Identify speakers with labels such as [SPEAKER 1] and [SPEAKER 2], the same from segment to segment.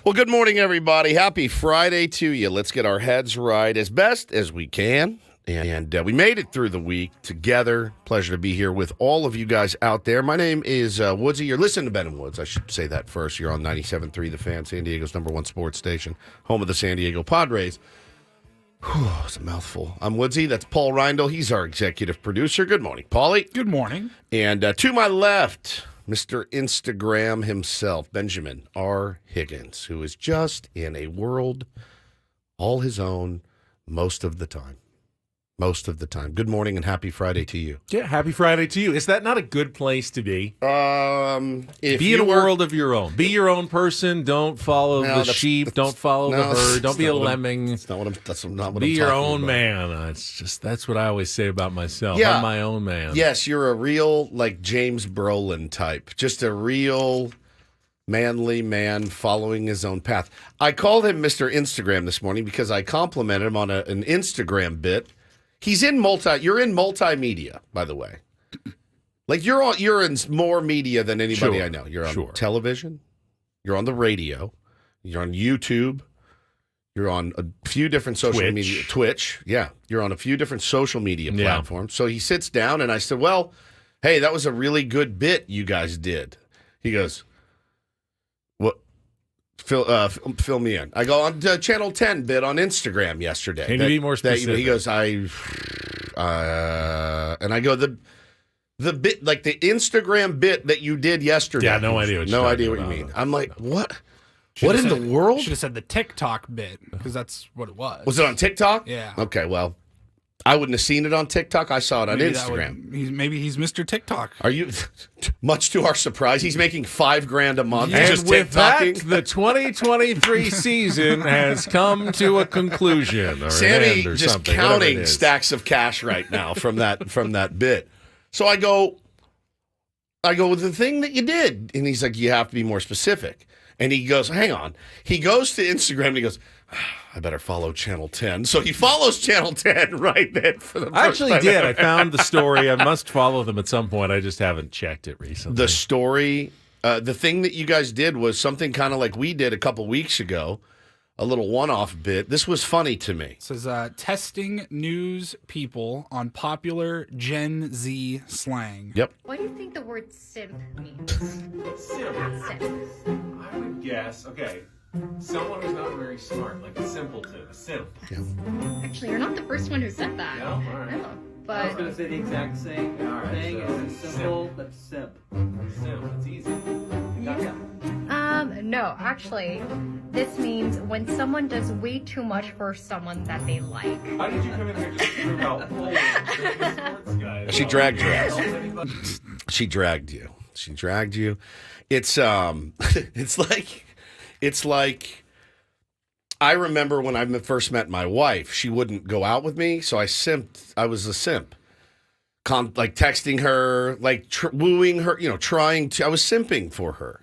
[SPEAKER 1] Well, good morning, everybody. Happy Friday to you. Let's get our heads right as best as we can. And we made it through the week together. Pleasure to be here with all of you guys out there. My name is Woodsy. You're listening to Ben and Woods. I should say that first. You're on 97.3 The Fan, San Diego's #1 sports station, home of the San Diego Padres. Whew, it's a mouthful. I'm Woodsy. That's Paul Reindl. He's our executive producer. Good morning, Paulie.
[SPEAKER 2] Good morning.
[SPEAKER 1] And to my left, Mr. Instagram himself, Benjamin R. Higgins, who is just in a world all his own most of the time. Most of the time. Good morning and happy Friday to you.
[SPEAKER 3] Yeah, happy Friday to you. Is that not a good place to be?
[SPEAKER 1] Be
[SPEAKER 3] in a world of your own. Be your own person. Don't follow the sheep. Don't follow the herd. Don't be a lemming.
[SPEAKER 1] That's not what I'm talking
[SPEAKER 3] Be your own
[SPEAKER 1] about.
[SPEAKER 3] man. That's what I always say about myself.
[SPEAKER 1] Yeah.
[SPEAKER 3] I'm my own man.
[SPEAKER 1] Yes, you're a real, like, James Brolin type. Just a real manly man following his own path. I called him Mr. Instagram this morning because I complimented him on an Instagram bit. You're in multimedia, by the way. Like you're in more media than anybody I know. You're on television, you're on the radio, you're on YouTube, you're on a few different social media, Twitch. Yeah, you're on a few different social media platforms. So he sits down and I said, "Well, hey, that was a really good bit you guys did." He goes, "What? Fill me in." I go on Channel 10 bit on Instagram yesterday.
[SPEAKER 3] Can you be more specific?
[SPEAKER 1] He goes, and I go, the bit, like the Instagram bit that you did yesterday.
[SPEAKER 3] Yeah, no idea what you mean.
[SPEAKER 1] I'm like, what? What in the world?
[SPEAKER 2] Should have said the TikTok bit, because that's what it was.
[SPEAKER 1] Was it on TikTok?
[SPEAKER 2] Yeah.
[SPEAKER 1] Okay, well, I wouldn't have seen it on TikTok. I saw it on Instagram.
[SPEAKER 2] Maybe he's Mr. TikTok.
[SPEAKER 1] Are you? Much to our surprise, he's making $5,000 a month.
[SPEAKER 3] And
[SPEAKER 1] just
[SPEAKER 3] with that,
[SPEAKER 1] TikToking.
[SPEAKER 3] the 2023 season has come to a conclusion. Or
[SPEAKER 1] Sammy
[SPEAKER 3] an end or
[SPEAKER 1] just
[SPEAKER 3] something, whatever it
[SPEAKER 1] counting
[SPEAKER 3] is.
[SPEAKER 1] stacks of cash right now from that bit. So I go, the thing that you did, and he's like, you have to be more specific. And he goes, hang on. He goes to Instagram and he goes, I better follow Channel 10. So he follows Channel 10 right then for the first
[SPEAKER 3] I actually
[SPEAKER 1] time
[SPEAKER 3] did.
[SPEAKER 1] ever.
[SPEAKER 3] I found the story. I must follow them at some point. I just haven't checked it recently.
[SPEAKER 1] The story, the thing that you guys did was something kind of like we did a couple weeks ago, a little one-off bit. This was funny to me.
[SPEAKER 2] It says, testing news people on popular Gen Z slang.
[SPEAKER 1] Yep.
[SPEAKER 4] What do you think the word simp means?
[SPEAKER 3] Simp.
[SPEAKER 4] Simp.
[SPEAKER 3] I would guess, someone who's not very smart, like a simpleton, a simp.
[SPEAKER 4] Actually, you're not the first one who said that.
[SPEAKER 3] No? All right.
[SPEAKER 4] No,
[SPEAKER 5] I was
[SPEAKER 4] but
[SPEAKER 5] going to say the exact same thing.
[SPEAKER 3] so
[SPEAKER 5] It's simple, but simp.
[SPEAKER 3] Simp, it's easy.
[SPEAKER 5] Yeah.
[SPEAKER 4] no, actually, this means when someone does way too much for someone that they like.
[SPEAKER 3] How did you come in here just to prove how old the sports guy is?
[SPEAKER 1] She dragged your ass. She dragged you. It's it's like I remember when I first met my wife, she wouldn't go out with me, so I simped. I was a simp. Like texting her, like wooing her, trying to. I was simping for her.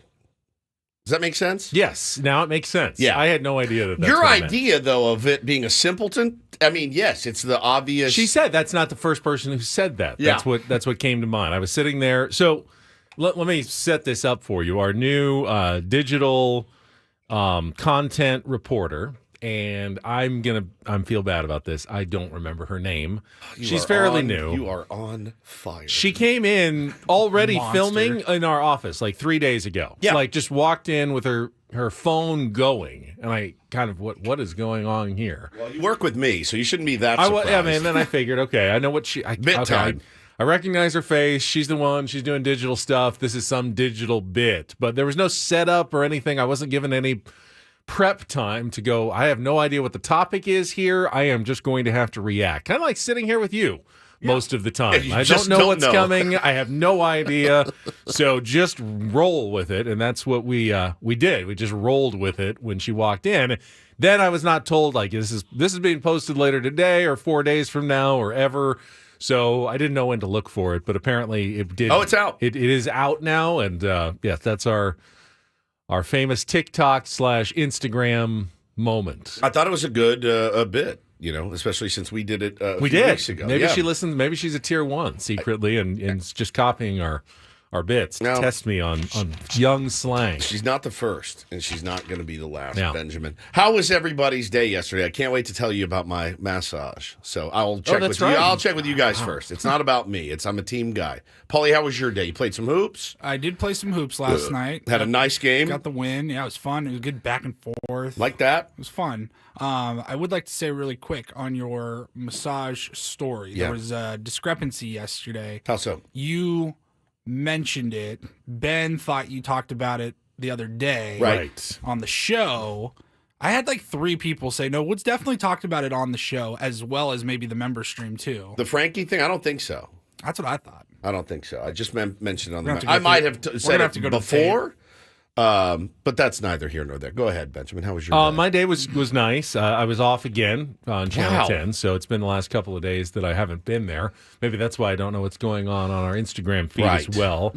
[SPEAKER 1] Does that make sense?
[SPEAKER 3] Yes, now it makes sense.
[SPEAKER 1] Yeah.
[SPEAKER 3] I had no idea that that's
[SPEAKER 1] Your
[SPEAKER 3] what it meant.
[SPEAKER 1] idea, though, of it being a simpleton, I mean, yes, it's the obvious.
[SPEAKER 3] She said that's not the first person who said that.
[SPEAKER 1] Yeah.
[SPEAKER 3] That's what came to mind. I was sitting there. So let me set this up for you. Our new digital content reporter, and I'm feel bad about this. I don't remember her name. She's fairly new.
[SPEAKER 1] You are on fire.
[SPEAKER 3] She came in already
[SPEAKER 2] Monster.
[SPEAKER 3] filming in our office like 3 days ago.
[SPEAKER 1] Yeah.
[SPEAKER 3] Like just walked in with her phone going, and I kind of what is going on here?
[SPEAKER 1] Well, you work with me, so you shouldn't be that surprised.
[SPEAKER 3] And then I figured, okay, I know what
[SPEAKER 1] Time.
[SPEAKER 3] I recognize her face. She's the one. She's doing digital stuff. This is some digital bit, but there was no setup or anything. I wasn't given any prep time to go. I have no idea what the topic is here. I am just going to have to react, kind of like sitting here with you. Most of the time.
[SPEAKER 1] You
[SPEAKER 3] I
[SPEAKER 1] just
[SPEAKER 3] don't know
[SPEAKER 1] don't
[SPEAKER 3] what's
[SPEAKER 1] know.
[SPEAKER 3] coming. I have no idea. So just roll with it. And that's what we did. We just rolled with it when she walked in. Then I was not told, like, this is being posted later today or 4 days from now or ever. So I didn't know when to look for it, but apparently it did.
[SPEAKER 1] Oh, it's out.
[SPEAKER 3] It is out now. And yes, that's our famous TikTok / Instagram moment.
[SPEAKER 1] I thought it was a good bit. Especially since we did it a few weeks ago.
[SPEAKER 3] Maybe
[SPEAKER 1] Yeah.
[SPEAKER 3] she listens. Maybe she's a tier 1 secretly and is just copying our our bits to
[SPEAKER 1] No.
[SPEAKER 3] test me on young slang.
[SPEAKER 1] She's not the first, and she's not going to be the last,
[SPEAKER 3] No.
[SPEAKER 1] Benjamin. How was everybody's day yesterday? I can't wait to tell you about my massage. So I'll check
[SPEAKER 3] that's
[SPEAKER 1] with you.
[SPEAKER 3] right.
[SPEAKER 1] I'll check with you guys first. It's not about me. I'm a team guy. Paulie, how was your day? You played some hoops?
[SPEAKER 2] I did play some hoops last night.
[SPEAKER 1] Had a nice game?
[SPEAKER 2] Got the win. Yeah, it was fun. It was good back and forth.
[SPEAKER 1] Like that?
[SPEAKER 2] It was fun. I would like to say really quick on your massage story.
[SPEAKER 1] Yeah.
[SPEAKER 2] There was a discrepancy yesterday.
[SPEAKER 1] How so?
[SPEAKER 2] You mentioned it. Ben thought you talked about it the other day
[SPEAKER 1] Right.
[SPEAKER 2] on the show. I had like 3 people say, no, Woods definitely talked about it on the show as well as maybe the member stream too.
[SPEAKER 1] The Frankie thing? I don't think so.
[SPEAKER 2] That's what I thought.
[SPEAKER 1] I don't think so. I just mentioned it on
[SPEAKER 2] We're
[SPEAKER 1] the.
[SPEAKER 2] gonna have to go
[SPEAKER 1] I might
[SPEAKER 2] through-
[SPEAKER 1] have
[SPEAKER 2] we're
[SPEAKER 1] said
[SPEAKER 2] gonna have
[SPEAKER 1] it
[SPEAKER 2] to go to the
[SPEAKER 1] before, but that's neither here nor there. Go ahead, Benjamin. How was your day?
[SPEAKER 3] My day was nice. I was off again on Channel
[SPEAKER 1] Wow.
[SPEAKER 3] 10, so it's been the last couple of days that I haven't been there. Maybe that's why I don't know what's going on our Instagram feed
[SPEAKER 1] Right.
[SPEAKER 3] as well.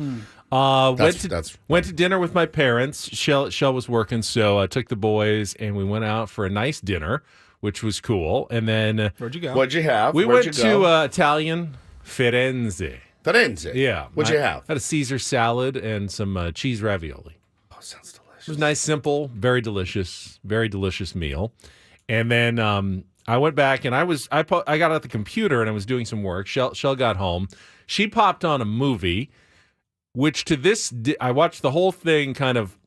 [SPEAKER 1] That's-
[SPEAKER 3] Went to dinner with my parents. Shell was working, so I took the boys and we went out for a nice dinner, which was cool. And then
[SPEAKER 2] Where'd you go?
[SPEAKER 1] What'd you have?
[SPEAKER 3] we
[SPEAKER 1] Where'd
[SPEAKER 3] went
[SPEAKER 1] you go?
[SPEAKER 3] to Italian Firenze.
[SPEAKER 1] Firenze.
[SPEAKER 3] Yeah.
[SPEAKER 1] What'd you have?
[SPEAKER 3] Had a Caesar salad and some cheese ravioli.
[SPEAKER 1] Oh, sounds delicious.
[SPEAKER 3] It was nice, simple, very delicious meal. And then I went back and I got out the computer and I was doing some work. Shell got home. She popped on a movie, which I watched the whole thing kind of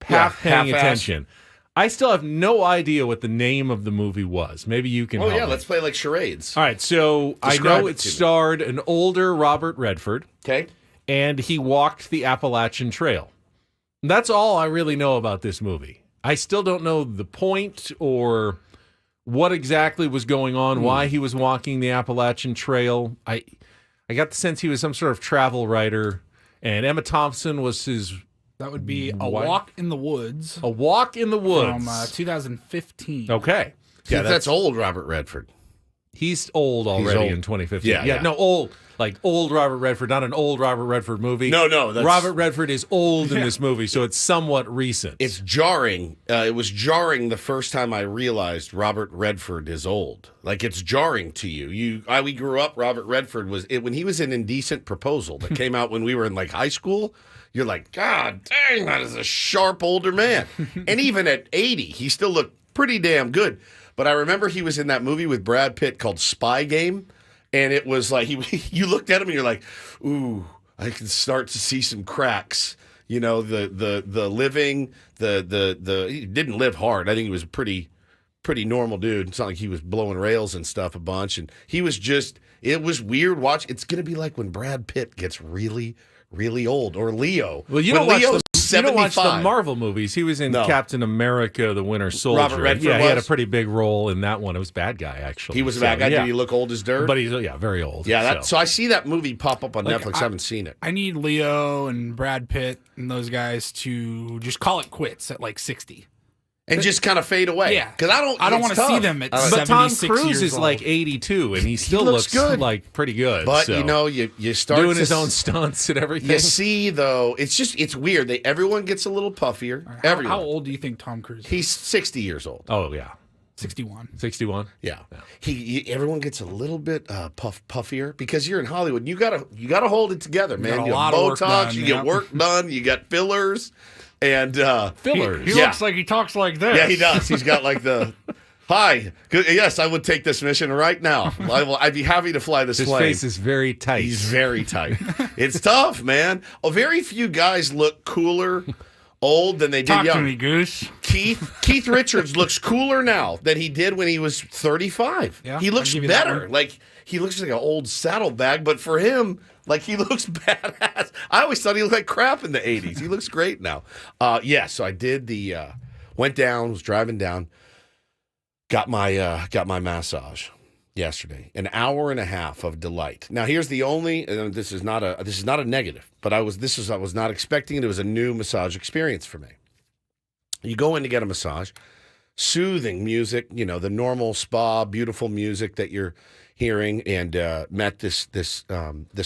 [SPEAKER 3] half paying
[SPEAKER 1] half-assed.
[SPEAKER 3] attention. I still have no idea what the name of the movie was. Maybe you can
[SPEAKER 1] Oh,
[SPEAKER 3] help
[SPEAKER 1] yeah,
[SPEAKER 3] me.
[SPEAKER 1] let's play like charades.
[SPEAKER 3] All right, so I
[SPEAKER 1] Describe
[SPEAKER 3] know
[SPEAKER 1] it
[SPEAKER 3] it
[SPEAKER 1] to me.
[SPEAKER 3] starred an older Robert Redford,
[SPEAKER 1] Okay.
[SPEAKER 3] and he walked the Appalachian Trail. That's all I really know about this movie. I still don't know the point or what exactly was going on, why he was walking the Appalachian Trail. I got the sense he was some sort of travel writer, and Emma Thompson was his
[SPEAKER 2] That would be A
[SPEAKER 3] What?
[SPEAKER 2] Walk in the Woods
[SPEAKER 3] A Walk in the Woods.
[SPEAKER 2] from 2015.
[SPEAKER 3] Okay.
[SPEAKER 1] Yeah, that's old Robert Redford.
[SPEAKER 3] He's old already
[SPEAKER 1] old.
[SPEAKER 3] in 2015.
[SPEAKER 1] Yeah.
[SPEAKER 3] No, old. Like old Robert Redford, not an old Robert Redford movie.
[SPEAKER 1] No, that's-
[SPEAKER 3] Robert Redford is old in this movie, so it's somewhat recent.
[SPEAKER 1] It's jarring. It was jarring the first time I realized Robert Redford is old. Like, it's jarring to you. We grew up, Robert Redford when he was in Indecent Proposal that came out when we were in like high school. You're like, God dang, that is a sharp older man. And even at 80, he still looked pretty damn good. But I remember he was in that movie with Brad Pitt called Spy Game. And it was like, you looked at him and you're like, ooh, I can start to see some cracks. You know, the living, he didn't live hard. I think he was a pretty normal dude. It's not like he was blowing rails and stuff a bunch. And he was it was weird watch. It's going to be like when Brad Pitt gets really, really old, or Leo.
[SPEAKER 3] Well, you
[SPEAKER 1] When
[SPEAKER 3] don't watch
[SPEAKER 1] Leo's
[SPEAKER 3] you don't watch the
[SPEAKER 1] 75.
[SPEAKER 3] Marvel movies. He was in
[SPEAKER 1] No.
[SPEAKER 3] Captain America: The Winter Soldier.
[SPEAKER 1] Robert Redford
[SPEAKER 3] yeah, he had a
[SPEAKER 1] was?
[SPEAKER 3] pretty big role in that one. It was a bad guy, actually.
[SPEAKER 1] He was a bad guy.
[SPEAKER 3] Yeah.
[SPEAKER 1] Did he look old as dirt?
[SPEAKER 3] But he's very old.
[SPEAKER 1] yeah, so I see that movie pop up on
[SPEAKER 2] Like,
[SPEAKER 1] Netflix. I haven't seen it.
[SPEAKER 2] I need Leo and Brad Pitt and those guys to just call it quits at like 60.
[SPEAKER 1] And just kind of fade away.
[SPEAKER 2] Yeah.
[SPEAKER 1] Because I don't
[SPEAKER 2] want to see them at
[SPEAKER 3] But Tom
[SPEAKER 2] 76
[SPEAKER 3] Cruise
[SPEAKER 2] years
[SPEAKER 3] is
[SPEAKER 2] old.
[SPEAKER 3] like 82, and he still
[SPEAKER 1] looks
[SPEAKER 3] looks
[SPEAKER 1] good.
[SPEAKER 3] like pretty good.
[SPEAKER 1] But,
[SPEAKER 3] so.
[SPEAKER 1] you know, you start
[SPEAKER 3] doing
[SPEAKER 1] to
[SPEAKER 3] his own stunts and everything.
[SPEAKER 1] You see, though, it's weird. Everyone gets a little puffier. Everyone.
[SPEAKER 2] How old do you think Tom Cruise is?
[SPEAKER 1] He's 60 years old.
[SPEAKER 3] Oh yeah,
[SPEAKER 2] 61.
[SPEAKER 3] 61.
[SPEAKER 1] Yeah. Everyone gets a little bit puffier because you're in Hollywood. You gotta hold it together, man.
[SPEAKER 2] got a
[SPEAKER 1] You
[SPEAKER 2] lot
[SPEAKER 1] have
[SPEAKER 2] of work
[SPEAKER 1] Botox,
[SPEAKER 2] done,
[SPEAKER 1] you
[SPEAKER 2] yeah.
[SPEAKER 1] get work done, you got fillers, and
[SPEAKER 3] Fillers.
[SPEAKER 2] He
[SPEAKER 1] Yeah.
[SPEAKER 2] looks like he talks like this.
[SPEAKER 1] yeah, he does. He's got like the hi. Yes, I would take this mission right now. I'd be happy to fly this
[SPEAKER 3] His
[SPEAKER 1] plane.
[SPEAKER 3] face is very tight.
[SPEAKER 1] He's very tight. It's tough, man. Very few guys look cooler old than they did
[SPEAKER 2] Talk
[SPEAKER 1] young.
[SPEAKER 2] to me, Goose.
[SPEAKER 1] Keith Richards looks cooler now than he did when he was 35.
[SPEAKER 2] Yeah,
[SPEAKER 1] he looks
[SPEAKER 2] I'll give you that
[SPEAKER 1] better.
[SPEAKER 2] one.
[SPEAKER 1] Like he looks like an old saddlebag, but for him, like he looks badass. I always thought he looked like crap in the 80s. He looks great now. So I did went down, was driving down, got my massage yesterday. An hour and a half of delight. Now here's the only this is not a negative, but I was not expecting it. It was a new massage experience for me. You go in to get a massage, soothing music, the normal spa, beautiful music that you're hearing, and met this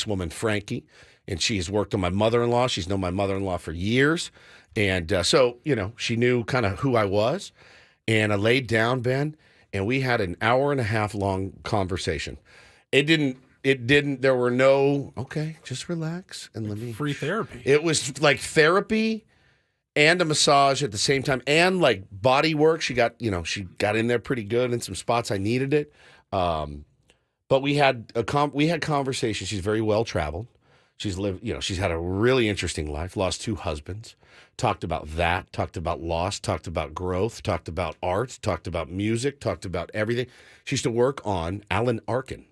[SPEAKER 1] woman, Frankie, and she's worked on my mother-in-law. She's known my mother-in-law for years, and so she knew kind of who I was, and I laid down, Ben, and we had an hour and a half long conversation. It didn't it didn't. There were no. Okay, just relax and let me.
[SPEAKER 2] Free therapy.
[SPEAKER 1] It was like therapy and a massage at the same time, and like body work. She got in there pretty good in some spots I needed it. But we had conversations. She's very well traveled. She's lived, she's had a really interesting life. Lost 2 husbands. Talked about that. Talked about loss. Talked about growth. Talked about art. Talked about music. Talked about everything. She used to work on Alan Arkin,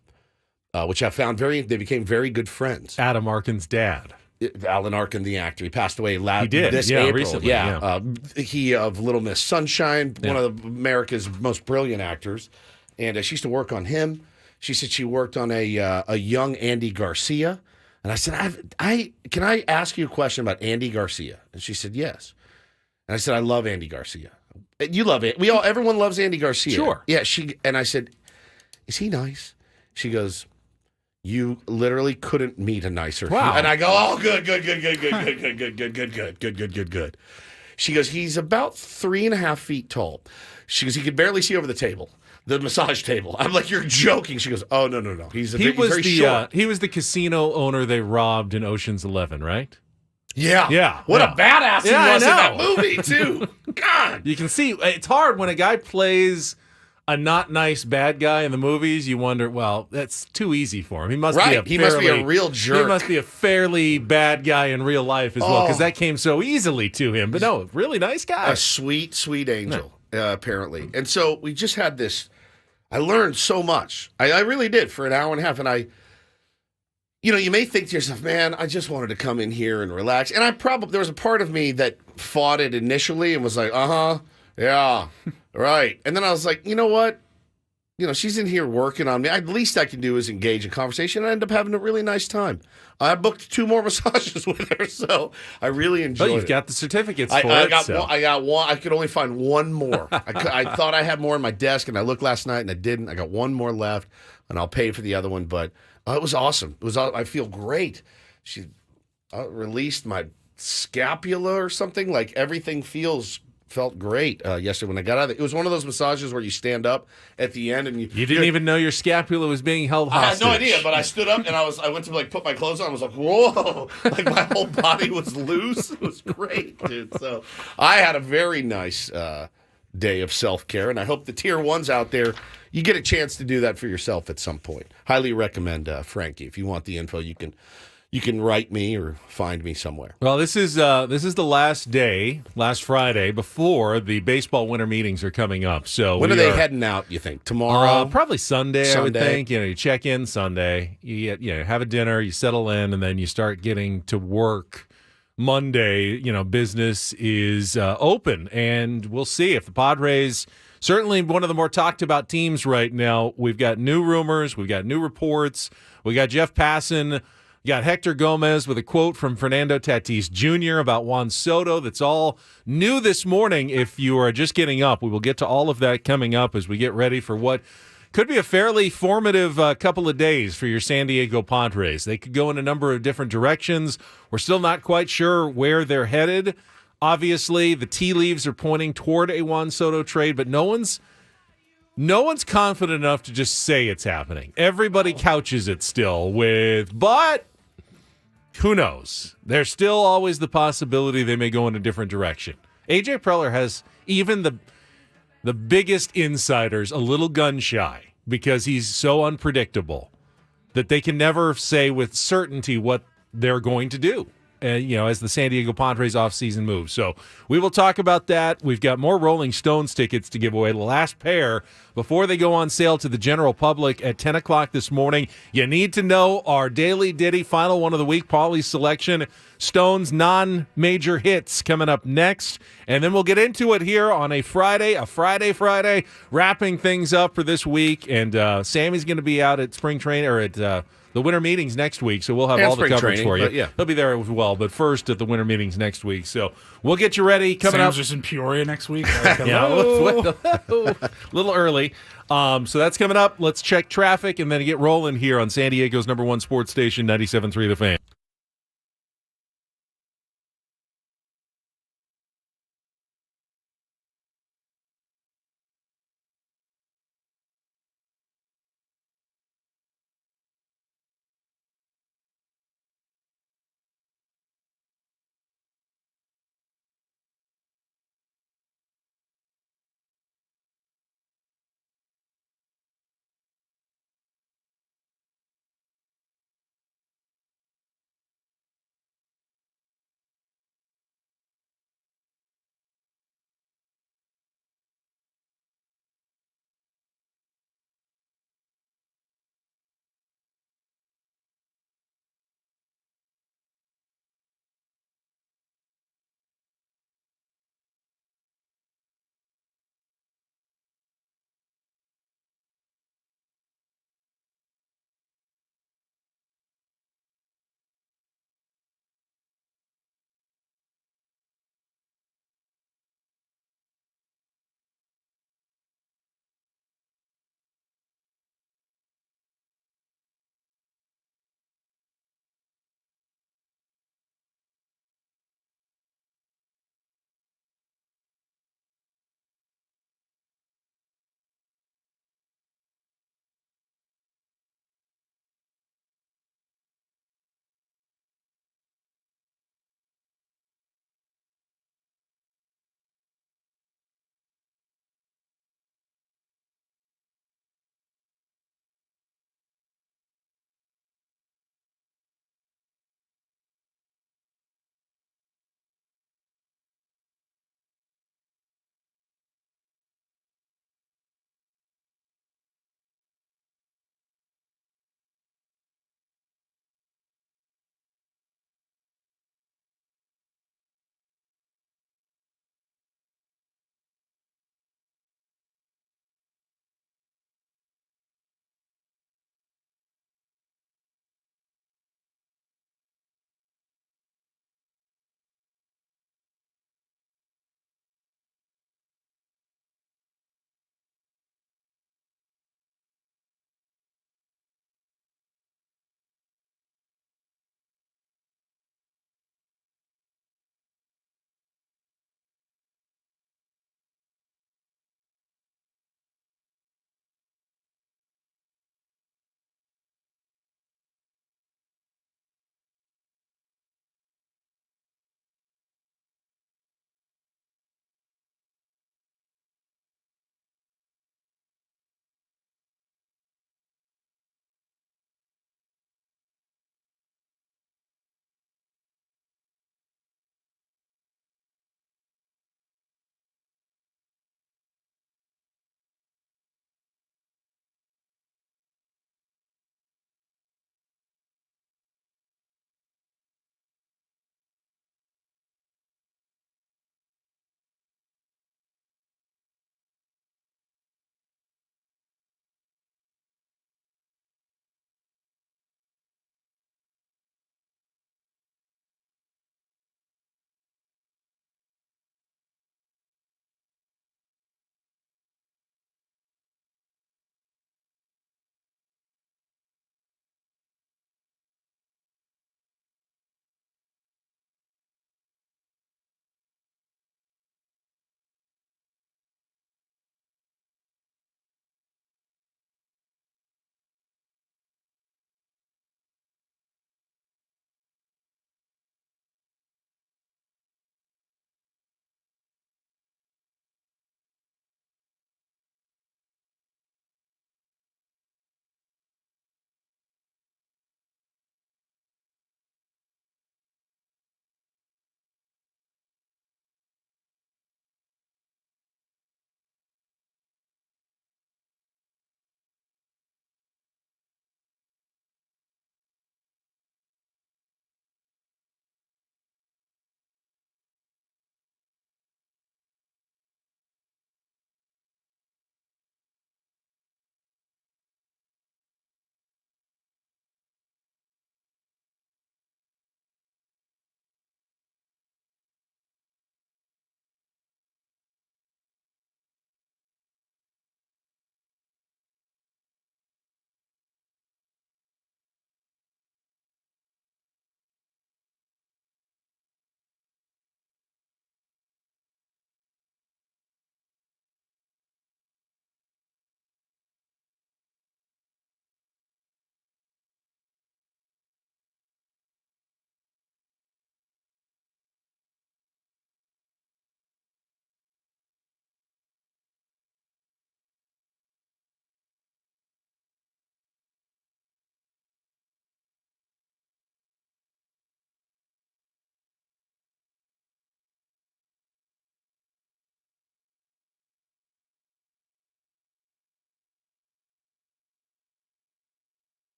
[SPEAKER 1] which I found they became very good friends.
[SPEAKER 3] Adam Arkin's dad.
[SPEAKER 1] Alan Arkin, the actor, he passed away
[SPEAKER 3] this
[SPEAKER 1] April.
[SPEAKER 3] recently. Yeah.
[SPEAKER 1] He of Little Miss Sunshine, one of America's most brilliant actors, and she used to work on him. She said she worked on a young Andy Garcia, and I said, can I ask you a question about Andy Garcia? And she said yes, and I said I love Andy Garcia. You love it. Everyone loves Andy Garcia.
[SPEAKER 3] Sure.
[SPEAKER 1] Yeah. And I said, is he nice? She goes, you literally couldn't meet a nicer.
[SPEAKER 3] Wow.
[SPEAKER 1] And I go, oh, good. She goes, he's about 3.5 feet tall. She goes, he could barely see over the table, the massage table. I'm like, you're joking. She goes, oh, no. He's very short.
[SPEAKER 3] He was the casino owner they robbed in Ocean's 11, right?
[SPEAKER 1] Yeah. What a badass he was in that movie, too. God.
[SPEAKER 3] You can see it's hard when a guy plays a not nice bad guy in the movies. You wonder, well, that's too easy for him. He must be a
[SPEAKER 1] real jerk.
[SPEAKER 3] He must be a fairly bad guy in real life as well, because that came so easily to him. But no, really nice guy.
[SPEAKER 1] A sweet, sweet angel, apparently. And so we just had this. I learned so much. I really did for an hour and a half. And you may think to yourself, man, I just wanted to come in here and relax. And there was a part of me that fought it initially and was like, yeah, right. And then I was like, you know what? She's in here working on me. The least I can do is engage in conversation. I end up having a really nice time. I booked 2 more massages with her, so I really enjoyed it.
[SPEAKER 3] You've got the certificates for
[SPEAKER 1] I
[SPEAKER 3] it.
[SPEAKER 1] got one. I could only find one more. I thought I had more in my desk, and I looked last night, and I didn't. I got one more left, and I'll pay for the other one. But it was awesome. I feel great. She released my scapula or something. Like everything felt great yesterday when I got out of it. It was one of those massages where you stand up at the end and
[SPEAKER 3] you didn't even know your scapula was being held hostage.
[SPEAKER 1] I had no idea, but I stood up and I went to put my clothes on. I was like, whoa, like my whole body was loose. It was great, dude. So I had a very nice day of self-care, and I hope the tier 1s out there, you get a chance to do that for yourself at some point. Highly recommend Frankie. If you want the info, you can write me or find me somewhere.
[SPEAKER 3] Well, this is the last Friday before the baseball winter meetings are coming up. So
[SPEAKER 1] when are they heading out? You think tomorrow?
[SPEAKER 3] Probably Sunday. I would think. You check in Sunday. You have a dinner. You settle in, and then you start getting to work. Monday, business is open, and we'll see if the Padres. Certainly one of the more talked about teams right now. We've got new rumors. We've got new reports. We got Jeff Passan. We got Hector Gomez with a quote from Fernando Tatis Jr. about Juan Soto. That's all new this morning. If you are just getting up, we will get to all of that coming up as we get ready for what could be a fairly formative couple of days for your San Diego Padres. They could go in a number of different directions. We're still not quite sure where they're headed. Obviously, the tea leaves are pointing toward a Juan Soto trade, but no one's confident enough to just say it's happening. Everybody couches it still but who knows? There's still always the possibility they may go in a different direction. AJ Preller has even the biggest insiders a little gun shy because he's so unpredictable that they can never say with certainty what they're going to do. As the San Diego Padres offseason moves. So we will talk about that. We've got more Rolling Stones tickets to give away, the last pair, before they go on sale to the general public at 10 o'clock this morning. You need to know our Daily Ditty, final one of the week, Paulie's selection, Stones non-major hits coming up next. And then we'll get into it here on a Friday, wrapping things up for this week. And Sammy's going to be out at spring training, or at the winter meetings next week, so we'll have all the coverage for you.
[SPEAKER 1] Yeah.
[SPEAKER 3] He'll be there as well, but first at the winter meetings next week. So we'll get you ready. Coming
[SPEAKER 2] Sam's
[SPEAKER 3] up,
[SPEAKER 2] just in Peoria next week.
[SPEAKER 3] yeah, a little early. So that's coming up. Let's check traffic and then get rolling here on San Diego's #1 sports station, 97.3 The Fan.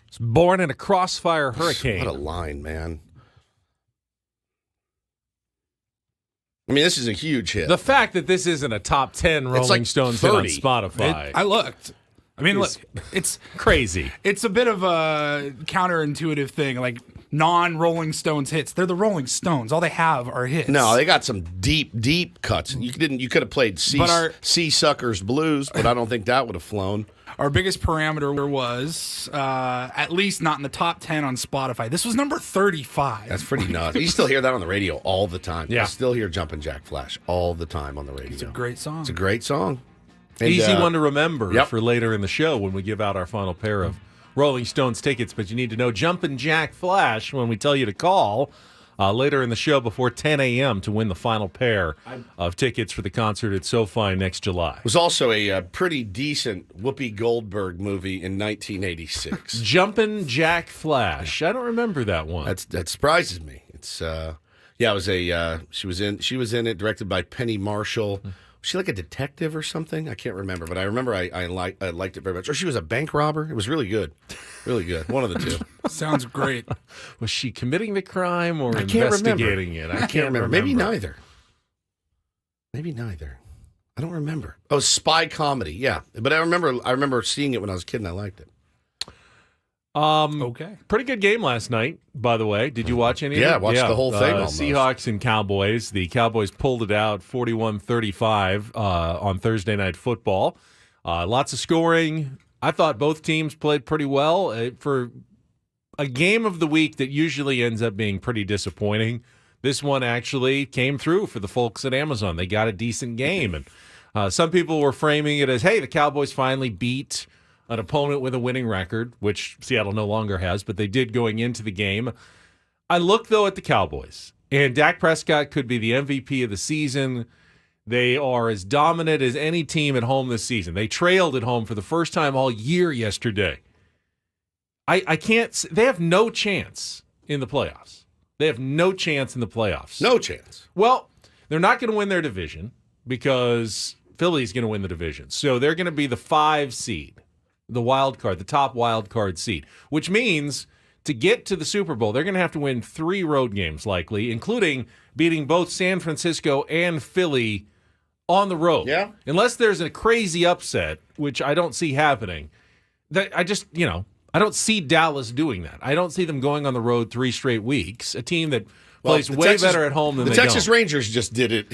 [SPEAKER 3] Was born in a crossfire hurricane.
[SPEAKER 1] What a line, man. I mean, this is a huge hit.
[SPEAKER 3] The fact that this isn't a top 10 Rolling
[SPEAKER 1] like
[SPEAKER 3] Stones hit on
[SPEAKER 1] 30.
[SPEAKER 3] Spotify.
[SPEAKER 2] I looked. I mean, look, it's
[SPEAKER 3] crazy.
[SPEAKER 2] It's a bit of a counterintuitive thing, like non-Rolling Stones hits. They're the Rolling Stones. All they have are hits.
[SPEAKER 1] No, they got some deep cuts. You could have played Sea Suckers Blues, but I don't think that would have flown.
[SPEAKER 2] Our biggest parameter was at least not in the top 10 on Spotify. This was number 35.
[SPEAKER 1] That's pretty nuts. You still hear that on the radio all the time.
[SPEAKER 3] Yeah.
[SPEAKER 1] I still hear Jumpin' Jack Flash all the time on the radio.
[SPEAKER 2] It's a great song.
[SPEAKER 1] It's a great song. And,
[SPEAKER 3] Easy one to remember
[SPEAKER 1] yep.
[SPEAKER 3] for later in the show when we give out our final pair of Rolling Stones tickets. But you need to know Jumpin' Jack Flash when we tell you to call later in the show before 10 a.m. to win the final pair of tickets for the concert at SoFi next July.
[SPEAKER 1] It was also a pretty decent Whoopi Goldberg movie in 1986.
[SPEAKER 3] Jumpin' Jack Flash. I don't remember that one.
[SPEAKER 1] That surprises me. It's it was a she was in it, directed by Penny Marshall. Was she like a detective or something? I can't remember, but I remember I liked it very much. Or she was a bank robber. It was really good. Really good. One of the two.
[SPEAKER 2] Sounds great.
[SPEAKER 3] Was she committing the crime or
[SPEAKER 1] I can't
[SPEAKER 3] investigating it?
[SPEAKER 1] I can't remember. Maybe neither. I don't remember. Oh, spy comedy. Yeah. But I remember seeing it when I was a kid and I liked it.
[SPEAKER 2] Okay.
[SPEAKER 3] Pretty good game last night, by the way. Did you watch any of it?
[SPEAKER 1] Yeah, I watched the whole thing almost.
[SPEAKER 3] Seahawks and Cowboys. The Cowboys pulled it out 41-35 on Thursday Night Football. Lots of scoring. I thought both teams played pretty well. For a game of the week that usually ends up being pretty disappointing, this one actually came through for the folks at Amazon. They got a decent game. And some people were framing it as, hey, the Cowboys finally beat an opponent with a winning record, which Seattle no longer has, but they did going into the game. I look, though, at the Cowboys, and Dak Prescott could be the MVP of the season. They are as dominant as any team at home this season. They trailed at home for the first time all year yesterday. I can't – they have no chance in the playoffs. They have no chance in the playoffs.
[SPEAKER 1] No chance.
[SPEAKER 3] Well, they're not going to win their division because Philly's going to win the division. So they're going to be the 5 seed. The wild card, the top wild card seed, which means to get to the Super Bowl, they're going to have to win 3 road games likely, including beating both San Francisco and Philly on the road.
[SPEAKER 1] Yeah.
[SPEAKER 3] Unless there's a crazy upset, which I don't see happening. I don't see Dallas doing that. I don't see them going on the road 3 straight weeks. A team that plays way better at home than
[SPEAKER 1] the
[SPEAKER 3] they
[SPEAKER 1] Texas
[SPEAKER 3] don't.
[SPEAKER 1] Rangers just did it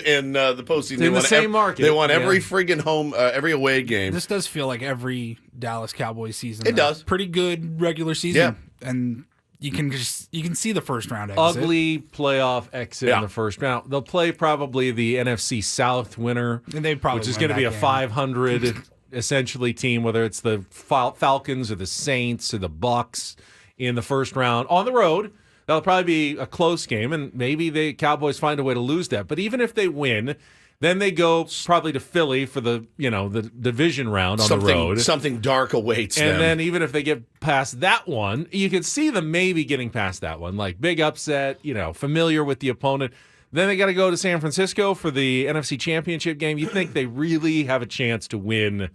[SPEAKER 1] in the postseason.
[SPEAKER 3] In the same market.
[SPEAKER 1] They won every
[SPEAKER 3] Yeah.
[SPEAKER 1] friggin' home, every away game.
[SPEAKER 2] This does feel like every Dallas Cowboys season.
[SPEAKER 1] It does.
[SPEAKER 2] Pretty good regular season.
[SPEAKER 1] Yeah.
[SPEAKER 2] And you can see the first round exit.
[SPEAKER 3] Ugly playoff exit in the first round. They'll play probably the NFC South winner,
[SPEAKER 2] And they probably
[SPEAKER 3] which is
[SPEAKER 2] win
[SPEAKER 3] going to be
[SPEAKER 2] that
[SPEAKER 3] a
[SPEAKER 2] game.
[SPEAKER 3] 500 essentially team, whether it's the Falcons or the Saints or the Bucks in the first round on the road. That'll probably be a close game, and maybe the Cowboys find a way to lose that. But even if they win, then they go probably to Philly for the division round on the road.
[SPEAKER 1] Something dark awaits them.
[SPEAKER 3] And then even if they get past that one, you can see them maybe getting past that one, like big upset, familiar with the opponent. Then they got to go to San Francisco for the NFC Championship game. You think they really have a chance to win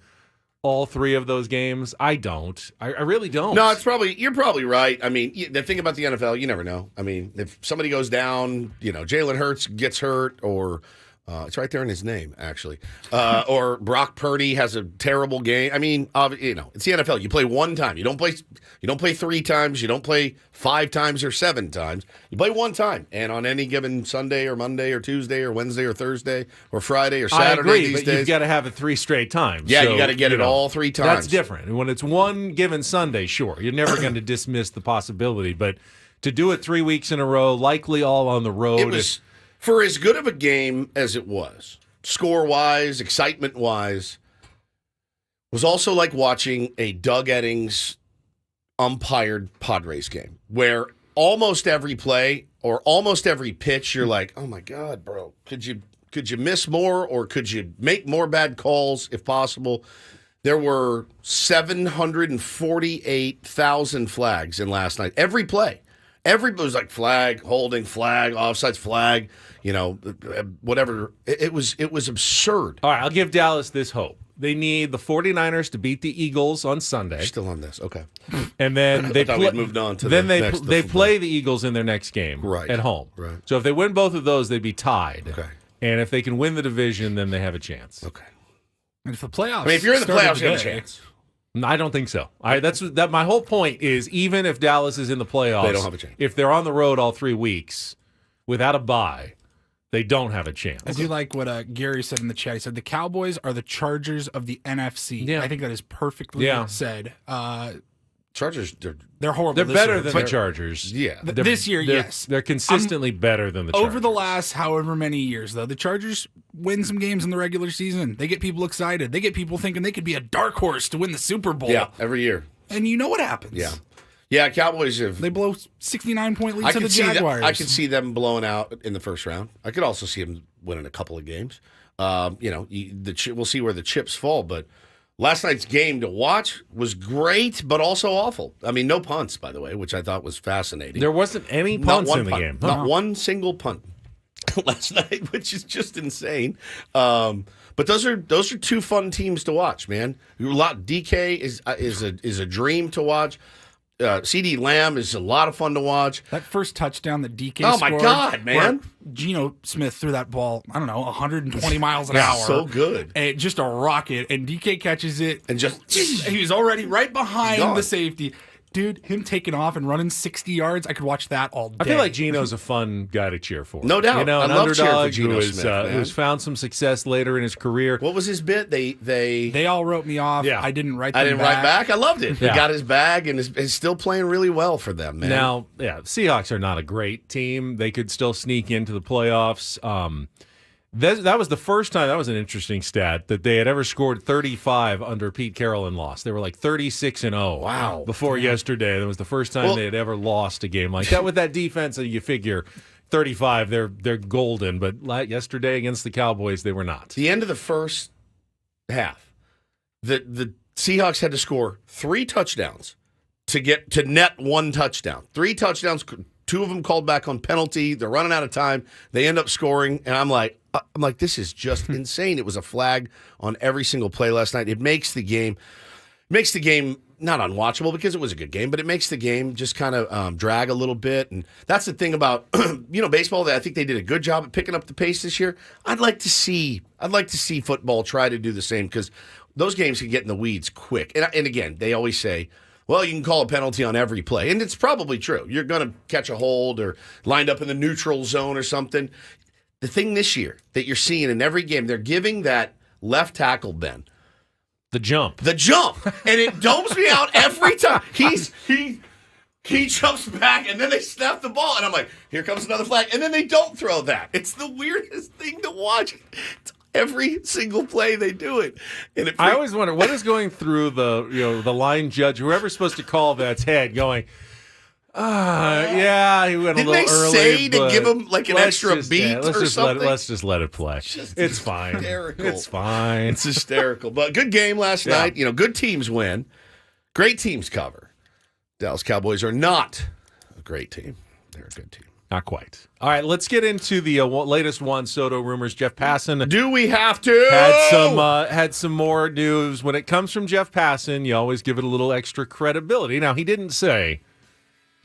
[SPEAKER 3] all 3 of those games? I don't. I really don't.
[SPEAKER 1] No, you're probably right. I mean, the thing about the NFL, you never know. I mean, if somebody goes down, Jalen Hurts gets hurt, or it's right there in his name, actually, or Brock Purdy has a terrible game. I mean, it's the NFL. You play one time. You don't play 3 times. You don't play 5 times or 7 times. You play one time, and on any given Sunday or Monday or Tuesday or Wednesday or Thursday or Friday or Saturday,
[SPEAKER 3] I agree,
[SPEAKER 1] these
[SPEAKER 3] but
[SPEAKER 1] days,
[SPEAKER 3] you've got to have it 3 straight times.
[SPEAKER 1] Yeah,
[SPEAKER 3] So,
[SPEAKER 1] you got to get it all 3 times.
[SPEAKER 3] That's different. And when it's one given Sunday, sure, you're never going to dismiss the possibility. But to do it 3 weeks in a row, likely all on the road.
[SPEAKER 1] It was, for as good of a game as it was, score-wise, excitement-wise, was also like watching a Doug Eddings umpired Padres game, where almost every play or almost every pitch, you're like, oh my God, bro, could you miss more, or could you make more bad calls if possible? There were 748,000 flags in last night. Every play. Everybody was like flag, holding, flag, offsides, flag, whatever. It was absurd.
[SPEAKER 3] All right, I'll give Dallas this hope. they need the 49ers to beat the Eagles on Sunday.
[SPEAKER 1] Still on this. Okay.
[SPEAKER 3] And then they
[SPEAKER 1] thought we'd moved on to
[SPEAKER 3] then
[SPEAKER 1] the
[SPEAKER 3] they
[SPEAKER 1] next-
[SPEAKER 3] they
[SPEAKER 1] the-
[SPEAKER 3] play the Eagles in their next game
[SPEAKER 1] Right.
[SPEAKER 3] at home.
[SPEAKER 1] Right.
[SPEAKER 3] So if they win both of those, they'd be tied.
[SPEAKER 1] Okay.
[SPEAKER 3] And if they can win the division, then they have a chance.
[SPEAKER 1] Okay.
[SPEAKER 2] And if the playoffs,
[SPEAKER 1] I mean, if you're in the
[SPEAKER 2] started
[SPEAKER 1] playoffs, you have a
[SPEAKER 2] today-
[SPEAKER 1] chance.
[SPEAKER 3] I don't think so. That my whole point is even if Dallas is in the playoffs,
[SPEAKER 1] They don't have a chance.
[SPEAKER 3] If they're on the road all 3 weeks without a bye, they don't have a chance.
[SPEAKER 2] I do like what Gary said in the chat. He said the Cowboys are the Chargers of the NFC.
[SPEAKER 3] Yeah.
[SPEAKER 2] I think that is perfectly said.
[SPEAKER 1] Chargers,
[SPEAKER 2] They're horrible.
[SPEAKER 3] They're
[SPEAKER 2] this
[SPEAKER 3] better
[SPEAKER 2] year,
[SPEAKER 3] than
[SPEAKER 2] but
[SPEAKER 3] the Chargers.
[SPEAKER 1] yeah.
[SPEAKER 2] this year, yes.
[SPEAKER 3] They're consistently better than the Chargers.
[SPEAKER 2] Over the last however many years, though, the Chargers win some games in the regular season. They get people excited. They get people thinking they could be a dark horse to win the Super Bowl.
[SPEAKER 1] Yeah, every year.
[SPEAKER 2] And you know what happens.
[SPEAKER 1] Yeah. Yeah, Cowboys have.
[SPEAKER 2] They blow 69-point leads
[SPEAKER 1] I
[SPEAKER 2] to the
[SPEAKER 1] could see
[SPEAKER 2] Jaguars.
[SPEAKER 1] I could see them blowing out in the first round. I could also see them winning a couple of games. We'll see where the chips fall. But last night's game to watch was great, but also awful. I mean, no punts, by the way, which I thought was fascinating.
[SPEAKER 3] There wasn't any
[SPEAKER 1] Not
[SPEAKER 3] punts
[SPEAKER 1] one
[SPEAKER 3] in the
[SPEAKER 1] punt.
[SPEAKER 3] game.
[SPEAKER 1] Not one single punt last night, which is just insane. But those are two fun teams to watch, man. DK is a dream to watch. CD Lamb is a lot of fun to watch.
[SPEAKER 2] That first touchdown that DK
[SPEAKER 1] Oh, my
[SPEAKER 2] scored,
[SPEAKER 1] God, man.
[SPEAKER 2] where Geno Smith threw that ball, 120 miles an hour.
[SPEAKER 1] So good.
[SPEAKER 2] And just a rocket. And DK catches it.
[SPEAKER 1] And just
[SPEAKER 2] He was already right behind
[SPEAKER 1] Gone.
[SPEAKER 2] the safety. Dude, him taking off and running 60 yards, I could watch that all day.
[SPEAKER 3] I feel like Geno's a fun guy to cheer for.
[SPEAKER 1] No doubt.
[SPEAKER 3] You know,
[SPEAKER 1] I
[SPEAKER 3] an
[SPEAKER 1] love cheering for
[SPEAKER 3] underdog
[SPEAKER 1] Geno
[SPEAKER 3] who
[SPEAKER 1] Smith, man.
[SPEAKER 3] who's found some success later in his career.
[SPEAKER 1] What was his bit?
[SPEAKER 2] They all wrote me off.
[SPEAKER 3] Yeah.
[SPEAKER 2] I didn't write them
[SPEAKER 1] I didn't write back. I loved it.
[SPEAKER 3] Yeah.
[SPEAKER 1] He got his bag and is still playing really well for them, man.
[SPEAKER 3] Now, yeah, Seahawks are not a great team. They could still sneak into the playoffs. That was the first time, that was an interesting stat, that they had ever scored 35 under Pete Carroll and lost. They were like 36-0
[SPEAKER 1] Wow.
[SPEAKER 3] before yesterday. That was the first time they had ever lost a game like that with that defense. And you figure 35, they're golden. But yesterday against the Cowboys, they were not.
[SPEAKER 1] the end of the first half, the Seahawks had to score 3 touchdowns to get to net 1 touchdown. 3 touchdowns, 2 of them called back on penalty. They're running out of time. They end up scoring, and I'm like, this is just insane. It was a flag on every single play last night. It makes the game not unwatchable because it was a good game, but it makes the game just kind of drag a little bit. And that's the thing about baseball. That I think they did a good job at picking up the pace this year. I'd like to see football try to do the same because those games can get in the weeds quick. And again, they always say, well, you can call a penalty on every play. And it's probably true. You're going to catch a hold or lined up in the neutral zone or something. The thing this year that you're seeing in every game, they're giving that left tackle, Ben,
[SPEAKER 3] The jump.
[SPEAKER 1] and it domes me out every time. He jumps back, and then they snap the ball, and I'm like, here comes another flag, and then they don't throw that. It's the weirdest thing to watch. It's every single play they do it, and
[SPEAKER 3] I always wonder what is going through the line judge, whoever's supposed to call that's head, going, yeah, he went
[SPEAKER 1] Didn't
[SPEAKER 3] a little
[SPEAKER 1] they
[SPEAKER 3] early.
[SPEAKER 1] say to
[SPEAKER 3] but
[SPEAKER 1] give him like an
[SPEAKER 3] let's
[SPEAKER 1] extra
[SPEAKER 3] just-
[SPEAKER 1] beat
[SPEAKER 3] yeah, let's
[SPEAKER 1] or
[SPEAKER 3] just
[SPEAKER 1] something?
[SPEAKER 3] Let's just let it play. It's fine.
[SPEAKER 1] hysterical.
[SPEAKER 3] It's fine.
[SPEAKER 1] It's hysterical. But good game last night. Good teams win. Great teams cover. Dallas Cowboys are not a great team. They're a good team.
[SPEAKER 3] Not quite. All right, let's get into the latest Juan Soto rumors. Jeff Passan
[SPEAKER 1] Do we have to?
[SPEAKER 3] had some more news. When it comes from Jeff Passan, you always give it a little extra credibility. Now, he didn't say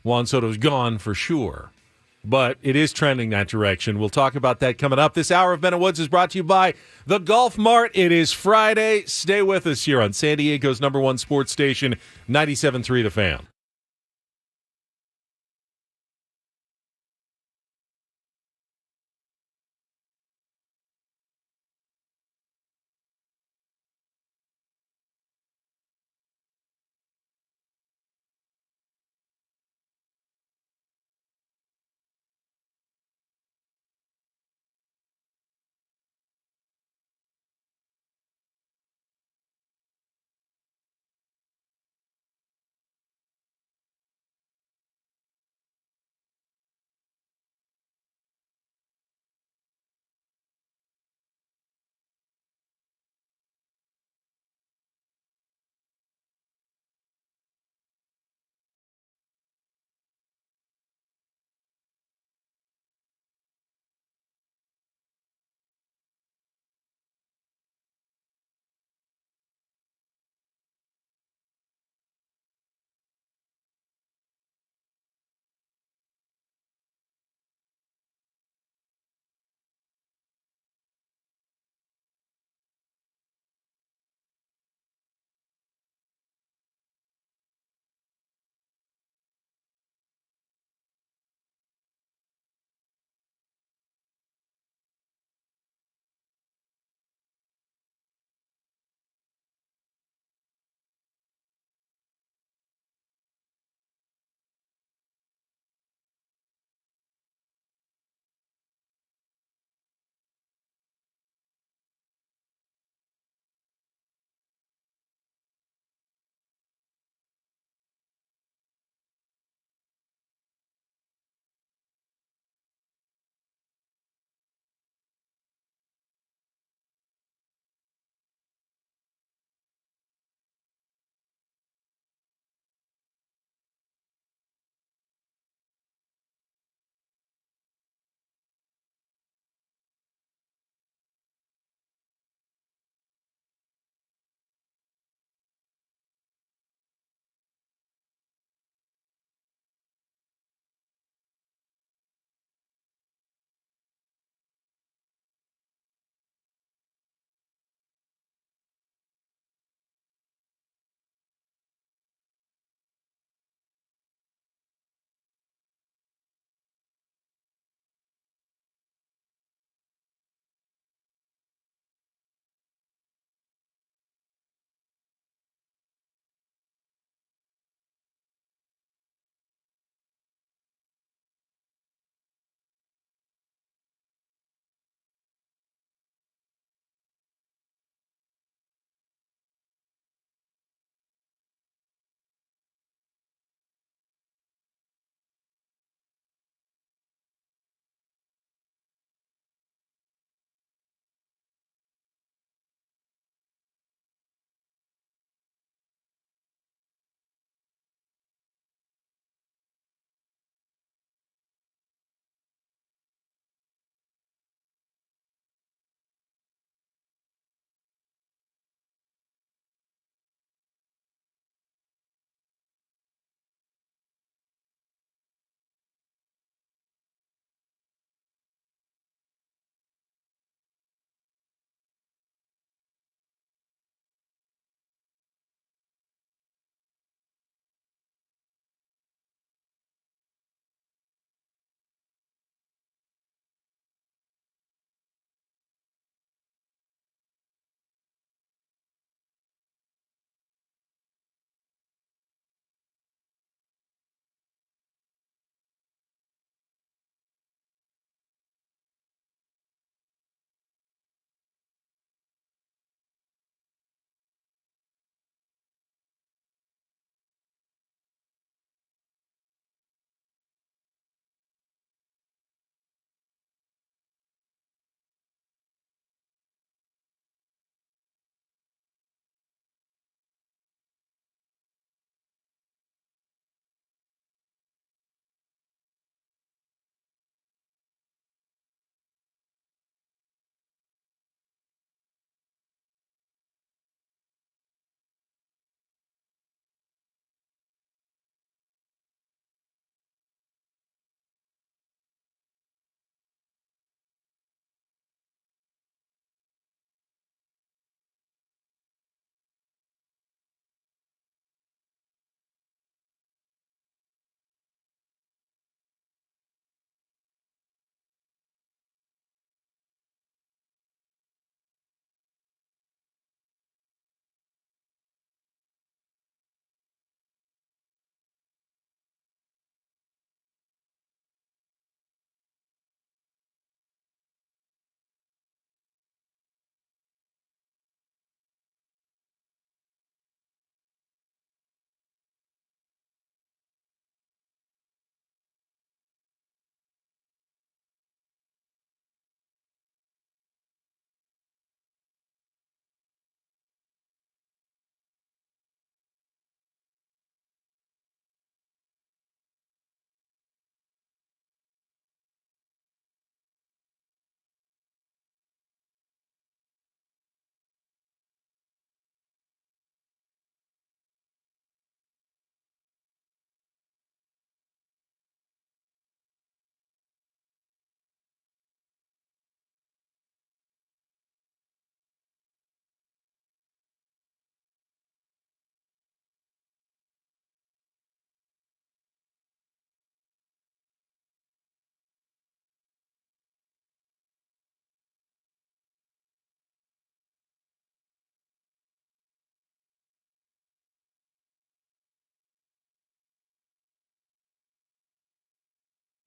[SPEAKER 3] Juan Soto's gone for sure, but it is trending that direction. We'll talk about that coming up. This hour of Ben and Woods is brought to you by the Golf Mart. It is Friday. Stay with us here on San Diego's #1 sports station, 97.3 The Fan.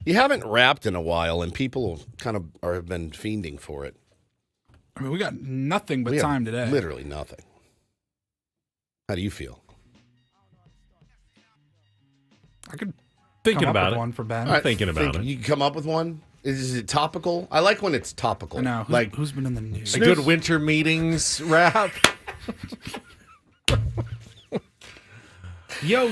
[SPEAKER 1] You haven't rapped in a while, and people kind of have been fiending for it.
[SPEAKER 2] I mean, we got nothing but
[SPEAKER 1] We have
[SPEAKER 2] time today.
[SPEAKER 1] Literally nothing. How do you feel?
[SPEAKER 2] I could
[SPEAKER 3] Thinking
[SPEAKER 2] come up
[SPEAKER 3] about
[SPEAKER 2] with
[SPEAKER 3] it.
[SPEAKER 2] one for Ben.
[SPEAKER 3] I'm thinking about it.
[SPEAKER 1] You can come up with one? Is it topical? I like when it's topical.
[SPEAKER 2] I know. Who's been in the news?
[SPEAKER 3] A good winter meetings rap.
[SPEAKER 2] Yo,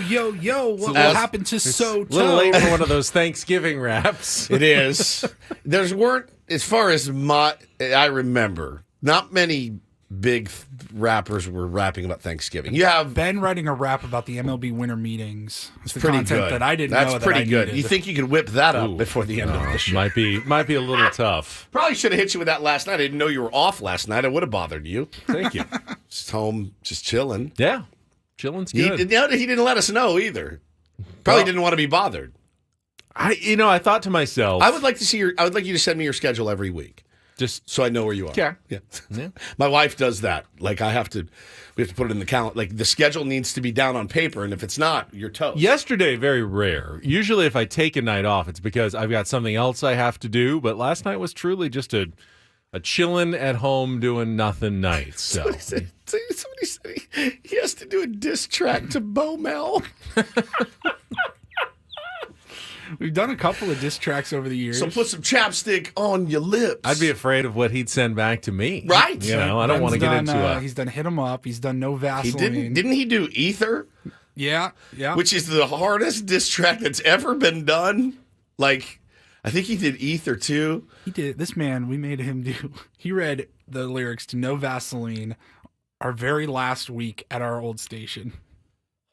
[SPEAKER 2] what happened to Soto?
[SPEAKER 3] A little late for one of those Thanksgiving raps.
[SPEAKER 1] It is. There's weren't, as far as I remember, not many big rappers were rapping about Thanksgiving. You have
[SPEAKER 2] Ben writing a rap about the MLB winter meetings. It's the
[SPEAKER 1] pretty
[SPEAKER 2] content
[SPEAKER 1] good.
[SPEAKER 2] that I didn't
[SPEAKER 1] That's
[SPEAKER 2] know that
[SPEAKER 1] pretty
[SPEAKER 2] I
[SPEAKER 1] good.
[SPEAKER 2] needed.
[SPEAKER 1] You think you could whip that up
[SPEAKER 3] Ooh.
[SPEAKER 1] before the end of the show?
[SPEAKER 3] Might be a little tough.
[SPEAKER 1] Probably should have hit you with that last night. I didn't know you were off last night. I would have bothered you.
[SPEAKER 3] Thank you.
[SPEAKER 1] Just home, just chilling.
[SPEAKER 3] Yeah. Chilling's
[SPEAKER 1] He
[SPEAKER 3] good.
[SPEAKER 1] didn't let us know either. Probably
[SPEAKER 3] Well-
[SPEAKER 1] didn't want to be bothered.
[SPEAKER 3] I thought to myself,
[SPEAKER 1] I would like you to send me your schedule every week,
[SPEAKER 3] just
[SPEAKER 1] so I know where you are.
[SPEAKER 3] Yeah.
[SPEAKER 1] Yeah. My wife does that. Like we have to put it in the calendar. Like the schedule needs to be down on paper, and if it's not, you're toast.
[SPEAKER 3] yesterday, very rare. Usually if I take a night off, it's because I've got something else I have to do. But last night was truly just a chilling at home doing nothing night. So
[SPEAKER 1] Somebody said he has to do a diss track to Bo Mel.
[SPEAKER 2] We've done a couple of diss tracks over the years.
[SPEAKER 1] So put some chapstick on your lips.
[SPEAKER 3] I'd be afraid of what he'd send back to me.
[SPEAKER 1] Right.
[SPEAKER 3] You know, I don't want to get into a.
[SPEAKER 2] He's done Hit 'Em Up. He's done No
[SPEAKER 1] He
[SPEAKER 2] Vaseline.
[SPEAKER 1] didn't he do Ether,
[SPEAKER 2] Yeah.
[SPEAKER 1] which is the hardest diss track that's ever been done? Like, I think he did Ether too.
[SPEAKER 2] He did. This man, we made him do. He read the lyrics to No Vaseline our very last week at our old station.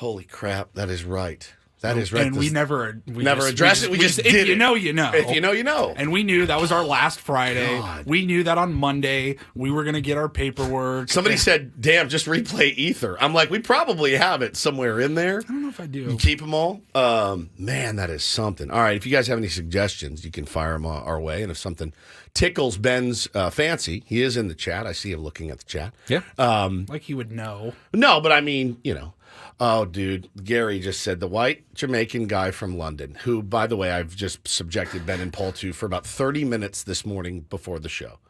[SPEAKER 1] Holy crap, that is right. That is right.
[SPEAKER 2] And we never
[SPEAKER 1] addressed it. We just
[SPEAKER 2] if
[SPEAKER 1] did
[SPEAKER 2] you
[SPEAKER 1] it.
[SPEAKER 2] know, you know.
[SPEAKER 1] If you know, you know.
[SPEAKER 2] And we knew that was our last Friday.
[SPEAKER 1] God.
[SPEAKER 2] We knew that on Monday we were going to get our paperwork.
[SPEAKER 1] Somebody said, "Damn, just replay Ether." I'm like, we probably have it somewhere in there.
[SPEAKER 2] I don't know if I do.
[SPEAKER 1] You keep them all. Man, that is something. All right, if you guys have any suggestions, you can fire them our way. And if something tickles Ben's fancy, he is in the chat. I see him looking at the chat.
[SPEAKER 3] Yeah.
[SPEAKER 2] Like he would know.
[SPEAKER 1] No, but I mean, you know. Oh, dude, Gary just said the white Jamaican guy from London, who, by the way, I've just subjected Ben and Paul to for about 30 minutes this morning before the show.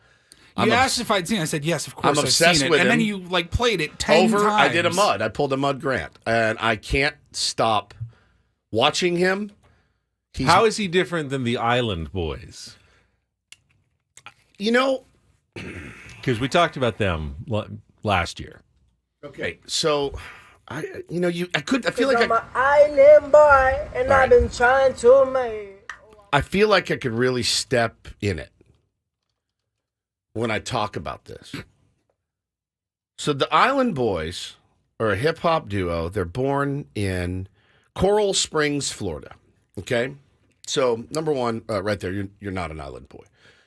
[SPEAKER 2] You asked if I'd seen it. I said, yes, of course
[SPEAKER 1] I'm
[SPEAKER 2] I've
[SPEAKER 1] obsessed
[SPEAKER 2] seen it.
[SPEAKER 1] with
[SPEAKER 2] And then
[SPEAKER 1] him.
[SPEAKER 2] you like played it 10 times.
[SPEAKER 1] I did a mud. I pulled a mud Grant, and I can't stop watching him.
[SPEAKER 3] How is he different than the Island Boys?
[SPEAKER 1] You know,
[SPEAKER 3] Because we talked about them last year.
[SPEAKER 1] okay, so I feel like
[SPEAKER 6] I'm an island boy, and
[SPEAKER 1] All right.
[SPEAKER 6] I've been trying to make.
[SPEAKER 1] I feel like I could really step in it when I talk about this. So the Island Boys are a hip hop duo. They're born in Coral Springs, Florida. Okay, so number one, right there, you're not an island boy.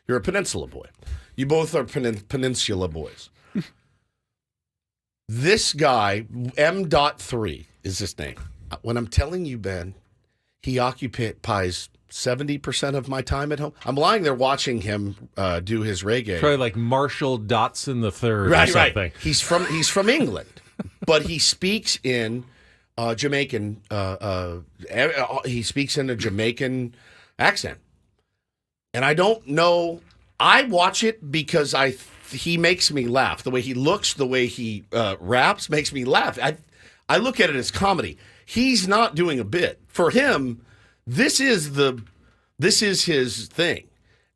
[SPEAKER 1] You're a peninsula boy. You both are peninsula boys. This guy, M.3 is his name. When I'm telling you, Ben, he occupies 70% of my time at home. I'm lying there watching him do his reggae.
[SPEAKER 3] Probably like Marshall Dotson III or
[SPEAKER 1] Right,
[SPEAKER 3] something.
[SPEAKER 1] right. He's from England, but he speaks in Jamaican. He speaks in a Jamaican accent, and I don't know. I watch it because he makes me laugh. The way he looks, the way he raps, makes me laugh. I look at it as comedy. He's not doing a bit. For him, this is his thing.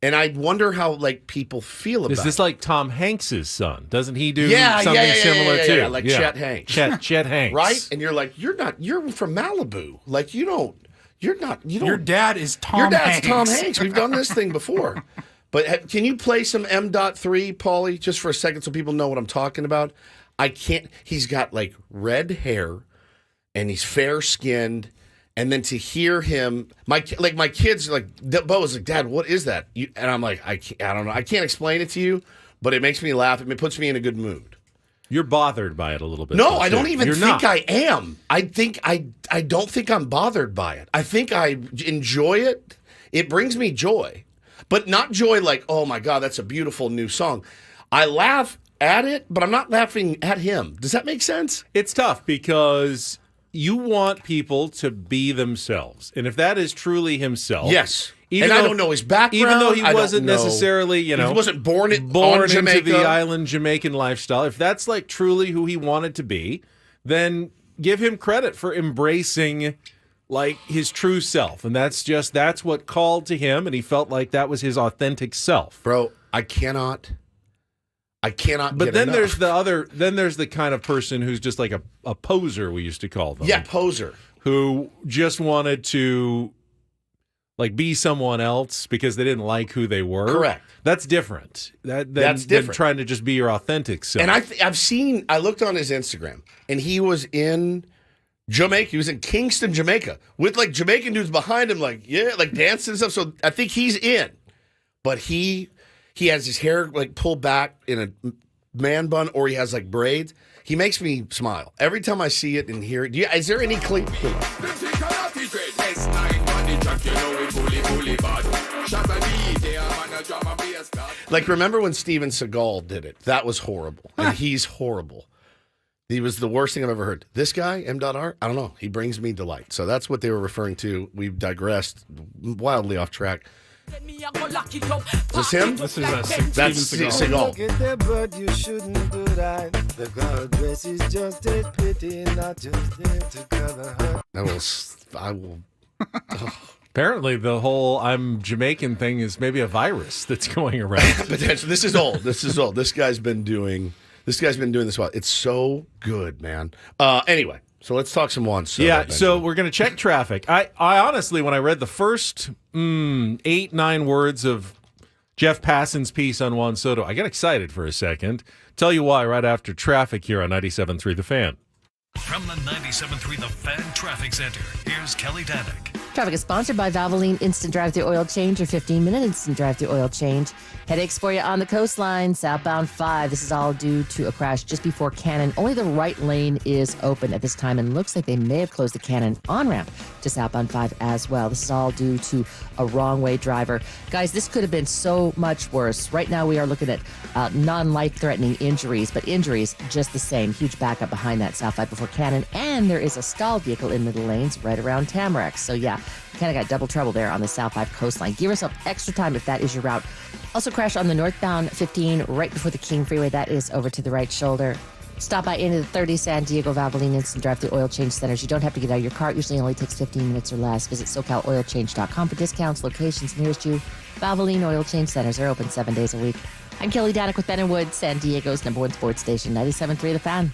[SPEAKER 1] And I wonder how people feel about it.
[SPEAKER 3] Is this like Tom Hanks's son? Doesn't he do
[SPEAKER 1] Yeah,
[SPEAKER 3] something
[SPEAKER 1] yeah,
[SPEAKER 3] similar too?
[SPEAKER 1] like Chet Hanks.
[SPEAKER 3] Chet Hanks.
[SPEAKER 1] Right? And you're like, you're from Malibu. Like you don't.
[SPEAKER 2] Your dad is Tom
[SPEAKER 1] Your dad's
[SPEAKER 2] Hanks.
[SPEAKER 1] Tom Hanks. We've done this thing before. But can you play some M.3, Paulie, just for a second so people know what I'm talking about? I can't. He's got red hair, and he's fair skinned. And then to hear him, my kids are Bo is like, Dad, what is that? And I'm like, I don't know. I can't explain it to you, but it makes me laugh. It puts me in a good mood.
[SPEAKER 3] You're bothered by it a little bit.
[SPEAKER 1] No,
[SPEAKER 3] though,
[SPEAKER 1] I don't
[SPEAKER 3] too.
[SPEAKER 1] even
[SPEAKER 3] You're
[SPEAKER 1] think
[SPEAKER 3] not.
[SPEAKER 1] I am. I don't think I'm bothered by it. I think I enjoy it. It brings me joy, but not joy like, oh my God, that's a beautiful new song. I laugh at it, but I'm not laughing at him. Does that make sense?
[SPEAKER 3] It's tough because you want people to be themselves. And if that is truly himself,
[SPEAKER 1] Yes. And I don't know his background.
[SPEAKER 3] Even though he
[SPEAKER 1] I don't
[SPEAKER 3] wasn't
[SPEAKER 1] know.
[SPEAKER 3] necessarily,
[SPEAKER 1] He wasn't born on
[SPEAKER 3] into
[SPEAKER 1] Jamaica.
[SPEAKER 3] the island Jamaican lifestyle. If that's like truly who he wanted to be, then give him credit for embracing like his true self. And that's what called to him, and he felt like that was his authentic self.
[SPEAKER 1] Bro, I cannot
[SPEAKER 3] But
[SPEAKER 1] get
[SPEAKER 3] then
[SPEAKER 1] enough.
[SPEAKER 3] there's the kind of person who's just like a poser, we used to call them.
[SPEAKER 1] Yeah, poser.
[SPEAKER 3] Who just wanted to like be someone else because they didn't like who they were.
[SPEAKER 1] Correct.
[SPEAKER 3] That's different. That's
[SPEAKER 1] different.
[SPEAKER 3] than trying to just be your authentic self.
[SPEAKER 1] And I looked on his Instagram, and he was in Jamaica. He was in Kingston, Jamaica, with like Jamaican dudes behind him, like dancing and stuff. So I think he's in, but he has his hair like pulled back in a man bun, or he has like braids. He makes me smile every time I see it and hear it. Is there any clip? Like, remember when Steven Seagal did it? That was horrible. And he's horrible. He was the worst thing I've ever heard. This guy, M.R., I don't know. He brings me delight. So that's what they were referring to. We've digressed wildly off track. Is this him?
[SPEAKER 2] This is
[SPEAKER 1] That's
[SPEAKER 2] Steven Seagal.
[SPEAKER 6] Look
[SPEAKER 1] Seagal.
[SPEAKER 6] at that, but you shouldn't do that. The girl dress is just a pity, not just there to cover her.
[SPEAKER 1] I will.
[SPEAKER 3] Apparently, the whole "I'm Jamaican" thing is maybe a virus that's going around.
[SPEAKER 1] Potentially. This is old. This guy's been doing this a while. It's so good, man. Anyway, so let's talk some Juan Soto.
[SPEAKER 3] Yeah,
[SPEAKER 1] Benjamin.
[SPEAKER 3] so we're going to check traffic. I honestly, when I read the first 8-9 words of Jeff Passan's piece on Juan Soto, I got excited for a second. Tell you why right after traffic here on 97.3 The Fan.
[SPEAKER 7] From the 97.3 The Fan Traffic Center, here's Kelly Danick.
[SPEAKER 8] Traffic is sponsored by Valvoline Instant Drive-Thru Oil Change, or 15-minute Instant Drive-Thru Oil Change. Headaches for you on the coastline, southbound 5. This is all due to a crash just before Cannon. Only the right lane is open at this time, and looks like they may have closed the Cannon on-ramp to southbound 5 as well. This is all due to a wrong-way driver. Guys, this could have been so much worse. Right now we are looking at non-life-threatening injuries, but injuries just the same. Huge backup behind that south 5 before Cannon, and there is a stalled vehicle in middle lanes right around Tamarack. So yeah, kind of got double trouble there on the South 5 coastline. Give yourself extra time if that is your route. Also crashed on the northbound 15 right before the King Freeway. That is over to the right shoulder. Stop by into the 30 San Diego Valvoline Instant Drive-Thru Oil Change Centers. You don't have to get out of your car. It usually only takes 15 minutes or less. Visit SoCalOilChange.com for discounts, locations nearest you. Valvoline Oil Change Centers are open 7 days a week. I'm Kelly Danick with Ben & Wood, San Diego's #1 sports station, 97.3 The Fan.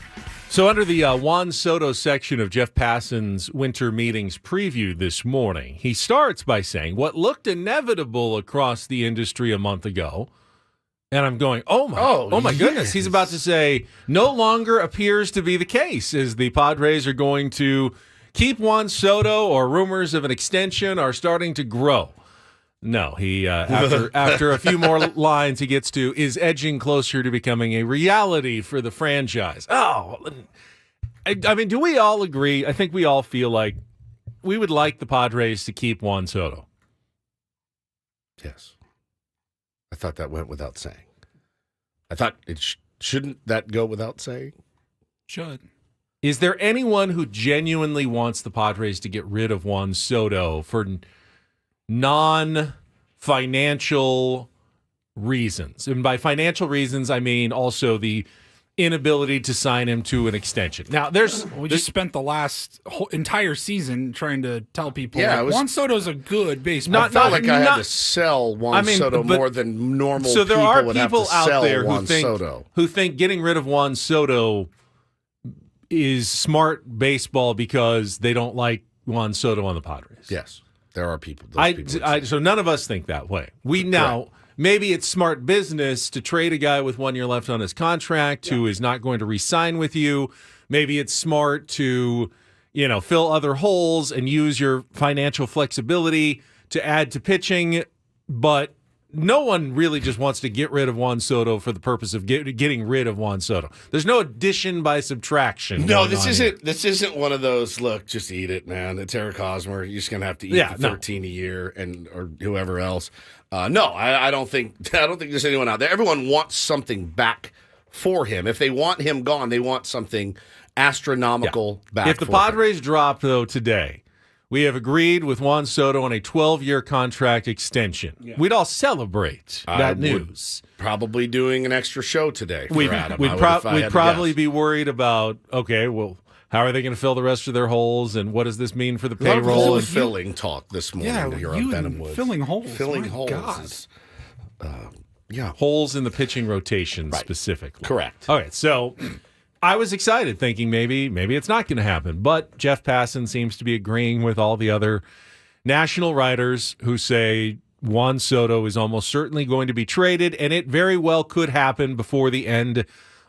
[SPEAKER 3] So under the Juan Soto section of Jeff Passan's winter meetings preview this morning, he starts by saying what looked inevitable across the industry a month ago. And I'm going, oh my goodness. He's about to say no longer appears to be the case, as the Padres are going to keep Juan Soto, or rumors of an extension are starting to grow. No, he after a few more lines, he gets to is edging closer to becoming a reality for the franchise. Oh, I mean, do we all agree? I think we all feel like we would like the Padres to keep Juan Soto.
[SPEAKER 1] Yes. I thought that went without saying. I thought it shouldn't that go without saying?
[SPEAKER 2] Should.
[SPEAKER 3] Is there anyone who genuinely wants the Padres to get rid of Juan Soto for non-financial reasons? And by financial reasons, I mean also the inability to sign him to an extension. Now,
[SPEAKER 2] We just spent the last entire season trying to tell people,
[SPEAKER 1] Yeah, it was-
[SPEAKER 2] Juan Soto's a good baseball.
[SPEAKER 1] I felt like I had to sell Juan Soto
[SPEAKER 3] but-
[SPEAKER 1] more than normal
[SPEAKER 3] So there
[SPEAKER 1] people
[SPEAKER 3] are
[SPEAKER 1] would have
[SPEAKER 3] people
[SPEAKER 1] to
[SPEAKER 3] out
[SPEAKER 1] sell
[SPEAKER 3] there
[SPEAKER 1] Juan Soto.
[SPEAKER 3] who think getting rid of Juan Soto is smart baseball because they don't like Juan Soto on the Padres.
[SPEAKER 1] Yes, there are people. Those people would say.
[SPEAKER 3] So none of us think that way. We now maybe it's smart business to trade a guy with 1 year left on his contract who is not going to re-sign with you. Maybe it's smart to, fill other holes and use your financial flexibility to add to pitching. But no one really just wants to get rid of Juan Soto for the purpose of getting rid of Juan Soto. There's no addition by subtraction.
[SPEAKER 1] No,
[SPEAKER 3] going
[SPEAKER 1] this
[SPEAKER 3] on
[SPEAKER 1] isn't.
[SPEAKER 3] here.
[SPEAKER 1] This isn't one of those. Look, just eat it, man. It's Eric Hosmer. You're just gonna have to eat the 13 a year, or whoever else. No, I don't think. I don't think there's anyone out there. Everyone wants something back for him. If they want him gone, they want something astronomical back.
[SPEAKER 3] If the
[SPEAKER 1] for him.
[SPEAKER 3] Padres drop though today, we have agreed with Juan Soto on a 12-year contract extension. Yeah. We'd all celebrate that news.
[SPEAKER 1] Probably doing an extra show today for Adam.
[SPEAKER 3] We'd probably be worried about, okay, well, how are they going to fill the rest of their holes, and what does this mean for the payroll?
[SPEAKER 1] And filling talk this morning here on Benhamwood.
[SPEAKER 2] Filling holes.
[SPEAKER 1] Filling holes.
[SPEAKER 2] God.
[SPEAKER 1] Is,
[SPEAKER 3] holes in the pitching rotation specifically.
[SPEAKER 1] Correct.
[SPEAKER 3] Okay, so I was excited, thinking maybe it's not going to happen. But Jeff Passan seems to be agreeing with all the other national writers who say Juan Soto is almost certainly going to be traded, and it very well could happen before the end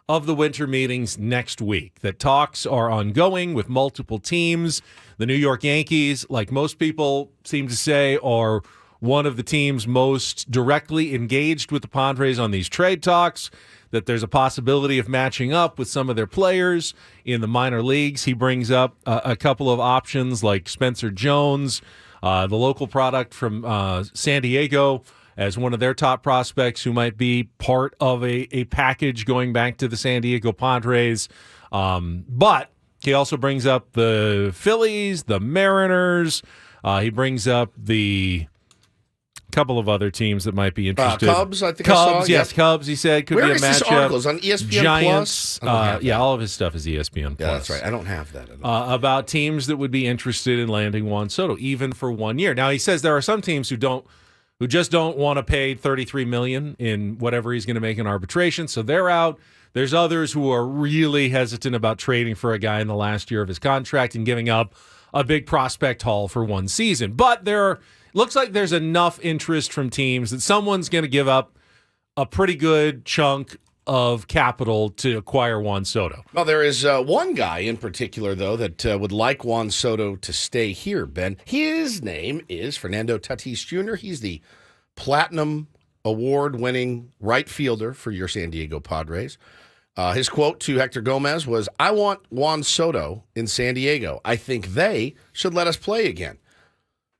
[SPEAKER 3] of the winter meetings next week. That talks are ongoing with multiple teams. The New York Yankees, like most people seem to say, are one of the teams most directly engaged with the Padres on these trade talks, that there's a possibility of matching up with some of their players in the minor leagues. He brings up a couple of options like Spencer Jones, the local product from San Diego, as one of their top prospects who might be part of a package going back to the San Diego Padres. But he also brings up the Phillies, the Mariners. He brings up the couple of other teams that might be interested.
[SPEAKER 1] Cubs, I think I saw.
[SPEAKER 3] Cubs, yes, Cubs, he said, could
[SPEAKER 1] Where
[SPEAKER 3] be a
[SPEAKER 1] is
[SPEAKER 3] matchup.
[SPEAKER 1] this articles? On ESPN
[SPEAKER 3] Giants,
[SPEAKER 1] Plus?
[SPEAKER 3] yeah, all of his stuff is ESPN Plus.
[SPEAKER 1] Yeah, that's right. I don't have that at all.
[SPEAKER 3] About teams that would be interested in landing Juan Soto, even for 1 year. Now, he says there are some teams who just don't want to pay $33 million in whatever he's going to make in arbitration, so they're out. There's others who are really hesitant about trading for a guy in the last year of his contract and giving up a big prospect haul for one season. But looks like there's enough interest from teams that someone's going to give up a pretty good chunk of capital to acquire Juan Soto.
[SPEAKER 1] Well, there is one guy in particular, though, that would like Juan Soto to stay here, Ben. His name is Fernando Tatis Jr. He's the Platinum Award-winning right fielder for your San Diego Padres. His quote to Hector Gomez was, "I want Juan Soto in San Diego. I think they should let us play again.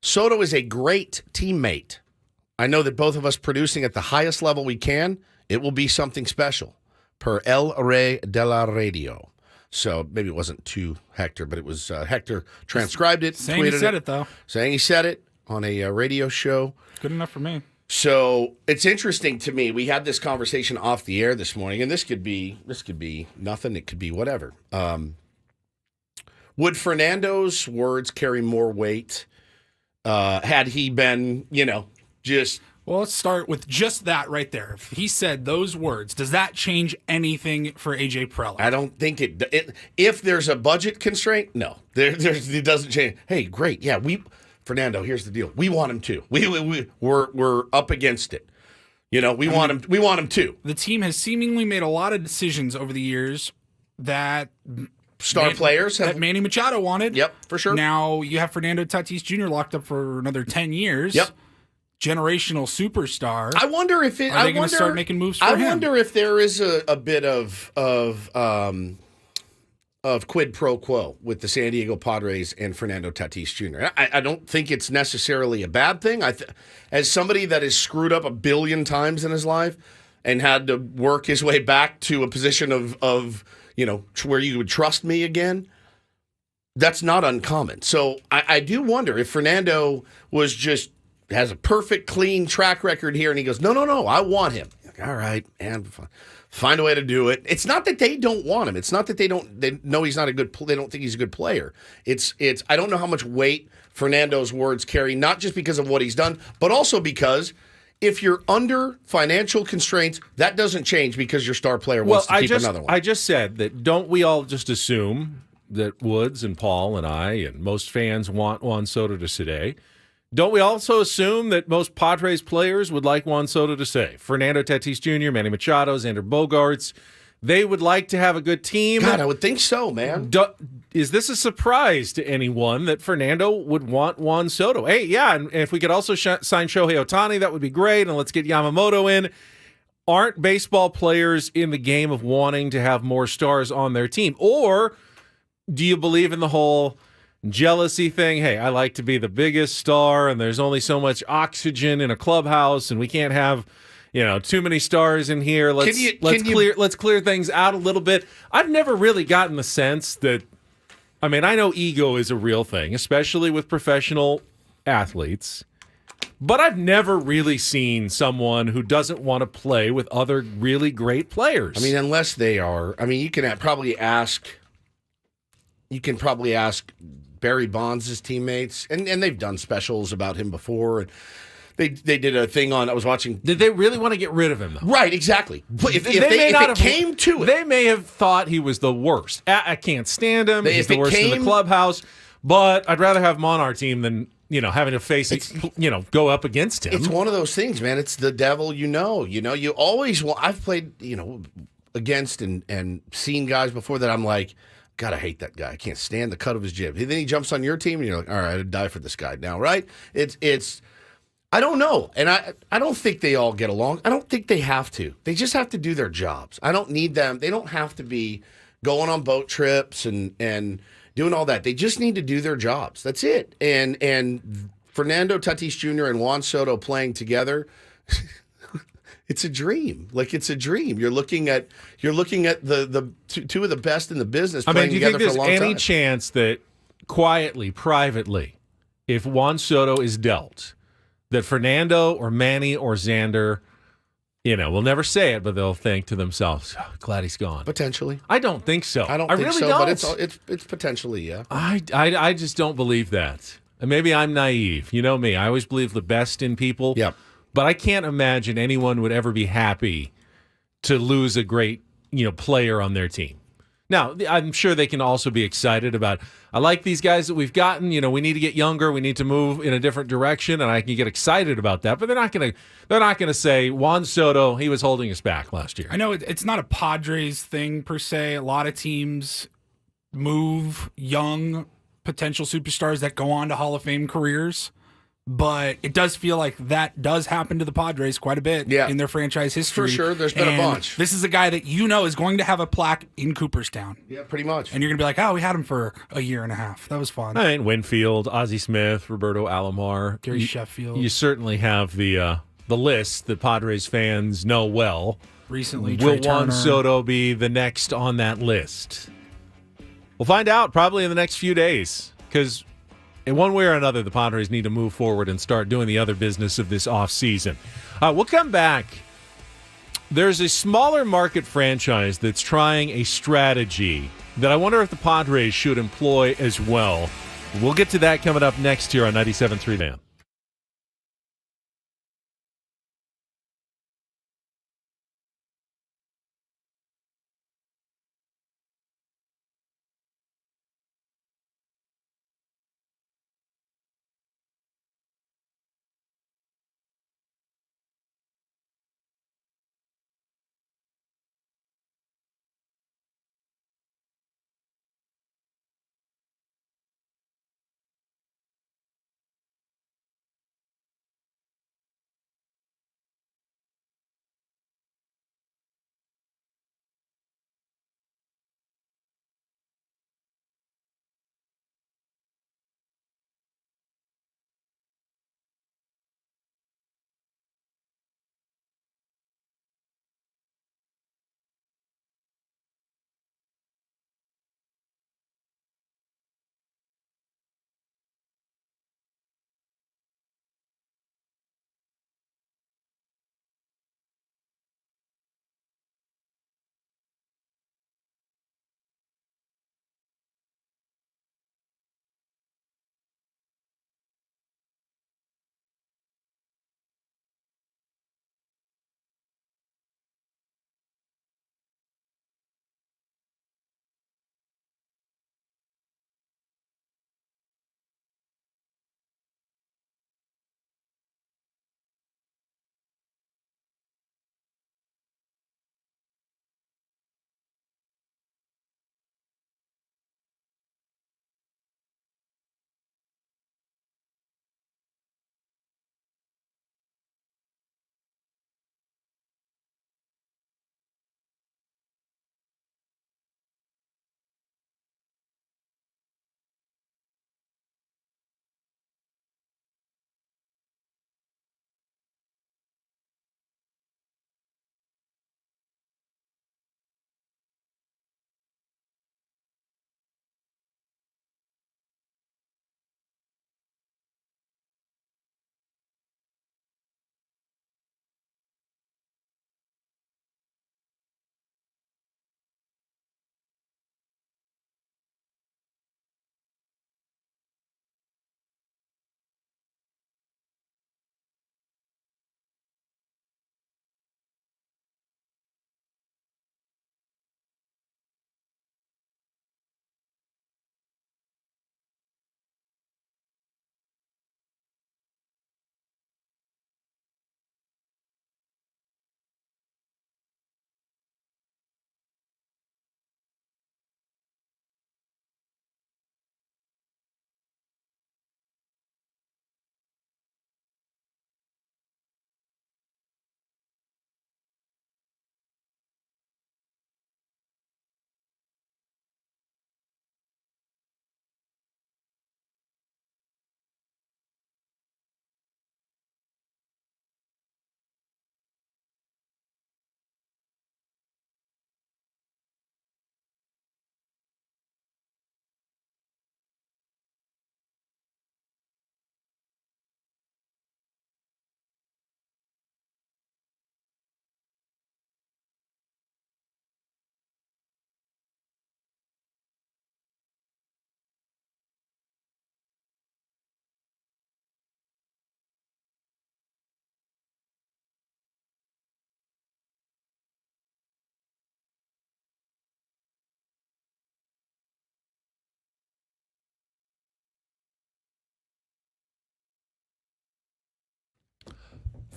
[SPEAKER 1] Soto is a great teammate. I know that both of us producing at the highest level we can, it will be something special." Per El Rey de la Radio. So maybe it wasn't to Hector, but it was Hector transcribed it.
[SPEAKER 2] Saying
[SPEAKER 1] tweeted
[SPEAKER 2] he said it, though.
[SPEAKER 1] Saying he said it on a radio show.
[SPEAKER 2] Good enough for me.
[SPEAKER 1] So it's interesting to me. We had this conversation off the air this morning, and this could be nothing. It could be whatever. Would Fernando's words carry more weight had he been, just...
[SPEAKER 2] Well, let's start with just that right there. If he said those words, does that change anything for AJ Preller?
[SPEAKER 1] I don't think it if there's a budget constraint, no. It doesn't change. Hey, great. Yeah, Fernando, here's the deal. We want him too. We're up against it. We want him too.
[SPEAKER 2] The team has seemingly made a lot of decisions over the years that
[SPEAKER 1] players
[SPEAKER 2] that Manny Machado wanted.
[SPEAKER 1] Yep, for sure.
[SPEAKER 2] Now you have Fernando Tatis Jr. locked up for another 10 years.
[SPEAKER 1] Yep.
[SPEAKER 2] Generational superstar.
[SPEAKER 1] I wonder if
[SPEAKER 2] are they going to start making moves for him?
[SPEAKER 1] I wonder if there is a bit of quid pro quo with the San Diego Padres and Fernando Tatis Jr. I don't think it's necessarily a bad thing. As somebody that has screwed up 1 billion times in his life and had to work his way back to a position of where you would trust me again, that's not uncommon. So I do wonder if Fernando has a perfect, clean track record here, and he goes, no, I want him. Like, all right, and find a way to do it. It's not that they don't want him. It's not that they know he's not a good. They don't think he's a good player. It's. I don't know how much weight Fernando's words carry, not just because of what he's done, but also because if you're under financial constraints, that doesn't change because your star player wants to keep another one.
[SPEAKER 3] I just said that. Don't we all just assume that Woods and Paul and I and most fans want Juan Soto to stay? Don't we also assume that most Padres players would like Juan Soto to stay? Fernando Tatis Jr., Manny Machado, Xander Bogaerts, they would like to have a good team.
[SPEAKER 1] God, I would think so, man.
[SPEAKER 3] Is this a surprise to anyone that Fernando would want Juan Soto? Hey, yeah, and if we could also sign Shohei Ohtani, that would be great, and let's get Yamamoto in. Aren't baseball players in the game of wanting to have more stars on their team? Or do you believe in the whole jealousy thing? Hey, I like to be the biggest star, and there's only so much oxygen in a clubhouse, and we can't have too many stars in here. Let's clear things out a little bit. I've never really gotten the sense that I mean, I know ego is a real thing, especially with professional athletes. But I've never really seen someone who doesn't want to play with other really great players.
[SPEAKER 1] I mean, unless they are. I mean, you can probably ask. You can probably ask Barry Bonds' teammates, and they've done specials about him before. And they did a thing on. I was watching.
[SPEAKER 3] Did they really want to get rid of him, though?
[SPEAKER 1] Right, exactly. But if it came to it,
[SPEAKER 3] they may have thought he was the worst. I can't stand him. He's the worst in the clubhouse. But I'd rather have him on our team than having to face go up against him.
[SPEAKER 1] It's one of those things, man. It's the devil, you always want. I've played, against and seen guys before that I'm like, God, I hate that guy. I can't stand the cut of his jib. And then he jumps on your team and you're like, all right, I'd die for this guy now, right? It's I don't know. And I don't think they all get along. I don't think they have to. They just have to do their jobs. I don't need them. They don't have to be going on boat trips and doing all that. They just need to do their jobs. That's it. And Fernando Tatis Jr. and Juan Soto playing together, it's a dream. Like, it's a dream. You're looking at the two of the best in the business playing together for a long time.
[SPEAKER 3] Do you think there's any chance that quietly, privately, if Juan Soto is dealt, that Fernando or Manny or Xander, will never say it, but they'll think to themselves, oh, glad he's gone.
[SPEAKER 1] Potentially.
[SPEAKER 3] I don't think so.
[SPEAKER 1] I don't think
[SPEAKER 3] really
[SPEAKER 1] so,
[SPEAKER 3] don't.
[SPEAKER 1] but it's potentially, yeah.
[SPEAKER 3] I just don't believe that. And maybe I'm naive. You know me. I always believe the best in people.
[SPEAKER 1] Yep.
[SPEAKER 3] But I can't imagine anyone would ever be happy to lose a great, player on their team. Now, I'm sure they can also be excited about, I like these guys that we've gotten. We need to get younger. We need to move in a different direction, and I can get excited about that. But they're not going to say Juan Soto, he was holding us back last year.
[SPEAKER 2] I know it's not a Padres thing per se. A lot of teams move young potential superstars that go on to Hall of Fame careers. But it does feel like that does happen to the Padres quite a bit in their franchise history.
[SPEAKER 1] For sure, there's been a bunch.
[SPEAKER 2] This is a guy that is going to have a plaque in Cooperstown.
[SPEAKER 1] Yeah, pretty much.
[SPEAKER 2] And you're going to be like, oh, we had him for a year and a half. That was fun.
[SPEAKER 3] I mean, Winfield, Ozzie Smith, Roberto Alomar.
[SPEAKER 2] Gary Sheffield.
[SPEAKER 3] You certainly have the list that Padres fans know well.
[SPEAKER 2] Recently,
[SPEAKER 3] Will
[SPEAKER 2] Trey
[SPEAKER 3] Juan
[SPEAKER 2] Turner.
[SPEAKER 3] Soto be the next on that list? We'll find out probably in the next few days, because in one way or another, the Padres need to move forward and start doing the other business of this offseason. We'll come back. There's a smaller market franchise that's trying a strategy that I wonder if the Padres should employ as well. We'll get to that coming up next here on 97.3 Man.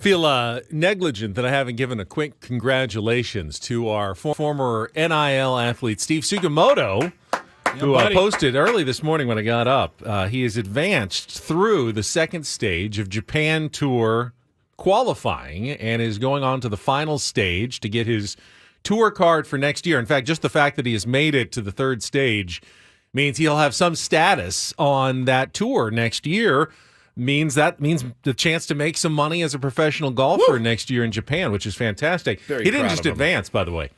[SPEAKER 3] Feel negligent that I haven't given a quick congratulations to our former NIL athlete, Steve Sugimoto, who posted early this morning when I got up. He has advanced through the second stage of Japan Tour qualifying and is going on to the final stage to get his tour card for next year. In fact, just the fact that he has made it to the third stage means he'll have some status on that tour next year. Means the chance to make some money as a professional golfer next year in Japan, which is fantastic. He didn't just advance, by the way.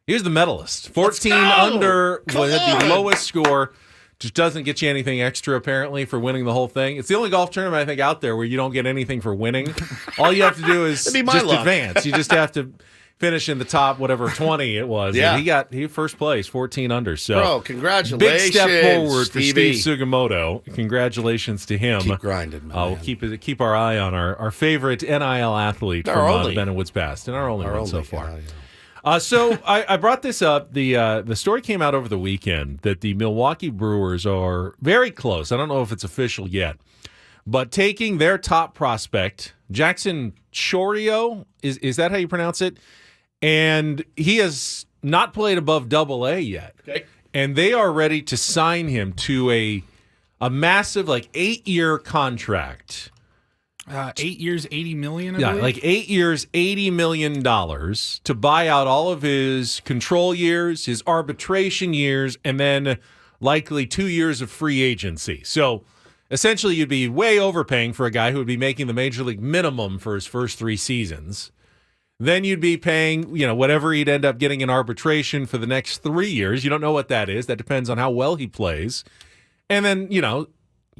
[SPEAKER 3] He was the medalist. 14 under with the lowest score. Just doesn't get you anything extra, apparently, for winning the whole thing. It's the only golf tournament, I think, out there where you don't get anything for winning. All you have to do is just advance. You just have to finish in the top, whatever, 20 it was.
[SPEAKER 1] Yeah.
[SPEAKER 3] And he first place, 14 under. So,
[SPEAKER 1] bro, congratulations.
[SPEAKER 3] Big step forward
[SPEAKER 1] Stevie.
[SPEAKER 3] for Steve Sugimoto. Congratulations to him.
[SPEAKER 1] Keep grinding, man.
[SPEAKER 3] We'll keep our eye on our favorite NIL athlete from the Bennett Woods Past, and our only one so far. So I brought this up. The story came out over the weekend that the Milwaukee Brewers are very close. I don't know if it's official yet, but taking their top prospect, Jackson Chourio, is that how you pronounce it? And he has not played above Double-A yet.
[SPEAKER 1] Okay.
[SPEAKER 3] And they are ready to sign him to a massive 8-year contract.
[SPEAKER 2] 8 years, $80 million. I
[SPEAKER 3] Yeah,
[SPEAKER 2] believe?
[SPEAKER 3] 8 years, $80 million to buy out all of his control years, his arbitration years, and then likely 2 years of free agency. So essentially, you'd be way overpaying for a guy who would be making the major league minimum for his first 3 seasons. Then you'd be paying, whatever he'd end up getting in arbitration for the next 3 years. You don't know what that is. That depends on how well he plays. And then,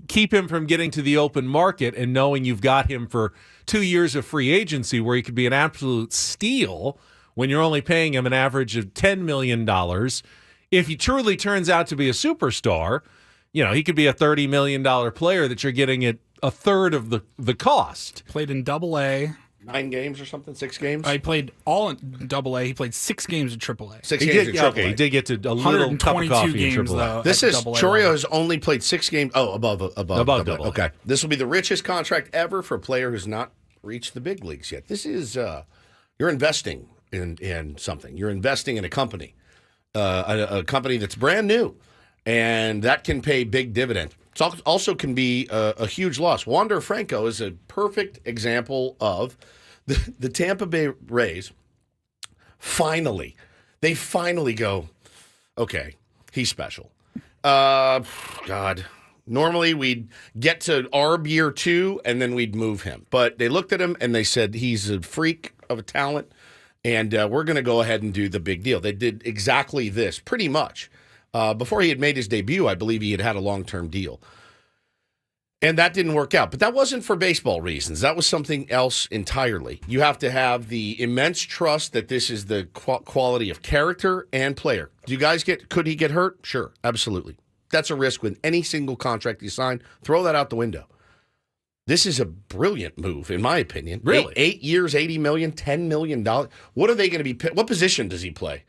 [SPEAKER 3] keep him from getting to the open market and knowing you've got him for 2 years of free agency where he could be an absolute steal when you're only paying him an average of $10 million. If he truly turns out to be a superstar, he could be a $30 million player that you're getting at a third of the cost.
[SPEAKER 2] Played in Double-A.
[SPEAKER 1] 9 games or something? 6 games?
[SPEAKER 2] He played all in Double-A. He played 6 games in Triple-A.
[SPEAKER 1] 6 games in Triple-A.
[SPEAKER 3] Okay, he did get to a little cup of coffee
[SPEAKER 2] games,
[SPEAKER 3] in Triple-A.
[SPEAKER 2] though.
[SPEAKER 1] This is Chourio has only played 6 games. Oh, above
[SPEAKER 3] Double-A.
[SPEAKER 1] Okay, this will be the richest contract ever for a player who's not reached the big leagues yet. This is you're investing in something. You're investing in a company, a company that's brand new, and that can pay big dividend. It also can be a huge loss. Wander Franco is a perfect example of the Tampa Bay Rays. Finally go, okay, he's special. God. Normally we'd get to ARB year 2 and then we'd move him. But they looked at him and they said he's a freak of a talent and we're going to go ahead and do the big deal. They did exactly this pretty much. Before he had made his debut, I believe he had a long-term deal. And that didn't work out. But that wasn't for baseball reasons. That was something else entirely. You have to have the immense trust that this is the quality of character and player. Do you guys could he get hurt? Sure, absolutely. That's a risk with any single contract you sign. Throw that out the window. This is a brilliant move, in my opinion.
[SPEAKER 3] Really?
[SPEAKER 1] 8 years, $80 million, $10 million. What are they going to be? What position does he play?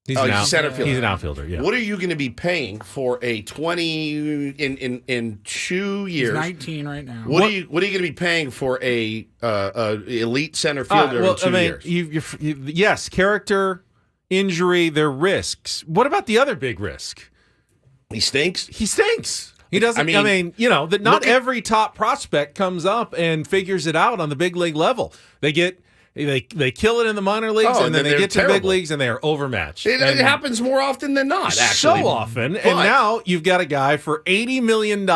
[SPEAKER 3] He's
[SPEAKER 1] center fielder.
[SPEAKER 3] He's an outfielder, yeah.
[SPEAKER 1] What are you going to be paying for a 20 in 2 years?
[SPEAKER 2] He's 19 right now.
[SPEAKER 1] What are you going to be paying for a elite center fielder in 2 years?
[SPEAKER 3] Yes, character, injury, they're risks. What about the other big risk?
[SPEAKER 1] He stinks.
[SPEAKER 3] He stinks. He doesn't. That not every top prospect comes up and figures it out on the big league level. They kill it in the minor leagues, and then they get to the big leagues, and they are overmatched.
[SPEAKER 1] It happens more often than not, actually.
[SPEAKER 3] So often. And now you've got a guy for $80 million,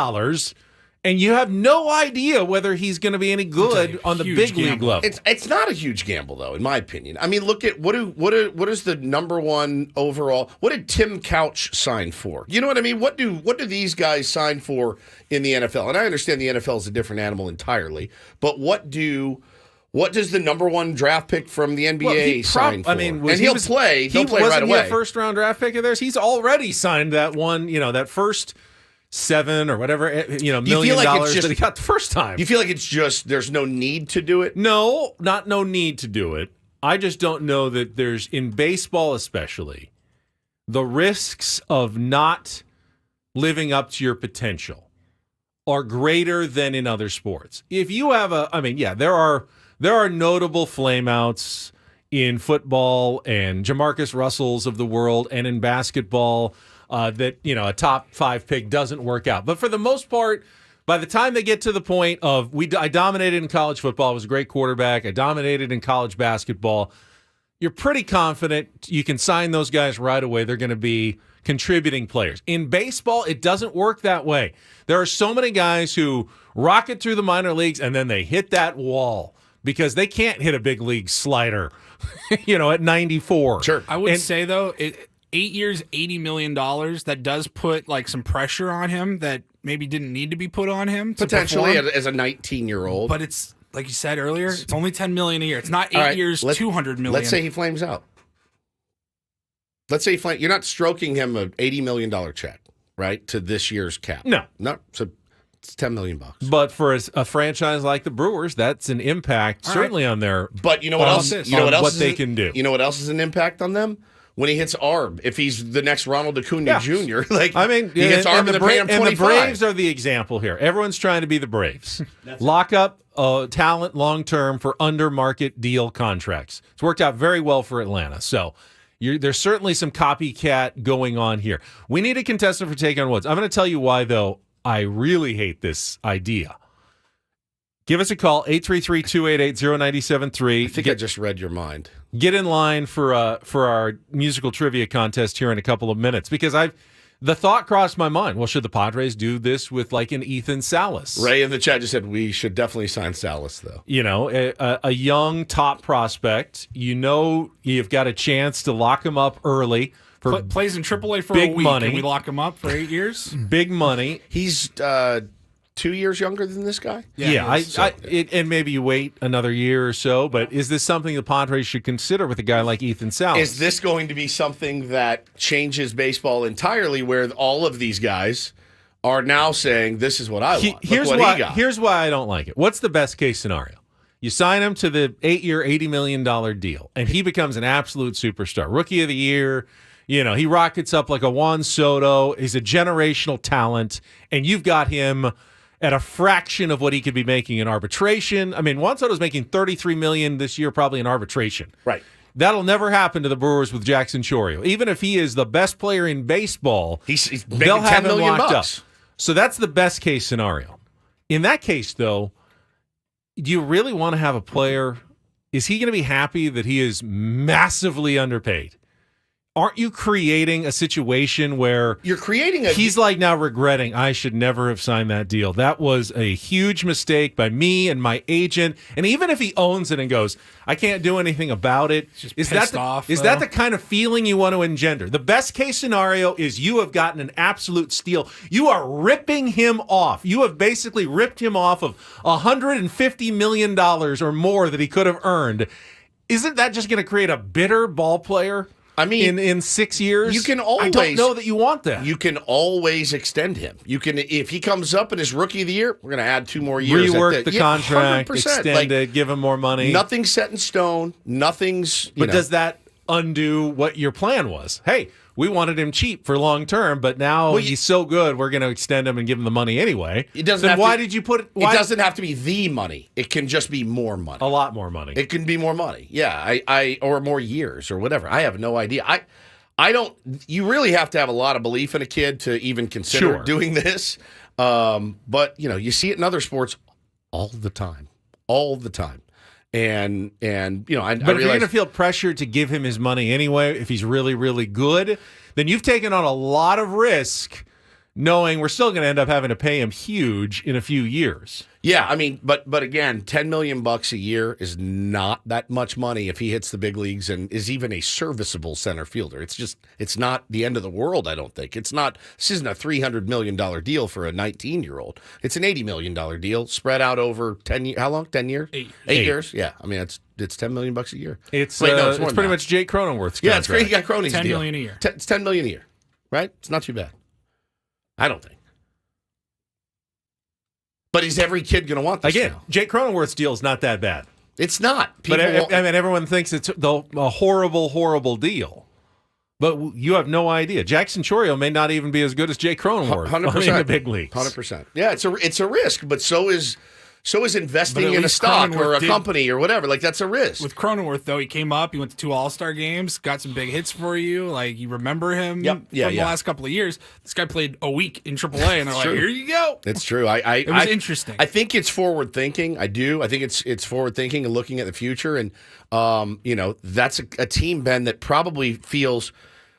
[SPEAKER 3] and you have no idea whether he's going to be any good on the big league level.
[SPEAKER 1] It's not a huge gamble, though, in my opinion. I mean, look at what is the number one overall? What did Tim Couch sign for? You know what I mean? What do these guys sign for in the NFL? And I understand the NFL is a different animal entirely, but what does the number one draft pick from the NBA sign for? He'll play right away.
[SPEAKER 3] Wasn't he a first-round draft pick of theirs? He's already signed that one, that first $7 or whatever, $1 million that he got the first time.
[SPEAKER 1] You feel like it's just there's no need to do it?
[SPEAKER 3] No, not no need to do it. I just don't know that there's, in baseball especially, the risks of not living up to your potential are greater than in other sports. If you have there there are notable flameouts in football and Jamarcus Russells of the world and in basketball that, a top 5 pick doesn't work out. But for the most part, by the time they get to the point of I dominated in college football, I was a great quarterback, I dominated in college basketball, you're pretty confident you can sign those guys right away. They're going to be contributing players. In baseball, it doesn't work that way. There are so many guys who rocket through the minor leagues and then they hit that wall because they can't hit a big league slider, at 94.
[SPEAKER 1] Sure.
[SPEAKER 2] I would say, though, 8 years, $80 million, that does put some pressure on him that maybe didn't need to be put on him.
[SPEAKER 1] Potentially
[SPEAKER 2] perform.
[SPEAKER 1] as a 19-year-old.
[SPEAKER 2] But it's, like you said earlier, it's only $10 million a year. It's not 8 years, $200 million.
[SPEAKER 1] Let's say he flames out. Let's say you're not stroking him an $80 million check, right, to this year's cap.
[SPEAKER 3] No.
[SPEAKER 1] So it's $10 million.
[SPEAKER 3] But for a franchise like the Brewers, that's an impact certainly on their.
[SPEAKER 1] But you know what else? You know what else?
[SPEAKER 3] What they can do.
[SPEAKER 1] You know what else is an impact on them? When he hits ARB, if he's the next Ronald Acuna Jr., he hits ARB and they're paying him $25.
[SPEAKER 3] And the Braves are the example here. Everyone's trying to be the Braves. Lock up talent long-term for under-market deal contracts. It's worked out very well for Atlanta. So there's certainly some copycat going on here. We need a contestant for Take on Woods. I'm going to tell you why, though, I really hate this idea. Give us a call, 833-288-0973.
[SPEAKER 1] I think I just read your mind.
[SPEAKER 3] Get in line for our musical trivia contest here in a couple of minutes, because the thought crossed my mind. Well, should the Padres do this with an Ethan Salas?
[SPEAKER 1] Ray in the chat just said we should definitely sign Salas, though.
[SPEAKER 3] A young top prospect. You've got a chance to lock him up early.
[SPEAKER 2] Plays in AAA for
[SPEAKER 3] big
[SPEAKER 2] a week.
[SPEAKER 3] Money.
[SPEAKER 2] Can we lock him up for 8 years?
[SPEAKER 3] Big money.
[SPEAKER 1] He's 2 years younger than this guy?
[SPEAKER 3] And maybe you wait another year or so, but is this something the Padres should consider with a guy like Ethan Salas?
[SPEAKER 1] Is this going to be something that changes baseball entirely, where all of these guys are now saying, this is what I want?
[SPEAKER 3] Here's why I don't like it. What's the best case scenario? You sign him to the 8-year, $80 million deal, and he becomes an absolute superstar. Rookie of the year. He rockets up like a Juan Soto. He's a generational talent, and you've got him at a fraction of what he could be making in arbitration. I mean, Juan Soto's making $33 million this year, probably in arbitration.
[SPEAKER 1] Right.
[SPEAKER 3] That'll never happen to the Brewers with Jackson Chourio. Even if he is the best player in baseball,
[SPEAKER 1] he's
[SPEAKER 3] they'll
[SPEAKER 1] making
[SPEAKER 3] have
[SPEAKER 1] $10
[SPEAKER 3] him
[SPEAKER 1] million
[SPEAKER 3] locked
[SPEAKER 1] bucks.
[SPEAKER 3] up. So that's the best case scenario. In that case, though, do you really want to have a player? Is he going to be happy that he is massively underpaid? Aren't you creating a situation where
[SPEAKER 1] you're creating
[SPEAKER 3] he's now regretting, I should never have signed that deal. That was a huge mistake by me and my agent. And even if he owns it and goes, I can't do anything about it, is that the kind of feeling you want to engender? The best case scenario is you have gotten an absolute steal. You are ripping him off. You have basically ripped him off of $150 million or more that he could have earned. Isn't that just going to create a bitter ball player? I mean, in 6 years,
[SPEAKER 1] you can always.
[SPEAKER 3] I don't know that you want that.
[SPEAKER 1] You can always extend him. You can, if he comes up in his rookie of the year, we're going to add 2 more years.
[SPEAKER 3] Rework the contract,
[SPEAKER 1] 100%.
[SPEAKER 3] extend it, give him more money.
[SPEAKER 1] Nothing's set in stone. Nothing's.
[SPEAKER 3] Does that undo what your plan was? Hey, we wanted him cheap for long term, but now he's so good, we're going to extend him and give him the money anyway.
[SPEAKER 1] It doesn't.
[SPEAKER 3] Then why did you put it?
[SPEAKER 1] It doesn't have to be the money. It can just be more money.
[SPEAKER 3] A lot more money.
[SPEAKER 1] It can be more money. Yeah, or more years or whatever. I have no idea. I don't. You really have to have a lot of belief in a kid to even consider doing this. But you see it in other sports all the time. And
[SPEAKER 3] but
[SPEAKER 1] I
[SPEAKER 3] if you're going to feel pressured to give him his money anyway, if he's really, really good, then you've taken on a lot of risk, knowing we're still going to end up having to pay him huge in a few years.
[SPEAKER 1] Yeah, I mean, but again, $10 million a year is not that much money if he hits the big leagues and is even a serviceable center fielder. It's not the end of the world, I don't think. This isn't a $300 million deal for a 19-year-old. It's an $80 million deal spread out over 10 years. How long? 10 years? 8 years? Yeah, I mean, it's $10 million a year.
[SPEAKER 3] It's pretty much Jake Cronenworth's contract.
[SPEAKER 1] Yeah, it's great. He got Cronen's
[SPEAKER 2] $10
[SPEAKER 1] deal.
[SPEAKER 2] million a year.
[SPEAKER 1] It's $10 million a year, right? It's not too bad. I don't think. But is every kid going to want this
[SPEAKER 3] Again,
[SPEAKER 1] now?
[SPEAKER 3] Jake Cronenworth's deal is not that bad.
[SPEAKER 1] It's not.
[SPEAKER 3] Everyone thinks it's a horrible, horrible deal. But you have no idea. Jackson Chourio may not even be as good as Jake Cronenworth
[SPEAKER 1] 100%.
[SPEAKER 3] in the big leagues.
[SPEAKER 1] 100%. Yeah, it's a risk, but so is So is
[SPEAKER 2] But
[SPEAKER 1] investing
[SPEAKER 2] at
[SPEAKER 1] in a
[SPEAKER 2] least
[SPEAKER 1] stock or
[SPEAKER 2] Cronenworth
[SPEAKER 1] a
[SPEAKER 2] did-
[SPEAKER 1] company or whatever. Like, that's a risk.
[SPEAKER 2] With Cronenworth, though, he came up. He went to 2 All-Star games, got some big hits for you. Like, you remember him
[SPEAKER 1] Yep. Yeah,
[SPEAKER 2] from the
[SPEAKER 1] yeah.
[SPEAKER 2] last couple of years. This guy played a week in AAA, and they're like,
[SPEAKER 1] true.
[SPEAKER 2] here you go.
[SPEAKER 1] It's true. It
[SPEAKER 2] was interesting.
[SPEAKER 1] I think it's forward thinking. I do. I think it's forward thinking and looking at the future. And that's a team, Ben, that probably feels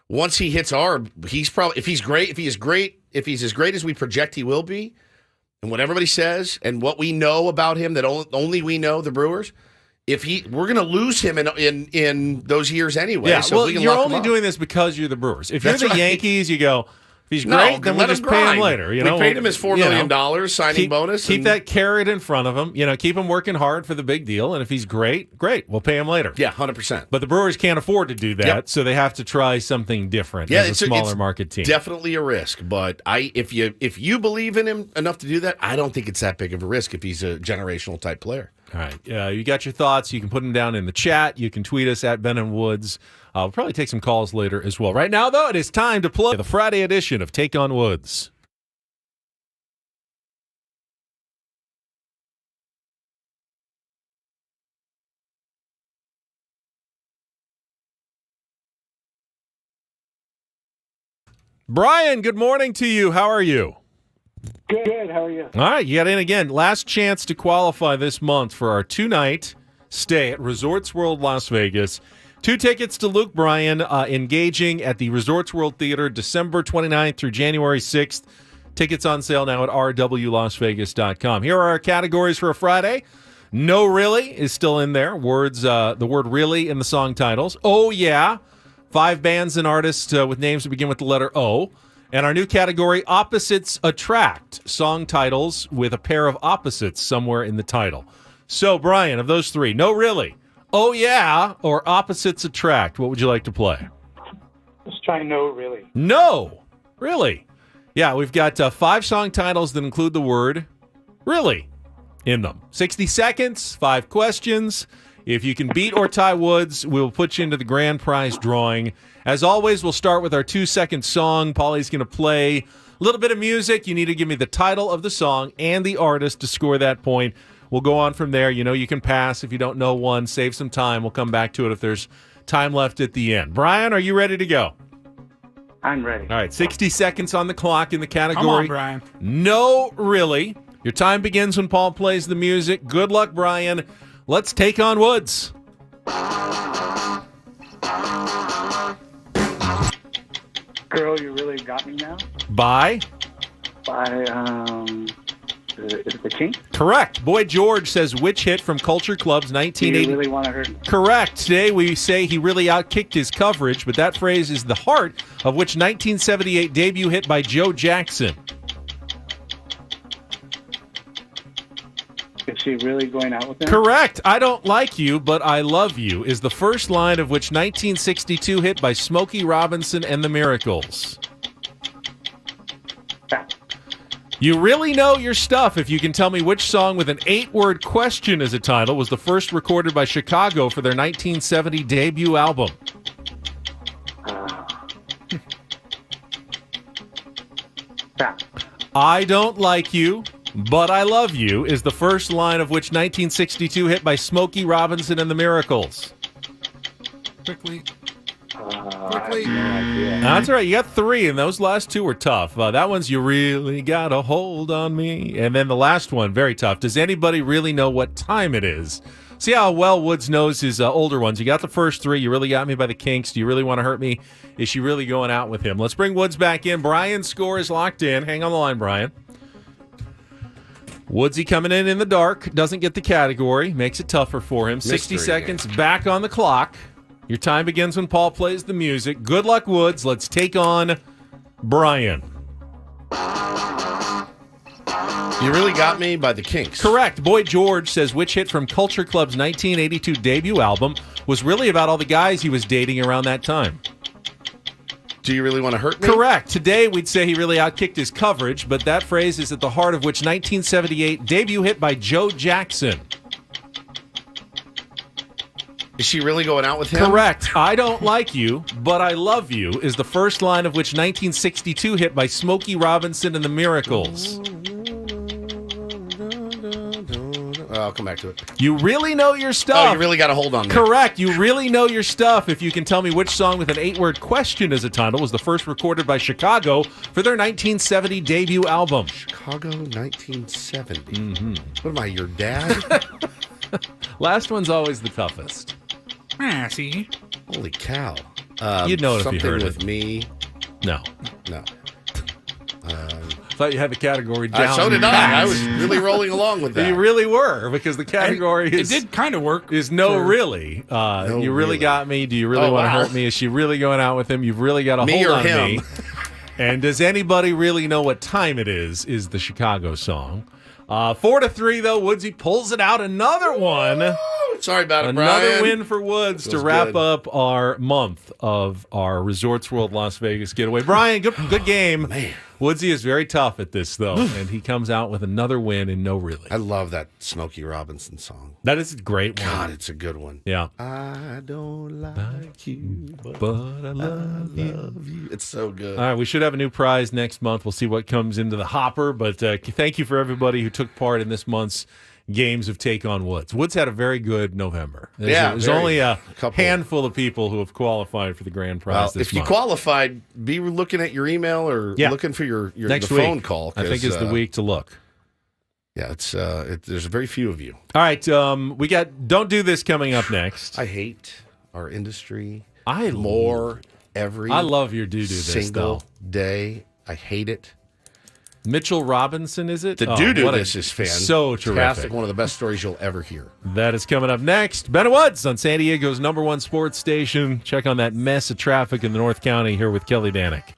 [SPEAKER 1] once he hits ARB, he's probably if he's as great as we project he will be, and what everybody says and what we know about him that only we know, the Brewers. We're going to lose him in those years anyway.
[SPEAKER 3] Yeah,
[SPEAKER 1] so
[SPEAKER 3] well,
[SPEAKER 1] if we can
[SPEAKER 3] you're
[SPEAKER 1] lock him
[SPEAKER 3] only
[SPEAKER 1] up.
[SPEAKER 3] doing this because you're the Brewers. If
[SPEAKER 1] That's
[SPEAKER 3] you're the
[SPEAKER 1] right.
[SPEAKER 3] Yankees, you go, if he's
[SPEAKER 1] No,
[SPEAKER 3] great, then we
[SPEAKER 1] let
[SPEAKER 3] just
[SPEAKER 1] him
[SPEAKER 3] pay him
[SPEAKER 1] grind.
[SPEAKER 3] later.
[SPEAKER 1] We paid him his $4 million signing bonus.
[SPEAKER 3] Keep
[SPEAKER 1] and-
[SPEAKER 3] that carrot in front of him. Keep him working hard for the big deal. And if he's great, we'll pay him later.
[SPEAKER 1] Yeah, 100%.
[SPEAKER 3] But the Brewers can't afford to do that,
[SPEAKER 1] Yep.
[SPEAKER 3] so they have to try something different
[SPEAKER 1] Yeah,
[SPEAKER 3] as a smaller market team.
[SPEAKER 1] Definitely a risk, but if you believe in him enough to do that, I don't think it's that big of a risk if he's a generational type player.
[SPEAKER 3] All right. You got your thoughts. You can put them down in the chat. You can tweet us at Ben and Woods. We'll probably take some calls later as well. Right now, though, it is time to play the Friday edition of Take on Woods. Brian, good morning to you. How are you?
[SPEAKER 9] Good. How are you?
[SPEAKER 3] All right, you got in again. Last chance to qualify this month for our 2-night stay at Resorts World Las Vegas. 2 tickets to Luke Bryan engaging at the Resorts World Theater December 29th through January 6th. Tickets on sale now at rwlasvegas.com. Here are our categories for a Friday. No Really is still in there. The word really in the song titles. Oh Yeah. 5 bands and artists with names that begin with the letter O. And our new category, Opposites Attract. Song titles with a pair of opposites somewhere in the title. So, Brian, of those 3, No Really, Oh Yeah, or Opposites Attract, what would you like to play?
[SPEAKER 9] Let's try No Really.
[SPEAKER 3] No! Really? Yeah, we've got 5 song titles that include the word really in them. 60 seconds, 5 questions. If you can beat or tie Woods, we'll put you into the grand prize drawing. As always, we'll start with our 2-second song. Paulie's going to play a little bit of music. You need to give me the title of the song and the artist to score that point. We'll go on from there. You can pass if you don't know one. Save some time. We'll come back to it if there's time left at the end. Brian, are you ready to go?
[SPEAKER 9] I'm ready.
[SPEAKER 3] All right, 60 seconds on the clock in the category.
[SPEAKER 2] Come on, Brian.
[SPEAKER 3] No Really. Your time begins when Paul plays the music. Good luck, Brian. Let's take on Woods.
[SPEAKER 9] Girl, You Really Got Me Now
[SPEAKER 3] By?
[SPEAKER 9] by, is it The King?
[SPEAKER 3] Correct. Boy George says which hit from Culture Club's
[SPEAKER 9] Do you
[SPEAKER 3] 1980?
[SPEAKER 9] really want to hurt me?
[SPEAKER 3] Correct. Today we say he really outkicked his coverage, but that phrase is the heart of which 1978 debut hit by Joe Jackson.
[SPEAKER 9] Is she really going out with him?
[SPEAKER 3] Correct. I Don't Like You, But I Love You is the first line of which 1962 hit by Smokey Robinson and the Miracles.
[SPEAKER 9] Yeah.
[SPEAKER 3] You really know your stuff if you can tell me which song with an 8-word question as a title was the first recorded by Chicago for their 1970 debut album.
[SPEAKER 9] Yeah.
[SPEAKER 3] I Don't Like You, But I Love You is the first line of which 1962 hit by Smokey Robinson and the Miracles.
[SPEAKER 2] Quickly.
[SPEAKER 9] I have no idea.
[SPEAKER 3] That's all right. You got 3, and those last 2 were tough. That one's You Really Got a Hold on Me. And then the last one, very tough. Does anybody really know what time it is? See how well Woods knows his older ones. You got the first 3. You Really Got Me by the Kinks. Do You Really Want to Hurt Me? Is she really going out with him? Let's bring Woods back in. Brian's score is locked in. Hang on the line, Brian. Woodsy coming in the dark. Doesn't get the category. Makes it tougher for him. 60
[SPEAKER 1] Mystery
[SPEAKER 3] seconds back on the clock. Your time begins when Paul plays the music. Good luck, Woods. Let's take on Brian.
[SPEAKER 1] You Really Got Me by the Kinks.
[SPEAKER 3] Correct. Boy George says which hit from Culture Club's 1982 debut album was really about all the guys he was dating around that time.
[SPEAKER 1] Do You Really Want to Hurt Me?
[SPEAKER 3] Correct. Today we'd say he really outkicked his coverage, but that phrase is at the heart of which 1978 debut hit by Joe Jackson.
[SPEAKER 1] Is she really going out with him?
[SPEAKER 3] Correct. I Don't Like You, But I Love You is the first line of which 1962 hit by Smokey Robinson and the Miracles.
[SPEAKER 1] I'll come back to it.
[SPEAKER 3] You really know your stuff.
[SPEAKER 1] Oh, you really got to hold on there.
[SPEAKER 3] Correct. You really know your stuff if you can tell me which song with an 8-word question as a title was the first recorded by Chicago for their 1970 debut album.
[SPEAKER 1] Chicago, 1970. What am I, your dad?
[SPEAKER 3] Last one's always the toughest.
[SPEAKER 2] See?
[SPEAKER 1] Holy cow.
[SPEAKER 3] You'd know it if you
[SPEAKER 1] something
[SPEAKER 3] heard
[SPEAKER 1] with
[SPEAKER 3] it.
[SPEAKER 1] me.
[SPEAKER 3] No.
[SPEAKER 1] No.
[SPEAKER 3] Thought you had the category down.
[SPEAKER 1] So did I. I was really rolling along with that.
[SPEAKER 3] You really were, because the category
[SPEAKER 2] It did kind of work.
[SPEAKER 3] is no
[SPEAKER 2] for-
[SPEAKER 3] really. You really got me. Do you really
[SPEAKER 1] Oh,
[SPEAKER 3] want to
[SPEAKER 1] wow.
[SPEAKER 3] hurt me? Is she really going out with him? You've really got a
[SPEAKER 1] Me
[SPEAKER 3] hold
[SPEAKER 1] or
[SPEAKER 3] on
[SPEAKER 1] him?
[SPEAKER 3] me. And does anybody really know what time it is the Chicago song. 4-3, though. Woodsy pulls it out. Another one.
[SPEAKER 1] Sorry about it,
[SPEAKER 3] Another
[SPEAKER 1] Brian.
[SPEAKER 3] win for Woods to
[SPEAKER 1] Feels
[SPEAKER 3] wrap
[SPEAKER 1] good.
[SPEAKER 3] up our month of our Resorts World Las Vegas getaway. Brian, good game.
[SPEAKER 1] Man.
[SPEAKER 3] Woodsy is very tough at this, though, and he comes out with another win in no really.
[SPEAKER 1] I love that Smokey Robinson song.
[SPEAKER 3] That is a great one.
[SPEAKER 1] God, it's a good one.
[SPEAKER 3] Yeah.
[SPEAKER 1] I don't like you,
[SPEAKER 3] But I love you.
[SPEAKER 1] It's so good.
[SPEAKER 3] All right, we should have a new prize next month. We'll see what comes into the hopper, but thank you for everybody who took part in this month's games of Take on Woods. Woods had a very good November. There's
[SPEAKER 1] very-
[SPEAKER 3] only a
[SPEAKER 1] couple.
[SPEAKER 3] handful of people who have qualified for the grand prize
[SPEAKER 1] Well,
[SPEAKER 3] this
[SPEAKER 1] if you
[SPEAKER 3] month.
[SPEAKER 1] qualified, be looking at your email or
[SPEAKER 3] Yeah.
[SPEAKER 1] looking for your
[SPEAKER 3] Next
[SPEAKER 1] the
[SPEAKER 3] week,
[SPEAKER 1] phone call.
[SPEAKER 3] I think
[SPEAKER 1] 'cause,
[SPEAKER 3] is the week to look.
[SPEAKER 1] Yeah, it's there's very few of you.
[SPEAKER 3] All right, we got Don't Do This coming up next.
[SPEAKER 1] I hate our industry
[SPEAKER 3] I
[SPEAKER 1] more every
[SPEAKER 3] I love your Do This,
[SPEAKER 1] single
[SPEAKER 3] though.
[SPEAKER 1] day. I hate it.
[SPEAKER 3] Mitchell Robinson, is it?
[SPEAKER 1] The
[SPEAKER 3] Oh,
[SPEAKER 1] Do
[SPEAKER 3] what a-
[SPEAKER 1] This is
[SPEAKER 3] so
[SPEAKER 1] fantastic.
[SPEAKER 3] terrific.
[SPEAKER 1] One of the best stories you'll ever hear.
[SPEAKER 3] That is coming up next. Ben Woods on San Diego's #1 sports station. Check on that mess of traffic in the North County here with Kelly Danick.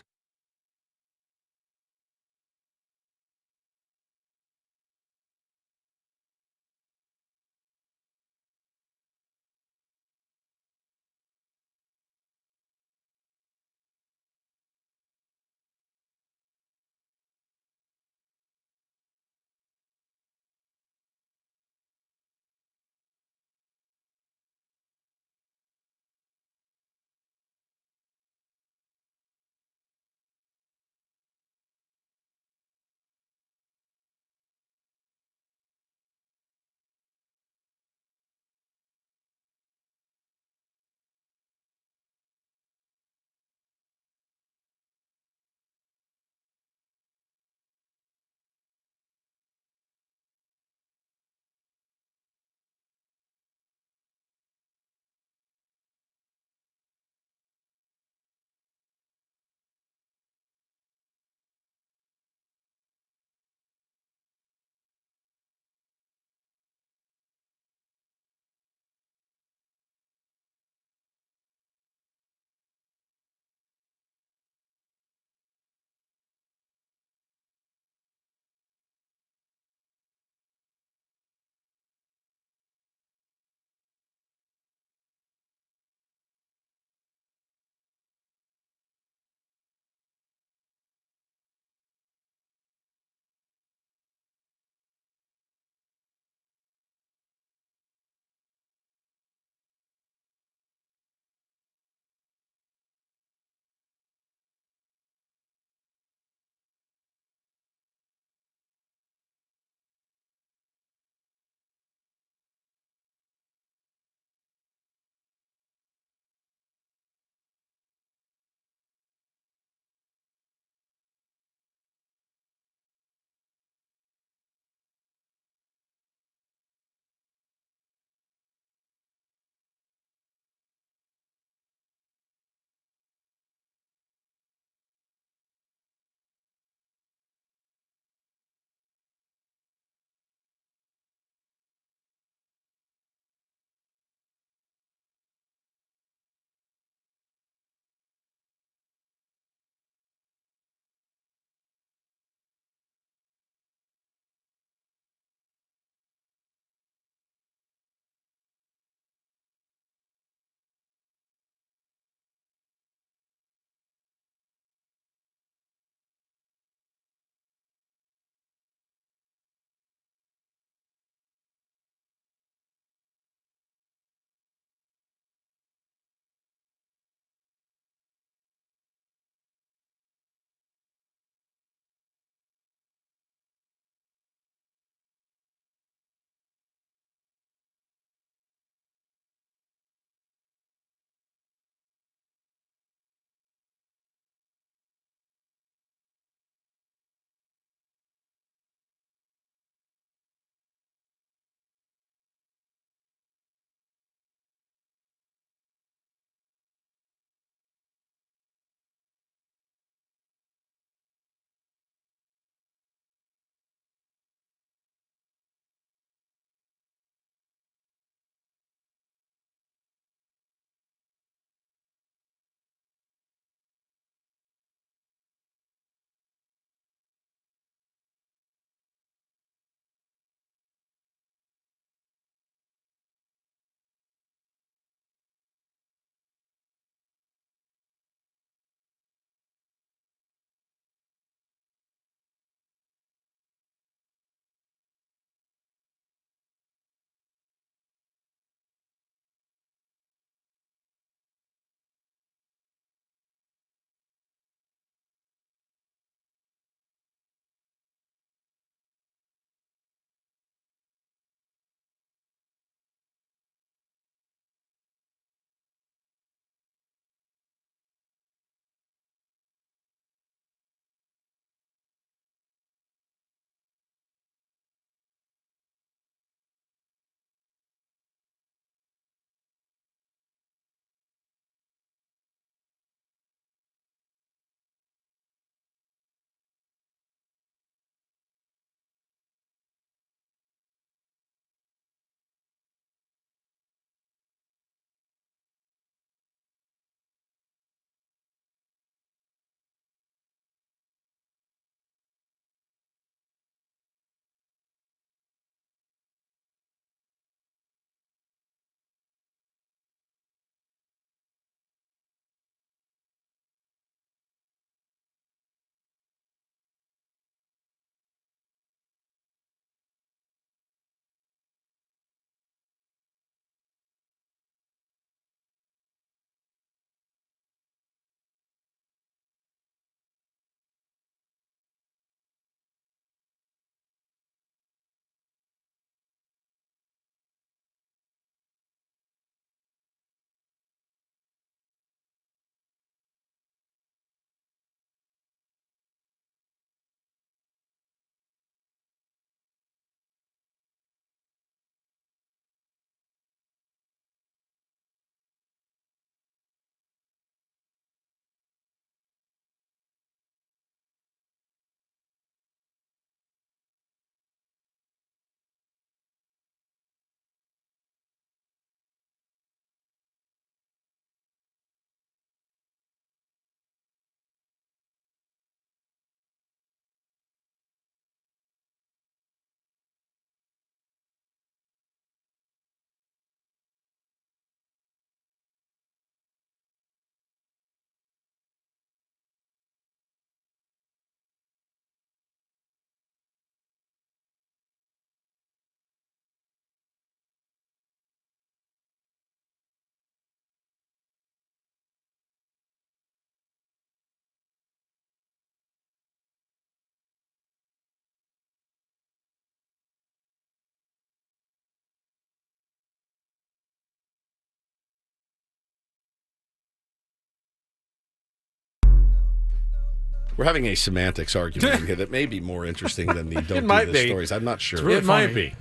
[SPEAKER 1] We're having a semantics argument in here that may be more interesting than the don't
[SPEAKER 3] might
[SPEAKER 1] do this
[SPEAKER 3] be.
[SPEAKER 1] stories. I'm not sure.
[SPEAKER 2] really
[SPEAKER 3] It might
[SPEAKER 2] funny.
[SPEAKER 3] be.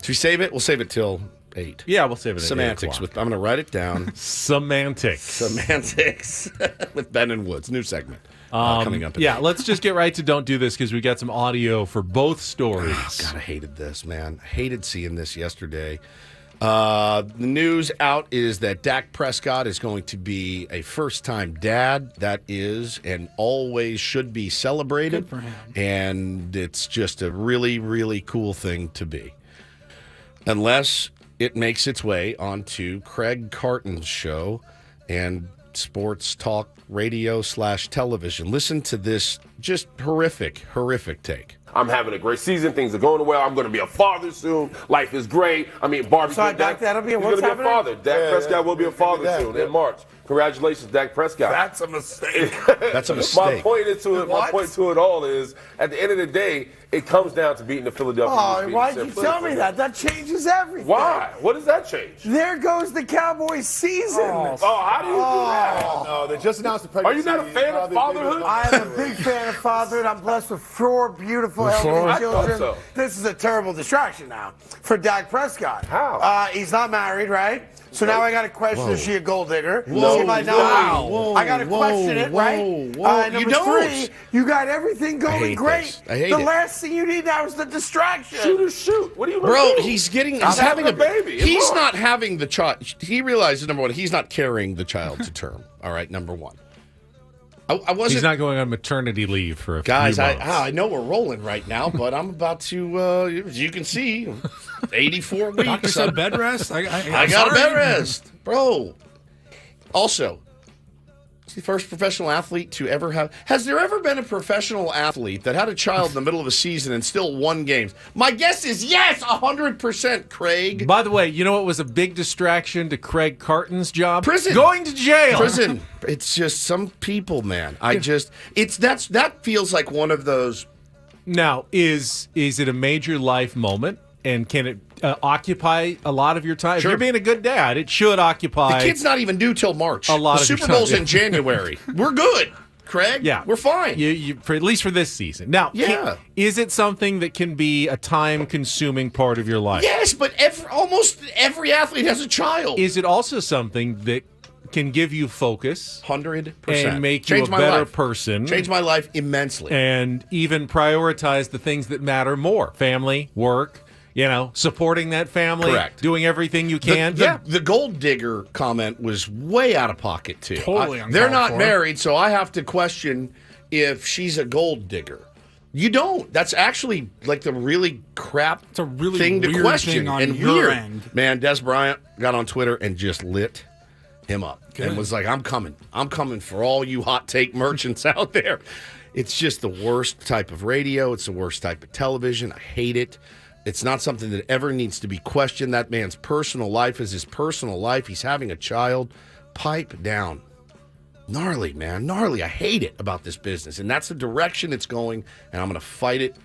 [SPEAKER 1] Should we save it? We'll save it till 8.
[SPEAKER 3] Yeah, we'll save it. At
[SPEAKER 1] Semantics.
[SPEAKER 3] 8 o'clock.
[SPEAKER 1] I'm going to write it down.
[SPEAKER 3] Semantics.
[SPEAKER 1] Semantics with Ben and Woods. New segment coming up. At
[SPEAKER 3] Yeah,
[SPEAKER 1] 8.
[SPEAKER 3] let's just get right to don't do this because we got some audio for both stories.
[SPEAKER 1] Oh, God, I hated this, man. I hated seeing this yesterday. The news out is that Dak Prescott is going to be a first-time dad. That is and always should be celebrated.
[SPEAKER 2] Good for him.
[SPEAKER 1] And it's just a really, really cool thing to be. Unless it makes its way onto Craig Carton's show and sports talk radio / television. Listen to this just horrific take.
[SPEAKER 10] I'm having a great season. Things are going well. I'm going to be a father soon. Life is great. I mean, Barbie.
[SPEAKER 6] Sorry, Dak, that'll be a
[SPEAKER 10] He's
[SPEAKER 6] what's
[SPEAKER 10] going to be a
[SPEAKER 6] happening?
[SPEAKER 10] father. Dak Prescott will be a father
[SPEAKER 6] Dak,
[SPEAKER 10] soon
[SPEAKER 6] yeah.
[SPEAKER 10] in March. Congratulations, Dak Prescott.
[SPEAKER 6] That's a mistake.
[SPEAKER 1] That's a
[SPEAKER 10] My
[SPEAKER 1] mistake.
[SPEAKER 10] point to it. My
[SPEAKER 6] What?
[SPEAKER 10] point to it all is, at the end of the day, it comes down to beating the Philadelphia
[SPEAKER 6] Oh,
[SPEAKER 10] Eagles.
[SPEAKER 6] why'd you tell me that? That changes everything.
[SPEAKER 10] Why? What does that change?
[SPEAKER 6] There goes the Cowboys season.
[SPEAKER 10] Oh, how do you do that?
[SPEAKER 6] No,
[SPEAKER 11] they just announced the
[SPEAKER 10] Are
[SPEAKER 11] pregnancy.
[SPEAKER 10] you not a fan of fatherhood?
[SPEAKER 6] I am a big fan of fatherhood. I'm blessed with 4 beautiful, healthy
[SPEAKER 10] I
[SPEAKER 6] children.
[SPEAKER 10] thought so.
[SPEAKER 6] This is a terrible distraction now for Dak Prescott.
[SPEAKER 10] How?
[SPEAKER 6] He's not married, right? So now I got to question, is she a gold digger?
[SPEAKER 1] Whoa,
[SPEAKER 6] She might not
[SPEAKER 1] wow.
[SPEAKER 6] be.
[SPEAKER 1] Whoa,
[SPEAKER 6] I got to question it, right?
[SPEAKER 1] whoa.
[SPEAKER 6] Number
[SPEAKER 1] You don't.
[SPEAKER 6] 3, you got everything going
[SPEAKER 1] hate
[SPEAKER 6] great.
[SPEAKER 1] this. I hate
[SPEAKER 6] the
[SPEAKER 1] it.
[SPEAKER 6] last thing you need now is the distraction.
[SPEAKER 10] Shoot. What do you
[SPEAKER 1] Bro,
[SPEAKER 10] do?
[SPEAKER 1] he's
[SPEAKER 10] I'm
[SPEAKER 1] having a
[SPEAKER 10] baby.
[SPEAKER 1] He's
[SPEAKER 10] It's
[SPEAKER 1] not having the child. He realizes, number one, he's not carrying the child to term. All right, number one. I wasn't.
[SPEAKER 3] He's not going on maternity leave for a
[SPEAKER 1] Guys,
[SPEAKER 3] few months.
[SPEAKER 1] I know we're rolling right now, but I'm about to, as you can see, 84 weeks.
[SPEAKER 2] Doctor said bed rest.
[SPEAKER 1] I got a bed rest. Bro. Also, he's the first professional athlete to ever have. Has there ever been a professional athlete that had a child in the middle of a season and still won games? My guess is yes, 100%, Craig.
[SPEAKER 3] By the way, you know what was a big distraction to Craig Carton's job?
[SPEAKER 1] Prison.
[SPEAKER 3] Going to jail.
[SPEAKER 1] Prison. It's just some people, man. That feels like one of those.
[SPEAKER 3] Now, is it a major life moment? And can it occupy a lot of your time?
[SPEAKER 1] Sure.
[SPEAKER 3] If you're being a good dad, it should occupy.
[SPEAKER 1] The kid's not even due till March.
[SPEAKER 3] A lot
[SPEAKER 1] the
[SPEAKER 3] of your
[SPEAKER 1] Super Bowl's
[SPEAKER 3] time.
[SPEAKER 1] in January. We're good, Craig.
[SPEAKER 3] Yeah,
[SPEAKER 1] we're fine.
[SPEAKER 3] You for at least for this season. Now,
[SPEAKER 1] Yeah.
[SPEAKER 3] is it something that can be a time-consuming part of your life?
[SPEAKER 1] Yes, but almost every athlete has a child.
[SPEAKER 3] Is it also something that can give you focus
[SPEAKER 1] 100%
[SPEAKER 3] and make
[SPEAKER 1] Change
[SPEAKER 3] you a
[SPEAKER 1] my
[SPEAKER 3] better
[SPEAKER 1] life.
[SPEAKER 3] person?
[SPEAKER 1] Change my life immensely.
[SPEAKER 3] And even prioritize the things that matter more: family, work. Supporting that family,
[SPEAKER 1] Correct.
[SPEAKER 3] doing everything you can.
[SPEAKER 1] The gold digger comment was way out of pocket too.
[SPEAKER 2] Totally
[SPEAKER 1] they're
[SPEAKER 2] uncalled
[SPEAKER 1] not
[SPEAKER 2] for.
[SPEAKER 1] married, so I have to question if she's a gold digger. You don't. That's actually like the really crap
[SPEAKER 2] It's a really
[SPEAKER 1] thing to
[SPEAKER 2] weird
[SPEAKER 1] question
[SPEAKER 2] thing on
[SPEAKER 1] and
[SPEAKER 2] your
[SPEAKER 1] weird.
[SPEAKER 2] end.
[SPEAKER 1] Man, Des Bryant got on Twitter and just lit him up
[SPEAKER 2] Good.
[SPEAKER 1] and was like, I'm coming for all you hot take merchants out there. It's just the worst type of radio. It's the worst type of television. I hate it. It's not something that ever needs to be questioned. That man's personal life is his personal life. He's having a child. Pipe down. Gnarly, man. Gnarly. I hate it about this business. And that's the direction it's going. And I'm going to fight it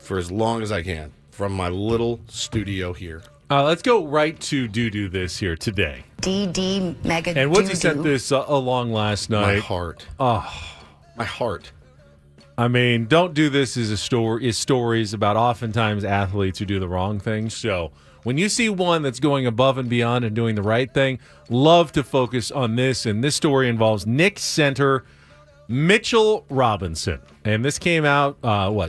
[SPEAKER 1] for as long as I can from my little studio here.
[SPEAKER 3] Let's go right to do this here today.
[SPEAKER 12] DD Mega
[SPEAKER 3] And Woodsy
[SPEAKER 12] Doo-doo.
[SPEAKER 3] sent this along last night.
[SPEAKER 1] My heart.
[SPEAKER 3] Oh,
[SPEAKER 1] my heart.
[SPEAKER 3] I mean, don't do this is stories about oftentimes athletes who do the wrong thing. So when you see one that's going above and beyond and doing the right thing, love to focus on this. And this story involves Knicks center Mitchell Robinson. And this came out,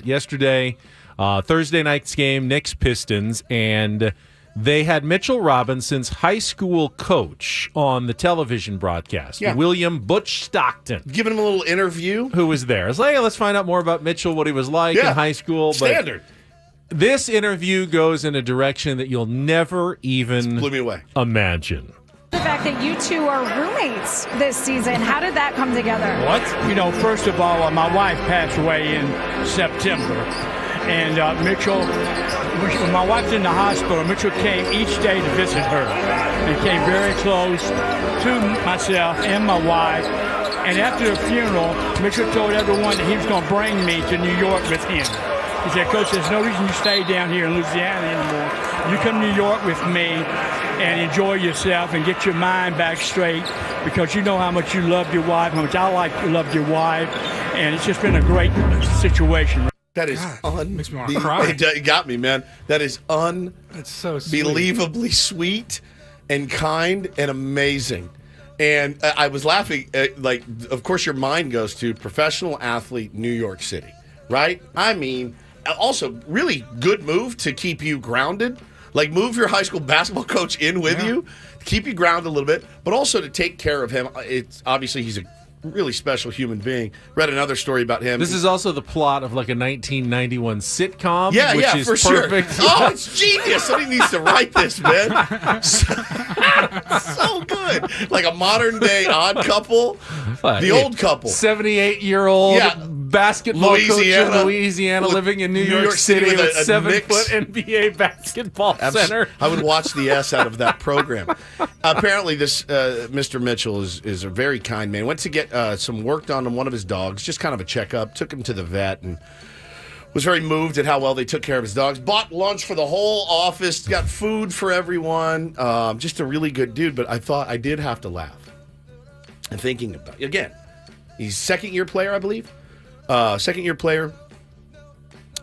[SPEAKER 3] yesterday, Thursday night's game, Knicks Pistons. And they had Mitchell Robinson's high school coach on the television broadcast, William Butch Stockton.
[SPEAKER 1] Giving him a little interview.
[SPEAKER 3] Who was there. I was like, hey, let's find out more about Mitchell, what he was like in high school.
[SPEAKER 1] Standard.
[SPEAKER 3] But this interview goes in a direction that you'll never even
[SPEAKER 1] blew me away.
[SPEAKER 3] Imagine.
[SPEAKER 13] The fact that you two are roommates this season, how did that come together?
[SPEAKER 14] What? First of all, my wife passed away in September. And Mitchell, when my wife's in the hospital, Mitchell came each day to visit her. And came very close to myself and my wife. And after the funeral, Mitchell told everyone that he was going to bring me to New York with him. He said, Coach, there's no reason you stay down here in Louisiana anymore. You come to New York with me and enjoy yourself and get your mind back straight because you know how much you loved your wife, how much I loved your wife, and it's just been a great situation.
[SPEAKER 1] That is
[SPEAKER 2] makes me want to cry.
[SPEAKER 1] It got me, man. That is
[SPEAKER 2] It's so sweet.
[SPEAKER 1] unbelievably sweet and kind and amazing. And I was laughing, like, of course, your mind goes to professional athlete, New York City, right? I mean, also, really good move to keep you grounded. Like, move your high school basketball coach in with you, keep you grounded a little bit, but also to take care of him. It's obviously he's a really special human being. Read another story about him.
[SPEAKER 3] This is also the plot of like a 1991 sitcom.
[SPEAKER 1] Yeah,
[SPEAKER 3] which is
[SPEAKER 1] for
[SPEAKER 3] perfect.
[SPEAKER 1] sure. Oh, it's genius. Somebody needs to write this, man. So good. Like a modern day Odd Couple. The old couple.
[SPEAKER 3] 78-year-old basketball coach in Louisiana living in New York City with a 7-foot NBA basketball center.
[SPEAKER 1] I would watch the S out of that program. Apparently, this Mr. Mitchell is a very kind man. Went to get some work done on one of his dogs, just kind of a checkup. Took him to the vet and was very moved at how well they took care of his dogs. Bought lunch for the whole office. Got food for everyone. Just a really good dude. But I thought I did have to laugh. And thinking about again, he's second-year player, I believe. Second-year player,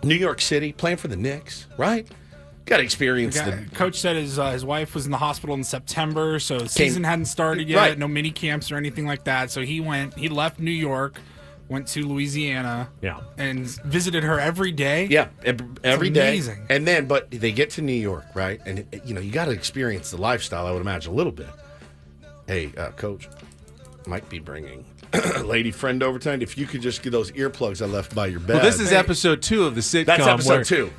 [SPEAKER 1] New York City, playing for the Knicks, right? Got to experience
[SPEAKER 2] Coach said his wife was in the hospital in September, so the season hadn't started yet.
[SPEAKER 1] Right.
[SPEAKER 2] No mini camps or anything like that. So he left New York, went to Louisiana, and visited her every day.
[SPEAKER 1] Yeah, every day.
[SPEAKER 2] Amazing.
[SPEAKER 1] And then, but they get to New York, right? And you got to experience the lifestyle. I would imagine a little bit. Hey, Coach, might be bringing a lady friend over tonight. If you could just get those earplugs I left by your bed.
[SPEAKER 3] Well, this is episode 2 of the sitcom.
[SPEAKER 1] That's episode
[SPEAKER 3] where
[SPEAKER 1] 2.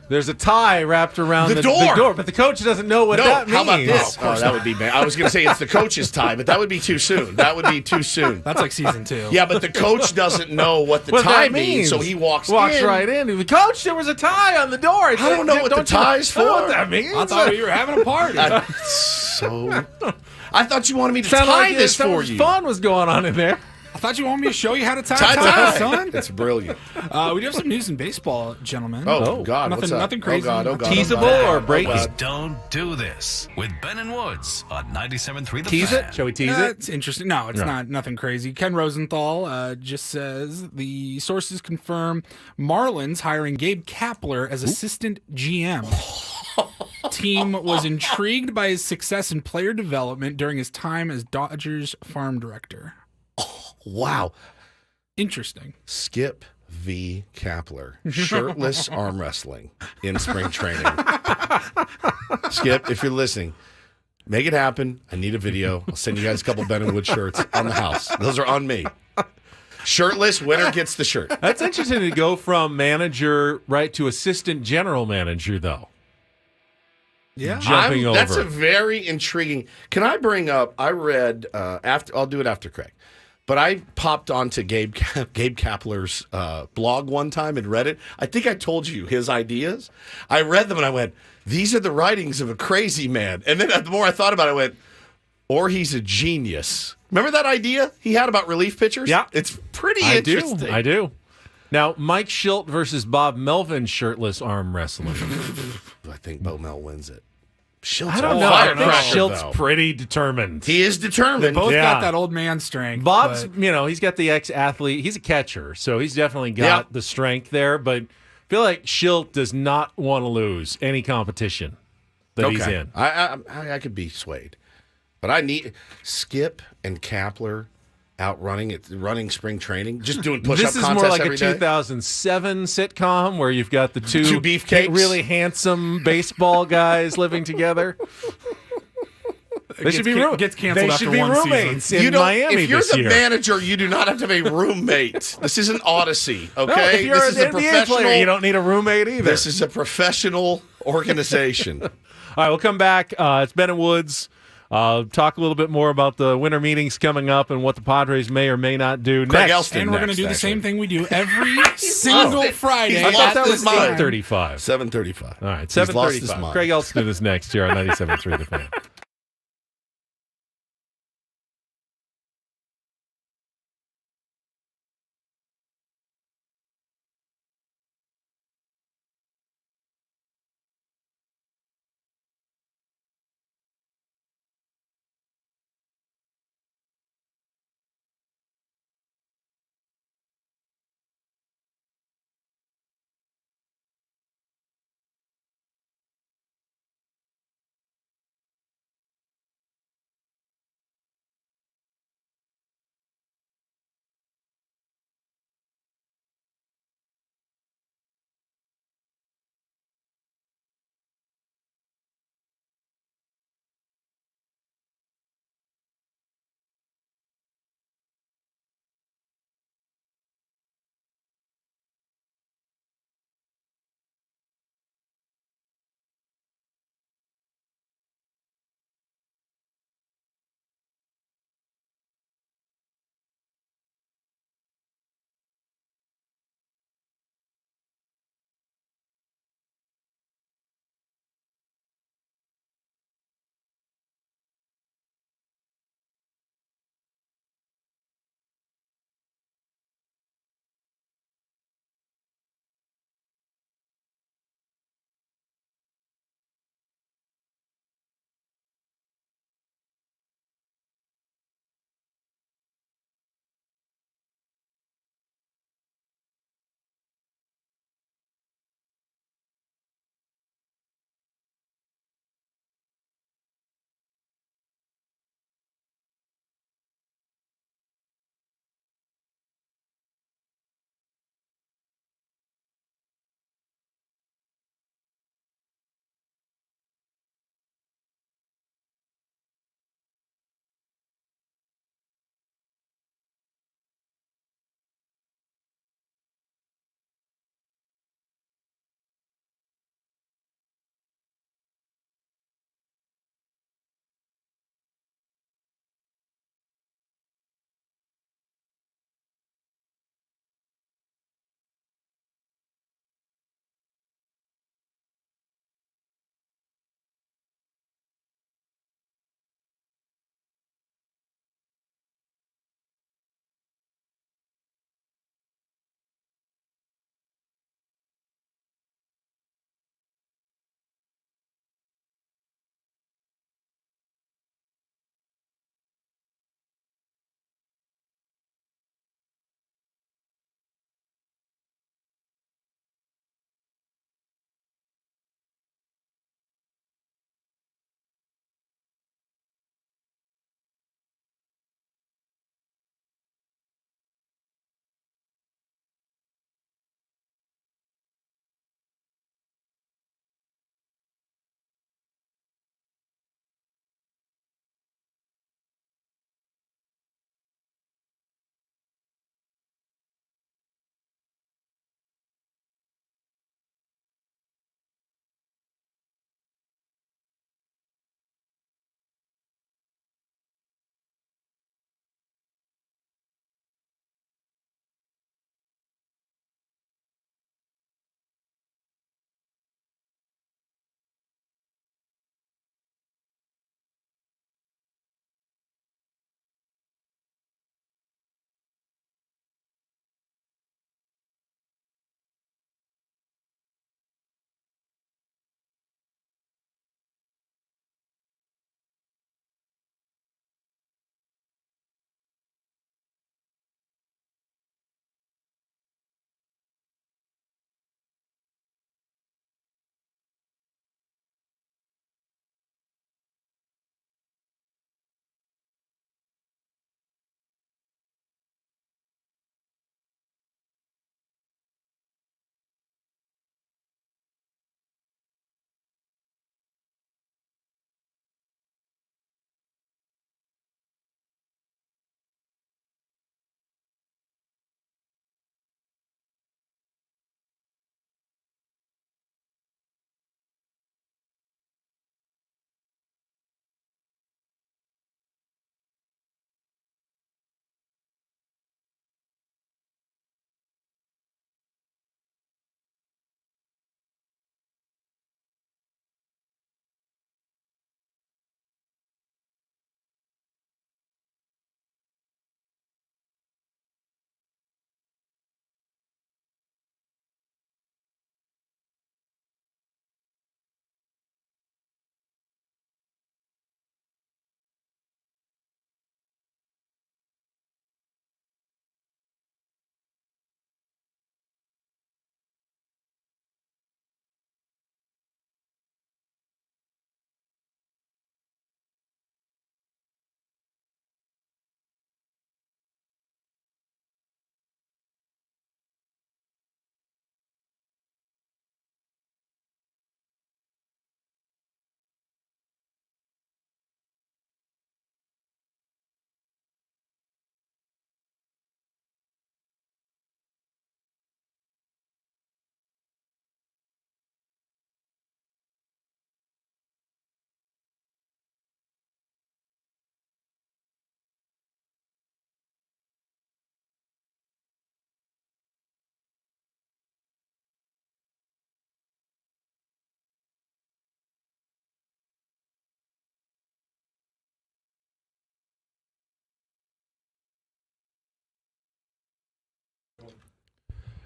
[SPEAKER 3] There's a tie wrapped around the
[SPEAKER 1] door,
[SPEAKER 3] but the coach doesn't know what that means.
[SPEAKER 1] How about this? Oh, that would be bad. I was going to say it's the coach's tie, but that would be too soon. That would be too soon.
[SPEAKER 2] That's like season 2.
[SPEAKER 1] Yeah, but the coach doesn't know what the tie means, so he walks
[SPEAKER 3] right in. Coach, there was a tie on the door.
[SPEAKER 1] I don't know what the tie's for.
[SPEAKER 3] I don't know what that means.
[SPEAKER 2] I thought you were having a party.
[SPEAKER 1] I thought you wanted me to tie this for you.
[SPEAKER 3] Fun was going on in there.
[SPEAKER 2] I thought you wanted me to show you how to tie, son.
[SPEAKER 1] It's brilliant.
[SPEAKER 2] We do have some news in baseball, gentlemen.
[SPEAKER 1] Oh, God. What's up?
[SPEAKER 2] Nothing crazy.
[SPEAKER 1] Oh, God.
[SPEAKER 3] Teasable or breaking?
[SPEAKER 7] Don't do this with Ben and Woods on 97.3 The
[SPEAKER 3] Tease
[SPEAKER 7] Fan.
[SPEAKER 3] it? Shall we tease it?
[SPEAKER 2] It's interesting. No, it's not nothing crazy. Ken Rosenthal just says the sources confirm Marlins hiring Gabe Kapler as assistant GM. Team was intrigued by his success in player development during his time as Dodgers farm director.
[SPEAKER 1] Wow.
[SPEAKER 2] Interesting.
[SPEAKER 1] Skip V. Kapler, shirtless arm wrestling in spring training. Skip, if you're listening, make it happen. I need a video. I'll send you guys a couple Ben and Wood shirts on the house. Those are on me. Shirtless, winner gets the shirt.
[SPEAKER 3] That's interesting to go from manager right to assistant general manager, though.
[SPEAKER 2] Yeah,
[SPEAKER 3] jumping over.
[SPEAKER 1] That's a very intriguing. Can I bring up? I read after. I'll do it after Craig. But I popped onto Gabe Kapler's blog one time and read it. I think I told you his ideas. I read them and I went, "These are the writings of a crazy man." And then the more I thought about it, I went, "Or he's a genius." Remember that idea he had about relief pitchers?
[SPEAKER 3] Yeah,
[SPEAKER 1] it's pretty interesting.
[SPEAKER 3] I do. Now, Mike Schilt versus Bob Melvin shirtless arm wrestling.
[SPEAKER 1] I think Bo Mel wins it. Schilt's
[SPEAKER 3] I don't know. I think Schilt's pretty determined.
[SPEAKER 1] He is determined.
[SPEAKER 2] They both got that old man strength.
[SPEAKER 3] Bob's, he's got the ex-athlete. He's a catcher, so he's definitely got the strength there. But I feel like Schilt does not want to lose any competition that he's in.
[SPEAKER 1] I could be swayed. But I need Skip and Kapler out running spring training, just doing push-up contests every day.
[SPEAKER 3] This is more like a 2007 sitcom where you've got the two
[SPEAKER 1] beefcakes,
[SPEAKER 3] really handsome baseball guys living together. They should be
[SPEAKER 2] gets canceled after one
[SPEAKER 3] roommates
[SPEAKER 2] season.
[SPEAKER 3] in Miami
[SPEAKER 1] if you're
[SPEAKER 3] this
[SPEAKER 1] the
[SPEAKER 3] year.
[SPEAKER 1] manager, you do not have to have a roommate. This isn't Odyssey, okay?
[SPEAKER 3] No, if you're
[SPEAKER 1] this
[SPEAKER 3] an NBA player, you don't need a roommate either.
[SPEAKER 1] This is a professional organization.
[SPEAKER 3] All right, we'll come back. It's Ben and Woods. Talk a little bit more about the winter meetings coming up and what the Padres may or may not do
[SPEAKER 1] Craig
[SPEAKER 3] next.
[SPEAKER 1] Elston
[SPEAKER 2] And we're going to do the same thing we do every single Friday.
[SPEAKER 3] I thought that was
[SPEAKER 2] 7:35.
[SPEAKER 3] 7:35. All right,
[SPEAKER 1] He's lost his
[SPEAKER 3] 7:35.
[SPEAKER 1] mind.
[SPEAKER 3] Craig Elston is next here on 97.3 The Fan.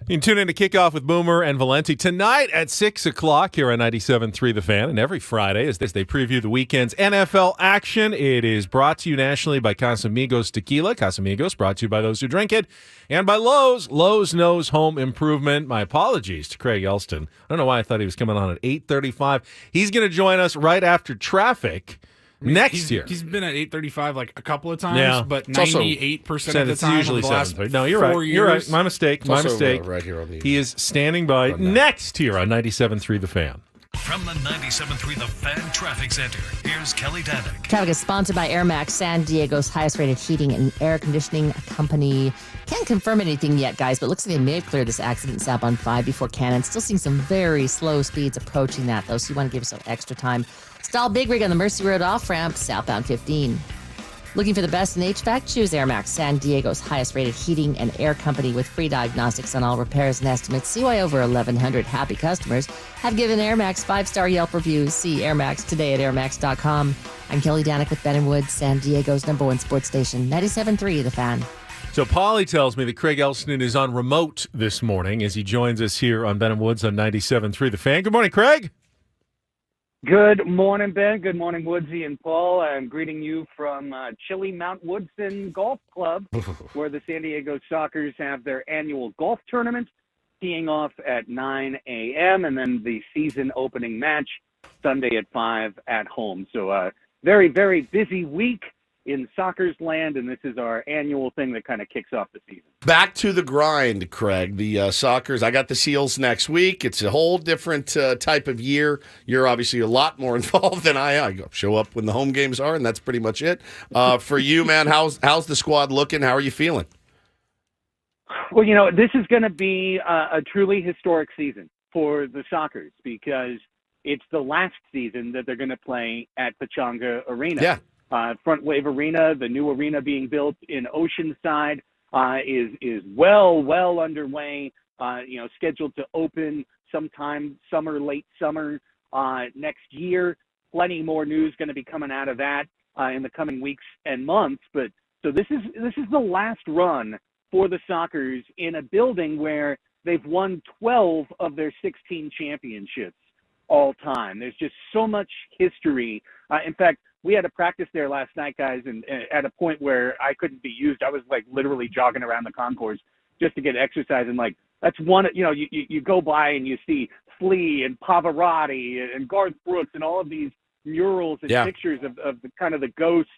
[SPEAKER 3] You can tune in to Kickoff with Boomer and Valenti tonight at 6 o'clock here on 97.3 The Fan, and every Friday as they preview the weekend's NFL action. It is brought to you nationally by Casamigos Tequila. Casamigos brought to you by those who drink it, and by Lowe's. Lowe's knows home improvement. My apologies to Craig Elston. I don't know why I thought he was coming on at 8:35. He's going to join us right after traffic. Next year.
[SPEAKER 2] He's been at 8:35 like a couple of times, but
[SPEAKER 1] It's also
[SPEAKER 2] 98% of the
[SPEAKER 3] It's
[SPEAKER 2] time
[SPEAKER 3] usually
[SPEAKER 2] over the last
[SPEAKER 3] 7. No, you're right.
[SPEAKER 2] 4 years.
[SPEAKER 3] You're right. My mistake. My
[SPEAKER 1] also,
[SPEAKER 3] mistake.
[SPEAKER 1] right here on the
[SPEAKER 3] He is standing by next here on 97.3 The Fan.
[SPEAKER 7] From the 97.3 The Fan Traffic Center, here's Kelly Danick.
[SPEAKER 8] Traffic is sponsored by Air Max, San Diego's highest-rated heating and air conditioning company. Can't confirm anything yet, guys, but looks like they may have cleared this accident southbound 5 before Cannon. Still seeing some very slow speeds approaching that, though, so you want to give yourself extra time. Stall Big Rig on the Mercy Road off-ramp, southbound 15. Looking for the best in HVAC? Choose Air Max, San Diego's highest-rated heating and air company with free diagnostics on all repairs and estimates. See why over 1,100 happy customers have given Air Max 5-star Yelp reviews. See Air Max today at airmax.com. I'm Kelly Danick with Ben & Woods, San Diego's #1 sports station, 97.3 The Fan.
[SPEAKER 3] So Paulie tells me that Craig Elston is on remote this morning as he joins us here on Ben & Woods on 97.3 The Fan. Good morning, Craig.
[SPEAKER 11] Good morning, Ben. Good morning, Woodsy and Paul. I'm greeting you from chilly Mount Woodson Golf Club, where the San Diego Sockers have their annual golf tournament, teeing off at 9 a.m., and then the season opening match Sunday at 5 at home. So very, very busy week in Sockers land, and this is our annual thing that kind of kicks off the season.
[SPEAKER 1] Back to the grind, Craig. The Sockers, I got the Seals next week. It's a whole different type of year. You're obviously a lot more involved than I am. I show up when the home games are, and that's pretty much it. For you, man, how's the squad looking? How are you feeling?
[SPEAKER 11] Well, this is going to be a truly historic season for the Sockers because it's the last season that they're going to play at Pechanga Arena.
[SPEAKER 1] Yeah.
[SPEAKER 11] Front Wave Arena, the new arena being built in Oceanside, is well underway. Scheduled to open sometime late summer next year. Plenty more news going to be coming out of that in the coming weeks and months. But so this is the last run for the Sockers in a building where they've won 12 of their 16 championships all time. There's just so much history. In fact, we had a practice there last night, guys, and at a point where I couldn't be used, I was like literally jogging around the concourse just to get exercise. And like, that's one, you go by and you see Flea and Pavarotti and Garth Brooks and all of these murals and pictures of the kind of the ghosts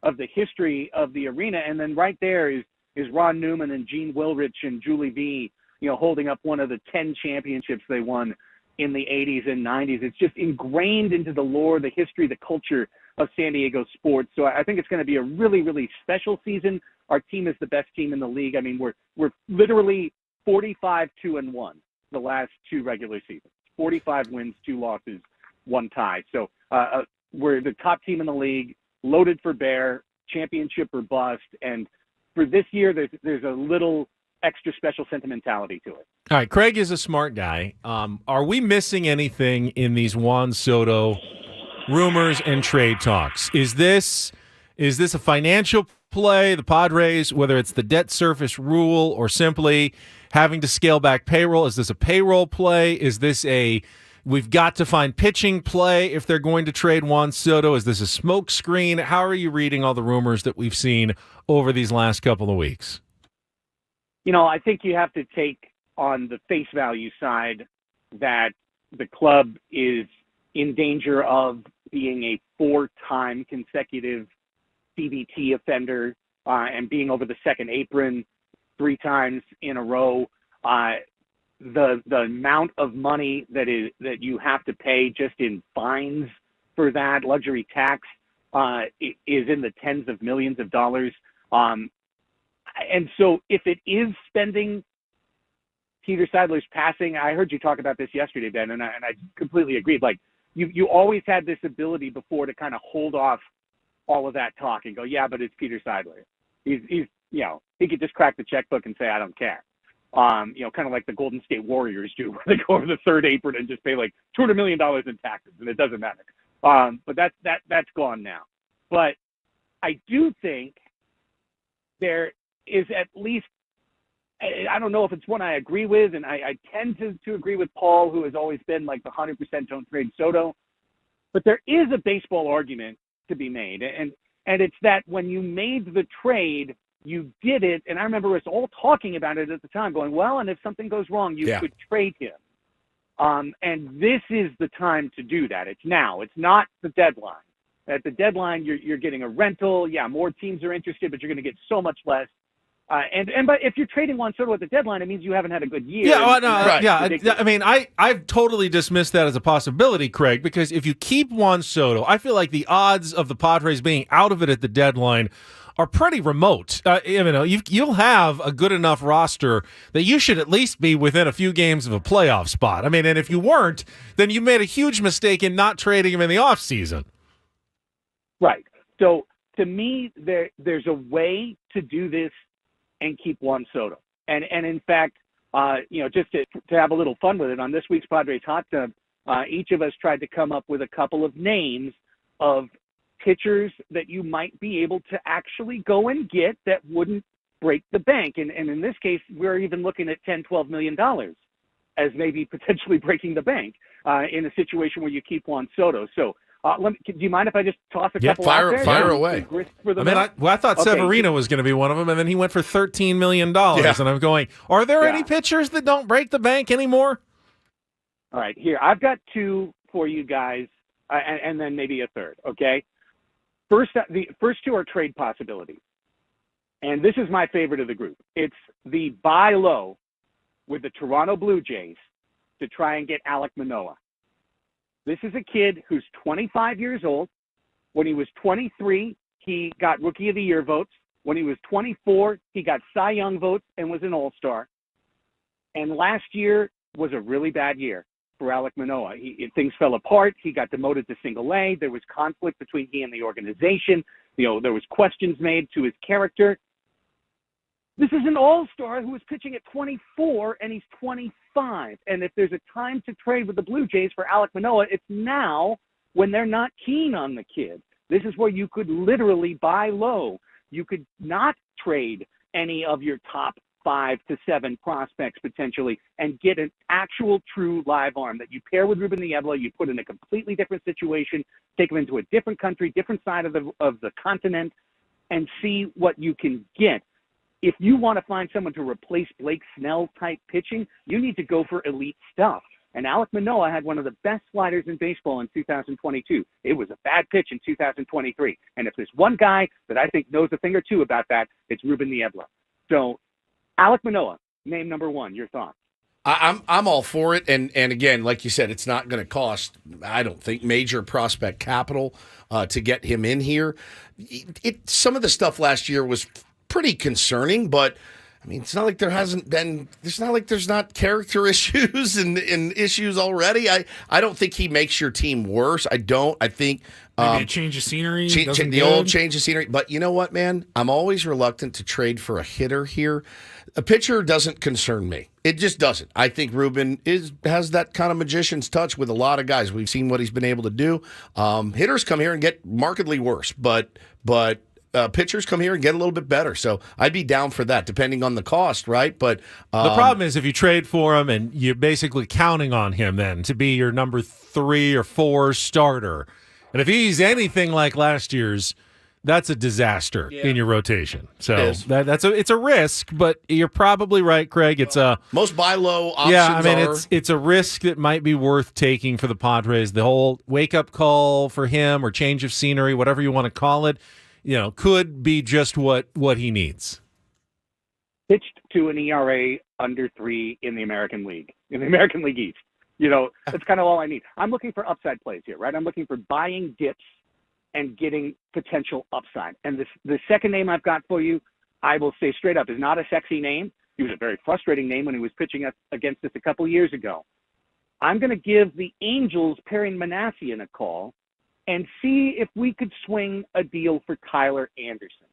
[SPEAKER 11] of the history of the arena. And then right there is Ron Newman and Gene Wilrich and Julie V, holding up one of the 10 championships they won in the 80s and 90s. It's just ingrained into the lore, the history, the culture of San Diego sports. So I think it's going to be a really, really special season. Our team is the best team in the league. I mean, we're literally 45-2-1 the last two regular seasons. 45 wins, 2 losses, 1 tie. So we're the top team in the league, loaded for bear, championship or bust. And for this year, there's a little extra special sentimentality to it.
[SPEAKER 3] All right, Craig is a smart guy. Are we missing anything in these Juan Soto rumors and trade talks? Is this a financial play, the Padres, whether it's the debt service rule or simply having to scale back payroll? Is this a payroll play? Is this we've got to find pitching play if they're going to trade Juan Soto? Is this a smoke screen? How are you reading all the rumors that we've seen over these last couple of weeks?
[SPEAKER 11] I think you have to take on the face value side that the club is in danger of being a 4-time consecutive CBT offender and being over the second apron 3 times in a row. The amount of money that you have to pay just in fines for that luxury tax is in the tens of millions of dollars. And so if it is spending Peter Seidler's passing, I heard you talk about this yesterday, Ben, and I completely agreed. Like you always had this ability before to kind of hold off all of that talk and go, yeah, but it's Peter Seidler. He's he could just crack the checkbook and say, I don't care. Kind of like the Golden State Warriors do, where they go over the third apron and just pay like $200 million in taxes, and it doesn't matter. But that's gone now. But I do think there is at least I don't know if it's one I agree with, and I tend to agree with Paul, who has always been like the 100% don't trade Soto. But there is a baseball argument to be made, and it's that when you made the trade, you did it, and I remember us all talking about it at the time, going, well, and if something goes wrong, you could trade him. And this is the time to do that. It's now. It's not the deadline. At the deadline, you're getting a rental. Yeah, more teams are interested, but you're going to get so much less. But if you're trading Juan Soto at the deadline, it means you haven't had a good year.
[SPEAKER 3] Yeah, I mean, I've totally dismissed that as a possibility, Craig, because if you keep Juan Soto, I feel like the odds of the Padres being out of it at the deadline are pretty remote. You'll have a good enough roster that you should at least be within a few games of a playoff spot. I mean, and if you weren't, then you made a huge mistake in not trading him in the offseason.
[SPEAKER 11] Right. So to me, there's a way to do this and keep Juan Soto. And in fact, just to have a little fun with it, on this week's Padres Hot Tub, each of us tried to come up with a couple of names of pitchers that you might be able to actually go and get that wouldn't break the bank. And in this case, we're even looking at $10-12 million as maybe potentially breaking the bank in a situation where you keep Juan Soto. So do you mind if I just toss a couple out there?
[SPEAKER 1] Fire away.
[SPEAKER 3] I thought Severino was going to be one of them, and then he went for $13 million.
[SPEAKER 1] Yeah.
[SPEAKER 3] And I'm going, are there any pitchers that don't break the bank anymore?
[SPEAKER 11] All right, here. I've got two for you guys, and then maybe a third, okay? The first two are trade possibilities. And this is my favorite of the group. It's the buy low with the Toronto Blue Jays to try and get Alek Manoah. This is a kid who's 25 years old. When he was 23, he got Rookie of the Year votes. When he was 24, he got Cy Young votes and was an All-Star. And last year was a really bad year for Alek Manoah. Things fell apart. He got demoted to single A. There was conflict between he and the organization. There was questions made to his character. This is an all-star who is pitching at 24, and he's 25. And if there's a time to trade with the Blue Jays for Alek Manoah, it's now when they're not keen on the kid. This is where you could literally buy low. You could not trade any of your top 5 to 7 prospects potentially and get an actual true live arm that you pair with Ruben Niebla, you put in a completely different situation, take him into a different country, different side of the continent, and see what you can get. If you want to find someone to replace Blake Snell type pitching, you need to go for elite stuff. And Alek Manoah had one of the best sliders in baseball in 2022. It was a bad pitch in 2023. And if there's one guy that I think knows a thing or two about that, it's Ruben Niebla. So Alek Manoah, name number one. Your thoughts?
[SPEAKER 1] I'm all for it, and again, like you said, it's not going to cost, I don't think, major prospect capital to get him in here. Some of the stuff last year was pretty concerning, but I mean, it's not like there's not character issues and issues already. I don't think he makes your team worse. I think
[SPEAKER 2] maybe a change of scenery,
[SPEAKER 1] old change of scenery. But you know what, man? I'm always reluctant to trade for a hitter here. A pitcher doesn't concern me. It just doesn't. I think Ruben has that kind of magician's touch with a lot of guys. We've seen what he's been able to do. Hitters come here and get markedly worse, but pitchers come here and get a little bit better. So I'd be down for that, depending on the cost, right? But
[SPEAKER 3] the problem is if you trade for him and you're basically counting on him then to be your number 3 or 4 starter, and if he's anything like last year's, that's a disaster in your rotation. So it's a risk, but you're probably right, Craig. It's
[SPEAKER 1] most buy low options.
[SPEAKER 3] It's a risk that might be worth taking for the Padres. The whole wake up call for him or change of scenery, whatever you want to call it, could be just what he needs.
[SPEAKER 11] Pitched to an ERA under 3 in the American League East. That's kind of all I need. I'm looking for upside plays here, right? I'm looking for buying dips and getting potential upside. And the second name I've got for you, I will say straight up, is not a sexy name. He was a very frustrating name when he was pitching against us a couple years ago. I'm going to give the Angels Perrin Manassian a call and see if we could swing a deal for Tyler Anderson.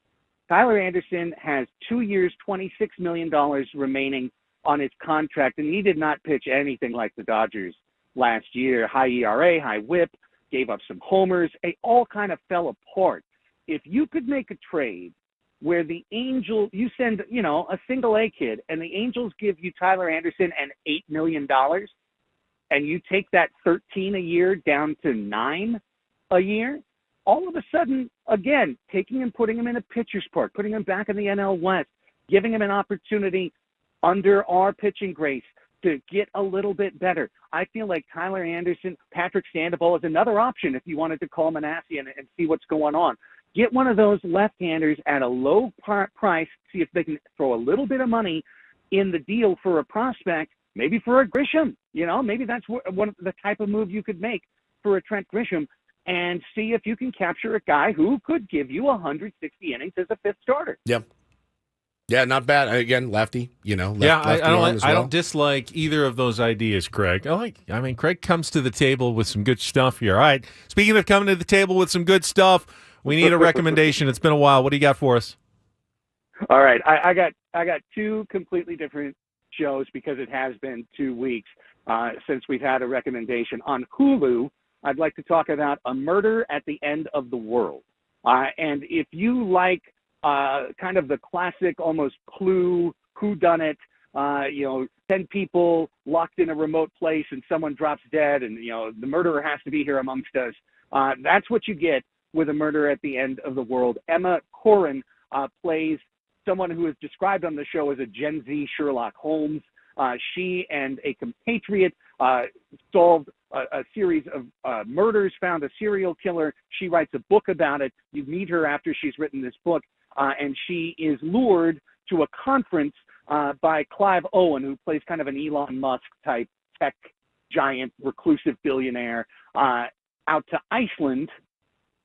[SPEAKER 11] Tyler Anderson has 2 years, $26 million remaining on his contract, and he did not pitch anything like the Dodgers last year. High ERA, high whip, gave up some homers. It all kind of fell apart. If you could make a trade where the Angels, you send, a single A kid, and the Angels give you Tyler Anderson and $8 million, and you take that 13 a year down to 9 a year, all of a sudden, again, taking him, putting him in a pitcher's park, putting him back in the NL West, giving him an opportunity under our pitching grace to get a little bit better. I feel like Tyler Anderson, Patrick Sandoval is another option if you wanted to call Manasseh and see what's going on. Get one of those left-handers at a low price, see if they can throw a little bit of money in the deal for a prospect, maybe for a Grisham. Maybe that's one of the type of move you could make for a Trent Grisham, and see if you can capture a guy who could give you 160 innings as a fifth starter.
[SPEAKER 1] Yep. Yeah, not bad. Again, lefty, lefty
[SPEAKER 3] I
[SPEAKER 1] arm as well.
[SPEAKER 3] I don't dislike either of those ideas, Craig. Craig comes to the table with some good stuff here. All right, speaking of coming to the table with some good stuff, we need a recommendation. It's been a while. What do you got for us?
[SPEAKER 11] All right, I got two completely different shows because it has been 2 weeks since we've had a recommendation. On Hulu, I'd like to talk about A Murder at the End of the World. And if you like kind of the classic, almost Clue, whodunit, 10 people locked in a remote place and someone drops dead and, the murderer has to be here amongst us. That's what you get with A Murder at the End of the World. Emma Corrin plays someone who is described on the show as a Gen Z Sherlock Holmes. She and a compatriot solved a series of murders, found a serial killer. She writes a book about it. You meet her after she's written this book, and she is lured to a conference by Clive Owen, who plays kind of an Elon Musk type tech giant, reclusive billionaire, out to Iceland.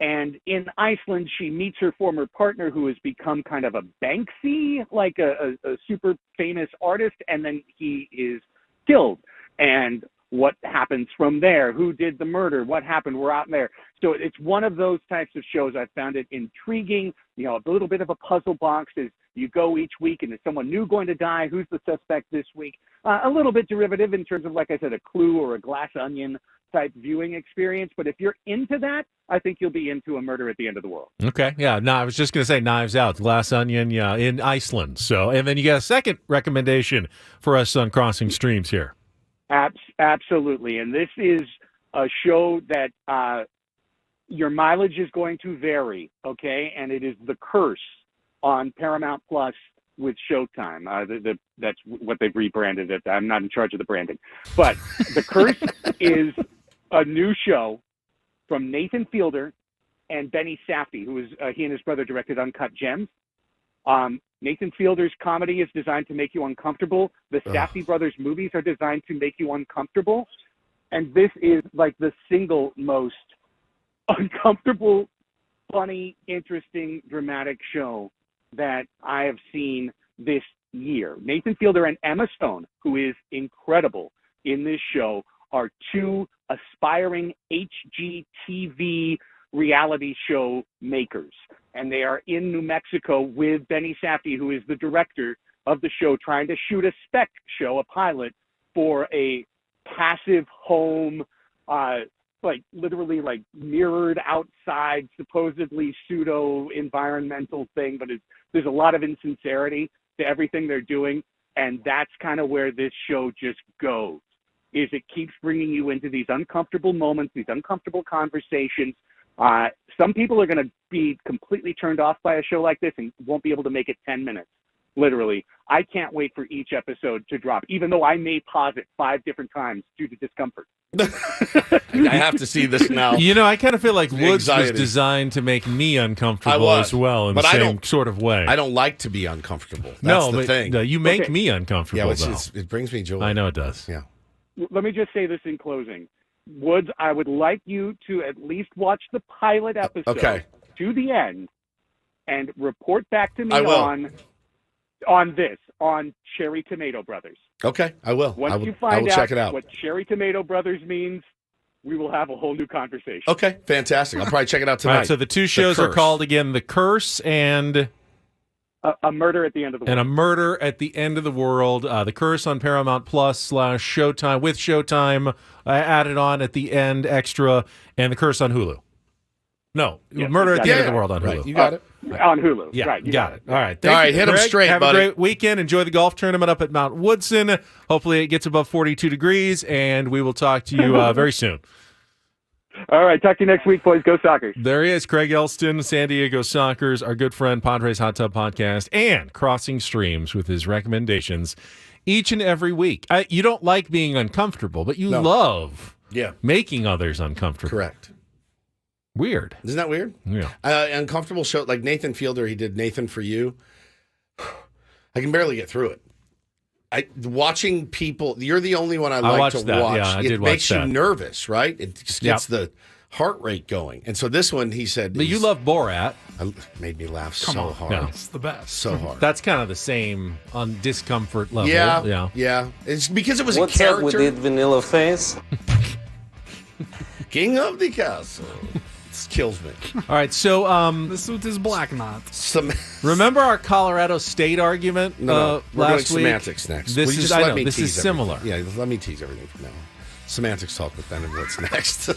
[SPEAKER 11] And in Iceland, she meets her former partner, who has become kind of a Banksy, like a super famous artist, and then he is killed. And what happens from there? Who did the murder? What happened? We're out there. So it's one of those types of shows. I found it intriguing, a little bit of a puzzle box as you go each week, and is someone new going to die? Who's the suspect this week? A little bit derivative in terms of, like I said, a Clue or a Glass Onion type viewing experience. But if you're into that, I think you'll be into A Murder at the End of the World.
[SPEAKER 3] Okay, yeah. No, I was just going to say Knives Out, Glass Onion, yeah, in Iceland. So, and then you got a second recommendation for us on Crossing Streams here.
[SPEAKER 11] Absolutely. And this is a show that your mileage is going to vary, okay? And it is The Curse on Paramount Plus with Showtime. That's what they've rebranded it. I'm not in charge of the branding. But The Curse is a new show from Nathan Fielder and Benny Safdie, who is he and his brother directed Uncut Gems. Nathan Fielder's comedy is designed to make you uncomfortable. The Safdie brothers' movies are designed to make you uncomfortable. And this is like the single most uncomfortable, funny, interesting, dramatic show that I have seen this year. Nathan Fielder and Emma Stone, who is incredible in this show, are two aspiring HGTV reality show makers. And they are in New Mexico with Benny Safdie, who is the director of the show, trying to shoot a spec show, a pilot, for a passive home, literally mirrored outside, supposedly pseudo-environmental thing, but there's a lot of insincerity to everything they're doing, and that's kind of where this show just goes, is it keeps bringing you into these uncomfortable moments, these uncomfortable conversations. Some people are going to be completely turned off by a show like this and won't be able to make it 10 minutes. Literally. I can't wait for each episode to drop, even though I may pause it 5 different times due to discomfort.
[SPEAKER 1] I have to see this now.
[SPEAKER 3] I kind of feel like Woods was designed to make me uncomfortable as well in the same sort of way.
[SPEAKER 1] I don't like to be uncomfortable. That's the thing.
[SPEAKER 3] No, you make me uncomfortable,
[SPEAKER 1] it brings me joy.
[SPEAKER 3] I know it does.
[SPEAKER 1] Yeah.
[SPEAKER 11] Let me just say this in closing. Woods, I would like you to at least watch the pilot episode to the end and report back to me on Cherry Tomato Brothers.
[SPEAKER 1] Okay, I will.
[SPEAKER 11] Once you find out what Cherry Tomato Brothers means, we will have a whole new conversation.
[SPEAKER 1] Okay, fantastic. I'll probably check it out tonight.
[SPEAKER 3] All right, so the two shows are called again, The Curse and
[SPEAKER 11] A Murder at the End of the World.
[SPEAKER 3] And A Murder at the End of the World. The Curse on Paramount Plus / Showtime, with Showtime added on at the end, extra, and The Curse on Hulu. No,
[SPEAKER 11] Yeah,
[SPEAKER 3] Murder at the
[SPEAKER 11] yeah,
[SPEAKER 3] End of the
[SPEAKER 11] yeah,
[SPEAKER 3] World on Hulu.
[SPEAKER 1] Right, you got it.
[SPEAKER 11] On Hulu.
[SPEAKER 3] Yeah,
[SPEAKER 11] Right.
[SPEAKER 3] you got it. All right.
[SPEAKER 1] All right,
[SPEAKER 3] you,
[SPEAKER 1] hit 'em
[SPEAKER 3] Greg.
[SPEAKER 1] straight,
[SPEAKER 3] Have
[SPEAKER 1] buddy.
[SPEAKER 3] a great weekend. Enjoy the golf tournament up at Mount Woodson. Hopefully it gets above 42 degrees, and we will talk to you very soon.
[SPEAKER 11] All right. Talk to you next week, boys. Go Sockers.
[SPEAKER 3] There he is, Craig Elston, San Diego Sockers, our good friend, Padres Hot Tub Podcast, and Crossing Streams with his recommendations each and every week. You don't like being uncomfortable, but you love making others uncomfortable.
[SPEAKER 1] Correct.
[SPEAKER 3] Weird.
[SPEAKER 1] Isn't that weird?
[SPEAKER 3] Yeah.
[SPEAKER 1] Uncomfortable show like Nathan Fielder. He did Nathan for You. I can barely get through it. Watching people. You're the only one I like
[SPEAKER 3] watched
[SPEAKER 1] to
[SPEAKER 3] that.
[SPEAKER 1] watch.
[SPEAKER 3] Yeah, I
[SPEAKER 1] it
[SPEAKER 3] did watch
[SPEAKER 1] makes you
[SPEAKER 3] that.
[SPEAKER 1] nervous, right? It just gets the heart rate going. And so this one, he said,
[SPEAKER 3] But you love Borat.
[SPEAKER 1] Made me laugh
[SPEAKER 2] Come
[SPEAKER 1] so
[SPEAKER 2] on.
[SPEAKER 1] hard.
[SPEAKER 3] Yeah.
[SPEAKER 2] It's the best.
[SPEAKER 1] So hard.
[SPEAKER 3] That's kind of the same on discomfort level.
[SPEAKER 1] Yeah. It's because it was
[SPEAKER 12] What's
[SPEAKER 1] a character.
[SPEAKER 12] up with it, Vanilla Face?
[SPEAKER 1] King of the Castle. This kills me.
[SPEAKER 3] All right, so
[SPEAKER 2] This with his black knot.
[SPEAKER 3] remember our Colorado State argument
[SPEAKER 1] No, we're
[SPEAKER 3] last
[SPEAKER 1] going
[SPEAKER 3] week?
[SPEAKER 1] semantics next.
[SPEAKER 3] This
[SPEAKER 1] Will you
[SPEAKER 3] is
[SPEAKER 1] just
[SPEAKER 3] I
[SPEAKER 1] let
[SPEAKER 3] know
[SPEAKER 1] me
[SPEAKER 3] this is
[SPEAKER 1] tease
[SPEAKER 3] similar.
[SPEAKER 1] everything? Yeah, let me tease everything from now on. Semantics talk with Ben and what's next.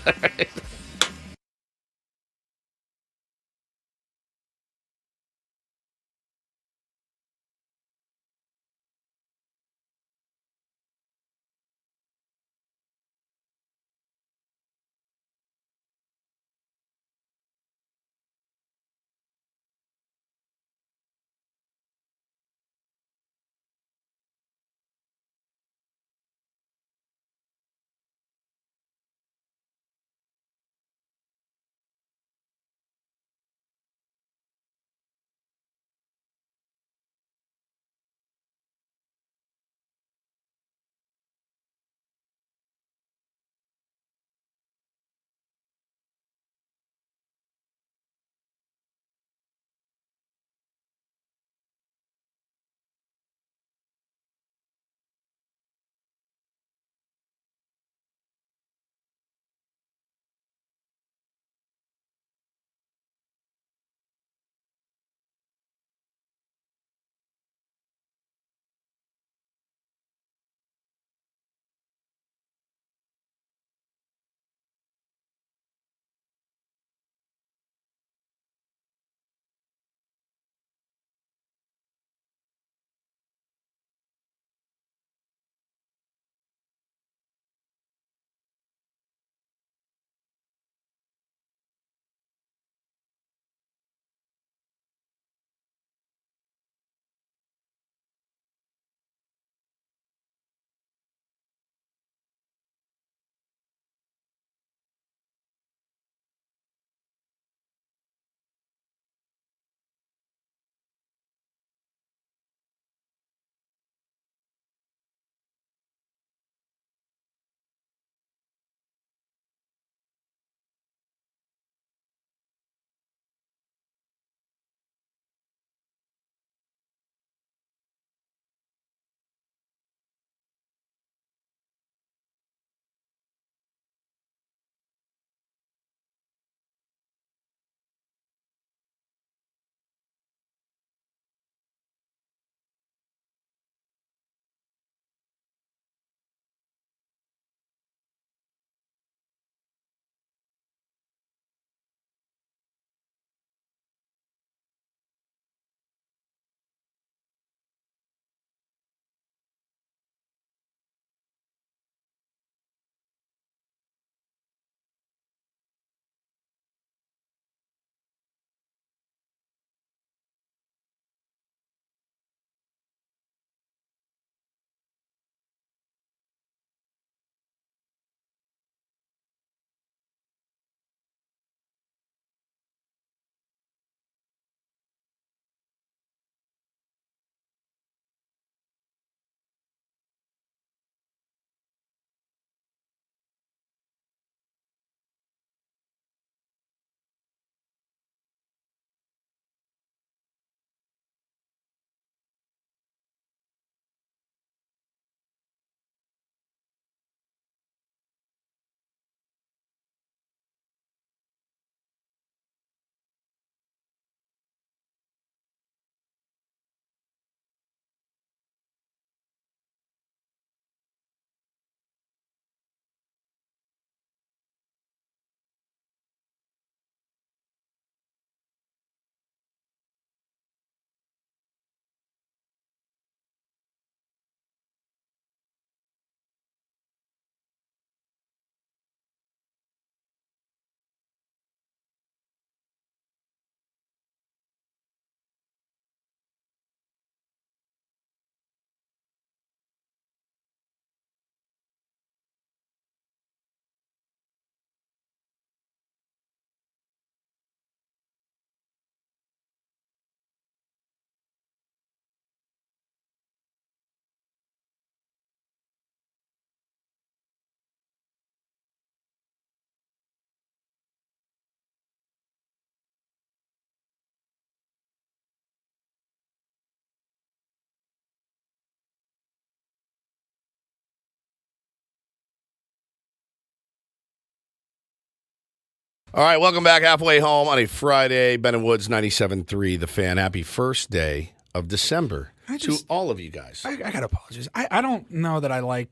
[SPEAKER 1] All right, welcome back. Halfway home on a Friday. Ben and Woods, 97.3 The Fan. Happy first day of December to all of you guys.
[SPEAKER 2] I got to apologize. I don't know that I like...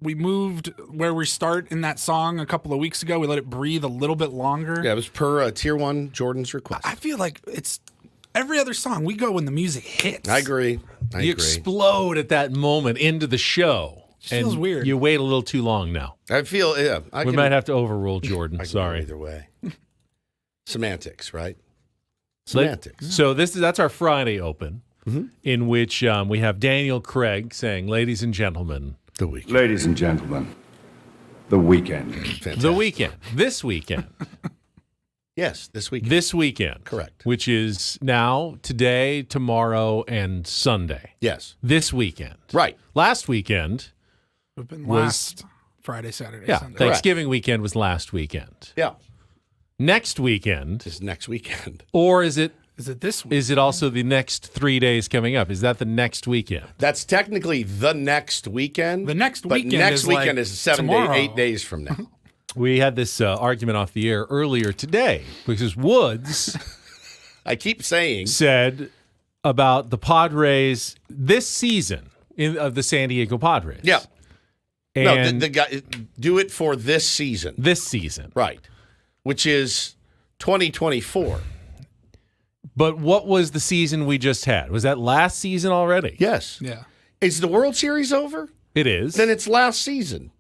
[SPEAKER 2] we moved where we start in that song a couple of weeks ago. We let it breathe a little bit longer.
[SPEAKER 1] Yeah, it was per Tier 1 Jordan's request.
[SPEAKER 2] I feel like it's every other song. We go when the music hits.
[SPEAKER 1] I agree.
[SPEAKER 3] You explode at that moment into the show.
[SPEAKER 2] Feels weird.
[SPEAKER 3] You wait a little too long now.
[SPEAKER 1] I feel, yeah.
[SPEAKER 3] We might have to overrule Jordan. Sorry.
[SPEAKER 1] Either way. Semantics, right? Semantics.
[SPEAKER 3] So that's our Friday open, in which we have Daniel Craig saying, "Ladies and gentlemen,
[SPEAKER 1] the weekend."
[SPEAKER 12] Ladies and gentlemen, the weekend.
[SPEAKER 1] Fantastic.
[SPEAKER 3] The weekend. This weekend.
[SPEAKER 1] Yes, this weekend.
[SPEAKER 3] This weekend.
[SPEAKER 1] Correct.
[SPEAKER 3] Which is now, today, tomorrow, and Sunday.
[SPEAKER 1] Yes.
[SPEAKER 3] This weekend.
[SPEAKER 1] Right.
[SPEAKER 3] Last weekend
[SPEAKER 2] We've been
[SPEAKER 3] was
[SPEAKER 2] last Friday, Saturday,
[SPEAKER 3] yeah,
[SPEAKER 2] Sunday.
[SPEAKER 3] Thanksgiving weekend was last weekend.
[SPEAKER 1] Yeah.
[SPEAKER 3] Next weekend
[SPEAKER 1] is next weekend.
[SPEAKER 3] Or is it
[SPEAKER 2] this weekend?
[SPEAKER 3] Is it also the next 3 days coming up? Is that the next weekend?
[SPEAKER 1] That's technically the next weekend.
[SPEAKER 2] The next
[SPEAKER 1] but
[SPEAKER 2] weekend
[SPEAKER 1] next
[SPEAKER 2] is
[SPEAKER 1] weekend
[SPEAKER 2] like
[SPEAKER 1] is 8 days from now.
[SPEAKER 3] We had this argument off the air earlier today because Woods,
[SPEAKER 1] I keep saying,
[SPEAKER 3] said about the Padres this season of the San Diego Padres.
[SPEAKER 1] Yeah.
[SPEAKER 3] And
[SPEAKER 1] no, the guy do it for this season.
[SPEAKER 3] This season.
[SPEAKER 1] Right. Which is 2024.
[SPEAKER 3] But what was the season we just had? Was that last season already?
[SPEAKER 1] Yes.
[SPEAKER 2] Yeah.
[SPEAKER 1] Is the World Series over?
[SPEAKER 3] It is.
[SPEAKER 1] Then it's last season.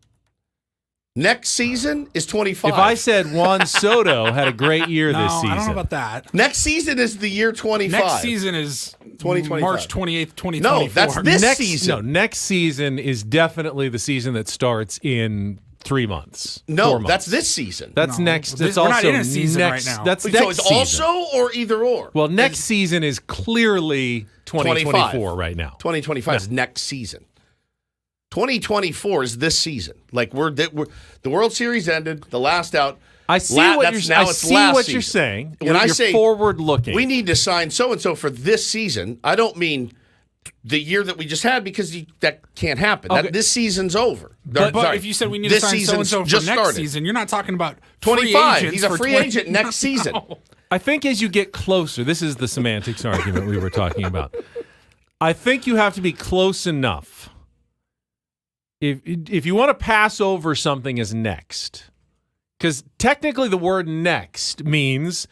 [SPEAKER 1] Next season is 25.
[SPEAKER 3] If I said Juan Soto had a great year this season.
[SPEAKER 2] I don't know about that.
[SPEAKER 1] Next season is the year 25.
[SPEAKER 2] Next season is
[SPEAKER 1] 2025.
[SPEAKER 2] March 28th, 2024.
[SPEAKER 1] No, that's this
[SPEAKER 3] next
[SPEAKER 1] season.
[SPEAKER 3] No, next season is definitely the season that starts in 3 months.
[SPEAKER 1] No,
[SPEAKER 3] 4 months.
[SPEAKER 1] that's this season.
[SPEAKER 3] That's next. That's
[SPEAKER 2] we're
[SPEAKER 3] also
[SPEAKER 2] not in a season
[SPEAKER 3] next,
[SPEAKER 2] right now.
[SPEAKER 3] That's
[SPEAKER 1] So
[SPEAKER 3] next
[SPEAKER 1] it's
[SPEAKER 3] season.
[SPEAKER 1] also or either or?
[SPEAKER 3] Well, next season is clearly 2024 right now.
[SPEAKER 1] 2025 is next season. 2024 is this season. Like we're the World Series ended, the last out.
[SPEAKER 3] I see what
[SPEAKER 1] last
[SPEAKER 3] you're
[SPEAKER 1] season.
[SPEAKER 3] saying.
[SPEAKER 1] When I
[SPEAKER 3] you're
[SPEAKER 1] say
[SPEAKER 3] forward looking,
[SPEAKER 1] we need to sign so and so for this season. I don't mean the year that we just had because that can't happen.
[SPEAKER 3] Okay.
[SPEAKER 1] This season's over.
[SPEAKER 2] But
[SPEAKER 1] Sorry.
[SPEAKER 2] if you said we need to
[SPEAKER 1] This
[SPEAKER 2] sign so and
[SPEAKER 1] season's
[SPEAKER 2] so for
[SPEAKER 1] just
[SPEAKER 2] next
[SPEAKER 1] started.
[SPEAKER 2] season, you're not talking about
[SPEAKER 1] 25.
[SPEAKER 2] Free
[SPEAKER 1] He's a
[SPEAKER 2] for
[SPEAKER 1] free
[SPEAKER 2] 20
[SPEAKER 1] agent next season.
[SPEAKER 2] No.
[SPEAKER 3] I think as you get closer, this is the semantics argument we were talking about. I think you have to be close enough. If you want to pass over something as next, because technically the word next means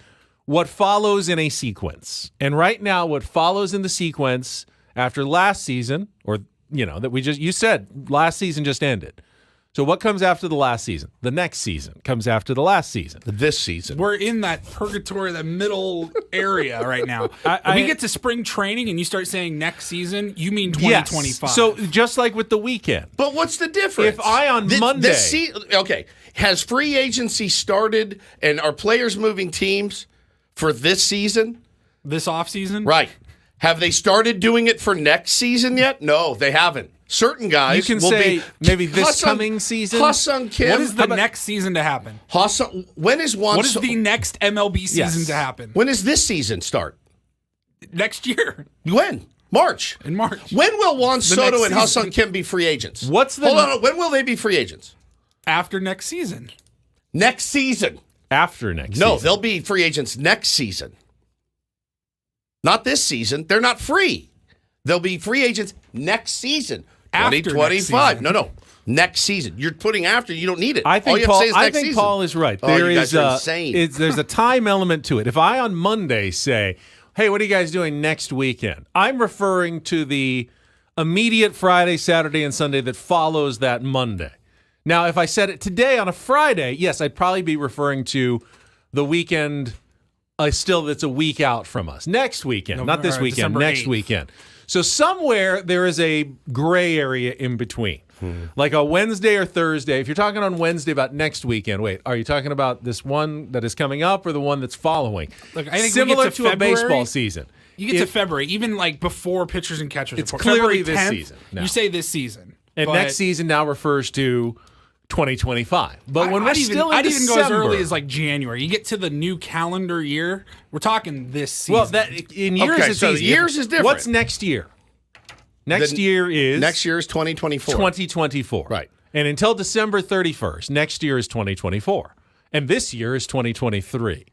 [SPEAKER 3] what follows in a sequence. And right now, what follows in the sequence after last season, or that you said last season just ended. So what comes after the last season? The next season comes after the last season.
[SPEAKER 1] This season.
[SPEAKER 2] We're in that purgatory, that middle area right now. If we get to spring training and you start saying next season, you mean 2025.
[SPEAKER 3] Yes. So just like with the weekend.
[SPEAKER 1] But what's the difference?
[SPEAKER 3] If I on Monday...
[SPEAKER 1] okay, has free agency started and are players moving teams for this season?
[SPEAKER 2] This offseason?
[SPEAKER 1] Right. Have they started doing it for next season yet? No, they haven't. Certain guys
[SPEAKER 3] You can
[SPEAKER 1] will
[SPEAKER 3] say
[SPEAKER 1] be,
[SPEAKER 3] maybe this
[SPEAKER 1] Ha-Sung-
[SPEAKER 3] coming season.
[SPEAKER 1] Ha-Sung Kim.
[SPEAKER 2] What is the next season to happen?
[SPEAKER 1] When is Juan?
[SPEAKER 2] What is the next MLB season to happen?
[SPEAKER 1] When does this season start?
[SPEAKER 2] Next year.
[SPEAKER 1] When? March.
[SPEAKER 2] In March.
[SPEAKER 1] When will Juan Soto and
[SPEAKER 2] next
[SPEAKER 1] Ha-Sung Kim be free agents?
[SPEAKER 3] What's the
[SPEAKER 1] Hold on. When will they be free agents?
[SPEAKER 2] After next season.
[SPEAKER 1] Next season.
[SPEAKER 3] After next
[SPEAKER 1] No,
[SPEAKER 3] season.
[SPEAKER 1] they'll be free agents next season. Not this season. They're not free. They'll be free agents next season.
[SPEAKER 2] After
[SPEAKER 1] 2025.
[SPEAKER 2] next season.
[SPEAKER 1] No. Next season. You're putting after. You don't need it.
[SPEAKER 3] I think
[SPEAKER 1] All you have
[SPEAKER 3] Paul,
[SPEAKER 1] to say is
[SPEAKER 3] I
[SPEAKER 1] next
[SPEAKER 3] think
[SPEAKER 1] season.
[SPEAKER 3] Paul is right.
[SPEAKER 1] Oh,
[SPEAKER 3] There
[SPEAKER 1] you
[SPEAKER 3] is
[SPEAKER 1] guys are insane.
[SPEAKER 3] there's a time element to it. If I on Monday say, "Hey, what are you guys doing next weekend?" I'm referring to the immediate Friday, Saturday, and Sunday that follows that Monday. Now, if I said it today on a Friday, yes, I'd probably be referring to the weekend still that's a week out from us. Next weekend, not this weekend,
[SPEAKER 2] December
[SPEAKER 3] next
[SPEAKER 2] 8th.
[SPEAKER 3] weekend. So somewhere there is a gray area in between. Like a Wednesday or Thursday. If you're talking on Wednesday about next weekend, wait, are you talking about this one that is coming up or the one that's following?
[SPEAKER 2] Look, I think
[SPEAKER 3] Similar
[SPEAKER 2] we get
[SPEAKER 3] to a
[SPEAKER 2] February,
[SPEAKER 3] baseball season.
[SPEAKER 2] You get to February, even like before pitchers and catchers.
[SPEAKER 3] It's
[SPEAKER 2] report.
[SPEAKER 3] clearly
[SPEAKER 2] February
[SPEAKER 3] this
[SPEAKER 2] 10th,
[SPEAKER 3] season now.
[SPEAKER 2] You say this season.
[SPEAKER 3] And
[SPEAKER 2] but
[SPEAKER 3] next season now refers to 2025. But when we're
[SPEAKER 2] I'd
[SPEAKER 3] still in
[SPEAKER 2] I'd even
[SPEAKER 3] December,
[SPEAKER 2] go as early as like January. You get to the new calendar year. We're talking this season.
[SPEAKER 3] well, that in years
[SPEAKER 1] Okay,
[SPEAKER 3] it's
[SPEAKER 1] so
[SPEAKER 3] easy.
[SPEAKER 1] years is different.
[SPEAKER 3] What's next year? Next year is
[SPEAKER 1] 2024.
[SPEAKER 3] 2024.
[SPEAKER 1] Right.
[SPEAKER 3] And until December 31st, next year is 2024. and this year is 2023.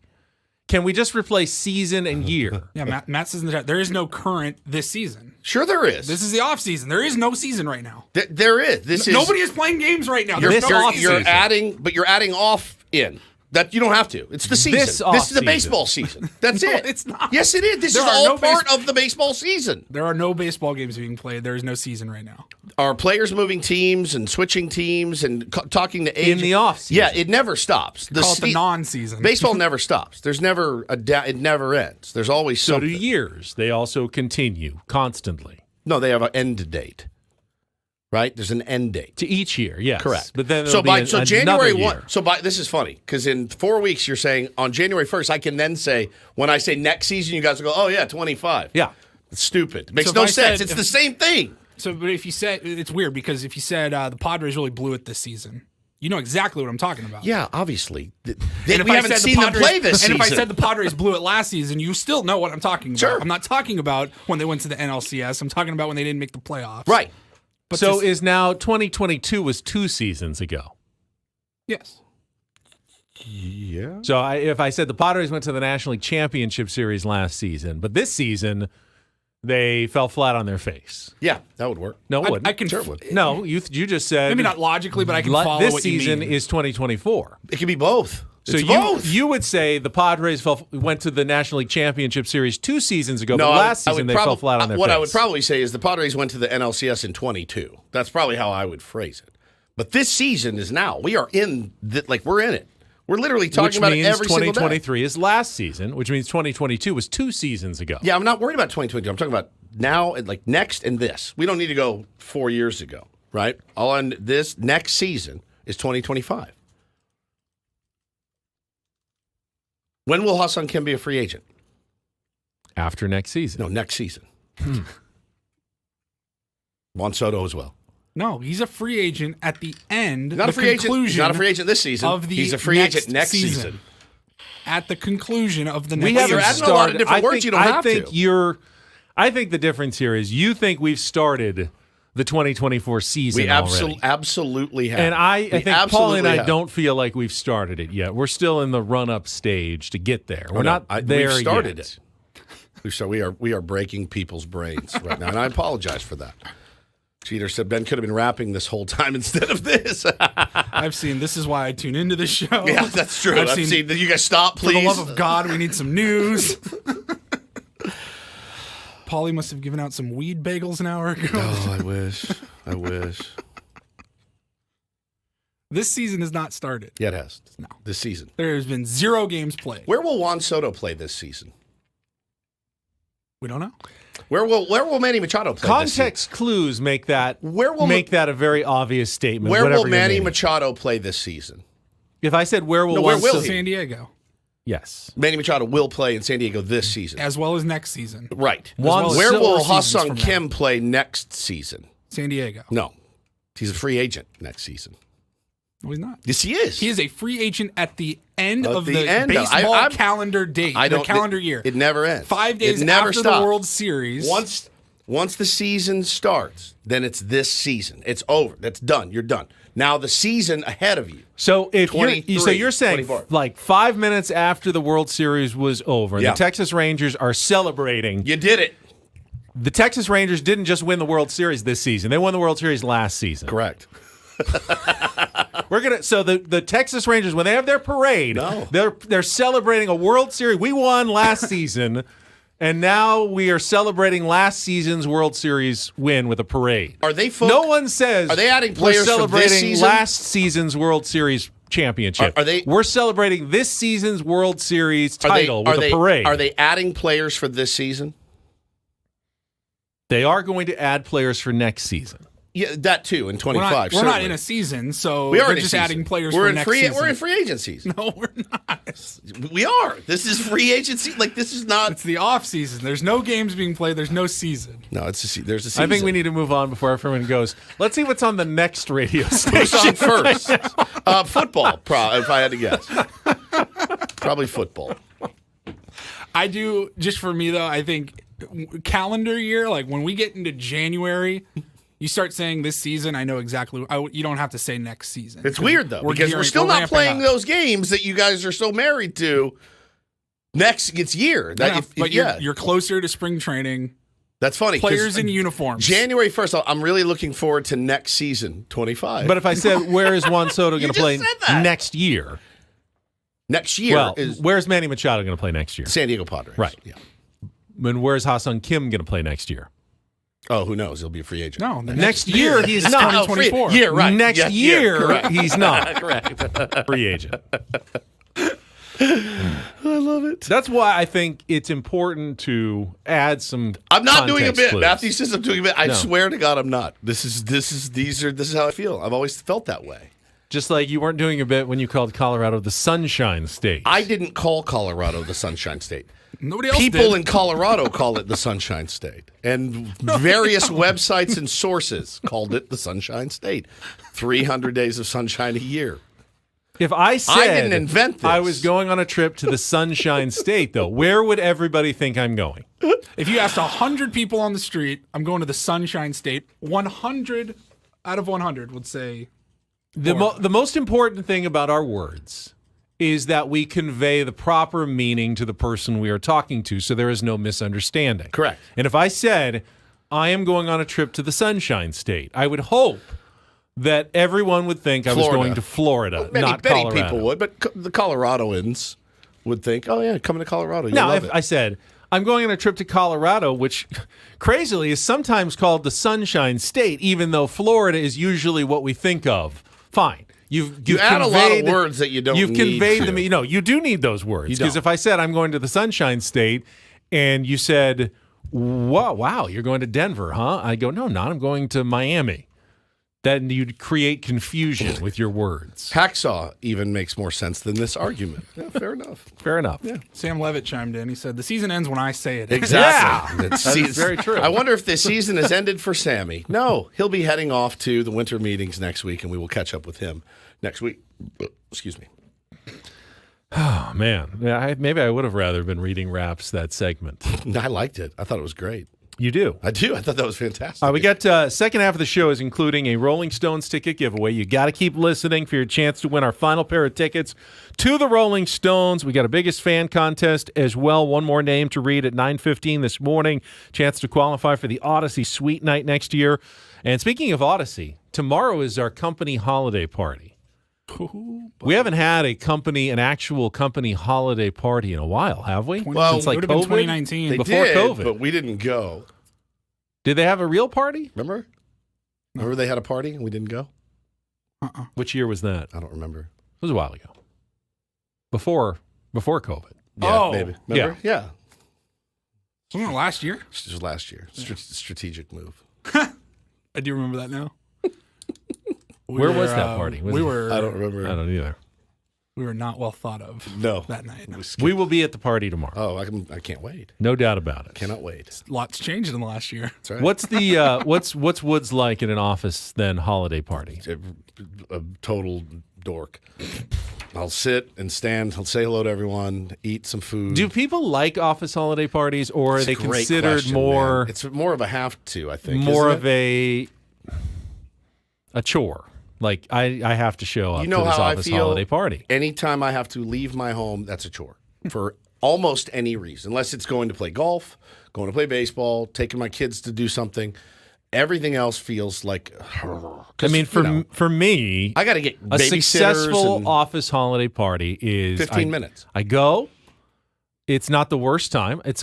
[SPEAKER 3] Can we just replace season and year?
[SPEAKER 2] Yeah, Matt says in the chat, there is no current this season.
[SPEAKER 1] Sure there is.
[SPEAKER 2] This is the off season. There is no season right now.
[SPEAKER 1] There is.
[SPEAKER 2] Nobody is playing games right now.
[SPEAKER 1] You're
[SPEAKER 2] There's
[SPEAKER 1] adding off in. That you don't have to. It's the season. This is the baseball season. That's it.
[SPEAKER 2] It's not.
[SPEAKER 1] Yes, it is. This is all part of the baseball season.
[SPEAKER 2] There are no baseball games being played. There is no season right now.
[SPEAKER 1] Are players moving teams and switching teams and talking to agents
[SPEAKER 3] in the off season?
[SPEAKER 1] Yeah, it never stops.
[SPEAKER 2] Call it the non-season.
[SPEAKER 1] Baseball never stops. There's never it never ends. There's always something.
[SPEAKER 3] So do years. They also continue constantly.
[SPEAKER 1] No, they have an end date. Right? There's an end date
[SPEAKER 3] to each year, yes.
[SPEAKER 1] Correct.
[SPEAKER 3] But then
[SPEAKER 1] January 1. This is funny because in 4 weeks you're saying on January 1st I can then say when I say next season you guys will go, "Oh yeah, 25."
[SPEAKER 3] Yeah.
[SPEAKER 1] It's stupid. It makes no sense. It's the same thing.
[SPEAKER 2] So but if you said it's weird because if you said the Padres really blew it this season, you know exactly what I'm talking about.
[SPEAKER 1] Yeah, obviously.
[SPEAKER 2] We
[SPEAKER 1] haven't seen them play this season.
[SPEAKER 2] And if I said the Padres blew it last season, you still know what I'm talking about.
[SPEAKER 1] Sure.
[SPEAKER 2] I'm not talking about when they went to the NLCS. I'm talking about when they didn't make the playoffs.
[SPEAKER 1] Right.
[SPEAKER 2] But
[SPEAKER 3] so is now 2022 was 2 seasons ago.
[SPEAKER 2] Yes.
[SPEAKER 1] Yeah.
[SPEAKER 3] So if I said the Padres went to the National League Championship Series last season, but this season they fell flat on their face.
[SPEAKER 1] Yeah, that would work.
[SPEAKER 3] No, it wouldn't.
[SPEAKER 2] I can.
[SPEAKER 1] Sure it would.
[SPEAKER 3] No, you just said
[SPEAKER 2] maybe not logically, but I can follow
[SPEAKER 3] this
[SPEAKER 2] what you
[SPEAKER 3] season
[SPEAKER 2] mean.
[SPEAKER 3] is 2024.
[SPEAKER 1] It can be both.
[SPEAKER 3] So you would say the Padres went to the National League Championship Series 2 seasons ago, but last season they fell flat on their face.
[SPEAKER 1] What I would probably say is the Padres went to the NLCS in 22. That's probably how I would phrase it. But this season is now. We are in we're in it. We're literally talking about it every single day.
[SPEAKER 3] 2023 is last season, which means 2022 was 2 seasons ago.
[SPEAKER 1] Yeah, I'm not worried about 2022. I'm talking about now, like next and this. We don't need to go 4 years ago, right? All on this next season is 2025. When will Ha-Seong Kim be a free agent?
[SPEAKER 3] After next season.
[SPEAKER 1] No, next season. Juan Soto as well.
[SPEAKER 2] No, he's a free agent at the end.
[SPEAKER 1] Not a free agent. He's not a free agent this season. He's a free agent next season.
[SPEAKER 2] At the conclusion of the next
[SPEAKER 3] season.
[SPEAKER 1] You're adding a lot of different words. You don't have to.
[SPEAKER 3] I think the difference here is you think we've started the 2024 season
[SPEAKER 1] we
[SPEAKER 3] already.
[SPEAKER 1] Absolutely have.
[SPEAKER 3] And I think Paul and I don't feel like we've started it yet. We're still in the run-up stage to get there. We're not there
[SPEAKER 1] we've started
[SPEAKER 3] yet.
[SPEAKER 1] it. We are breaking people's brains right now, and I apologize for that. Cheater said Ben could have been rapping this whole time instead of this.
[SPEAKER 2] I've seen this is why I tune into the show.
[SPEAKER 1] Yeah, that's true. I've seen that. You guys stop, please.
[SPEAKER 2] For the love of God, we need some news. Paulie must have given out some weed bagels an hour ago.
[SPEAKER 1] Oh, I wish.
[SPEAKER 2] This season has not started.
[SPEAKER 1] Yeah, it has.
[SPEAKER 2] No.
[SPEAKER 1] This season.
[SPEAKER 2] There has been 0 games played.
[SPEAKER 1] Where will Juan Soto play this season?
[SPEAKER 2] We don't know.
[SPEAKER 1] Where will Manny Machado play?
[SPEAKER 3] Context clues make that a very obvious statement.
[SPEAKER 1] Where will Manny Machado play this season?
[SPEAKER 3] If I said where will
[SPEAKER 2] San Diego?
[SPEAKER 3] Yes.
[SPEAKER 1] Manny Machado will play in San Diego this season.
[SPEAKER 2] As well as next season.
[SPEAKER 1] Right. Where will Ha-Seong Kim play next season?
[SPEAKER 2] San Diego.
[SPEAKER 1] No. He's a free agent next season.
[SPEAKER 2] No, he's not.
[SPEAKER 1] Yes, he is.
[SPEAKER 2] He is a free agent at the end of the
[SPEAKER 1] baseball
[SPEAKER 2] calendar date, the calendar year.
[SPEAKER 1] It never ends.
[SPEAKER 2] 5 days after the World Series.
[SPEAKER 1] Once the season starts, then it's this season. It's over. That's done. You're done. Now the season ahead of you.
[SPEAKER 3] So you're saying
[SPEAKER 1] 24.
[SPEAKER 3] like 5 minutes after the World Series was over,
[SPEAKER 1] Yeah.
[SPEAKER 3] the Texas Rangers are celebrating.
[SPEAKER 1] You did it.
[SPEAKER 3] The Texas Rangers didn't just win the World Series this season; they won the World Series last season.
[SPEAKER 1] Correct.
[SPEAKER 3] So the Texas Rangers, when they have their parade, they're celebrating a World Series. We won last season, and now we are celebrating last season's World Series win with a parade.
[SPEAKER 1] Are they?
[SPEAKER 3] No one says.
[SPEAKER 1] Are they adding players
[SPEAKER 3] we're celebrating
[SPEAKER 1] for this season?
[SPEAKER 3] last season's World Series championship?
[SPEAKER 1] Are they?
[SPEAKER 3] We're celebrating this season's World Series title with a parade.
[SPEAKER 1] Are they adding players for this season?
[SPEAKER 3] They are going to add players for next season.
[SPEAKER 1] Yeah, that too in 25.
[SPEAKER 2] We're not in a season, so
[SPEAKER 1] we are
[SPEAKER 2] they're just adding players
[SPEAKER 1] we're
[SPEAKER 2] for
[SPEAKER 1] in
[SPEAKER 2] next
[SPEAKER 1] free,
[SPEAKER 2] season.
[SPEAKER 1] We're in free agencies.
[SPEAKER 2] No, we're not.
[SPEAKER 1] We are. This is free agency. Like this is not.
[SPEAKER 2] It's the off season. There's no games being played. There's no season.
[SPEAKER 1] No, there's a season.
[SPEAKER 3] I think we need to move on before everyone goes. Let's see what's on the next radio station.
[SPEAKER 1] What's on first? Football. If I had to guess, probably football.
[SPEAKER 2] I do. Just for me though, I think calendar year, like when we get into January, You start saying this season, I know exactly. You don't have to say next season.
[SPEAKER 1] It's weird, though, because we're still not playing those games that you guys are so married to. It's year.
[SPEAKER 2] You're closer to spring training.
[SPEAKER 1] That's funny.
[SPEAKER 2] Players in uniforms.
[SPEAKER 1] January 1st, I'm really looking forward to next season, 25.
[SPEAKER 3] But if I said, where is Juan Soto going to play next year?
[SPEAKER 1] Next year.
[SPEAKER 3] Well, where's Manny Machado going to play next year?
[SPEAKER 1] San Diego Padres.
[SPEAKER 3] Right.
[SPEAKER 1] Yeah.
[SPEAKER 3] And where's Ha-Sung Kim going to play next year?
[SPEAKER 1] Oh, who knows? He'll be a free agent.
[SPEAKER 2] No,
[SPEAKER 3] next year he's not.
[SPEAKER 2] 2024.
[SPEAKER 1] Yeah, right.
[SPEAKER 3] Next year he's not.
[SPEAKER 1] Correct.
[SPEAKER 3] Free agent.
[SPEAKER 1] I love it.
[SPEAKER 3] That's why I think it's important to add some.
[SPEAKER 1] I'm not doing a
[SPEAKER 3] context
[SPEAKER 1] bit.
[SPEAKER 3] clues.
[SPEAKER 1] Matthew says I'm doing a bit. I
[SPEAKER 3] No.
[SPEAKER 1] swear to God, I'm not. This is how I feel. I've always felt that way.
[SPEAKER 3] Just like you weren't doing a bit when you called Colorado the Sunshine State.
[SPEAKER 1] I didn't call Colorado the Sunshine State.
[SPEAKER 2] Nobody else
[SPEAKER 1] People
[SPEAKER 2] did.
[SPEAKER 1] in Colorado call it the Sunshine State, and various websites and sources called it the Sunshine State. 300 days of sunshine a year.
[SPEAKER 3] If I said
[SPEAKER 1] I didn't invent this.
[SPEAKER 3] I was going on a trip to the Sunshine State, though, where would everybody think I'm going?
[SPEAKER 2] If you asked 100 people on the street, I'm going to the Sunshine State, 100 out of 100 would say.
[SPEAKER 3] The most important thing about our words is that we convey the proper meaning to the person we are talking to, so there is no misunderstanding.
[SPEAKER 1] Correct.
[SPEAKER 3] And if I said, I am going on a trip to the Sunshine State, I would hope that everyone would think I was going to Florida, not
[SPEAKER 1] many
[SPEAKER 3] Colorado.
[SPEAKER 1] people would, but the Coloradoans would think, oh, yeah, coming to Colorado.
[SPEAKER 3] Now, if I said, I'm going on a trip to Colorado, which crazily is sometimes called the Sunshine State, even though Florida is usually what we think of, fine. You
[SPEAKER 1] add a lot of words that you don't
[SPEAKER 3] You've
[SPEAKER 1] need
[SPEAKER 3] conveyed
[SPEAKER 1] to.
[SPEAKER 3] them. You know, you do need those words.
[SPEAKER 1] You don't.
[SPEAKER 3] Because if I said, I'm going to the Sunshine State, and you said, wow, you're going to Denver, huh? I go, no, not. I'm going to Miami. Then you'd create confusion with your words.
[SPEAKER 1] Hacksaw even makes more sense than this argument. Yeah, fair enough.
[SPEAKER 3] Fair enough.
[SPEAKER 1] Yeah.
[SPEAKER 2] Sam Levitt chimed in. He said, the season ends when I say it.
[SPEAKER 1] Exactly.
[SPEAKER 3] Yeah. That is very true.
[SPEAKER 1] I wonder if the season has ended for Sammy. No, he'll be heading off to the winter meetings next week, and we will catch up with him next week. Excuse me.
[SPEAKER 3] Oh, man. Yeah, maybe I would have rather been reading raps that segment.
[SPEAKER 1] I liked it. I thought it was great.
[SPEAKER 3] You do?
[SPEAKER 1] I do. I thought that was fantastic.
[SPEAKER 3] We got second half of the show is including a Rolling Stones ticket giveaway. You got to keep listening for your chance to win our final pair of tickets to the Rolling Stones. We got a biggest fan contest as well. One more name to read at 9:15 this morning. Chance to qualify for the Odyssey Suite Night next year. And speaking of Odyssey, tomorrow is our company holiday party. We haven't had an actual company holiday party in a while, have we?
[SPEAKER 1] Well,
[SPEAKER 3] since like
[SPEAKER 2] it would have been
[SPEAKER 3] COVID?
[SPEAKER 2] 2019.
[SPEAKER 1] They
[SPEAKER 3] Before
[SPEAKER 1] did,
[SPEAKER 3] COVID.
[SPEAKER 1] but we didn't go.
[SPEAKER 3] Did they have a real party?
[SPEAKER 1] Remember? Remember they had a party and we didn't go?
[SPEAKER 3] Which year was that?
[SPEAKER 1] I don't remember.
[SPEAKER 3] It was a while ago. Before COVID.
[SPEAKER 1] Yeah, maybe. Remember? Yeah.
[SPEAKER 2] Wasn't it last year?
[SPEAKER 1] This was last year. Strategic move.
[SPEAKER 2] I do remember that now.
[SPEAKER 3] Where was that party?
[SPEAKER 2] We were.
[SPEAKER 1] I don't remember.
[SPEAKER 3] I don't either.
[SPEAKER 2] We were not well thought of.
[SPEAKER 1] No.
[SPEAKER 2] That night.
[SPEAKER 3] We will be at the party tomorrow.
[SPEAKER 1] Oh, I can't wait.
[SPEAKER 3] No doubt about it.
[SPEAKER 1] Cannot wait.
[SPEAKER 2] Lots changed in the last year.
[SPEAKER 1] That's right.
[SPEAKER 3] What's the what's Woods like in an office then holiday party?
[SPEAKER 1] A total dork. I'll sit and stand. I'll say hello to everyone. Eat some food.
[SPEAKER 3] Do people like office holiday parties, or are they
[SPEAKER 1] Great
[SPEAKER 3] considered
[SPEAKER 1] question,
[SPEAKER 3] more?
[SPEAKER 1] man. It's more of a have to. I think
[SPEAKER 3] more
[SPEAKER 1] isn't
[SPEAKER 3] of a chore. Like I have to show up
[SPEAKER 1] You know
[SPEAKER 3] to this
[SPEAKER 1] how I
[SPEAKER 3] office
[SPEAKER 1] feel?
[SPEAKER 3] holiday party.
[SPEAKER 1] Anytime I have to leave my home, that's a chore for almost any reason, unless it's going to play golf, going to play baseball, taking my kids to do something. Everything else feels like.
[SPEAKER 3] I mean, for me,
[SPEAKER 1] I got to get
[SPEAKER 3] a
[SPEAKER 1] babysitters
[SPEAKER 3] successful
[SPEAKER 1] and
[SPEAKER 3] office holiday party is
[SPEAKER 1] 15 minutes.
[SPEAKER 3] I go. It's not the worst time. It's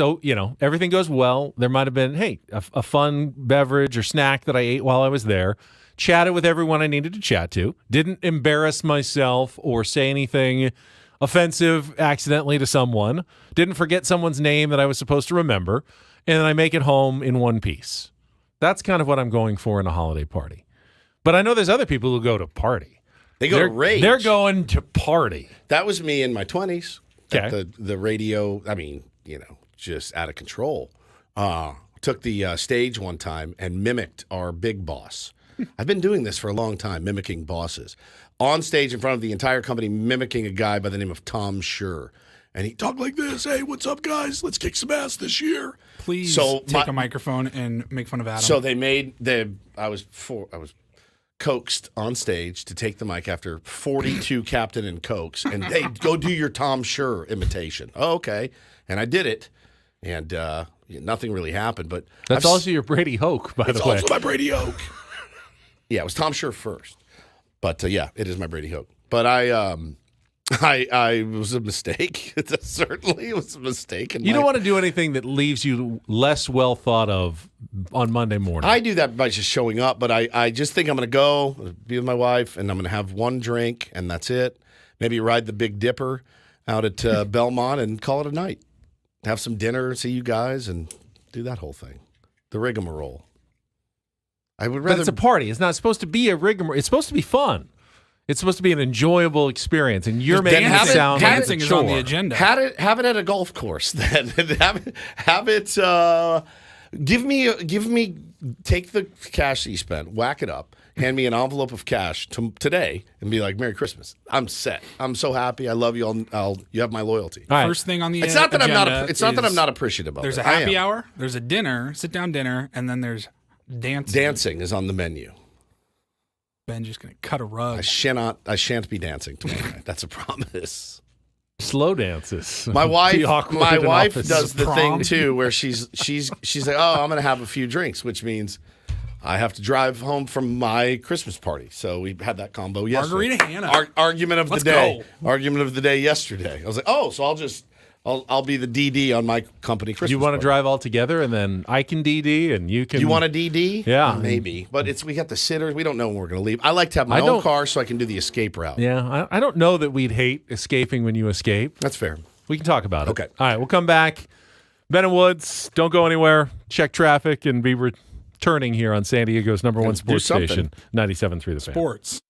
[SPEAKER 3] everything goes well. There might have been a fun beverage or snack that I ate while I was there. Chatted with everyone I needed to chat to. Didn't embarrass myself or say anything offensive accidentally to someone. Didn't forget someone's name that I was supposed to remember. And then I make it home in one piece. That's kind of what I'm going for in a holiday party. But I know there's other people who go to party.
[SPEAKER 1] They go to rage.
[SPEAKER 3] They're going to party.
[SPEAKER 1] That was me in my 20s.
[SPEAKER 3] Okay.
[SPEAKER 1] The radio, just out of control. Took the stage one time and mimicked our big boss. I've been doing this for a long time, mimicking bosses. On stage in front of the entire company, mimicking a guy by the name of Tom Schur. and he talked like this. Hey, what's up, guys? Let's kick some ass this year.
[SPEAKER 2] Please
[SPEAKER 1] So
[SPEAKER 2] take a microphone and make fun of Adam.
[SPEAKER 1] So I was coaxed on stage to take the mic after 42 Captain and Cokes, and hey, go do your Tom Scher imitation. Oh, okay, and I did it, and nothing really happened. But
[SPEAKER 3] That's also your Brady Hoke, by the way.
[SPEAKER 1] It's also my Brady Hoke. Yeah, it was Tom Scher first, but yeah, it is my Brady Hoke. But I was a mistake. Certainly, it was a mistake.
[SPEAKER 3] You don't want to do anything that leaves you less well thought of on Monday morning.
[SPEAKER 1] I do that by just showing up, but I just think I'm going to go be with my wife, and I'm going to have one drink, and that's it. Maybe ride the Big Dipper out at Belmont and call it a night. Have some dinner, see you guys, and do that whole thing. The rigmarole. I would rather.
[SPEAKER 3] But it's a party. It's not supposed to be a rigmarole. It's supposed to be fun. It's supposed to be an enjoyable experience, and you're making it sound like
[SPEAKER 2] dancing
[SPEAKER 3] a
[SPEAKER 2] is on
[SPEAKER 3] chore.
[SPEAKER 2] the agenda.
[SPEAKER 1] Have it at a golf course then. have it. Give me. Take the cash that you spent, whack it up, hand me an envelope of cash today, and be like, "Merry Christmas." I'm set. I'm so happy. I love you. You have my loyalty.
[SPEAKER 2] First thing on the
[SPEAKER 1] It's not that I'm not.
[SPEAKER 2] agenda
[SPEAKER 1] It's not that I'm
[SPEAKER 2] is
[SPEAKER 1] not appreciative of
[SPEAKER 2] There's
[SPEAKER 1] it.
[SPEAKER 2] a
[SPEAKER 1] I
[SPEAKER 2] happy
[SPEAKER 1] am.
[SPEAKER 2] hour. There's a dinner, sit down dinner, and then there's dancing.
[SPEAKER 1] Dancing is on the menu.
[SPEAKER 2] Ben just gonna cut a rug.
[SPEAKER 1] I shan't be dancing tomorrow night. That's a promise.
[SPEAKER 3] Slow dances.
[SPEAKER 1] My wife,
[SPEAKER 3] Be awkward
[SPEAKER 1] my
[SPEAKER 3] in
[SPEAKER 1] wife
[SPEAKER 3] office.
[SPEAKER 1] does the
[SPEAKER 2] Prom.
[SPEAKER 1] thing too, where she's like, "Oh, I'm going to have a few drinks," which means I have to drive home from my Christmas party. So we had that combo yesterday.
[SPEAKER 2] Margarita Hannah.
[SPEAKER 1] Argument of
[SPEAKER 2] Let's
[SPEAKER 1] the day.
[SPEAKER 2] go.
[SPEAKER 1] Argument of the day yesterday. I was like, "Oh, so I'll be the DD on my company Christmas."
[SPEAKER 3] You want to
[SPEAKER 1] party.
[SPEAKER 3] drive all together, and then I can DD, and you can.
[SPEAKER 1] You want a DD?
[SPEAKER 3] Yeah.
[SPEAKER 1] maybe. But we got the sitters. We don't know when we're going to leave. I like to have my
[SPEAKER 3] I
[SPEAKER 1] own
[SPEAKER 3] don't-
[SPEAKER 1] car so I can do the escape route.
[SPEAKER 3] Yeah, I don't know that we'd hate escaping when you escape.
[SPEAKER 1] That's fair.
[SPEAKER 3] We can talk about it.
[SPEAKER 1] Okay.
[SPEAKER 3] All right, we'll come back. Ben and Woods, don't go anywhere. Check traffic and be returning here on San Diego's number one
[SPEAKER 1] do
[SPEAKER 3] sports
[SPEAKER 1] something.
[SPEAKER 3] station, 97.3 The Fan.
[SPEAKER 2] Sports.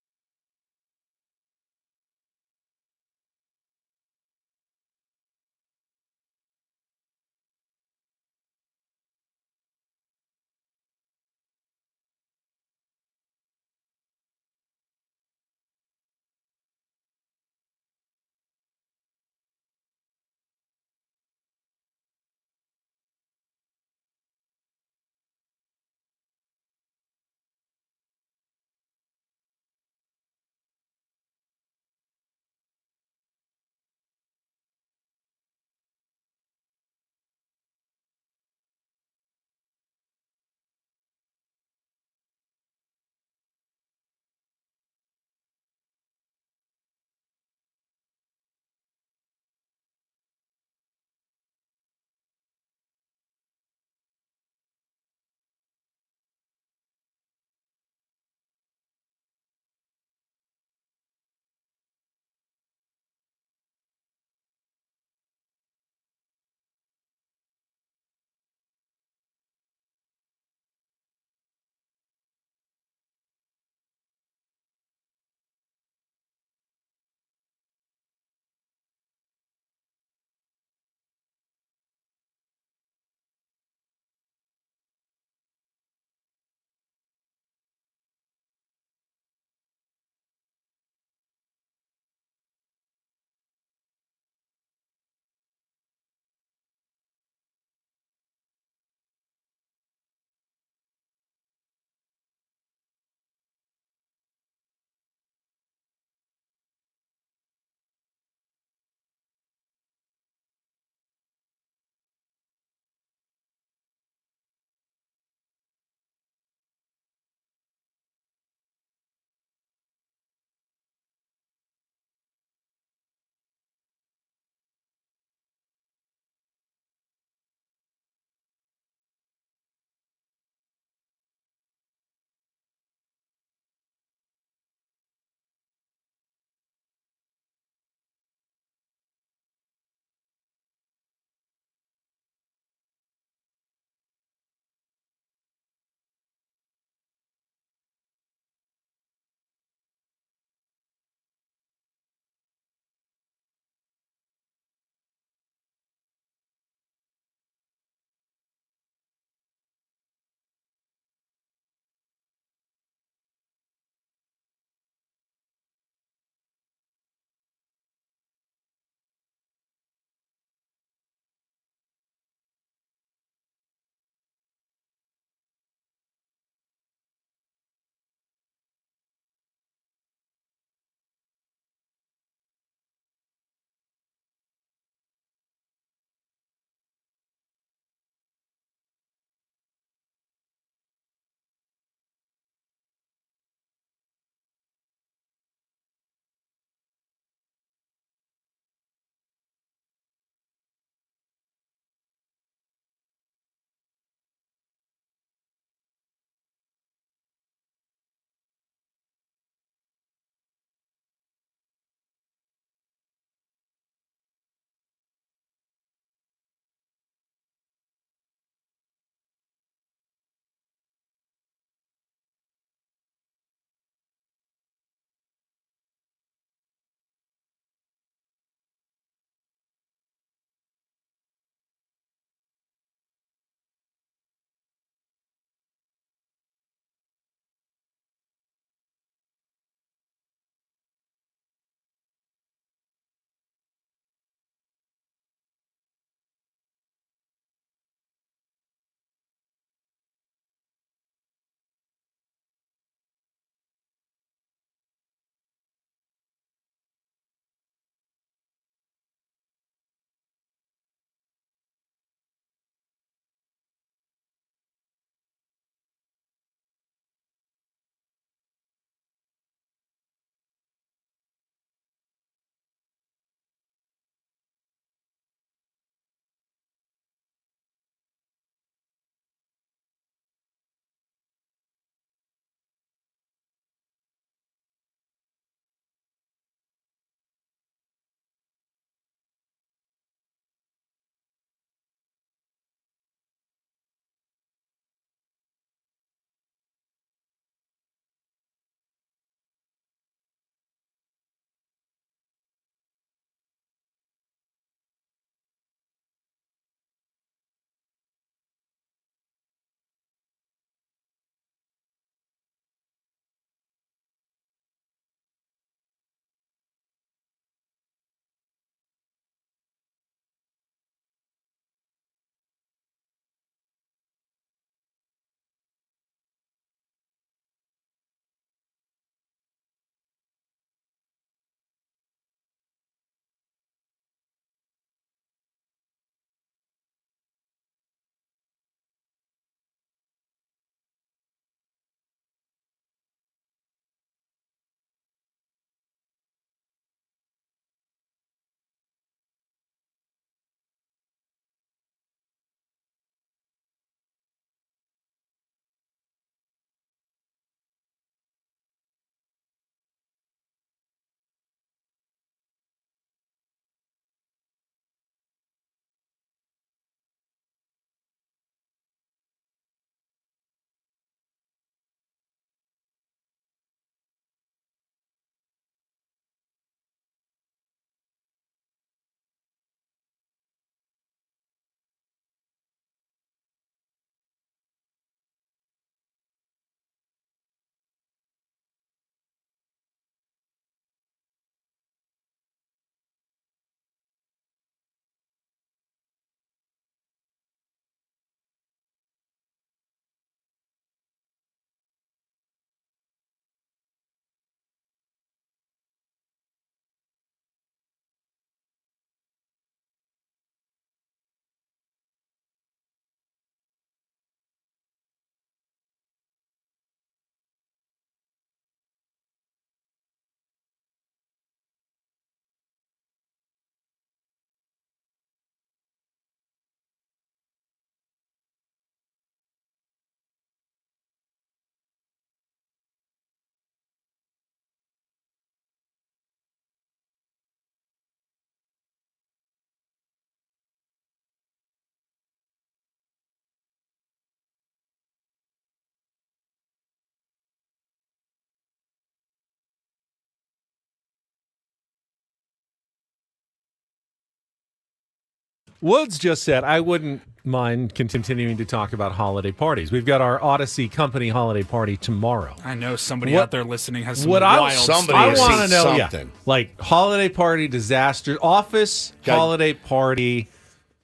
[SPEAKER 3] Woods just said, I wouldn't mind continuing to talk about holiday parties. We've got our Odyssey Company holiday party tomorrow.
[SPEAKER 2] I know somebody out there listening has some
[SPEAKER 3] what
[SPEAKER 2] wild
[SPEAKER 1] somebody
[SPEAKER 3] I
[SPEAKER 1] has
[SPEAKER 3] want to
[SPEAKER 1] seen
[SPEAKER 3] know,
[SPEAKER 1] something.
[SPEAKER 3] like holiday party disaster, office holiday party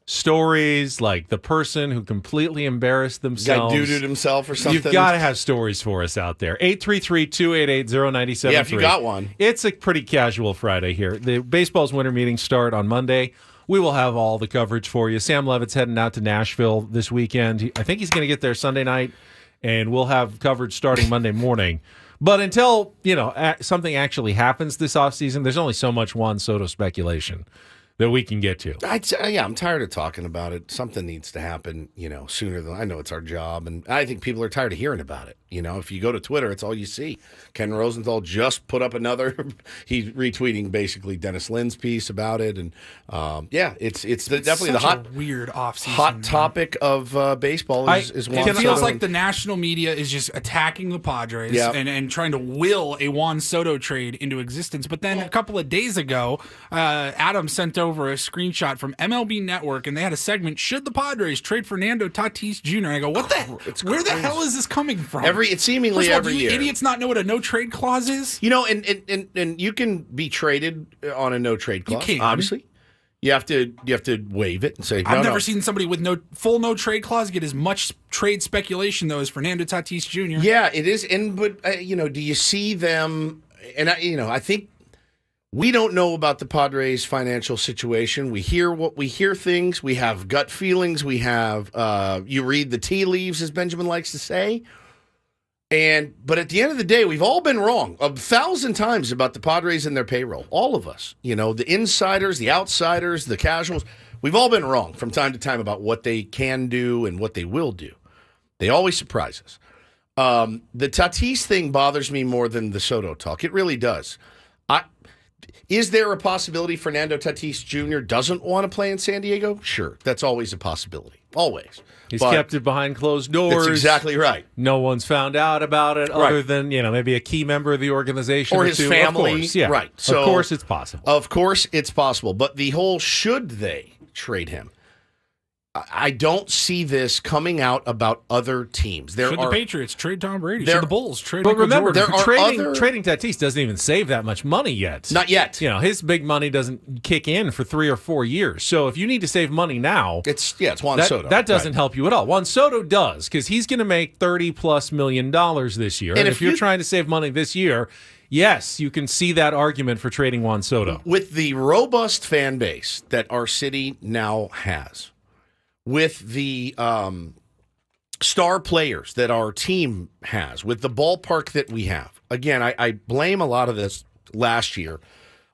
[SPEAKER 3] stories, like the person who completely embarrassed
[SPEAKER 1] Guy
[SPEAKER 3] themselves.
[SPEAKER 1] doo-dooed himself or something.
[SPEAKER 3] You've got to have stories for us out there. 833-288-0973.
[SPEAKER 1] Yeah, if you got one.
[SPEAKER 3] It's a pretty casual Friday here. The baseball's winter meetings start on Monday. We will have all the coverage for you. Sam Levitt's heading out to Nashville this weekend. I think he's going to get there Sunday night, and we'll have coverage starting Monday morning. But until, something actually happens this offseason, there's only so much Juan Soto speculation that we can get to.
[SPEAKER 1] I'm tired of talking about it. Something needs to happen, sooner than I know it's our job. And I think people are tired of hearing about it. If you go to Twitter, it's all you see. Ken Rosenthal just put up another, he's retweeting basically Dennis Lynn's piece about it. And it's definitely the hot,
[SPEAKER 2] weird offseason.
[SPEAKER 1] Hot topic of baseball is Juan
[SPEAKER 2] It
[SPEAKER 1] Soto.
[SPEAKER 2] feels like the national media is just attacking the Padres and trying to will a Juan Soto trade into existence. But then a couple of days ago, Adam sent over a screenshot from MLB Network, and they had a segment, Should the Padres Trade Fernando Tatis Jr.? And I go, where the hell is this coming from?
[SPEAKER 1] It's seemingly
[SPEAKER 2] First of all,
[SPEAKER 1] every
[SPEAKER 2] do you
[SPEAKER 1] year.
[SPEAKER 2] idiots not know what a no-trade clause is?
[SPEAKER 1] And you can be traded on a no-trade clause,
[SPEAKER 2] can.
[SPEAKER 1] obviously. You have to waive it and say,
[SPEAKER 2] I've never seen somebody with full no-trade clause get as much trade speculation, though, as Fernando Tatis Jr.
[SPEAKER 1] Yeah, it is. But do you see them? And I think we don't know about the Padres' financial situation. We hear things. We have gut feelings. We have you read the tea leaves, as Benjamin likes to say. But at the end of the day, we've all been wrong 1,000 times about the Padres and their payroll. All of us, the insiders, the outsiders, the casuals. We've all been wrong from time to time about what they can do and what they will do. They always surprise us. The Tatis thing bothers me more than the Soto talk. It really does. Is there a possibility Fernando Tatis Jr. doesn't want to play in San Diego? Sure. That's always a possibility. Always.
[SPEAKER 3] He's kept it behind closed doors.
[SPEAKER 1] That's exactly right.
[SPEAKER 3] No one's found out about it other than, maybe a key member of the organization
[SPEAKER 1] or his
[SPEAKER 3] two.
[SPEAKER 1] family.
[SPEAKER 3] Of course, yeah.
[SPEAKER 1] Right. So,
[SPEAKER 3] of course it's possible.
[SPEAKER 1] Of course it's possible. But the whole should they trade him, I don't see this coming out about other teams.
[SPEAKER 2] Should the Patriots trade Tom Brady? Should the Bulls trade
[SPEAKER 3] But
[SPEAKER 2] Michael
[SPEAKER 3] remember,
[SPEAKER 2] Jordan?
[SPEAKER 3] trading Tatis doesn't even save that much money yet.
[SPEAKER 1] Not yet.
[SPEAKER 3] His big money doesn't kick in for 3 or 4 years. So if you need to save money now,
[SPEAKER 1] it's Juan Soto.
[SPEAKER 3] That doesn't help you at all. Juan Soto does, because he's going to make $30+ million this year. And if you're trying to save money this year, yes, you can see that argument for trading Juan Soto.
[SPEAKER 1] With the robust fan base that our city now has, with the star players that our team has, with the ballpark that we have. Again, I blame a lot of this last year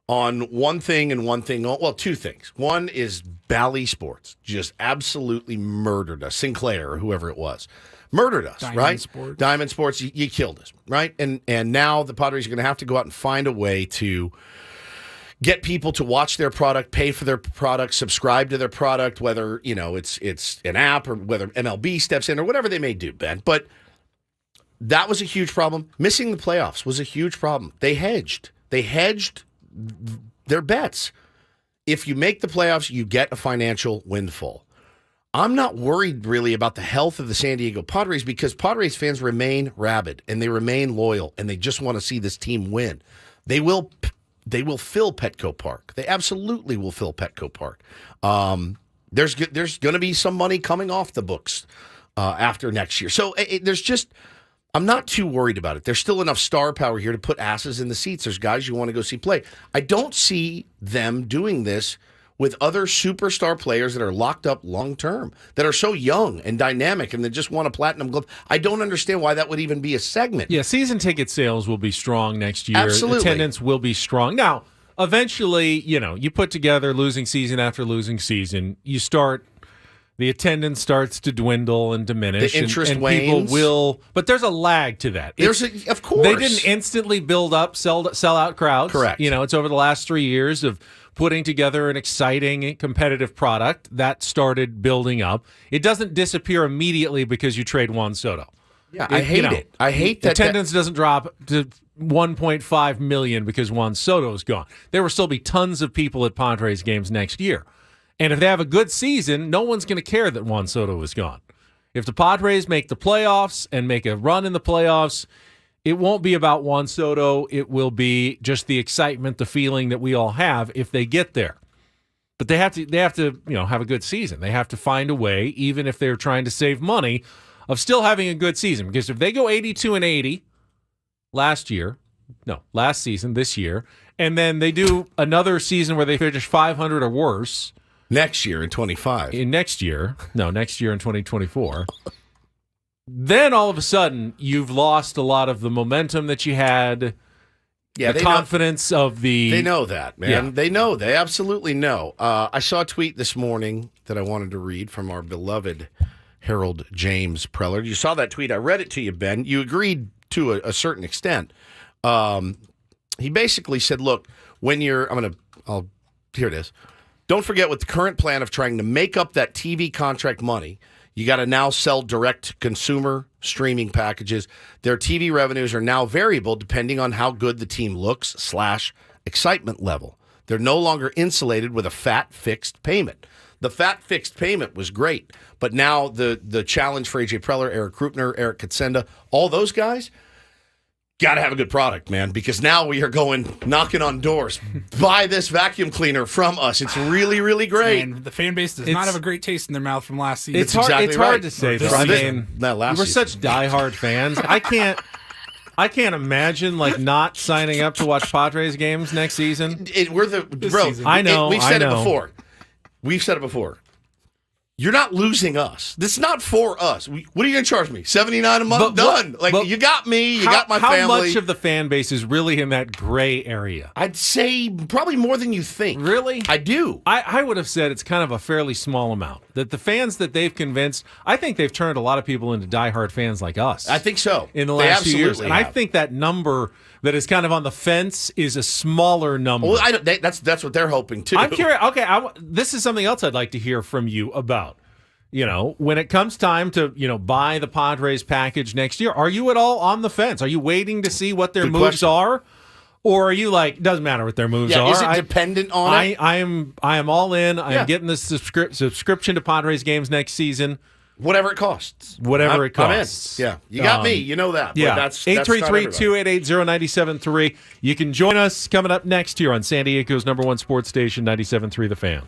[SPEAKER 1] on one thing and one thing. Well, two things. One is Bally Sports just absolutely murdered us. Sinclair or whoever it was. Murdered us, right?
[SPEAKER 2] Sports.
[SPEAKER 1] Diamond Sports, you killed us, right? And now the Padres are going to have to go out and find a way to get people to watch their product, pay for their product, subscribe to their product, whether it's an app or whether MLB steps in or whatever they may do, Ben. But that was a huge problem. Missing the playoffs was a huge problem. They hedged their bets. If you make the playoffs, you get a financial windfall. I'm not worried really about the health of the San Diego Padres because Padres fans remain rabid and they remain loyal and they just want to see this team win. They will fill Petco Park. They absolutely will fill Petco Park. There's going to be some money coming off the books after next year. So I'm not too worried about it. There's still enough star power here to put asses in the seats. There's guys you want to go see play. I don't see them doing this with other superstar players that are locked up long term, that are so young and dynamic and that just want a platinum glove. I don't understand why that would even be a segment.
[SPEAKER 3] Yeah, season ticket sales will be strong next year.
[SPEAKER 1] Absolutely.
[SPEAKER 3] Attendance will be strong. Now, eventually, you put together losing season after losing season, the attendance starts to dwindle and diminish.
[SPEAKER 1] The interest
[SPEAKER 3] and
[SPEAKER 1] wanes.
[SPEAKER 3] People will, but there's a lag to that.
[SPEAKER 1] Of course.
[SPEAKER 3] They didn't instantly build up sell out crowds.
[SPEAKER 1] Correct.
[SPEAKER 3] It's over the last 3 years of putting together an exciting, competitive product that started building up. It doesn't disappear immediately because you trade Juan Soto.
[SPEAKER 1] Yeah, I hate it. I hate that
[SPEAKER 3] attendance doesn't drop to 1.5 million because Juan Soto's gone. There will still be tons of people at Padres games next year. And if they have a good season, no one's going to care that Juan Soto is gone. If the Padres make the playoffs and make a run in the playoffs, it won't be about Juan Soto. It will be just the excitement, the feeling that we all have if they get there. But they have to, have a good season. They have to find a way, even if they're trying to save money, of still having a good season. Because if they go 82-80 last season, this year, and then they do another season where they finish 500 or worse
[SPEAKER 1] next year in 25.
[SPEAKER 3] Next year in 2024. Then all of a sudden, you've lost a lot of the momentum that you had.
[SPEAKER 1] Yeah,
[SPEAKER 3] the confidence of the...
[SPEAKER 1] They know that, man.
[SPEAKER 3] Yeah.
[SPEAKER 1] They know. They absolutely know. I saw a tweet this morning that I wanted to read from our beloved Harold James Preller. You saw that tweet. I read it to you, Ben. You agreed to a certain extent. He basically said, look, when you're... Here it is. Don't forget, with the current plan of trying to make up that TV contract money, you got to now sell direct consumer streaming packages. Their TV revenues are now variable depending on how good the team looks / excitement level. They're no longer insulated with a fat fixed payment. The fat fixed payment was great, but now the challenge for AJ Preller, Eric Krupner, Eric Katsenda, all those guys, got to have a good product, man, because now we are going knocking on doors. Buy this vacuum cleaner from us. It's really, really great.
[SPEAKER 2] And the fan base does not have a great taste in their mouth from last season.
[SPEAKER 3] It's hard to say.
[SPEAKER 1] We're
[SPEAKER 3] Such diehard fans. I can't imagine not signing up to watch Padres games next season.
[SPEAKER 1] I know. We've said it before. We've said it before. You're not losing us. This is not for us. What are you going to charge me? $79 a month? Done. You got me. You got my family.
[SPEAKER 3] How much of the fan base is really in that gray area?
[SPEAKER 1] I'd say probably more than you think.
[SPEAKER 3] Really?
[SPEAKER 1] I do.
[SPEAKER 3] I would have said it's kind of a fairly small amount. That the fans that they've convinced, I think they've turned a lot of people into diehard fans like us.
[SPEAKER 1] I think so.
[SPEAKER 3] In the last few years. And I think that number that is kind of on the fence is a smaller number.
[SPEAKER 1] Well, that's what they're hoping, too.
[SPEAKER 3] I'm curious. Okay, this is something else I'd like to hear from you about. When it comes time to, buy the Padres package next year, are you at all on the fence? Are you waiting to see what their moves are? Or are you like, doesn't matter what their moves are?
[SPEAKER 1] Is it dependent on it?
[SPEAKER 3] I am all in. I am getting the subscription to Padres games next season.
[SPEAKER 1] Whatever it costs.
[SPEAKER 3] Whatever it costs.
[SPEAKER 1] I'm in. Yeah. You got me. You know that.
[SPEAKER 3] Yeah.
[SPEAKER 1] That's
[SPEAKER 3] 833-288-0973. You can join us coming up next here on San Diego's #1 sports station, 97.3 The Fan.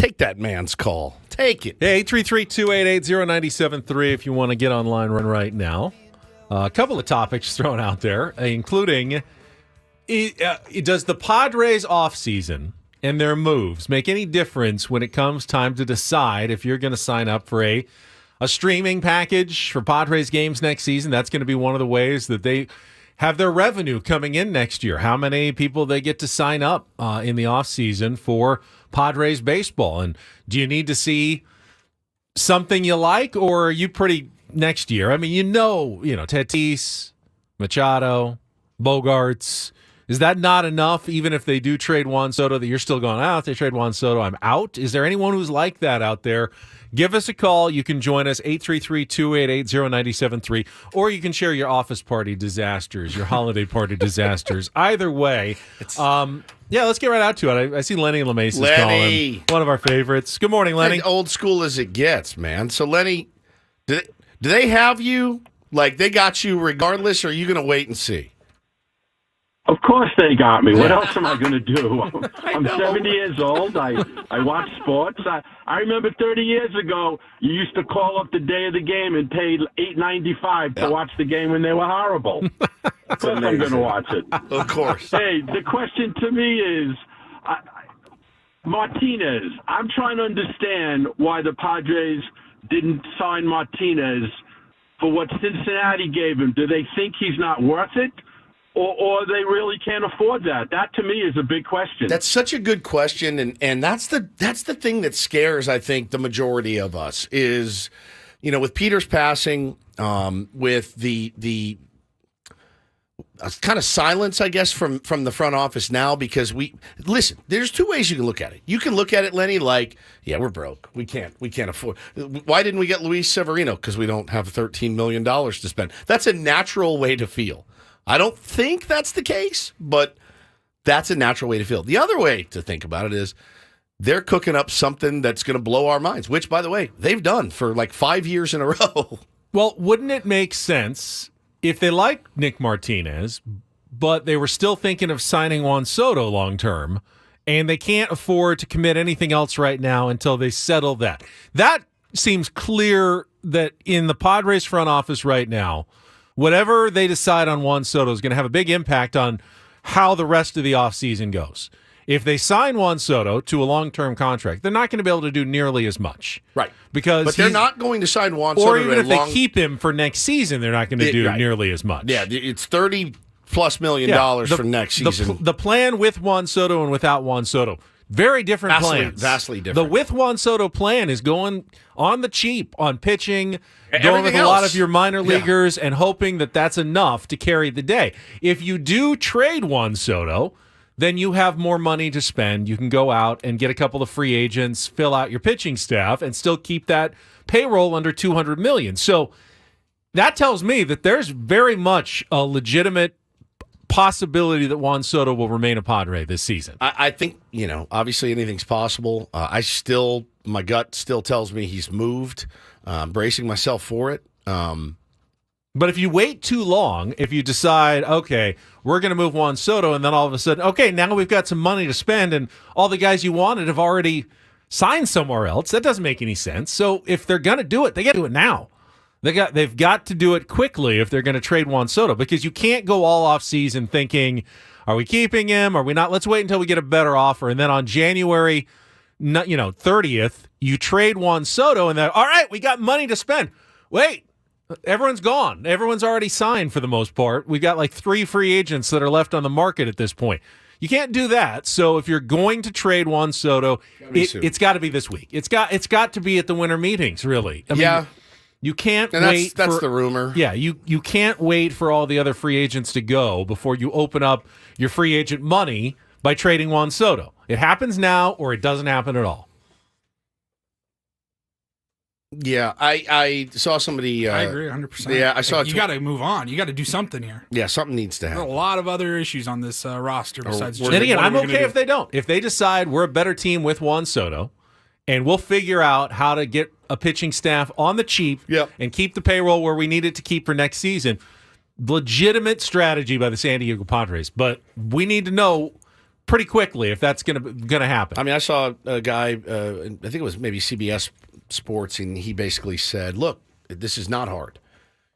[SPEAKER 1] Take that man's call. Take it.
[SPEAKER 3] Hey, 833-288-0973 if you want to get online right now. A couple of topics thrown out there, including does the Padres offseason and their moves make any difference when it comes time to decide if you're going to sign up for a streaming package for Padres games next season? That's going to be one of the ways that they have their revenue coming in next year. How many people they get to sign up in the offseason for Padres baseball? And do you need to see something you like, or are you pretty next year? I mean, Tatis, Machado, Bogarts. Is that not enough, even if they do trade Juan Soto, that you're still going, if they trade Juan Soto, I'm out? Is there anyone who's like that out there? Give us a call. You can join us, 833-288-0973, or you can share your office party disasters, your holiday party disasters. Either way, let's get right out to it. I see Lenny and LeMace is calling. One of our favorites. Good morning, Lenny.
[SPEAKER 1] Like old school as it gets, man. So, Lenny, do they have you? Like, they got you regardless, or are you going to wait and see?
[SPEAKER 15] Of course they got me. What else am I going to do? I'm 70 years old. I watch sports. I remember 30 years ago, you used to call up the day of the game and pay $8.95 to watch the game when they were horrible. Of course I'm going to watch it.
[SPEAKER 1] Of course.
[SPEAKER 15] Hey, the question to me is, Martinez. I'm trying to understand why the Padres didn't sign Martinez for what Cincinnati gave him. Do they think he's not worth it? Or they really can't afford that? That, to me, is a big question.
[SPEAKER 1] That's such a good question, and that's the thing that scares, I think, the majority of us is, with Peter's passing, with the kind of silence, I guess, from the front office now, because listen, there's two ways you can look at it. You can look at it, Lenny, like, yeah, we're broke. We can't afford. Why didn't we get Luis Severino? Because we don't have $13 million to spend. That's a natural way to feel. I don't think that's the case, but that's a natural way to feel. The other way to think about it is they're cooking up something that's going to blow our minds, which, by the way, they've done for like 5 years in a row.
[SPEAKER 3] Well, wouldn't it make sense if they like Nick Martinez, but they were still thinking of signing Juan Soto long term, and they can't afford to commit anything else right now until they settle that? That seems clear that in the Padres front office right now, whatever they decide on Juan Soto is going to have a big impact on how the rest of the offseason goes. If they sign Juan Soto to a long-term contract, they're not going to be able to do nearly as much.
[SPEAKER 1] Right.
[SPEAKER 3] But
[SPEAKER 1] they're not going to sign Juan Soto.
[SPEAKER 3] Or even if they keep him for next season, they're not going to do nearly as much.
[SPEAKER 1] Yeah, it's $30+ million for next season.
[SPEAKER 3] The plan with Juan Soto and without Juan Soto, very different plans.
[SPEAKER 1] Vastly different.
[SPEAKER 3] The with Juan Soto plan is going on the cheap on pitching, going with a lot of your minor leaguers, and hoping that that's enough to carry the day. If you do trade Juan Soto, then you have more money to spend. You can go out and get a couple of free agents, fill out your pitching staff, and still keep that payroll under $200 million. So that tells me that there's very much a legitimate possibility that Juan Soto will remain a Padre this season.
[SPEAKER 1] I think, obviously anything's possible. My gut still tells me he's moved. I'm bracing myself for it.
[SPEAKER 3] But if you wait too long, if you decide, okay, we're going to move Juan Soto, and then all of a sudden, okay, now we've got some money to spend, and all the guys you wanted have already signed somewhere else, that doesn't make any sense. So if they're going to do it, they got to do it now. They've got to do it quickly if they're going to trade Juan Soto, because you can't go all off season thinking, are we keeping him? Are we not? Let's wait until we get a better offer. And then on January 30th, you trade Juan Soto, and then, all right, we got money to spend. Wait, everyone's gone. Everyone's already signed for the most part. We've got like 3 free agents that are left on the market at this point. You can't do that. So if you're going to trade Juan Soto, it's got to be this week. It's got to be at the winter meetings, really. I mean, you can't wait.
[SPEAKER 1] That's the rumor.
[SPEAKER 3] Yeah, you can't wait for all the other free agents to go before you open up your free agent money by trading Juan Soto. It happens now, or it doesn't happen at all.
[SPEAKER 1] Yeah, I saw somebody.
[SPEAKER 2] I agree 100%.
[SPEAKER 1] Yeah, I saw.
[SPEAKER 2] You got to move on. You got to do something here.
[SPEAKER 1] Yeah, something needs to happen.
[SPEAKER 2] There are a lot of other issues on this roster besides.
[SPEAKER 3] And again, I'm okay if they don't. If they decide we're a better team with Juan Soto, and we'll figure out how to get a pitching staff on the cheap and keep the payroll where we need it to keep for next season. Legitimate strategy by the San Diego Padres. But we need to know pretty quickly if that's gonna happen.
[SPEAKER 1] I mean, I saw a guy, I think it was maybe CBS Sports, and he basically said, look, this is not hard.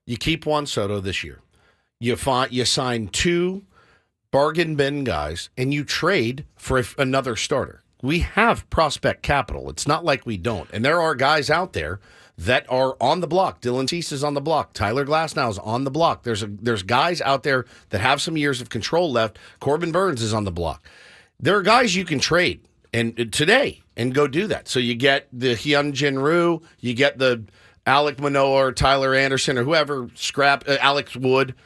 [SPEAKER 1] You keep Juan Soto this year. You sign 2 bargain bin guys, and you trade for another starter. We have prospect capital. It's not like we don't. And there are guys out there that are on the block. Dylan Cease is on the block. Tyler Glasnow is on the block. There's guys out there that have some years of control left. Corbin Burns is on the block. There are guys you can trade today and go do that. So you get the Hyunjin Ryu, you get the Alec Manoah or Tyler Anderson or whoever, Alex Wood,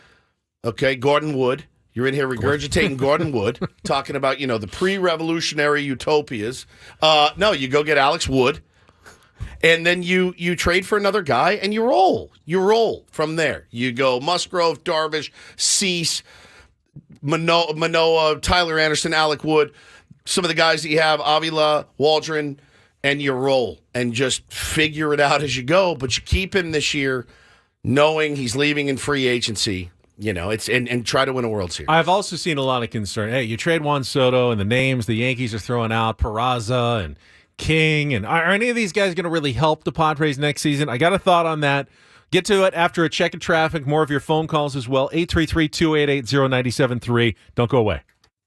[SPEAKER 1] okay, Gordon Wood. You're in here regurgitating Gordon Wood, talking about, the pre-revolutionary utopias. No, you go get Alex Wood, and then you trade for another guy, and you roll. You roll from there. You go Musgrove, Darvish, Cease, Manoah, Tyler Anderson, Alec Wood, some of the guys that you have, Avila, Waldron, and you roll and just figure it out as you go. But you keep him this year knowing he's leaving in free agency. And try to win a World Series.
[SPEAKER 3] I've also seen a lot of concern. Hey, you trade Juan Soto and the names the Yankees are throwing out, Peraza and King, and are any of these guys going to really help the Padres next season? I got a thought on that. Get to it after a check of traffic. More of your phone calls as well. 833-288-0973. Don't go away.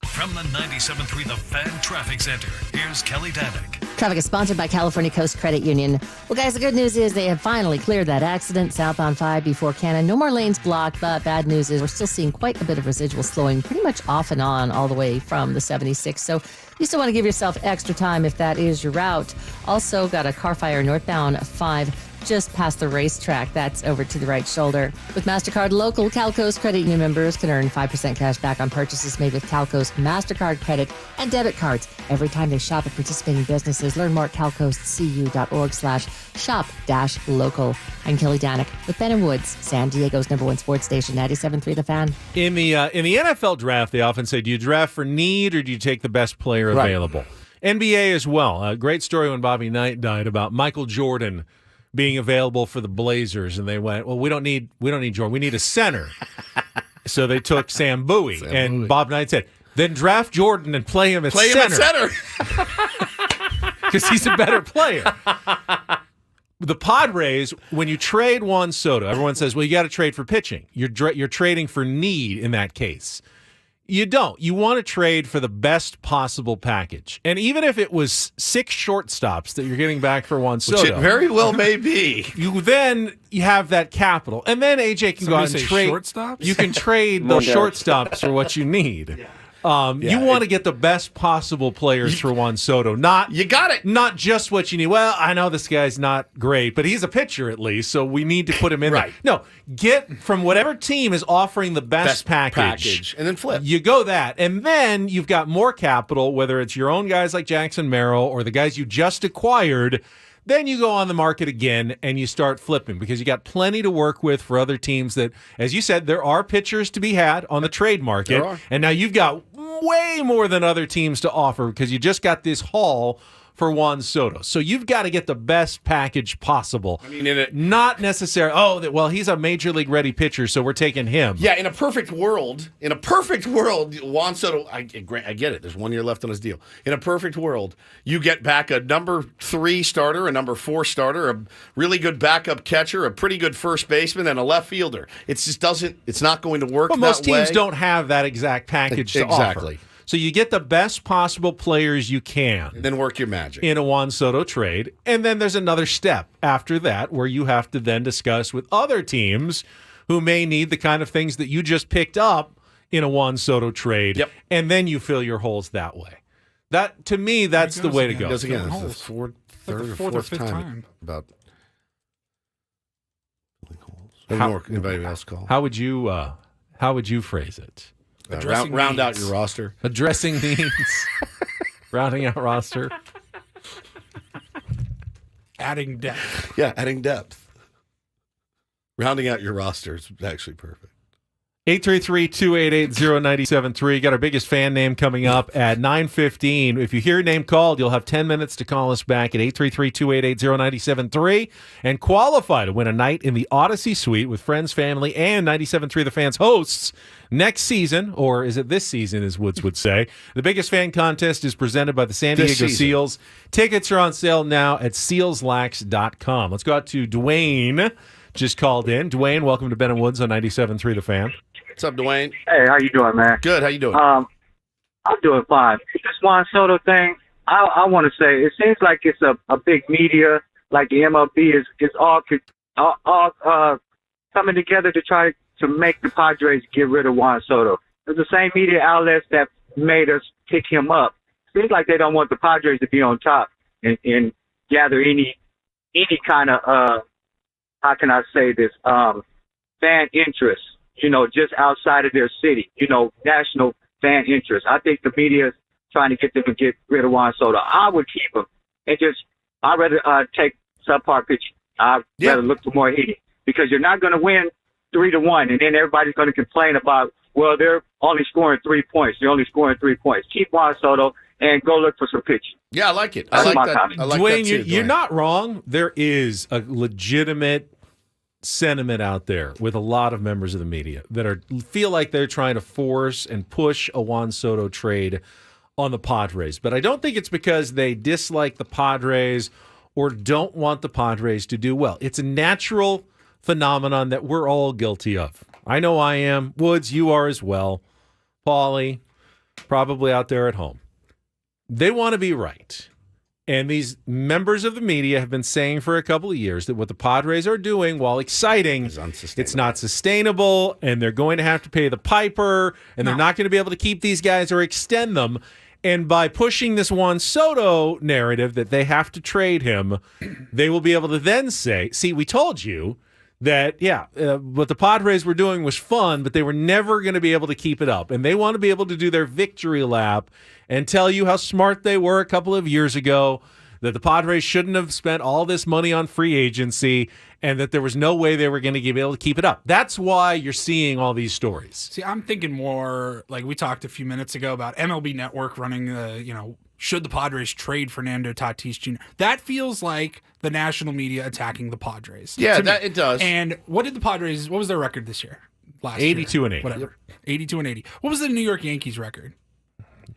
[SPEAKER 7] From the 97.3 The Fan Traffic Center, here's Kelly Danick.
[SPEAKER 8] Traffic is sponsored by California Coast Credit Union. Well, guys, the good news is they have finally cleared that accident southbound 5 before Cannon. No more lanes blocked, but bad news is we're still seeing quite a bit of residual slowing pretty much off and on all the way from the 76. So you still want to give yourself extra time if that is your route. Also got a car fire northbound 5 just past the racetrack. That's over to the right shoulder. With MasterCard Local, Calco's Credit Union members can earn 5% cash back on purchases made with Calco's MasterCard credit and debit cards every time they shop at participating businesses. Learn more at calcoscu.org/shop-local. I'm Kelly Danick with Ben & Woods, San Diego's #1 sports station, 97.3 The Fan.
[SPEAKER 3] In the NFL draft, they often say, do you draft for need or do you take the best player available? NBA as well. A great story when Bobby Knight died about Michael Jordan being available for the Blazers, and they went, well, we don't need Jordan. We need a center. So they took Sam Bowie, and Bob Knight said, then draft Jordan and play him at center. Because he's a better player. The Padres, when you trade Juan Soto, everyone says, well, you got to trade for pitching. You're trading for need in that case. You don't. You want to trade for the best possible package. And even if it was 6 shortstops that you're getting back for Juan Soto.
[SPEAKER 1] Which it very well may be.
[SPEAKER 3] You have that capital. And then AJ can go out and trade.
[SPEAKER 2] Shortstops?
[SPEAKER 3] You can trade those shortstops for what you need. You want to get the best possible players for Juan Soto.
[SPEAKER 1] You got it.
[SPEAKER 3] Not just what you need. Well, I know this guy's not great, but he's a pitcher at least, so we need to put him in there. No, get from whatever team is offering the best package.
[SPEAKER 1] And then flip.
[SPEAKER 3] You go that. And then you've got more capital, whether it's your own guys like Jackson Merrill or the guys you just acquired. Then you go on the market again and you start flipping because you got plenty to work with for other teams that, as you said, there are pitchers to be had on the trade market.
[SPEAKER 1] There are.
[SPEAKER 3] And now you've got way more than other teams to offer because you just got this haul for Juan Soto. So you've got to get the best package possible.
[SPEAKER 1] I mean,
[SPEAKER 3] not necessarily, well, he's a major league ready pitcher, so we're taking him.
[SPEAKER 1] Yeah, in a perfect world, Juan Soto, I get it. There's 1 year left on his deal. In a perfect world, you get back a number 3 starter, a number 4 starter, a really good backup catcher, a pretty good first baseman, and a left fielder. It's not going to work
[SPEAKER 3] Well, most teams don't have that exact package to
[SPEAKER 1] Exactly.
[SPEAKER 3] offer. So you get the best possible players you can.
[SPEAKER 1] And then work your magic.
[SPEAKER 3] In a Juan Soto trade. And then there's another step after that where you have to then discuss with other teams who may need the kind of things that you just picked up in a Juan Soto trade.
[SPEAKER 1] Yep.
[SPEAKER 3] And then you fill your holes that way. That, to me, that's the way to go.
[SPEAKER 1] It goes again. It's the fourth or fifth time. About anybody else call?
[SPEAKER 3] How would you phrase it?
[SPEAKER 1] Round out your roster.
[SPEAKER 3] Addressing needs. Rounding out roster.
[SPEAKER 2] Adding depth.
[SPEAKER 1] Yeah, adding depth. Rounding out your roster is actually perfect.
[SPEAKER 3] 833-288-0973. Got our biggest fan name coming up at 9:15. If you hear your name called, you'll have 10 minutes to call us back at 833-288-0973 and qualify to win a night in the Odyssey Suite with friends, family, and 97.3 The Fans hosts next season, or is it this season, as Woods would say. The biggest fan contest is presented by the San Diego Seals. Tickets are on sale now at sealslax.com. Let's go out to Dwayne. Just called in. Dwayne, welcome to Ben and Woods on 97.3 The Fan.
[SPEAKER 1] What's up, Dwayne?
[SPEAKER 9] Hey, how you doing, man?
[SPEAKER 1] Good. How you doing?
[SPEAKER 9] I'm doing fine. This Juan Soto thing, I want to say, it seems like it's a big media, like the MLB is all coming together to try to make the Padres get rid of Juan Soto. It's the same media outlets that made us pick him up. Seems like they don't want the Padres to be on top and gather any kind of how can I say this, fan interest, just outside of their city, national fan interest. I think the media is trying to get them to get rid of Juan Soto. I would keep him and I'd rather take subpar pitching. I'd rather look for more hitting because you're not going to win 3-1, and then everybody's going to complain about, well, they're only scoring 3 points. They're only scoring 3 points. Keep Juan Soto and go look for some pitching.
[SPEAKER 1] Yeah, I like it. I like that. I like
[SPEAKER 3] Dwayne,
[SPEAKER 1] that too,
[SPEAKER 3] you're
[SPEAKER 1] Dwayne.
[SPEAKER 3] not wrong. There is a legitimate sentiment out there with a lot of members of the media that feel like they're trying to force and push a Juan Soto trade on the Padres. But I don't think it's because they dislike the Padres or don't want the Padres to do well. It's a natural phenomenon that we're all guilty of. I know I am. Woods, you are as well. Paulie, probably out there at home. They want to be right. And these members of the media have been saying for a couple of years that what the Padres are doing, while exciting, it's not sustainable, and they're going to have to pay the piper, and they're not going to be able to keep these guys or extend them. And by pushing this Juan Soto narrative that they have to trade him, they will be able to then say, see, we told you that, what the Padres were doing was fun, but they were never going to be able to keep it up. And they want to be able to do their victory lap and tell you how smart they were a couple of years ago, that the Padres shouldn't have spent all this money on free agency, and that there was no way they were going to be able to keep it up. That's why you're seeing all these stories.
[SPEAKER 2] See, I'm thinking more like we talked a few minutes ago about MLB Network running the, should the Padres trade Fernando Tatis Jr.? That feels like the national media attacking the Padres.
[SPEAKER 1] Yeah, it does.
[SPEAKER 2] And what was their record this year? Last
[SPEAKER 3] 82
[SPEAKER 2] year?
[SPEAKER 3] and 80.
[SPEAKER 2] Whatever. 82 and 80. What was the New York Yankees record?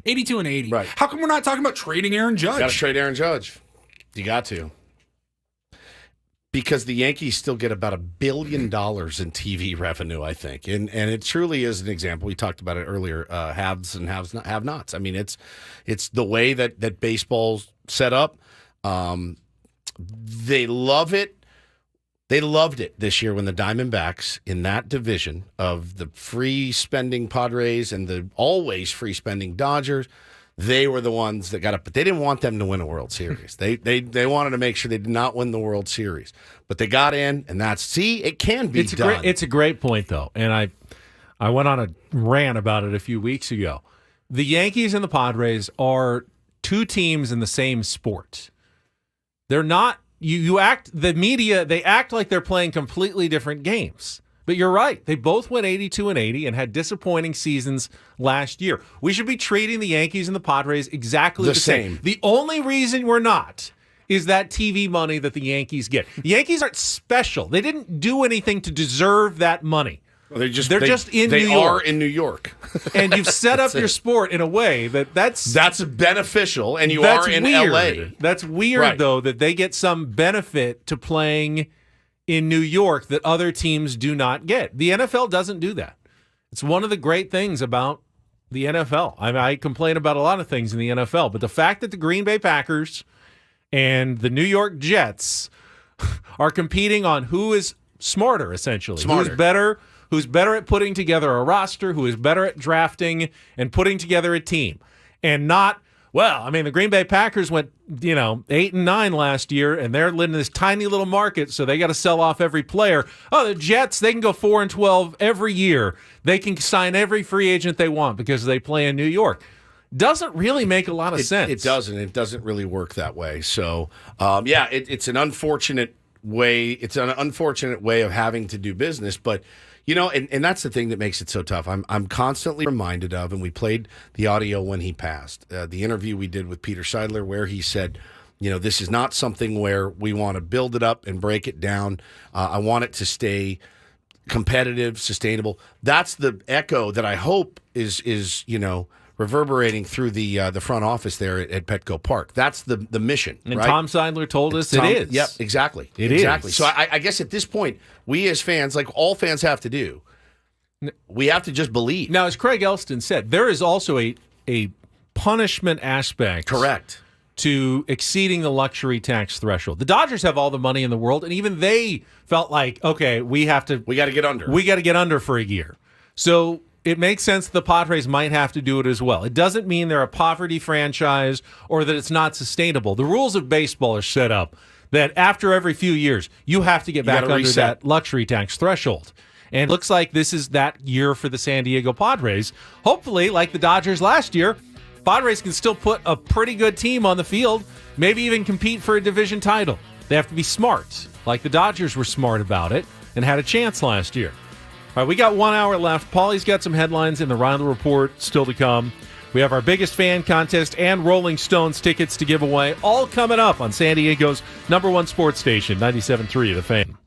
[SPEAKER 2] 82 and 80.
[SPEAKER 1] Right.
[SPEAKER 2] How come we're not talking about trading Aaron Judge?
[SPEAKER 1] Got to trade Aaron Judge. You got to. Because the Yankees still get about $1 billion in TV revenue, I think. And it truly is an example. We talked about it earlier, haves and have-nots. I mean, it's the way that baseball's set up. They love it. They loved it this year when the Diamondbacks in that division of the free spending Padres and the always free spending Dodgers, they were the ones that got up. But they didn't want them to win a World Series. They wanted to make sure they did not win the World Series. But they got in, and it can be done.
[SPEAKER 3] It's a great point, though. And I went on a rant about it a few weeks ago. The Yankees and the Padres are two teams in the same sport. They're not. The media, they act like they're playing completely different games. But you're right. They both went 82 and 80 and had disappointing seasons last year. We should be treating the Yankees and the Padres exactly the same. The only reason we're not is that TV money that the Yankees get. The Yankees aren't special. They didn't do anything to deserve that money.
[SPEAKER 1] They're just
[SPEAKER 3] in New York.
[SPEAKER 1] They are in New York.
[SPEAKER 3] And you've set up your sport in a way that's
[SPEAKER 1] beneficial, and you are in
[SPEAKER 3] weird.
[SPEAKER 1] LA.
[SPEAKER 3] That's weird, though, that they get some benefit to playing in New York that other teams do not get. The NFL doesn't do that. It's one of the great things about the NFL. I complain about a lot of things in the NFL, but the fact that the Green Bay Packers and the New York Jets are competing on who is smarter, essentially. Who's better at putting together a roster, who is better at drafting and putting together a team. And not, the Green Bay Packers went, 8-9 last year, and they're living in this tiny little market, so they got to sell off every player. Oh, the Jets, they can go 4-12 every year. They can sign every free agent they want because they play in New York. Doesn't really make a lot of sense.
[SPEAKER 1] It doesn't. It doesn't really work that way. So, it's an unfortunate way. It's an unfortunate way of having to do business, but you know, and that's the thing that makes it so tough. I'm constantly reminded of, and we played the audio when he passed, the interview we did with Peter Seidler, where he said, you know, this is not something where we want to build it up and break it down. I want it to stay competitive, sustainable. That's the echo that I hope is you know, reverberating through the front office there at Petco Park. That's the mission.
[SPEAKER 3] And
[SPEAKER 1] right?
[SPEAKER 3] Tom Seidler told us it is.
[SPEAKER 1] Yep, exactly.
[SPEAKER 3] It
[SPEAKER 1] exactly.
[SPEAKER 3] is.
[SPEAKER 1] So I guess at this point, we as fans, like all fans have to do, we have to just believe.
[SPEAKER 3] Now, as Craig Elston said, there is also a punishment aspect.
[SPEAKER 1] Correct.
[SPEAKER 3] To exceeding the luxury tax threshold. The Dodgers have all the money in the world, and even they felt like, okay, we got to get under. We got to get under for a year. So it makes sense the Padres might have to do it as well. It doesn't mean they're a poverty franchise or that it's not sustainable. The rules of baseball are set up that after every few years, you have to get back under that luxury tax threshold. And it looks like this is that year for the San Diego Padres. Hopefully, like the Dodgers last year, Padres can still put a pretty good team on the field, maybe even compete for a division title. They have to be smart, like the Dodgers were smart about it and had a chance last year. All right, we got 1 hour left. Paulie's got some headlines in the Round Report still to come. We have our biggest fan contest and Rolling Stones tickets to give away, all coming up on San Diego's #1 sports station, 97.3 The Fan.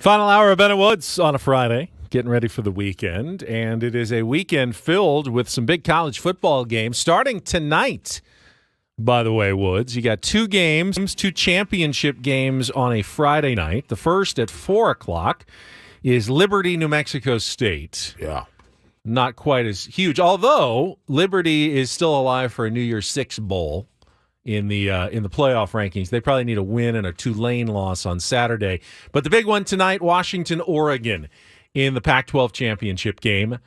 [SPEAKER 3] Final hour of Bennett Woods on a Friday, getting ready for the weekend. And it is a weekend filled with some big college football games starting tonight. By the way, Woods, you got 2 games, 2 championship games on a Friday night. The first at 4 o'clock is Liberty, New Mexico State.
[SPEAKER 1] Yeah.
[SPEAKER 3] Not quite as huge, although Liberty is still alive for a New Year's Six bowl in the playoff rankings. They probably need a win and a Tulane loss on Saturday. But the big one tonight, Washington, Oregon in the Pac-12 championship game.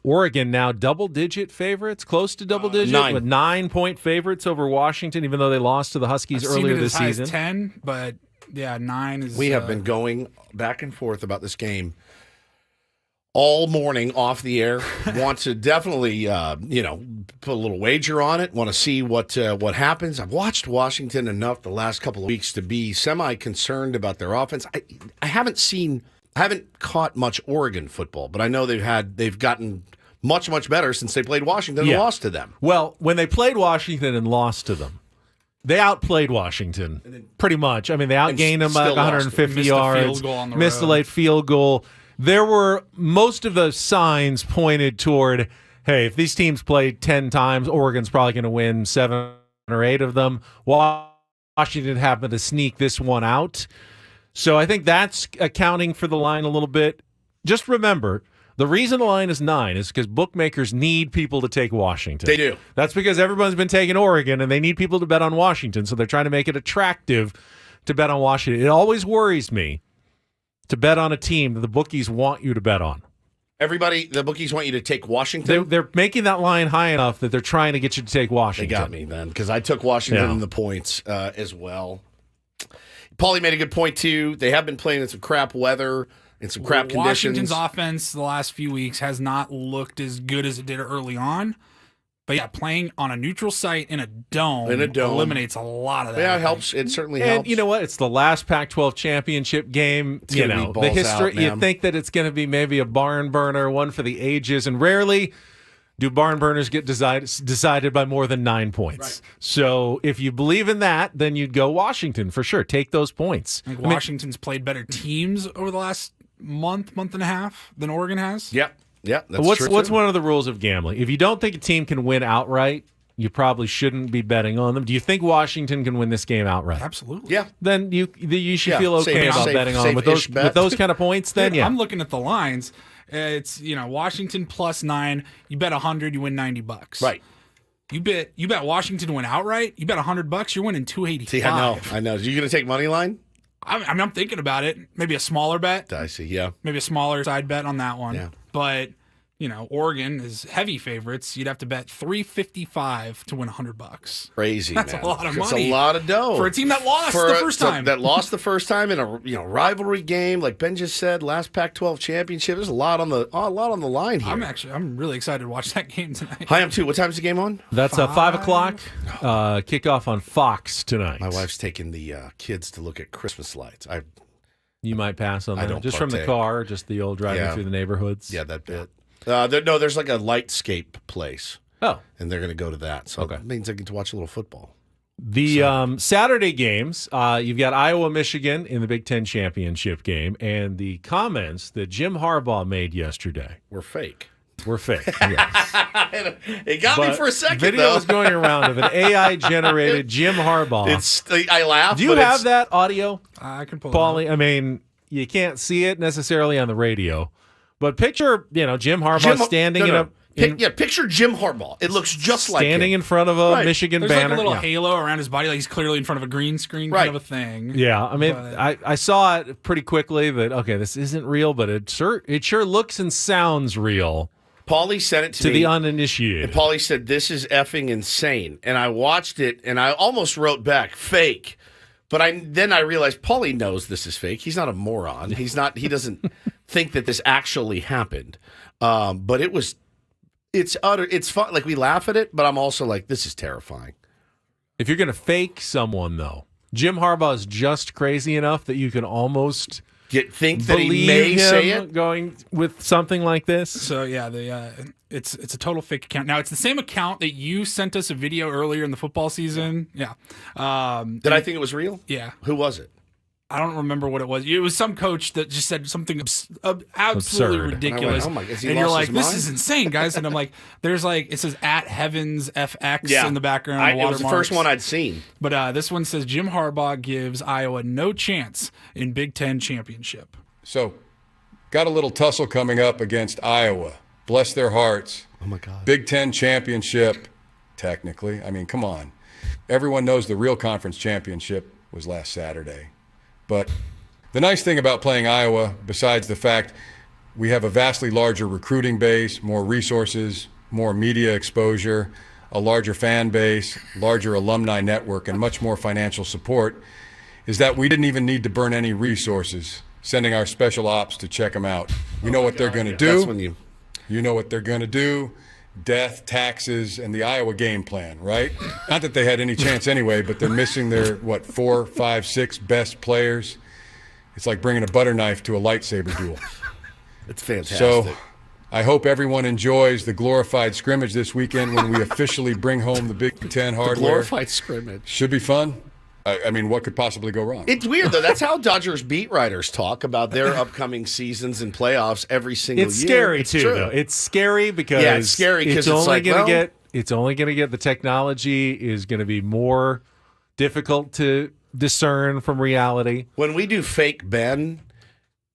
[SPEAKER 3] Oregon now double-digit favorites, close to double-digit, with 9-point favorites over Washington, even though they lost to the Huskies earlier this season.
[SPEAKER 2] I've seen it as high as 10, but yeah, 9 is...
[SPEAKER 1] We have been going back and forth about this game all morning off the air. Want to definitely, put a little wager on it. Want to see what happens. I've watched Washington enough the last couple of weeks to be semi-concerned about their offense. I haven't caught much Oregon football, but I know they've gotten much better since they played Washington and lost to them.
[SPEAKER 3] Well, when they played Washington and lost to them, they outplayed Washington pretty much. I mean, they outgained them by like 150 yards, missed a late field goal. There were most of the signs pointed toward, hey, if these teams played 10 times, Oregon's probably going to win 7 or 8 of them. Washington happened to sneak this one out. So I think that's accounting for the line a little bit. Just remember, the reason the line is 9 is because bookmakers need people to take Washington.
[SPEAKER 1] They do.
[SPEAKER 3] That's because everyone's been taking Oregon, and they need people to bet on Washington, so they're trying to make it attractive to bet on Washington. It always worries me to bet on a team that the bookies want you to bet on.
[SPEAKER 1] The bookies want you to take Washington?
[SPEAKER 3] They're making that line high enough that they're trying to get you to take Washington.
[SPEAKER 1] They got me, then, because I took Washington in the points as well. Paulie made a good point, too. They have been playing in some crap weather and some crap conditions.
[SPEAKER 2] Washington's offense the last few weeks has not looked as good as it did early on. But yeah, playing on a neutral site in a dome eliminates a lot of that.
[SPEAKER 1] Yeah, it helps. It certainly helps.
[SPEAKER 3] And you know what? It's the last Pac-12 championship game.
[SPEAKER 1] It's gonna be balls
[SPEAKER 3] the history.
[SPEAKER 1] out, man.
[SPEAKER 3] You think that it's going to be maybe a barn burner, one for the ages, and rarely do barn burners get decided by more than 9 points. Right. So if you believe in that, then you'd go Washington for sure. Take those points.
[SPEAKER 2] I think Washington's played better teams over the last month and a half than Oregon has.
[SPEAKER 1] Yep. Yeah, that's true.
[SPEAKER 3] What's one of the rules of gambling? If you don't think a team can win outright, you probably shouldn't be betting on them. Do you think Washington can win this game outright?
[SPEAKER 2] Absolutely.
[SPEAKER 1] Yeah.
[SPEAKER 3] Then you should feel okay about betting on them with those kind of points. Then
[SPEAKER 2] I'm looking at the lines. It's Washington plus 9. You bet 100, you win $90.
[SPEAKER 1] Right.
[SPEAKER 2] You bet Washington to win outright. You bet $100, you're winning $285.
[SPEAKER 1] See, I know. Are you going to take money line?
[SPEAKER 2] I'm thinking about it. Maybe a smaller bet.
[SPEAKER 1] I see. Yeah.
[SPEAKER 2] Maybe a smaller side bet on that one.
[SPEAKER 1] Yeah.
[SPEAKER 2] But Oregon is heavy favorites. You'd have to bet $355 to win $100.
[SPEAKER 1] Crazy,
[SPEAKER 2] That's
[SPEAKER 1] man.
[SPEAKER 2] a lot of money.
[SPEAKER 1] It's a lot of dough
[SPEAKER 2] for a team that lost the first time.
[SPEAKER 1] That lost the first time in a rivalry game, like Ben just said, last Pac-12 championship. There's a lot on the line here.
[SPEAKER 2] I'm really excited to watch that game tonight.
[SPEAKER 1] I am too. What time's the game on?
[SPEAKER 3] That's 5 o'clock. Kickoff on Fox tonight.
[SPEAKER 1] My wife's taking the kids to look at Christmas lights.
[SPEAKER 3] You might pass on that.
[SPEAKER 1] I don't
[SPEAKER 3] just
[SPEAKER 1] partake.
[SPEAKER 3] from the car, just the old driving through the neighborhoods.
[SPEAKER 1] Yeah, that bit. There's like a lightscape place.
[SPEAKER 3] Oh.
[SPEAKER 1] And they're going to go to that. So it means I get to watch a little football.
[SPEAKER 3] The Saturday games, you've got Iowa, Michigan in the Big Ten championship game, and the comments that Jim Harbaugh made yesterday
[SPEAKER 1] were fake.
[SPEAKER 3] Yes.
[SPEAKER 1] It got me for a second,
[SPEAKER 3] video is going around of an AI-generated Jim Harbaugh.
[SPEAKER 1] I laugh.
[SPEAKER 3] Do you have that audio?
[SPEAKER 2] I can pull
[SPEAKER 3] Paulie,
[SPEAKER 2] it up.
[SPEAKER 3] I mean, you can't see it necessarily on the radio, but picture, Jim Harbaugh standing in a...
[SPEAKER 1] Picture Jim Harbaugh. It looks just like him.
[SPEAKER 3] Standing in front of a Michigan
[SPEAKER 2] There's
[SPEAKER 3] banner.
[SPEAKER 2] like a little halo around his body, like he's clearly in front of a green screen kind of a thing.
[SPEAKER 3] Yeah, I mean, I saw it pretty quickly that, okay, this isn't real, but it sure looks and sounds real.
[SPEAKER 1] Paulie sent it to me.
[SPEAKER 3] The uninitiated.
[SPEAKER 1] And Paulie said, this is effing insane. And I watched it, and I almost wrote back, fake. But then I realized Paulie knows this is fake. He's not a moron. He doesn't think that this actually happened. But it's fun. Like, we laugh at it, but I'm also like, this is terrifying.
[SPEAKER 3] If you're going to fake someone, though, Jim Harbaugh is just crazy enough that you can almost
[SPEAKER 1] think that he may say it
[SPEAKER 3] going with something like this.
[SPEAKER 2] So yeah, it's a total fake account. Now it's the same account that you sent us a video earlier in the football season. Yeah.
[SPEAKER 1] Did I think it was real?
[SPEAKER 2] Yeah.
[SPEAKER 1] Who was it?
[SPEAKER 2] I don't remember what it was. It was some coach that just said something absolutely
[SPEAKER 3] Absurd.
[SPEAKER 2] ridiculous.
[SPEAKER 1] And I went, oh my, has he
[SPEAKER 2] and you're
[SPEAKER 1] lost
[SPEAKER 2] like,
[SPEAKER 1] his
[SPEAKER 2] this
[SPEAKER 1] mind?
[SPEAKER 2] is insane, guys. And I'm like, there's like, it says at Heavens FX in the background.
[SPEAKER 1] It was the first one I'd seen.
[SPEAKER 2] But this one says Jim Harbaugh gives Iowa no chance in Big Ten championship.
[SPEAKER 16] So, got a little tussle coming up against Iowa. Bless their hearts.
[SPEAKER 1] Oh my God.
[SPEAKER 16] Big Ten championship, technically. I mean, come on. Everyone knows the real conference championship was last Saturday. But the nice thing about playing Iowa, besides the fact we have a vastly larger recruiting base, more resources, more media exposure, a larger fan base, larger alumni network, and much more financial support, is that we didn't even need to burn any resources sending our special ops to check them out. You know what they're going to do.
[SPEAKER 1] That's when
[SPEAKER 16] You know what they're going to do. Death, taxes, and the Iowa game plan, right? Not that they had any chance anyway, but they're missing their, 4, 5, 6 best players. It's like bringing a butter knife to a lightsaber duel.
[SPEAKER 1] It's fantastic.
[SPEAKER 16] So I hope everyone enjoys the glorified scrimmage this weekend when we officially bring home the Big Ten hardware.
[SPEAKER 1] The glorified scrimmage.
[SPEAKER 16] Should be fun. I mean, what could possibly go wrong?
[SPEAKER 1] It's weird, though. That's how Dodgers beat writers talk about their upcoming seasons and playoffs every single
[SPEAKER 3] It's
[SPEAKER 1] year.
[SPEAKER 3] scary too,
[SPEAKER 1] true.
[SPEAKER 3] though. It's scary because
[SPEAKER 1] Yeah, it's scary because it's
[SPEAKER 3] only
[SPEAKER 1] like,
[SPEAKER 3] going to
[SPEAKER 1] well-
[SPEAKER 3] get it's only going to get the technology is going to be more difficult to discern from reality.
[SPEAKER 1] When we do fake Ben,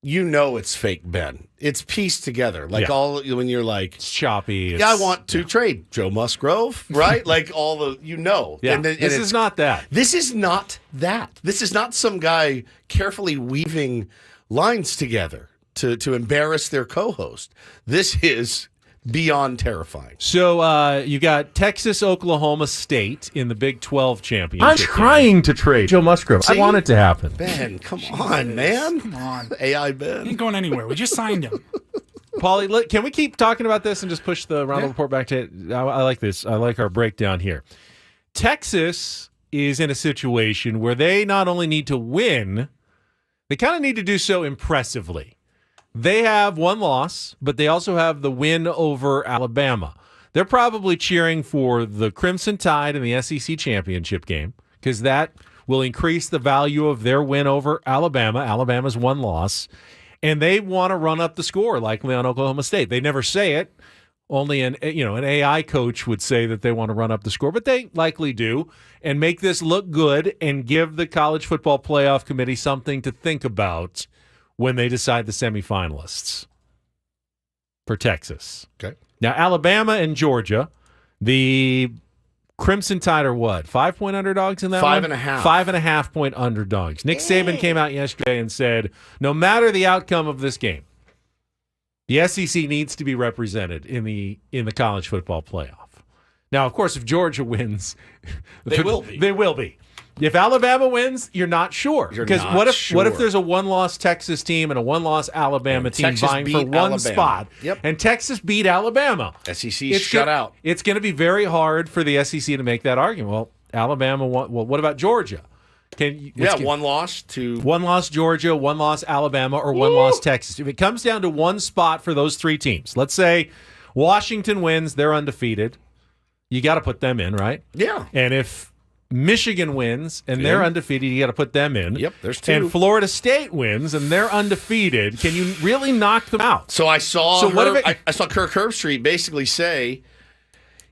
[SPEAKER 1] you know it's fake Ben. It's pieced together. Like
[SPEAKER 3] Yeah.
[SPEAKER 1] all when you're like
[SPEAKER 3] It's choppy.
[SPEAKER 1] yeah, I want to trade Joe Musgrove, right? Like all the
[SPEAKER 3] Yeah,
[SPEAKER 1] And
[SPEAKER 3] this
[SPEAKER 1] it's-
[SPEAKER 3] is not that.
[SPEAKER 1] This is not that. This is not some guy carefully weaving lines together to embarrass their co-host. This is beyond terrifying.
[SPEAKER 3] So you got Texas, Oklahoma State in the Big 12 championship.
[SPEAKER 17] I'm trying to trade Joe Musgrove. I
[SPEAKER 1] See?
[SPEAKER 17] want it to happen.
[SPEAKER 1] Ben, come on, man.
[SPEAKER 2] Come on.
[SPEAKER 1] AI
[SPEAKER 2] He
[SPEAKER 1] Ben.
[SPEAKER 2] ain't going anywhere. We just signed him.
[SPEAKER 3] Paulie, can we keep talking about this and just push the round report back to I like this. I like our breakdown here. Texas is in a situation where they not only need to win, they kind of need to do so impressively. They have one loss, but they also have the win over Alabama. They're probably cheering for the Crimson Tide in the SEC championship game because that will increase the value of their win over Alabama. Alabama's one loss. And they want to run up the score likely on Oklahoma State. They never say it. Only an AI coach would say that they want to run up the score, but they likely do and make this look good and give the College Football Playoff Committee something to think about when they decide the semifinalists for Texas.
[SPEAKER 1] Okay.
[SPEAKER 3] Now, Alabama and Georgia, the Crimson Tide are what? 5-point underdogs in that one?
[SPEAKER 1] 5.5.
[SPEAKER 3] 5.5-point underdogs. Nick Saban came out yesterday and said, no matter the outcome of this game, the SEC needs to be represented in the college football playoff. Now, of course, if Georgia wins,
[SPEAKER 1] They will be.
[SPEAKER 3] They will be. If Alabama wins, you're not sure.
[SPEAKER 1] You're
[SPEAKER 3] Because
[SPEAKER 1] not
[SPEAKER 3] what if
[SPEAKER 1] sure.
[SPEAKER 3] there's a one-loss Texas team and a one-loss Alabama
[SPEAKER 1] And
[SPEAKER 3] team
[SPEAKER 1] Texas
[SPEAKER 3] vying for
[SPEAKER 1] beat
[SPEAKER 3] one
[SPEAKER 1] Alabama.
[SPEAKER 3] spot?
[SPEAKER 1] Yep.
[SPEAKER 3] And Texas beat Alabama.
[SPEAKER 1] SEC
[SPEAKER 3] It's
[SPEAKER 1] shut
[SPEAKER 3] go-
[SPEAKER 1] out.
[SPEAKER 3] It's going to be very hard for the SEC to make that argument. Well, Alabama won. Well, what about Georgia?
[SPEAKER 1] One loss to
[SPEAKER 3] one loss Georgia, one loss Alabama, or one loss Texas. If it comes down to one spot for those three teams, let's say Washington wins, they're undefeated. You got to put them in, right?
[SPEAKER 1] Yeah.
[SPEAKER 3] And if Michigan wins and they're undefeated, you got to put them in.
[SPEAKER 1] Yep, there's two.
[SPEAKER 3] And Florida State wins and they're undefeated. Can you really knock them out?
[SPEAKER 1] So I saw
[SPEAKER 3] what if it-
[SPEAKER 1] I saw Kirk Herbstreit basically say,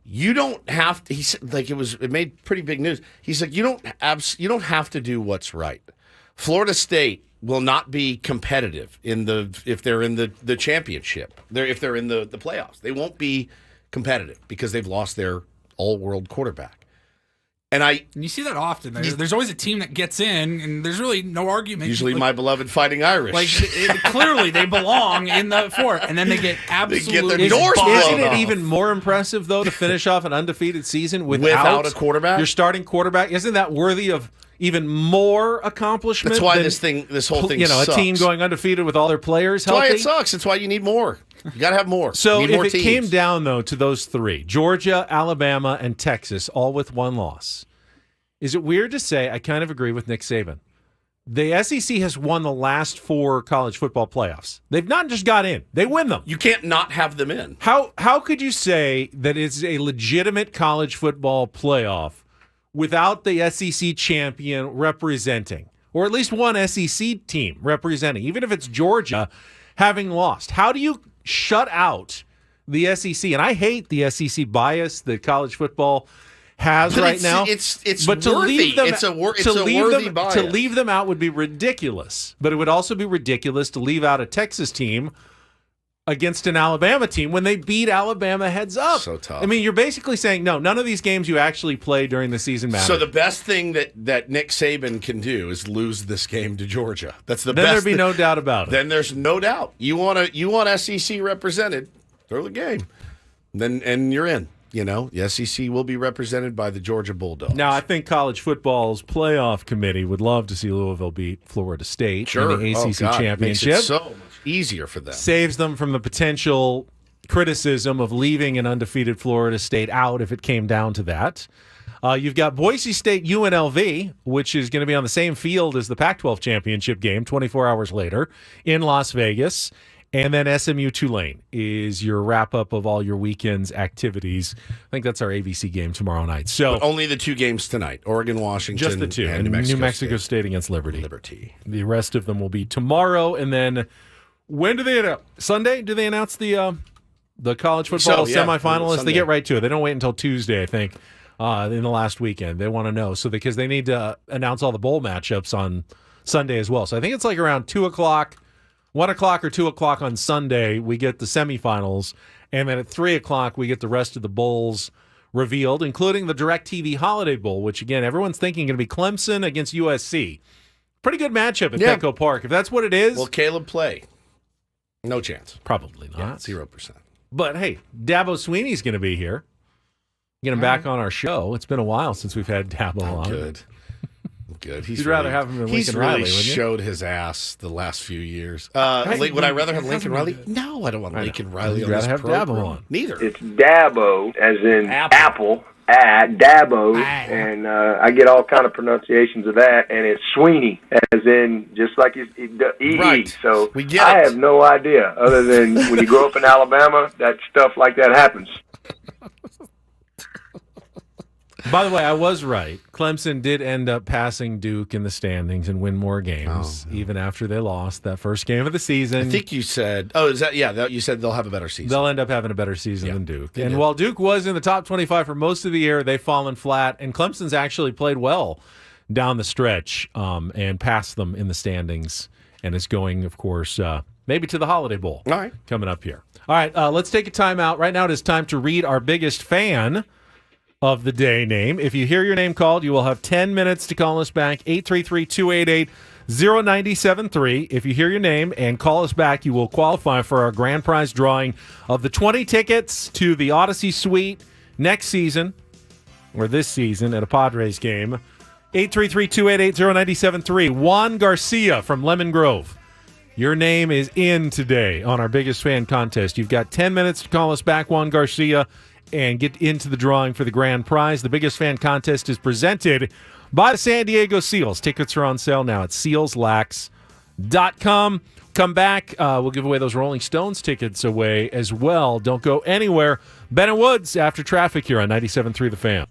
[SPEAKER 1] you don't have to. He said, like it made pretty big news. He's like, you don't have to do what's right. Florida State will not be competitive if they're in the championship. If they're in the playoffs, they won't be competitive because they've lost their all-world quarterback. And
[SPEAKER 2] you see that often. There's always a team that gets in, and there's really no argument.
[SPEAKER 1] Usually my beloved Fighting Irish.
[SPEAKER 2] Clearly they belong in the four, and then they get absolutely
[SPEAKER 1] their doors blown
[SPEAKER 3] Isn't it
[SPEAKER 1] off.
[SPEAKER 3] even more impressive, though, to finish off an undefeated season
[SPEAKER 1] Without a quarterback?
[SPEAKER 3] Your starting quarterback. Isn't that worthy of even more accomplishment?
[SPEAKER 1] That's why
[SPEAKER 3] than,
[SPEAKER 1] this whole thing
[SPEAKER 3] a
[SPEAKER 1] sucks.
[SPEAKER 3] team going undefeated with all their players
[SPEAKER 1] That's
[SPEAKER 3] healthy?
[SPEAKER 1] why it sucks. That's why you need more. You got to have more.
[SPEAKER 3] So
[SPEAKER 1] you need
[SPEAKER 3] if
[SPEAKER 1] more
[SPEAKER 3] it
[SPEAKER 1] teams.
[SPEAKER 3] came down, though, to those three, Georgia, Alabama, and Texas, all with one loss, is it weird to say I kind of agree with Nick Saban? The SEC has won the last 4 college football playoffs. They've not just got in. They win them.
[SPEAKER 1] You can't not have them in.
[SPEAKER 3] How could you say that it's a legitimate college football playoff without the SEC champion representing? or at least one SEC team representing, even if it's Georgia, having lost. How do you shut out the SEC? And I hate the SEC bias that college football has right now.
[SPEAKER 1] It's
[SPEAKER 3] but to
[SPEAKER 1] worthy.
[SPEAKER 3] leave them,
[SPEAKER 1] It's a worthy bias.
[SPEAKER 3] To leave them out would be ridiculous. But it would also be ridiculous to leave out a Texas team against an Alabama team when they beat Alabama heads up.
[SPEAKER 1] So tough.
[SPEAKER 3] I mean, you're basically saying, no, none of these games you actually play during the season matter.
[SPEAKER 1] So the best thing that Nick Saban can do is lose this game to Georgia. That's the
[SPEAKER 3] then
[SPEAKER 1] best.
[SPEAKER 3] There'd be no doubt about it.
[SPEAKER 1] Then there's no doubt. You want SEC represented, throw the game. And you're in. You know, the SEC will be represented by the Georgia Bulldogs.
[SPEAKER 3] Now, I think college football's playoff committee would love to see Louisville beat Florida State in the ACC championship.
[SPEAKER 1] Makes it so much easier for them.
[SPEAKER 3] Saves them from the potential criticism of leaving an undefeated Florida State out if it came down to that. You've got Boise State UNLV, which is going to be on the same field as the Pac-12 championship game 24 hours later in Las Vegas. And then SMU Tulane is your wrap-up of all your weekend's activities. I think that's our ABC game tomorrow night. So
[SPEAKER 1] but only the two games tonight, Oregon, Washington.
[SPEAKER 3] Just the two.
[SPEAKER 1] And
[SPEAKER 3] New Mexico State against Liberty. The rest of them will be tomorrow. And then when do they announce? Sunday? Do they announce the college football semifinalists?
[SPEAKER 1] Sunday.
[SPEAKER 3] They get right to it. They don't wait until Tuesday, I think, in the last weekend. They want to know. So because they need to announce all the bowl matchups on Sunday as well. So I think it's like around 2 o'clock. 1 o'clock or 2 o'clock on Sunday, we get the semifinals, and then at 3 o'clock, we get the rest of the bowls revealed, including the DirecTV Holiday Bowl, which, again, everyone's thinking going to be Clemson against USC. Pretty good matchup at Petco Park. If that's what it is.
[SPEAKER 1] Will Caleb play? No chance.
[SPEAKER 3] Probably not.
[SPEAKER 1] Yeah, 0%.
[SPEAKER 3] But, hey, Dabo Sweeney's going to be here. Get him back on our show. It's been a while since we've had Dabo on.
[SPEAKER 1] Good.
[SPEAKER 3] You'd rather have him than Lincoln Riley, wouldn't you?
[SPEAKER 1] Showed his ass the last few years. Would I rather have Lincoln Riley? No, I don't want Lincoln Riley on this program.
[SPEAKER 3] Dabo on.
[SPEAKER 1] Neither.
[SPEAKER 18] It's Dabo, as in Apple, Dabo, and I get all kind of pronunciations of that, and it's Sweeney, as in just like E-E.
[SPEAKER 1] Right.
[SPEAKER 18] So
[SPEAKER 1] we get
[SPEAKER 18] I
[SPEAKER 1] it.
[SPEAKER 18] have no idea, other than when you grow up in Alabama, that stuff like that happens.
[SPEAKER 3] By the way, I was right. Clemson did end up passing Duke in the standings and win more games, even after they lost that first game of the season.
[SPEAKER 1] I think you said, you said they'll have a better season.
[SPEAKER 3] They'll end up having a better season than Duke. And
[SPEAKER 1] did.
[SPEAKER 3] while Duke was in the top 25 for most of the year, they've fallen flat, and Clemson's actually played well down the stretch and passed them in the standings, and is going, of course, maybe to the Holiday Bowl coming up here. All right, let's take a timeout. Right now it is time to read our biggest fan of the day name. If you hear your name called, you will have 10 minutes to call us back, 833-288-0973. If you hear your name and call us back, you will qualify for our grand prize drawing of the 20 tickets to the Odyssey Suite next season, or this season, at a Padres game. 833-288-0973. Juan Garcia from Lemon Grove. Your name is in today on our biggest fan contest. You've got 10 minutes to call us back, Juan Garcia, and get into the drawing for the grand prize. The biggest fan contest is presented by the San Diego Seals. Tickets are on sale now at sealslax.com. Come back. We'll give away those Rolling Stones tickets away as well. Don't go anywhere. Ben and Woods after traffic here on 97.3 The Fan.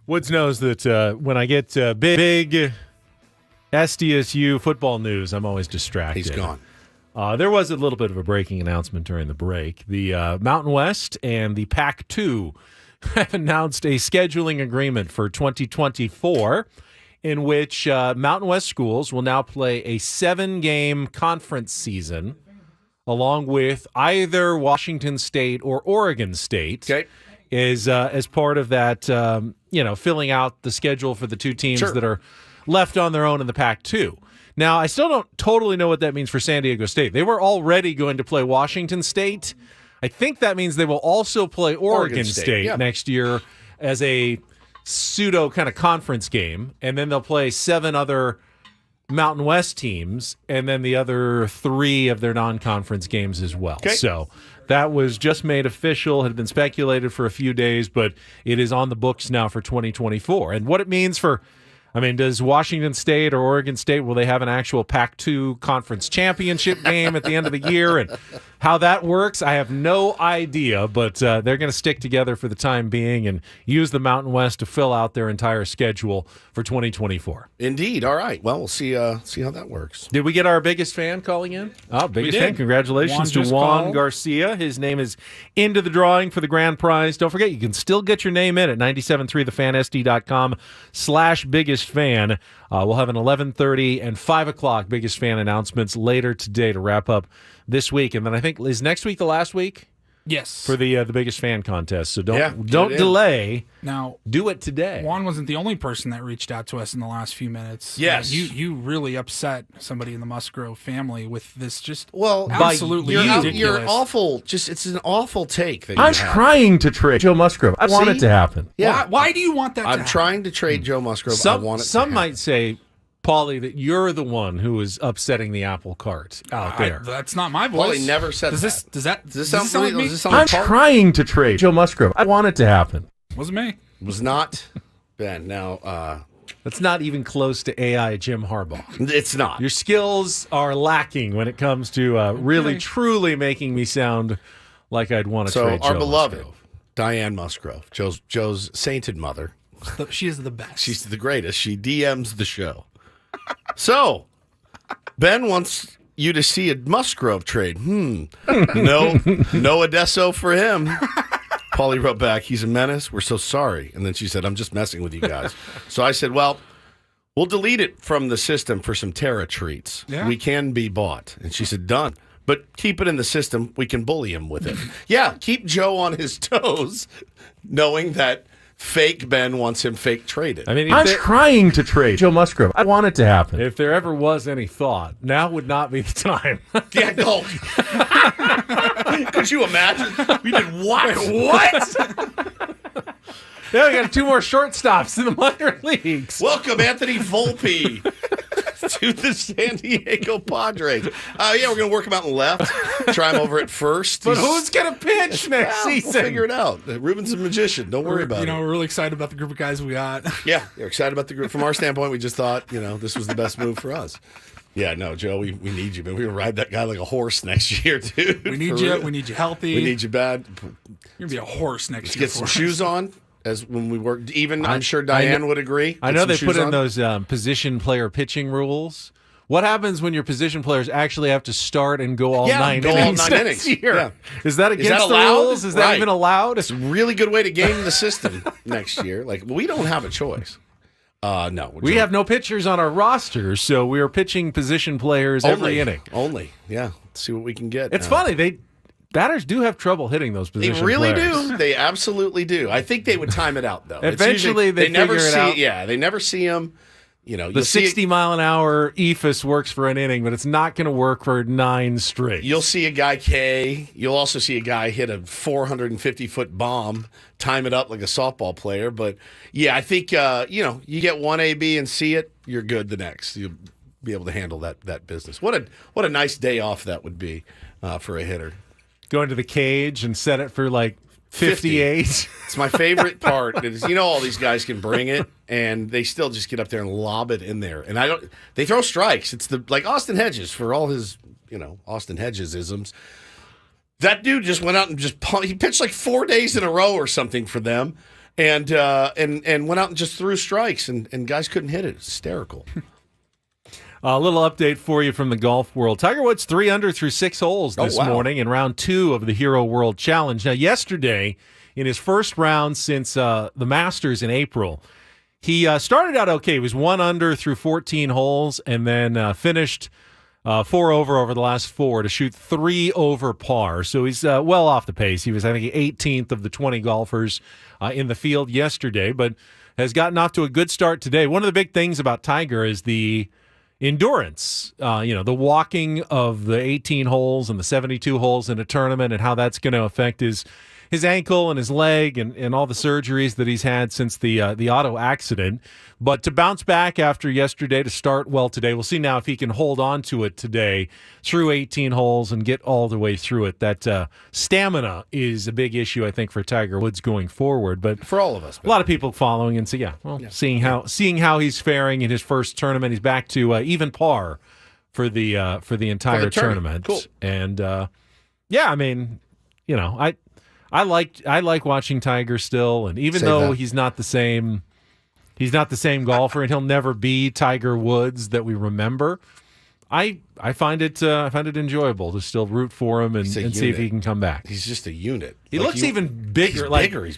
[SPEAKER 3] Woods knows that when I get big SDSU football news, I'm always distracted.
[SPEAKER 1] He's gone.
[SPEAKER 3] There was a little bit of a breaking announcement during the break. The Mountain West and the Pac-2 have announced a scheduling agreement for 2024 in which Mountain West schools will now play a 7-game conference season along with either Washington State or Oregon State.
[SPEAKER 1] Okay.
[SPEAKER 3] As part of that, filling out the schedule for the two teams
[SPEAKER 1] Sure.
[SPEAKER 3] that are left on their own in the Pac-2. Now, I still don't totally know what that means for San Diego State. They were already going to play Washington State. I think that means they will also play Oregon State next year as a pseudo kind of conference game, and then they'll play 7 other Mountain West teams, and then the other 3 of their non-conference games as well.
[SPEAKER 1] Okay.
[SPEAKER 3] So that was just made official, had been speculated for a few days, but it is on the books now for 2024. And what it means for, does Washington State or Oregon State, will they have an actual Pac-2 conference championship game at the end of the year? And how that works, I have no idea, but they're going to stick together for the time being and use the Mountain West to fill out their entire schedule for 2024.
[SPEAKER 1] Indeed. All right. Well, we'll see how that works.
[SPEAKER 3] Did we get our biggest fan calling in? Oh, biggest fan. Congratulations to Juan Garcia. His name is into the drawing for the grand prize. Don't forget, you can still get your name in at 973thefansd.com/biggest fan. We'll have an 11:30 and 5 o'clock biggest fan announcements later today to wrap up this week. And then I think, is next week the last week?
[SPEAKER 2] Yes.
[SPEAKER 3] For the biggest fan contest. So don't
[SPEAKER 1] in.
[SPEAKER 3] delay.
[SPEAKER 2] Now,
[SPEAKER 3] do it today.
[SPEAKER 2] Juan wasn't the only person that reached out to us in the last few minutes.
[SPEAKER 1] Yes.
[SPEAKER 2] You really upset somebody in the Musgrove family with this just
[SPEAKER 1] absolutely
[SPEAKER 2] ridiculous.
[SPEAKER 1] You're awful. It's an awful take that
[SPEAKER 17] I'm
[SPEAKER 1] you have.
[SPEAKER 17] trying to trade Joe Musgrove. I want it to happen.
[SPEAKER 1] Yeah.
[SPEAKER 2] Why do you want that to
[SPEAKER 1] I'm
[SPEAKER 2] happen?
[SPEAKER 1] trying to trade Joe Musgrove. I want it to
[SPEAKER 3] Some
[SPEAKER 1] happen.
[SPEAKER 3] might say, Paulie, that you're the one who is upsetting the apple cart out there.
[SPEAKER 2] That's not my voice.
[SPEAKER 1] Paulie never said
[SPEAKER 2] Does
[SPEAKER 1] that.
[SPEAKER 2] this sound like me?
[SPEAKER 17] I'm trying to trade Joe Musgrove. I want it to happen.
[SPEAKER 2] Wasn't me.
[SPEAKER 1] It was not Ben. Now,
[SPEAKER 3] that's not even close to AI Jim Harbaugh.
[SPEAKER 1] It's not.
[SPEAKER 3] Your skills are lacking when it comes to really, truly making me sound like I'd want to trade Joe
[SPEAKER 1] our beloved
[SPEAKER 3] Musgrove.
[SPEAKER 1] Diane Musgrove, Joe's sainted mother.
[SPEAKER 2] She is the best.
[SPEAKER 1] She's the greatest. She DMs the show. So, Ben wants you to see a Musgrove trade. No Odesso for him. Paulie wrote back, he's a menace. We're so sorry. And then she said, I'm just messing with you guys. So I said, well, we'll delete it from the system for some Terra treats.
[SPEAKER 2] Yeah.
[SPEAKER 1] We can be bought. And she said, done. But keep it in the system. We can bully him with it. Yeah, keep Joe on his toes, knowing that fake Ben wants him fake traded.
[SPEAKER 17] I'm trying to trade Joe Musgrove. I want it to happen.
[SPEAKER 3] If there ever was any thought, now would not be the time.
[SPEAKER 1] Yeah, no. Could you imagine? We did what? What?
[SPEAKER 3] Now we got 2 more shortstops in the minor leagues.
[SPEAKER 1] Welcome, Anthony Volpe, to the San Diego Padres. We're going to work him out in left. Try him over at first.
[SPEAKER 3] But who's going to pitch next season?
[SPEAKER 1] We'll figure it out. Ruben's a magician. Don't worry about it.
[SPEAKER 2] We're really excited about the group of guys we got.
[SPEAKER 1] Yeah, you're excited about the group. From our standpoint, we just thought, this was the best move for us. Yeah, no, Joe, we need you, man. We're going to ride that guy like a horse next year, dude.
[SPEAKER 2] We need you. Real. We need you healthy.
[SPEAKER 1] We need you bad.
[SPEAKER 2] You're going to be a horse next year.
[SPEAKER 1] Get some shoes on. As when we work, even I'm sure Diane would agree.
[SPEAKER 3] I know they put in those position player pitching rules. What happens when your position players actually have to start and go all 9 innings next year?
[SPEAKER 1] Yeah.
[SPEAKER 3] Is that against the rules? Is that even allowed?
[SPEAKER 1] It's a really good way to game the system next year. Like, we don't have a choice. No.
[SPEAKER 3] We have no pitchers on our roster, so we are pitching position players every inning.
[SPEAKER 1] Yeah. Let's see what we can get.
[SPEAKER 3] It's funny. Batters do have trouble hitting those position
[SPEAKER 1] They really
[SPEAKER 3] players.
[SPEAKER 1] do. They absolutely do. I think they would time it out, though.
[SPEAKER 3] Eventually, they
[SPEAKER 1] never
[SPEAKER 3] figure it
[SPEAKER 1] see
[SPEAKER 3] out.
[SPEAKER 1] Yeah, they never see them. The
[SPEAKER 3] 60-mile-an-hour eephus works for an inning, but it's not going to work for 9 straight.
[SPEAKER 1] You'll see a guy K. You'll also see a guy hit a 450-foot bomb, time it up like a softball player. But, yeah, I think, you get one A, B, and C it, you're good the next. You'll be able to handle that business. What a nice day off that would be for a hitter.
[SPEAKER 3] Go into the cage and set it for like 58.
[SPEAKER 1] It's my favorite part. Is, all these guys can bring it, and they still just get up there and lob it in there. And they throw strikes. It's like Austin Hedges for all his, Austin Hedges isms. That dude just went out and he pitched like 4 days in a row or something for them. and went out and just threw strikes, and guys couldn't hit it. It's hysterical.
[SPEAKER 3] A little update for you from the golf world. Tiger Woods 3 under through 6 holes this morning in round 2 of the Hero World Challenge. Now, yesterday, in his first round since the Masters in April, he started out okay. He was 1 under through 14 holes and then finished 4 over the last 4 to shoot 3 over par. So he's well off the pace. He was, I think, 18th of the 20 golfers in the field yesterday, but has gotten off to a good start today. One of the big things about Tiger is the endurance, the walking of the 18 holes and the 72 holes in a tournament and how that's going to affect his ankle and his leg and all the surgeries that he's had since the auto accident. But to bounce back after yesterday, to start well today, we'll see now if he can hold on to it today through 18 holes and get all the way through it. That stamina is a big issue, I think, for Tiger Woods going forward. But
[SPEAKER 1] for all of us,
[SPEAKER 3] a lot of people following and say, seeing how he's faring in his first tournament, he's back to even par for the entire tournament.
[SPEAKER 1] Cool.
[SPEAKER 3] And I like watching Tiger still, and even though he's not the same golfer, and he'll never be Tiger Woods that we remember. I find it enjoyable to still root for him and see if he can come back.
[SPEAKER 1] He's just a unit.
[SPEAKER 3] He looks even bigger.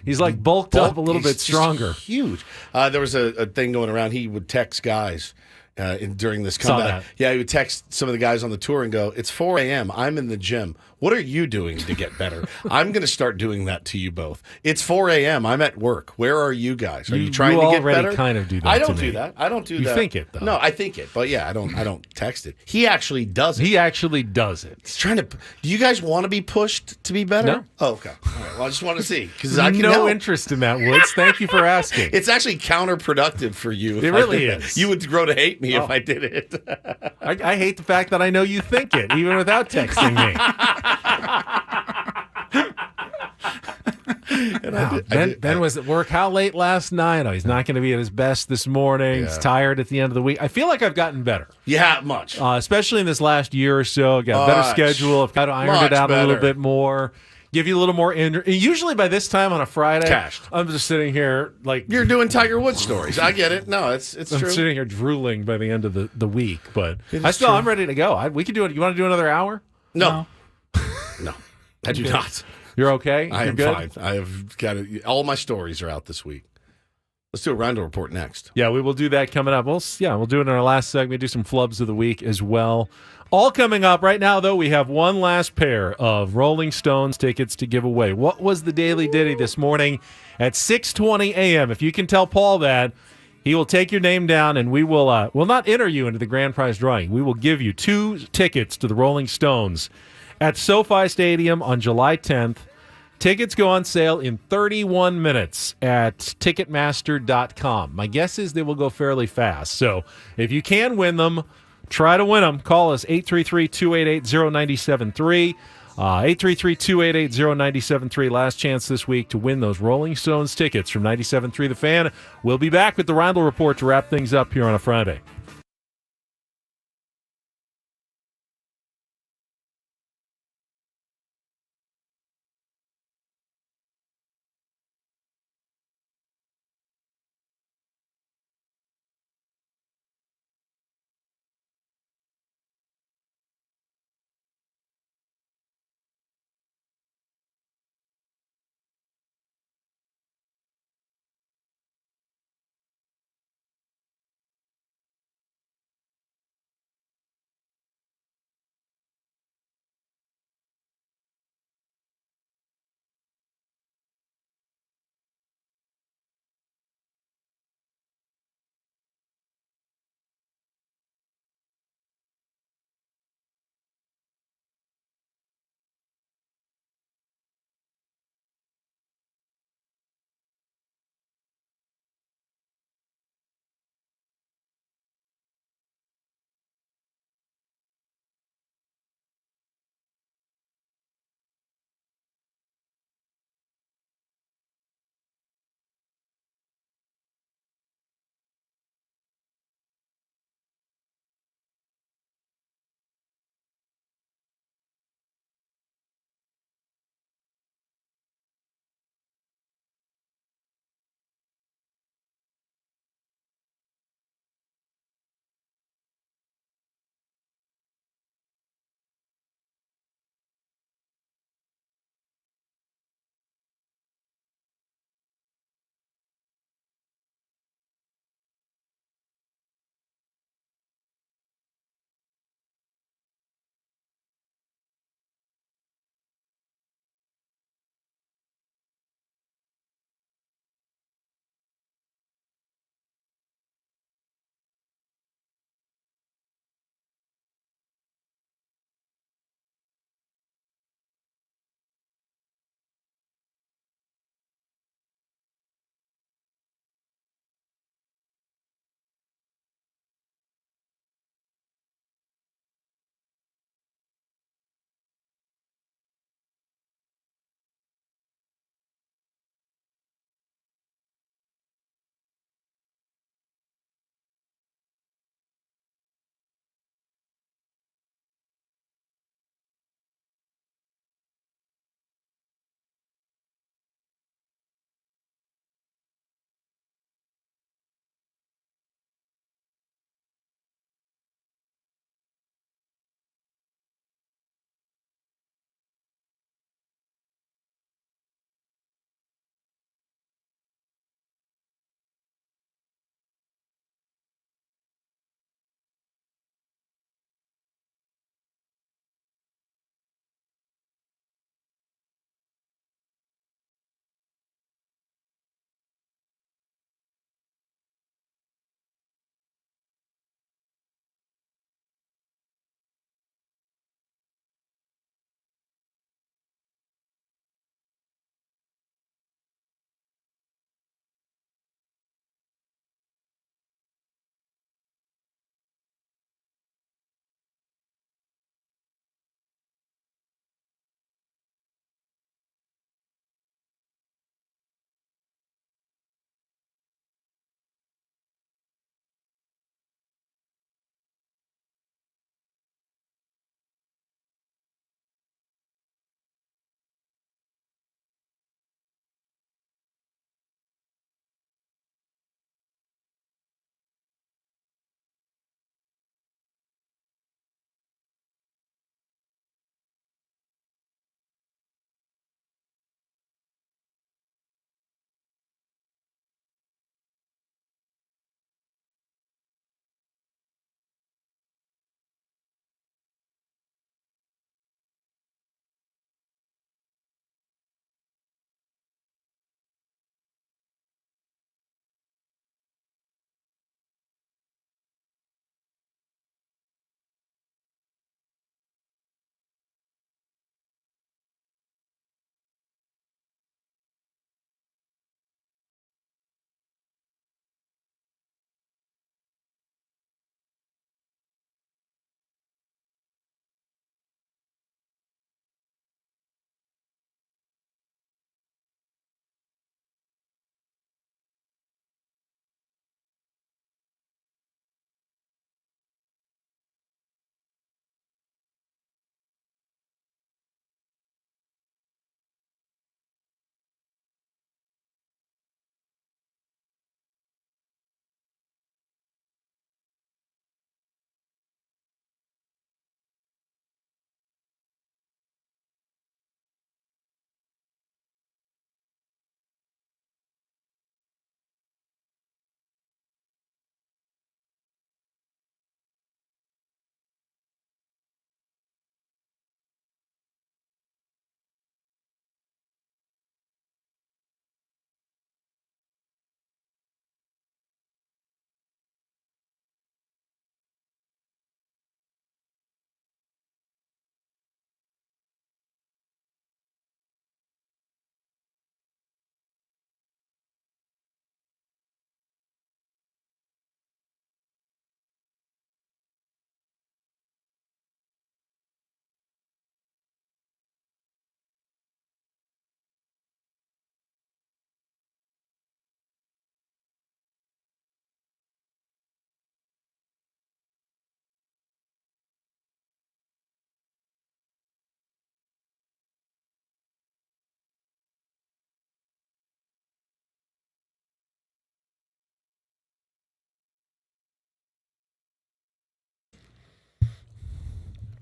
[SPEAKER 3] He's like bulked up a little bit stronger.
[SPEAKER 1] Huge. There was a thing going around. He would text guys during this comeback. Yeah, he would text some of the guys on the tour and go, "It's 4 a.m. I'm in the gym. What are you doing to get better?" I'm going to start doing that to you both. It's 4 a.m. I'm at work. Where are you guys? Are you trying to get better?
[SPEAKER 3] You already kind of do that.
[SPEAKER 1] I don't do that. I don't do that.
[SPEAKER 3] You think it though?
[SPEAKER 1] No, I think it, but yeah, I don't text it. He actually does it.
[SPEAKER 3] He actually does it.
[SPEAKER 1] He's trying to. Do you guys want to be pushed to be better?
[SPEAKER 3] No.
[SPEAKER 1] Oh, okay. All right. Well, I just want to see because I can
[SPEAKER 3] no
[SPEAKER 1] help.
[SPEAKER 3] interest in that, Woods. Thank you for asking.
[SPEAKER 1] It's actually counterproductive for you.
[SPEAKER 3] It really is.
[SPEAKER 1] You would grow to hate me if I did it.
[SPEAKER 3] I hate the fact that I know you think it, even without texting me. Ben was at work how late last night? Oh, he's not going to be at his best this morning. He's tired at the end of the week. I feel like I've gotten better.
[SPEAKER 1] Yeah, much.
[SPEAKER 3] Especially in this last year or so. Got a better schedule. I've got to iron it out a little bit more. Give you a little more energy. Usually by this time on a Friday, I'm just sitting here like...
[SPEAKER 1] You're doing Tiger Woods stories. I get it. No, it's
[SPEAKER 3] I'm
[SPEAKER 1] true.
[SPEAKER 3] sitting here drooling by the end of the week. But I'm ready to go. We can do it. You want to do another hour?
[SPEAKER 1] No. No, I do not.
[SPEAKER 3] You're okay?
[SPEAKER 1] I
[SPEAKER 3] You're
[SPEAKER 1] am
[SPEAKER 3] good?
[SPEAKER 1] fine. I have got it. All my stories are out this week. Let's do a round report next.
[SPEAKER 3] Yeah, we will do that coming up. We'll do it in our last segment. Do some flubs of the week as well. All coming up right now, though. We have one last pair of Rolling Stones tickets to give away. What was the Daily Ditty this morning at 6:20 a.m.? If you can tell Paul that, he will take your name down, and we will not enter you into the grand prize drawing. We will give you 2 tickets to the Rolling Stones at SoFi Stadium on July 10th. Tickets go on sale in 31 minutes at Ticketmaster.com. My guess is they will go fairly fast. So if you can win them, try to win them. Call us 833-288-0973. 833-288-0973. Last chance this week to win those Rolling Stones tickets from 97.3 The Fan. We'll be back with the Randall Report to wrap things up here on a Friday.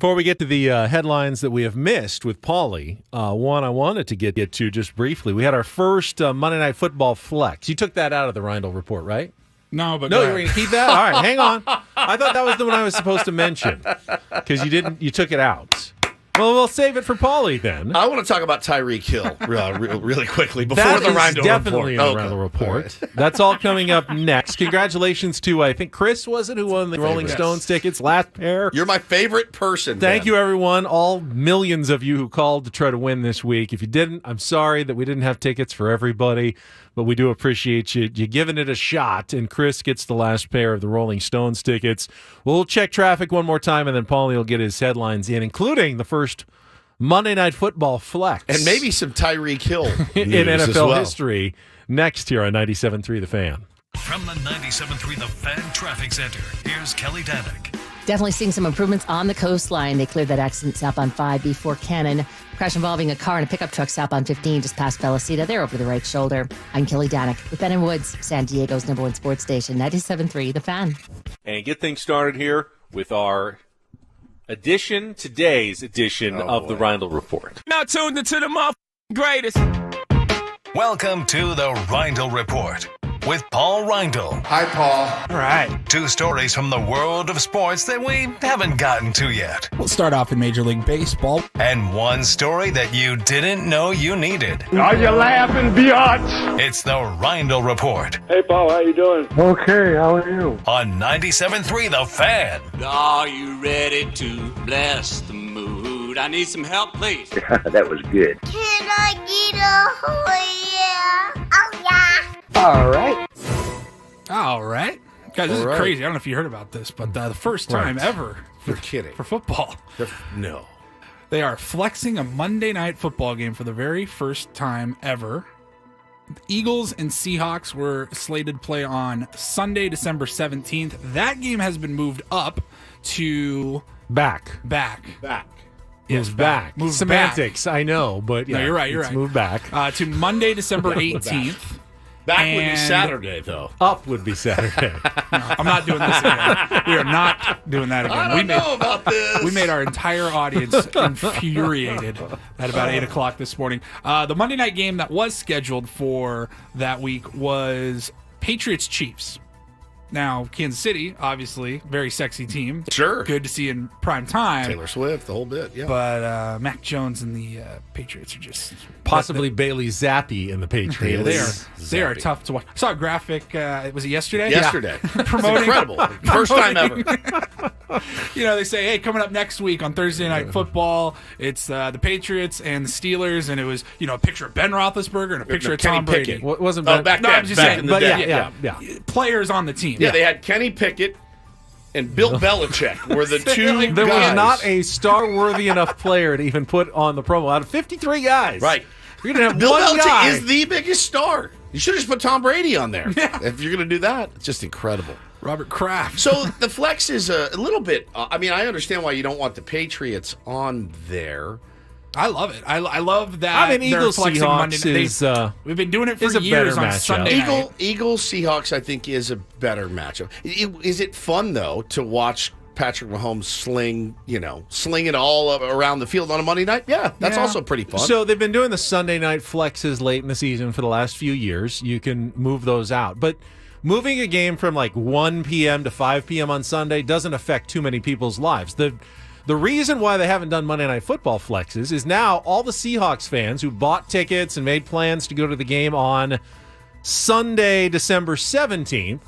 [SPEAKER 3] Before we get to the headlines that we have missed with Paulie, one I wanted to get to just briefly. We had our first Monday Night Football flex. You took that out of the Reindl report, right?
[SPEAKER 2] No, but
[SPEAKER 3] no, you were going to keep that? All right, hang on. I thought that was the one I was supposed to mention because you didn't. You took it out. Well, we'll save it for Paulie then.
[SPEAKER 1] I want to talk about Tyreek Hill really quickly before
[SPEAKER 3] That
[SPEAKER 1] the
[SPEAKER 3] is
[SPEAKER 1] Reindl
[SPEAKER 3] definitely
[SPEAKER 1] report.
[SPEAKER 3] in the Reindl report. That's all coming up next. Congratulations to, I think, Chris, was it, who won the Rolling Stones tickets last pair?
[SPEAKER 1] You're my favorite person.
[SPEAKER 3] Thank
[SPEAKER 1] Ben.
[SPEAKER 3] you, everyone. All millions of you who called to try to win this week. If you didn't, I'm sorry that we didn't have tickets for everybody, but we do appreciate you giving it a shot. And Chris gets the last pair of the Rolling Stones tickets. We'll check traffic one more time, and then Paulie will get his headlines in, including the first Monday Night Football flex.
[SPEAKER 1] And maybe some Tyreek Hill
[SPEAKER 3] in
[SPEAKER 1] news
[SPEAKER 3] NFL
[SPEAKER 1] as
[SPEAKER 3] history next here on 97.3 The Fan.
[SPEAKER 7] From the 97.3 The Fan Traffic Center, here's Kelly Danick.
[SPEAKER 8] Definitely seeing some improvements on the coastline. They cleared that accident southbound 5 before Cannon. Crash involving a car and a pickup truck southbound 15 just past Felicita. They're over the right shoulder. I'm Kelly Danick with Ben and Woods, San Diego's #1 sports station, 97.3 The Fan.
[SPEAKER 19] And get things started here with our today's edition of the Reindl Report.
[SPEAKER 20] Now tuned into the greatest.
[SPEAKER 7] Welcome to the Reindl Report with Paul Reindl.
[SPEAKER 21] Hi, Paul.
[SPEAKER 2] All right.
[SPEAKER 7] 2 stories from the world of sports that we haven't gotten to yet.
[SPEAKER 2] We'll start off in Major League Baseball.
[SPEAKER 7] And 1 story that you didn't know you needed.
[SPEAKER 15] Are you laughing, biatch?
[SPEAKER 7] It's the Reindl Report
[SPEAKER 15] Hey, Paul, how you doing? Okay, how are you?
[SPEAKER 7] on 97.3 The Fan.
[SPEAKER 20] Are you ready to bless the mood? I need some help, please.
[SPEAKER 18] That was good.
[SPEAKER 22] Can I get a oh yeah? Oh yeah.
[SPEAKER 18] All right.
[SPEAKER 2] All right. Guys, this
[SPEAKER 1] All
[SPEAKER 2] is
[SPEAKER 1] right.
[SPEAKER 2] crazy. I don't know if you heard about this, but the first time ever
[SPEAKER 1] You're kidding.
[SPEAKER 2] for football,
[SPEAKER 1] No.
[SPEAKER 2] they are flexing a Monday night football game for the very first time ever. The Eagles and Seahawks were slated to play on Sunday, December 17th. That game has been moved up to
[SPEAKER 3] Back.
[SPEAKER 2] Yes,
[SPEAKER 3] Moved back.
[SPEAKER 2] Moved
[SPEAKER 3] Semantics, I know, but yeah,
[SPEAKER 2] No, you're right.
[SPEAKER 3] it's moved back.
[SPEAKER 2] To Monday, December 18th.
[SPEAKER 1] Back would be
[SPEAKER 2] And-
[SPEAKER 1] Saturday, though.
[SPEAKER 3] Up would be Saturday.
[SPEAKER 2] No, I'm not doing this again. We are not doing that again.
[SPEAKER 1] I don't know about this.
[SPEAKER 2] We made our entire audience infuriated at about 8 o'clock this morning. The Monday night game that was scheduled for that week was Patriots-Chiefs. Now, Kansas City, obviously, very sexy team.
[SPEAKER 1] Sure.
[SPEAKER 2] Good to see in prime time.
[SPEAKER 1] Taylor Swift, the whole bit, yeah.
[SPEAKER 2] But Mac Jones and the Patriots are just...
[SPEAKER 3] Possibly Bailey Zappi in the Patriots.
[SPEAKER 2] They are tough to watch. I saw a graphic, was it yesterday?
[SPEAKER 1] Yesterday.
[SPEAKER 2] Promoting,
[SPEAKER 1] It's incredible. First time ever.
[SPEAKER 2] You know, they say, hey, coming up next week on Thursday Night Football, it's the Patriots and the Steelers, and it was, a picture of Ben Roethlisberger and a picture of
[SPEAKER 1] Kenny
[SPEAKER 2] Tom Brady.
[SPEAKER 1] Pickett.
[SPEAKER 3] What wasn't
[SPEAKER 1] Oh,
[SPEAKER 3] that?
[SPEAKER 1] back
[SPEAKER 2] No,
[SPEAKER 1] then,
[SPEAKER 2] I'm just
[SPEAKER 1] back
[SPEAKER 2] saying,
[SPEAKER 1] in the
[SPEAKER 2] but
[SPEAKER 1] day.
[SPEAKER 3] yeah.
[SPEAKER 2] Players on the team.
[SPEAKER 1] Yeah, they had Kenny Pickett and Bill Belichick were the two
[SPEAKER 3] There
[SPEAKER 1] guys.
[SPEAKER 3] was not a star-worthy enough player to even put on the promo. Out of 53 guys.
[SPEAKER 1] Right.
[SPEAKER 3] You're going to have
[SPEAKER 1] Bill
[SPEAKER 3] one
[SPEAKER 1] Belichick
[SPEAKER 3] guy.
[SPEAKER 1] is the biggest star. You should have just put Tom Brady on there. If you're going to do that, it's just incredible.
[SPEAKER 2] Robert Kraft.
[SPEAKER 1] So the flex is a little bit. I mean, I understand why you don't want the Patriots on there.
[SPEAKER 2] I love it. I love that.
[SPEAKER 3] I mean,
[SPEAKER 2] they're
[SPEAKER 3] Eagles
[SPEAKER 2] flexing Monday
[SPEAKER 3] Seahawks
[SPEAKER 2] night.
[SPEAKER 3] is
[SPEAKER 2] We've been doing it for
[SPEAKER 3] is a
[SPEAKER 2] years
[SPEAKER 3] better
[SPEAKER 2] on
[SPEAKER 3] matchup.
[SPEAKER 2] Sunday night.
[SPEAKER 1] Eagles Seahawks, I think, is a better matchup. Is it fun though to watch Patrick Mahomes sling it all up around the field on a Monday night? Yeah, that's also pretty fun.
[SPEAKER 3] So they've been doing the Sunday night flexes late in the season for the last few years. You can move those out. But moving a game from like 1 p.m. to 5 p.m. on Sunday doesn't affect too many people's lives. The reason why they haven't done Monday Night Football flexes is now all the Seahawks fans who bought tickets and made plans to go to the game on Sunday, December 17th,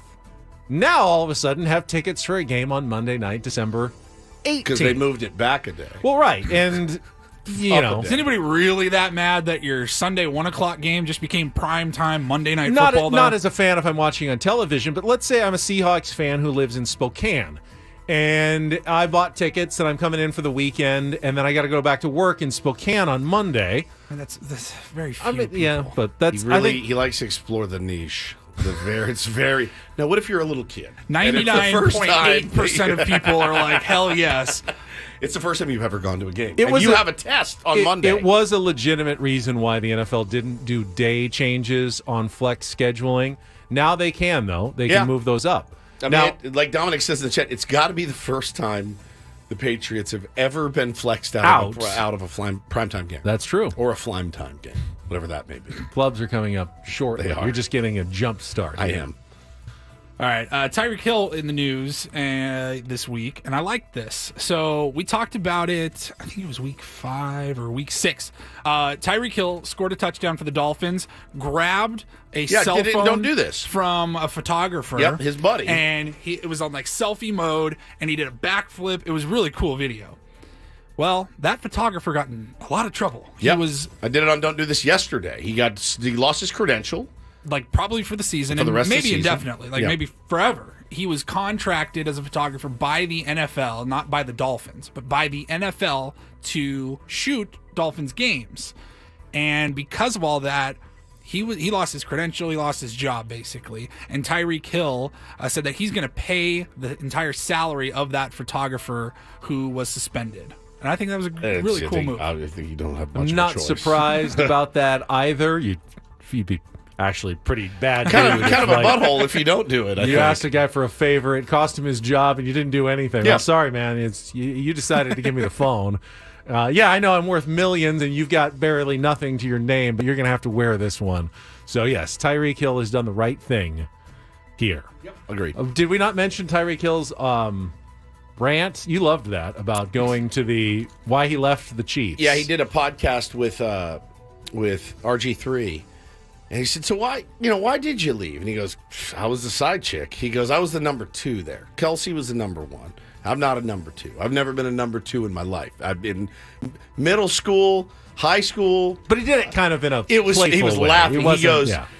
[SPEAKER 3] now all of a sudden have tickets for a game on Monday night, December 18th.
[SPEAKER 1] Because they moved it back a day.
[SPEAKER 3] Well, right. And,
[SPEAKER 2] Is anybody really that mad that your Sunday 1 o'clock game just became prime time Monday Night Football?
[SPEAKER 3] Not as a fan if I'm watching on television, but let's say I'm a Seahawks fan who lives in Spokane. And I bought tickets and I'm coming in for the weekend, and then I got to go back to work in Spokane on Monday.
[SPEAKER 2] And that's very few
[SPEAKER 3] yeah, but that's
[SPEAKER 1] he likes to explore the niche. It's very. Now, what if you're a little kid?
[SPEAKER 2] 99.8% of people are like, hell yes.
[SPEAKER 1] It's the first time you've ever gone to a game.
[SPEAKER 3] It was
[SPEAKER 1] you have a test on Monday.
[SPEAKER 3] It was a legitimate reason why the NFL didn't do day changes on flex scheduling. Now they can, though. They can move those up.
[SPEAKER 1] I mean, like Dominic says in the chat, it's got to be the first time the Patriots have ever been flexed out of a primetime game.
[SPEAKER 3] That's true.
[SPEAKER 1] Or a flime time game, whatever that may be.
[SPEAKER 3] Clubs are coming up shortly.
[SPEAKER 1] They are.
[SPEAKER 3] You're just getting a jump start.
[SPEAKER 1] I am.
[SPEAKER 2] All right, Tyreek Hill in the news this week, and I like this. So we talked about it, I think it was week 5 or week 6. Tyreek Hill scored a touchdown for the Dolphins, grabbed a cell phone
[SPEAKER 1] don't do this.
[SPEAKER 2] from a photographer.
[SPEAKER 1] Yep, his buddy.
[SPEAKER 2] And it was on like selfie mode, and he did a backflip. It was a really cool video. Well, that photographer got in a lot of trouble.
[SPEAKER 1] I did it on Don't Do This yesterday. He lost his credential.
[SPEAKER 2] Like probably for the season,
[SPEAKER 1] For the rest of the
[SPEAKER 2] maybe
[SPEAKER 1] season.
[SPEAKER 2] indefinitely, maybe forever. He was contracted as a photographer by the NFL, not by the Dolphins, but by the NFL to shoot Dolphins games. And because of all that, he lost his credential, he lost his job basically. And Tyreek Hill said that he's going to pay the entire salary of that photographer who was suspended. And I think that was a really cool move.
[SPEAKER 1] I think you don't have much
[SPEAKER 3] I'm not
[SPEAKER 1] of a choice.
[SPEAKER 3] surprised about that either. You'd be actually pretty bad.
[SPEAKER 1] kind of a butthole if you don't do it.
[SPEAKER 3] You asked a guy for a favor, it cost him his job, and you didn't do anything.
[SPEAKER 1] Yeah.
[SPEAKER 3] Well, sorry, man. You decided to give me the phone. Yeah, I know I'm worth millions, and you've got barely nothing to your name, but you're going to have to wear this one. So, yes, Tyreek Hill has done the right thing here.
[SPEAKER 1] Yep, agreed.
[SPEAKER 3] Did we not mention Tyreek Hill's rant? You loved that about going to why he left the Chiefs.
[SPEAKER 1] Yeah, he did a podcast with RG3. And he said, so why did you leave? And he goes, I was the side chick. He goes, I was the number 2 there. Kelsey was the number 1. I'm not a number 2. I've never been a number 2 in my life. I've been middle school, high school.
[SPEAKER 3] But he did it kind of in a
[SPEAKER 1] he was
[SPEAKER 3] way.
[SPEAKER 1] laughing.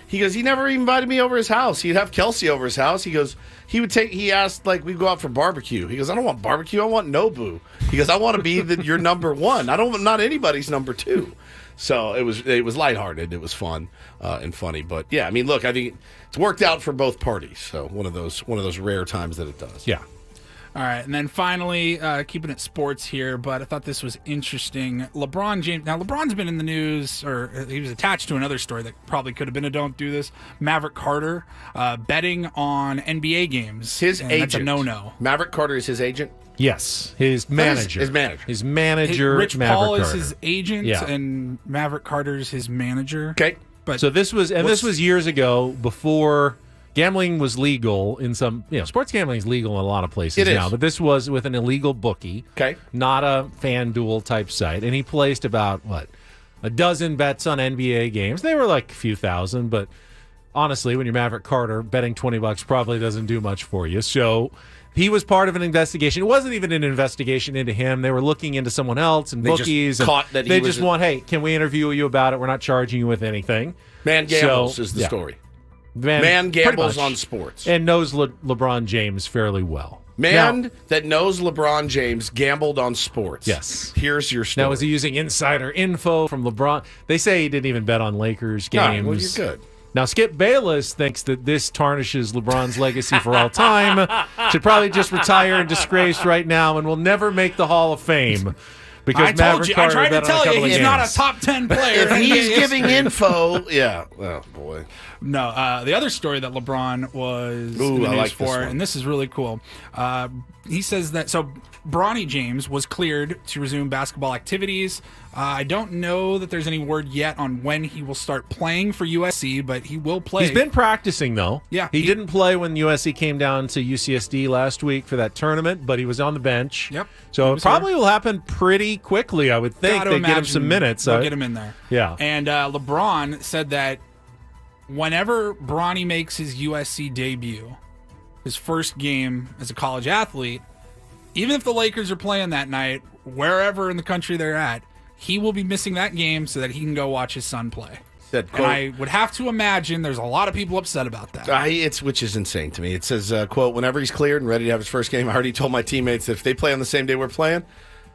[SPEAKER 3] He
[SPEAKER 1] he never even invited me over his house. He'd have Kelsey over his house. He goes, he asked, like, we'd go out for barbecue. He goes, I don't want barbecue. I want Nobu. He goes, I want to be your number 1. I'm not anybody's number 2. So it was lighthearted. It was fun and funny. But yeah, I mean, look, I think it's worked out for both parties. So one of those rare times that it does.
[SPEAKER 3] Yeah.
[SPEAKER 2] All right, and then finally, keeping it sports here, but I thought this was interesting. LeBron James. Now, LeBron's been in the news, or he was attached to another story that probably could have been a Don't Do This. Maverick Carter betting on NBA games.
[SPEAKER 1] His agent.
[SPEAKER 2] That's a no-no.
[SPEAKER 1] Maverick Carter is his agent.
[SPEAKER 3] Yes, his manager.
[SPEAKER 1] His manager.
[SPEAKER 2] Rich
[SPEAKER 3] Maverick
[SPEAKER 2] Paul is
[SPEAKER 3] Carter.
[SPEAKER 2] his agent, and Maverick Carter's his manager.
[SPEAKER 1] Okay.
[SPEAKER 2] But
[SPEAKER 3] so this was years ago, before gambling was legal in some, sports gambling is legal in a lot of places now, but this was with an illegal bookie, not a FanDuel type site, and he placed about a dozen bets on NBA games. They were like a few thousand, but honestly, when you're Maverick Carter, betting $20 probably doesn't do much for you. So he was part of an investigation. It wasn't even an investigation into him. They were looking into someone else and bookies. They just want, hey, can we interview you about it? We're not charging you with anything.
[SPEAKER 1] Man gambles is the story. Man gambles on sports.
[SPEAKER 3] And knows LeBron James fairly well.
[SPEAKER 1] That knows LeBron James gambled on sports.
[SPEAKER 3] Yes.
[SPEAKER 1] Here's your story.
[SPEAKER 3] Now, was he using insider info from LeBron? They say he didn't even bet on Lakers games.
[SPEAKER 1] No, well, you're good.
[SPEAKER 3] Now, Skip Bayless thinks that this tarnishes LeBron's legacy for all time. Should probably just retire and disgrace right now and will never make the Hall of Fame. Because Maverick Carter
[SPEAKER 2] I tried to tell you, he's not a top 10 player.
[SPEAKER 1] If he's giving info, yeah. Oh, boy.
[SPEAKER 2] No, the other story that LeBron was in the news for, and this is really cool. He says that, Bronny James was cleared to resume basketball activities. I don't know that there's any word yet on when he will start playing for USC, but he will play.
[SPEAKER 3] He's been practicing, though.
[SPEAKER 2] Yeah.
[SPEAKER 3] He didn't play when USC came down to UCSD last week for that tournament, but he was on the bench.
[SPEAKER 2] Yep.
[SPEAKER 3] So it probably will happen pretty quickly, I would think. They get him some minutes.
[SPEAKER 2] They'll get him in there.
[SPEAKER 3] Yeah.
[SPEAKER 2] And LeBron said that whenever Bronny makes his USC debut, his first game as a college athlete, even if the Lakers are playing that night, wherever in the country they're at, he will be missing that game so that he can go watch his son play.
[SPEAKER 1] Said,
[SPEAKER 2] and I would have to imagine there's a lot of people upset about that.
[SPEAKER 1] Which is insane to me. It says, quote, whenever he's cleared and ready to have his first game, I already told my teammates that if they play on the same day we're playing,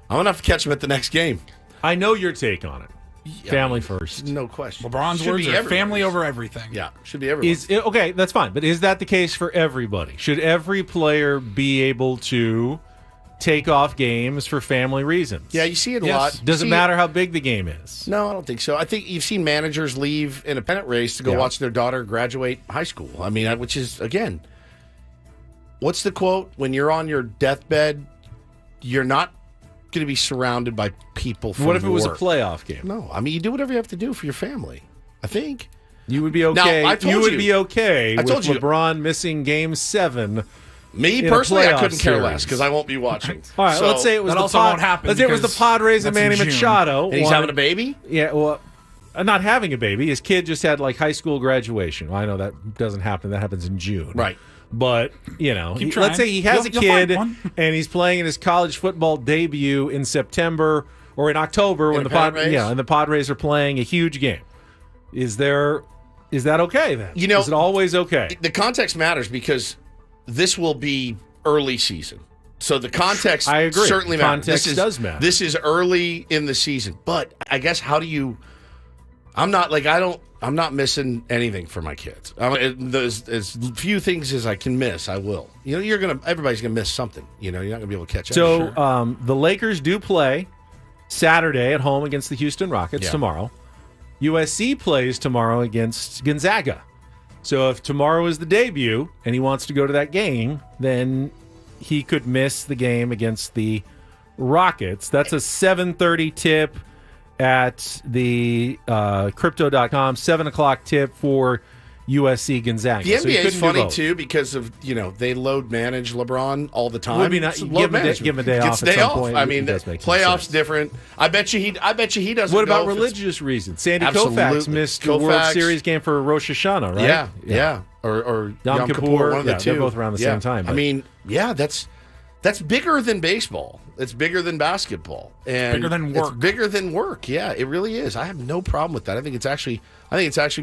[SPEAKER 1] I'm going to have to catch them at the next game.
[SPEAKER 3] I know your take on it.
[SPEAKER 1] Yeah,
[SPEAKER 3] family first.
[SPEAKER 1] No question.
[SPEAKER 2] LeBron's words are family over everything.
[SPEAKER 1] Yeah, should be everyone.
[SPEAKER 3] Okay, that's fine. But is that the case for everybody? Should every player be able to take off games for family reasons?
[SPEAKER 1] Yeah, you see it a lot.
[SPEAKER 3] Doesn't matter how big the game is.
[SPEAKER 1] No, I don't think so. I think you've seen managers leave in a pennant race to go watch their daughter graduate high school. I mean, which is, again, what's the quote? When you're on your deathbed, you're not going to be surrounded by people from
[SPEAKER 3] What if it was a
[SPEAKER 1] work.
[SPEAKER 3] playoff game?
[SPEAKER 1] No, I mean, you do whatever you have to do for your family, I think.
[SPEAKER 3] You would be okay.
[SPEAKER 1] Now, I told
[SPEAKER 3] you would be okay
[SPEAKER 1] I told
[SPEAKER 3] with
[SPEAKER 1] you.
[SPEAKER 3] LeBron missing Game 7.
[SPEAKER 1] Me personally, I couldn't care less because I won't be watching.
[SPEAKER 3] All right,
[SPEAKER 1] So-
[SPEAKER 3] let's say it was
[SPEAKER 2] That
[SPEAKER 3] the
[SPEAKER 2] also won't happen
[SPEAKER 3] Let's say it was the
[SPEAKER 2] because
[SPEAKER 3] Padres and
[SPEAKER 2] that's in
[SPEAKER 3] Manny
[SPEAKER 2] June.
[SPEAKER 3] Machado.
[SPEAKER 1] And he's having a baby?
[SPEAKER 3] Yeah, well, not having a baby. His kid just had like high school graduation. Well, I know that doesn't happen. That happens in June.
[SPEAKER 1] Right.
[SPEAKER 3] But, you know,
[SPEAKER 2] Keep trying.
[SPEAKER 3] let's say he has
[SPEAKER 2] You'll
[SPEAKER 3] a
[SPEAKER 2] find
[SPEAKER 3] kid
[SPEAKER 2] one.
[SPEAKER 3] and he's playing in his college football debut in September or in October when
[SPEAKER 1] the Padres?
[SPEAKER 3] and the Padres are playing a huge game. Is that okay then?
[SPEAKER 1] You know,
[SPEAKER 3] is it always okay?
[SPEAKER 1] The context matters because this will be early season. So the context
[SPEAKER 3] I agree.
[SPEAKER 1] certainly matters.
[SPEAKER 3] Context does matter.
[SPEAKER 1] This is early in the season. But I guess how do you I'm not missing anything for my kids. There's as few things as I can miss, I will. You know, everybody's gonna miss something. You know, you're not gonna be able to catch up.
[SPEAKER 3] So the Lakers do play Saturday at home against the Houston Rockets tomorrow. USC plays tomorrow against Gonzaga. So if tomorrow is the debut and he wants to go to that game, then he could miss the game against the Rockets. That's a 7:30 tip at the crypto.com, 7 o'clock tip for USC Gonzaga.
[SPEAKER 1] The
[SPEAKER 3] So he
[SPEAKER 1] NBA is
[SPEAKER 3] couldn't do
[SPEAKER 1] funny
[SPEAKER 3] both.
[SPEAKER 1] too because of they load manage LeBron all the time.
[SPEAKER 3] Would be not-
[SPEAKER 1] It's
[SPEAKER 3] give
[SPEAKER 1] load
[SPEAKER 3] him a day-
[SPEAKER 1] management.
[SPEAKER 3] give him a day
[SPEAKER 1] Gets
[SPEAKER 3] off at some point.
[SPEAKER 1] I
[SPEAKER 3] It
[SPEAKER 1] mean,
[SPEAKER 3] does make some
[SPEAKER 1] playoffs
[SPEAKER 3] sense.
[SPEAKER 1] different. I bet you he doesn't.
[SPEAKER 3] What
[SPEAKER 1] go
[SPEAKER 3] about
[SPEAKER 1] if it's-
[SPEAKER 3] religious reasons? Sandy
[SPEAKER 1] Absolutely.
[SPEAKER 3] Koufax missed the World
[SPEAKER 1] Koufax.
[SPEAKER 3] Series game for Rosh Hashanah, right?
[SPEAKER 1] Yeah. Or
[SPEAKER 3] Yom
[SPEAKER 1] Kippur,
[SPEAKER 3] Kippur,
[SPEAKER 1] one of the
[SPEAKER 3] yeah,
[SPEAKER 1] two.
[SPEAKER 3] they're both around the same time,
[SPEAKER 1] I
[SPEAKER 3] but-
[SPEAKER 1] mean, that's bigger than baseball. It's bigger than basketball. And
[SPEAKER 2] bigger than work.
[SPEAKER 1] It's bigger than work. Yeah, it really is. I have no problem with that. I think it's actually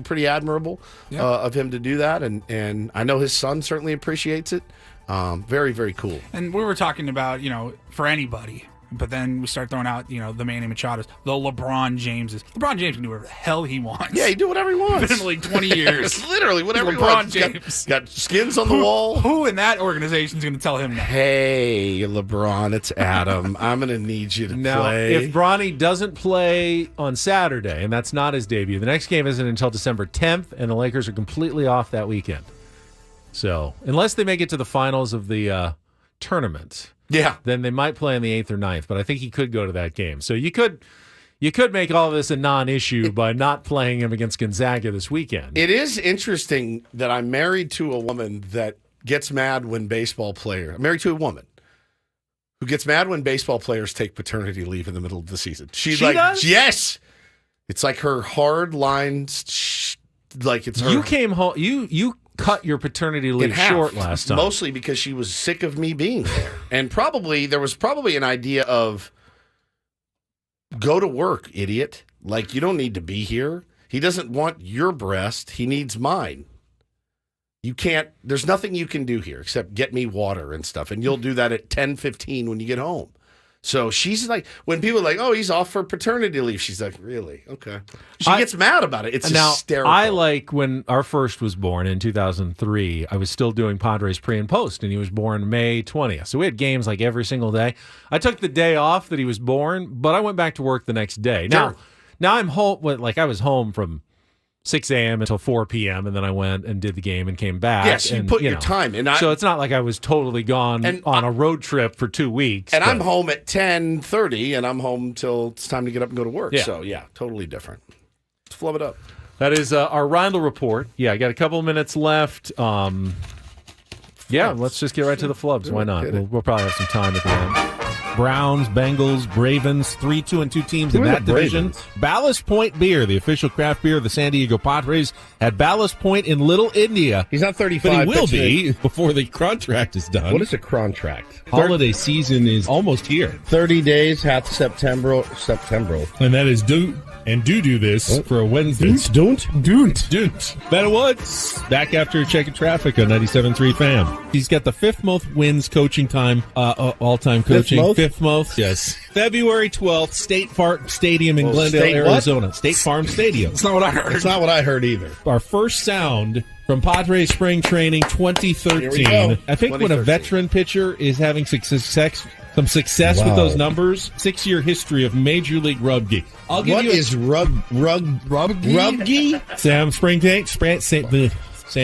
[SPEAKER 1] pretty admirable of him to do that, and I know his son certainly appreciates it. Very, very cool.
[SPEAKER 2] And we were talking about, for anybody, but then we start throwing out, the Manny Machados, the LeBron Jameses. LeBron James can do whatever the hell he wants.
[SPEAKER 1] Yeah, he do whatever he wants.
[SPEAKER 2] Been in like 20 years.
[SPEAKER 1] Literally, whatever he
[SPEAKER 2] LeBron
[SPEAKER 1] wants.
[SPEAKER 2] James.
[SPEAKER 1] Got skins on the wall.
[SPEAKER 2] Who in that organization is going to tell him no?
[SPEAKER 1] Hey, LeBron, it's Adam. I'm going to need you to
[SPEAKER 3] Now,
[SPEAKER 1] play.
[SPEAKER 3] if Bronny doesn't play on Saturday, and that's not his debut, the next game isn't until December 10th, and the Lakers are completely off that weekend. So, unless they make it to the finals of the tournament, then they might play on the 8th or 9th, but I think he could go to that game. So you could make all of this a non-issue by not playing him against Gonzaga this weekend.
[SPEAKER 1] It is interesting that I'm married to a woman that gets mad when I'm married to a woman who gets mad when baseball players take paternity leave in the middle of the season. She does? Yes. It's like her hard lines, like it's her.
[SPEAKER 3] You came home. You cut your paternity leave short last time.
[SPEAKER 1] Mostly because she was sick of me being there. And there was probably an idea of go to work, idiot. Like, you don't need to be here. He doesn't want your breast. He needs mine. There's nothing you can do here except get me water and stuff. And you'll do that at 10:15 when you get home. So she's like, when people are like, oh, he's off for paternity leave, she's like, really? Okay. She gets mad about it. It's
[SPEAKER 3] now,
[SPEAKER 1] hysterical.
[SPEAKER 3] I like when our first was born in 2003, I was still doing Padres pre and post, and he was born May 20th. So we had games like every single day. I took the day off that he was born, but I went back to work the next day. Now I'm home, I was home from 6 a.m. until 4 p.m., and then I went and did the game and came back.
[SPEAKER 1] Yes, you
[SPEAKER 3] and,
[SPEAKER 1] put your time in.
[SPEAKER 3] So it's not like I was totally gone on a road trip for 2 weeks.
[SPEAKER 1] And I'm home at 10:30, and I'm home till it's time to get up and go to work.
[SPEAKER 3] Yeah.
[SPEAKER 1] So, totally different. Let's flub it up.
[SPEAKER 3] That is our Rindle report. Yeah, I got a couple of minutes left. Let's just get right to the flubs. Why not? We'll probably have some time at the end.
[SPEAKER 5] Browns, Bengals, Ravens, 3-2 teams in
[SPEAKER 21] Who are
[SPEAKER 5] that
[SPEAKER 21] the
[SPEAKER 5] division.
[SPEAKER 21] Ravens?
[SPEAKER 5] Ballast Point Beer, the official craft beer of the San Diego Padres, at Ballast Point in Little India.
[SPEAKER 21] He's not 35.
[SPEAKER 5] But he will
[SPEAKER 21] pitching
[SPEAKER 5] be before the contract is done.
[SPEAKER 21] What is a contract?
[SPEAKER 5] Holiday season is almost here.
[SPEAKER 21] 30 days, half September.
[SPEAKER 5] And that is do this for a Wednesday.
[SPEAKER 21] Don't.
[SPEAKER 5] Better Woods, back after checking traffic on 97.3 FAM. He's got the fifth most wins coaching time, all-time coaching. Fifth most, yes. February 12th, State Farm Stadium in Glendale,
[SPEAKER 21] State
[SPEAKER 5] Arizona.
[SPEAKER 21] what?
[SPEAKER 5] State Farm Stadium.
[SPEAKER 21] That's not what I heard. It's not what I heard either.
[SPEAKER 5] Our first sound from Padres spring training 2013. I think when a veteran pitcher is having success with those numbers, 6-year history of Major League Rugby.
[SPEAKER 21] What is rugby?
[SPEAKER 5] Sam San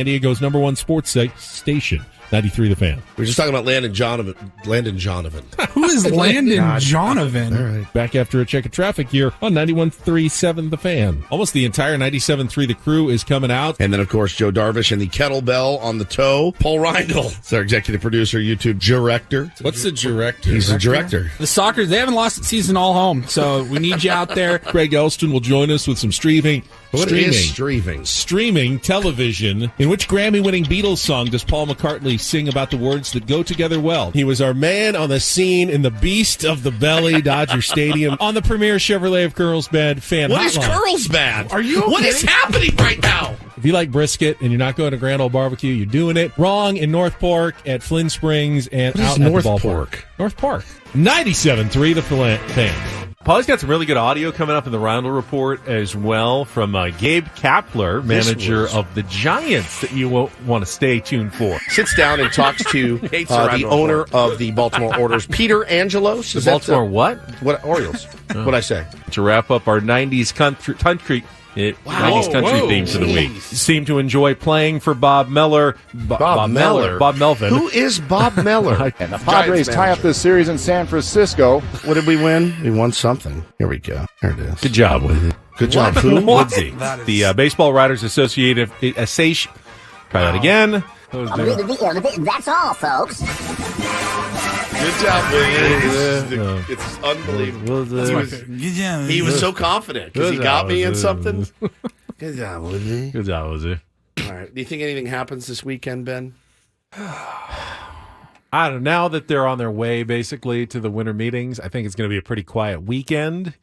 [SPEAKER 5] Diego's #1 sports station. 93 The Fan.
[SPEAKER 21] We were just talking about Landon Jonovan.
[SPEAKER 2] Who is Landon Jonovan?
[SPEAKER 5] All right. Back after a check of traffic here on 91.3.7 The Fan. Almost the entire 97.3 The Crew is coming out.
[SPEAKER 21] And then, of course, Joe Darvish and the kettlebell on the toe. Paul Reindl is our executive producer, YouTube director.
[SPEAKER 5] What's the director?
[SPEAKER 21] He's the director.
[SPEAKER 2] The Sockers, they haven't lost a season all home, so we need you out there.
[SPEAKER 5] Craig Elston will join us with some streaming television. In which Grammy-winning Beatles song does Paul McCartney sing about the words that go together well? He was our man on the scene in the Beast of the Belly, Dodger Stadium, on the premier Chevrolet of Carlsbad fan
[SPEAKER 21] What
[SPEAKER 5] hotline.
[SPEAKER 21] is Carlsbad?
[SPEAKER 2] Are you okay?
[SPEAKER 21] What is happening right now?
[SPEAKER 5] If you like brisket and you're not going to Grand Ole Barbecue, you're doing it wrong in North Park, at Flynn Springs, and
[SPEAKER 21] What is
[SPEAKER 5] out at
[SPEAKER 21] North
[SPEAKER 5] the ballpark.
[SPEAKER 21] Park?
[SPEAKER 5] North Park. 97.3 The Fan.
[SPEAKER 3] Paul's got some really good audio coming up in the Reindl Report as well from Gabe Kapler, manager of the Giants, that you won't want to stay tuned for.
[SPEAKER 1] Sits down and talks to the owner of the Baltimore Orioles, Peter Angelos.
[SPEAKER 3] The Baltimore what?
[SPEAKER 1] What Orioles? What'd I say?
[SPEAKER 3] To wrap up our 90s country 90s country theme for the week. Seem to enjoy playing for Bob Meller. Bob Melvin.
[SPEAKER 1] Who is Bob Meller?
[SPEAKER 4] And the Padres tie up this series in San Francisco.
[SPEAKER 1] What did we win? We won something. Here we go. There it is.
[SPEAKER 3] Good job, Woodsy.
[SPEAKER 1] Good job. Who?
[SPEAKER 3] Woodsy. The Baseball Writers Association. Try that again.
[SPEAKER 22] That's all, folks.
[SPEAKER 1] Good job, William. It's unbelievable. He was so confident because he got me in something. Good job, Willie.
[SPEAKER 3] Good job, Woodsy.
[SPEAKER 1] All right. Do you think anything happens this weekend, Ben?
[SPEAKER 3] I don't know. Now that they're on their way, basically, to the winter meetings, I think it's going to be a pretty quiet weekend.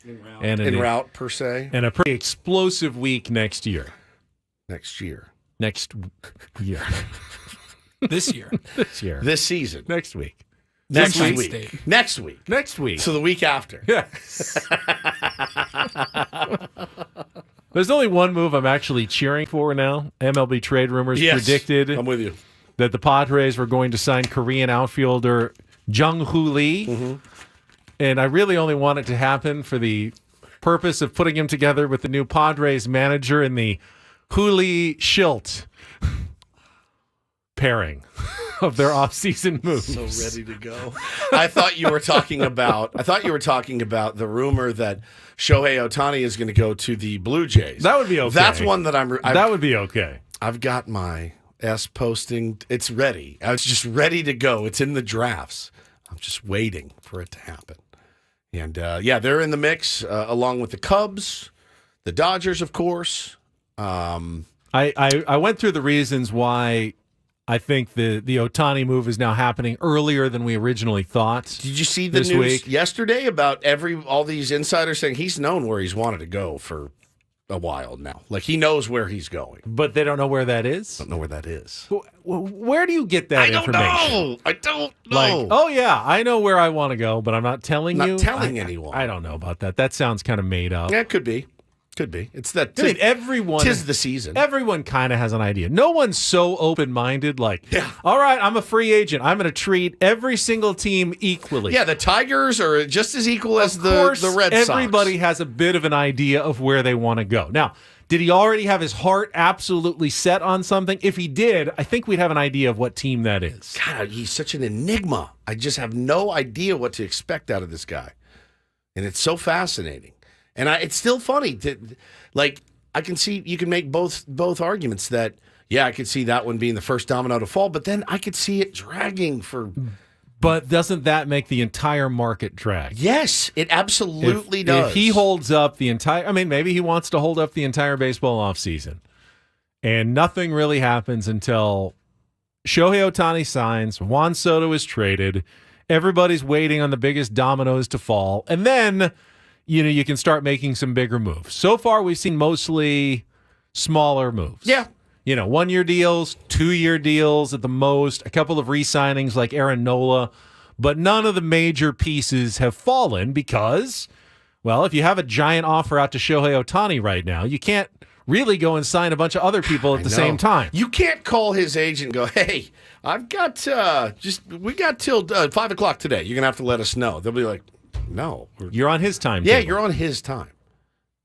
[SPEAKER 1] En route, per se.
[SPEAKER 3] And a pretty explosive week next year.
[SPEAKER 1] Next year.
[SPEAKER 2] This year.
[SPEAKER 1] This season.
[SPEAKER 3] Next week.
[SPEAKER 1] Next week.
[SPEAKER 3] Next week.
[SPEAKER 1] So the week after.
[SPEAKER 3] Yes. There's only one move I'm actually cheering for now. MLB trade rumors predicted
[SPEAKER 1] I'm with you.
[SPEAKER 3] that the Padres were going to sign Korean outfielder Jung-Hoo Lee. Mm-hmm. And I really only want it to happen for the purpose of putting him together with the new Padres manager in the Hooley Schilt pairing of their offseason moves.
[SPEAKER 1] So ready to go. I thought you were talking about the rumor that Shohei Ohtani is going to go to the Blue Jays.
[SPEAKER 3] That would be okay.
[SPEAKER 1] That's one that
[SPEAKER 3] that would be okay.
[SPEAKER 1] I've got my S posting. It's ready. I was just ready to go. It's in the drafts. I'm just waiting for it to happen. And they're in the mix along with the Cubs, the Dodgers, of course.
[SPEAKER 3] I went through the reasons why I think the Ohtani move is now happening earlier than we originally thought.
[SPEAKER 1] Did you see the news
[SPEAKER 3] week
[SPEAKER 1] yesterday about all these insiders saying he's known where he's wanted to go for a while now? Like, he knows where he's going.
[SPEAKER 3] But they don't know where that is?
[SPEAKER 1] Don't know where that is.
[SPEAKER 3] Where do you get that information?
[SPEAKER 1] I don't know.
[SPEAKER 3] Like, oh, yeah, I know where I want to go, but I'm not telling you.
[SPEAKER 1] Not telling anyone.
[SPEAKER 3] I don't know about that. That sounds kind of made up.
[SPEAKER 1] Yeah, it could be. Could be. It's that.
[SPEAKER 3] I mean, everyone.
[SPEAKER 1] 'Tis the season.
[SPEAKER 3] Everyone kind of has an idea. No one's so open-minded. Like, all right, I'm a free agent. I'm going to treat every single team equally.
[SPEAKER 1] Yeah, the Tigers are just as equal as the Red Sox.
[SPEAKER 3] Everybody has a bit of an idea of where they want to go. Now, did he already have his heart absolutely set on something? If he did, I think we'd have an idea of what team that is.
[SPEAKER 1] God, he's such an enigma. I just have no idea what to expect out of this guy, and it's so fascinating. And it's still funny I can see you can make both arguments that I could see that one being the first domino to fall, but then I could see it dragging for.
[SPEAKER 3] But doesn't that make the entire market drag?
[SPEAKER 1] Yes, it absolutely does.
[SPEAKER 3] If he holds up the entire, maybe he wants to hold up the entire baseball offseason, and nothing really happens until Shohei Ohtani signs, Juan Soto is traded, everybody's waiting on the biggest dominoes to fall, and then you can start making some bigger moves. So far, we've seen mostly smaller moves.
[SPEAKER 1] Yeah.
[SPEAKER 3] 1-year deals, 2-year deals at the most, a couple of re-signings like Aaron Nola, but none of the major pieces have fallen because, if you have a giant offer out to Shohei Ohtani right now, you can't really go and sign a bunch of other people at the same time.
[SPEAKER 1] You can't call his agent and go, hey, I've got we got till 5 o'clock today. You're going to have to let us know. They'll be like, no.
[SPEAKER 3] You're on his time.
[SPEAKER 1] Yeah, you're on his time.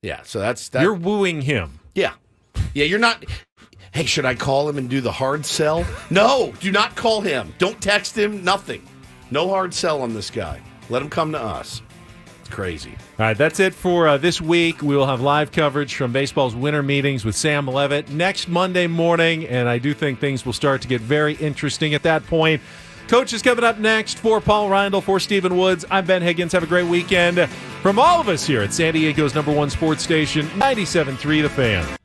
[SPEAKER 1] Yeah, so that's that.
[SPEAKER 3] You're wooing him.
[SPEAKER 1] Yeah. Yeah, you're not. Hey, should I call him and do the hard sell? No, do not call him. Don't text him, nothing. No hard sell on this guy. Let him come to us. It's crazy.
[SPEAKER 3] All right, that's it for this week. We will have live coverage from baseball's winter meetings with Sam Levitt next Monday morning, and I do think things will start to get very interesting at that point. Coach is coming up next. For Paul Reindl, for Stephen Woods, I'm Ben Higgins. Have a great weekend. From all of us here at San Diego's #1 sports station, 97.3 The Fan.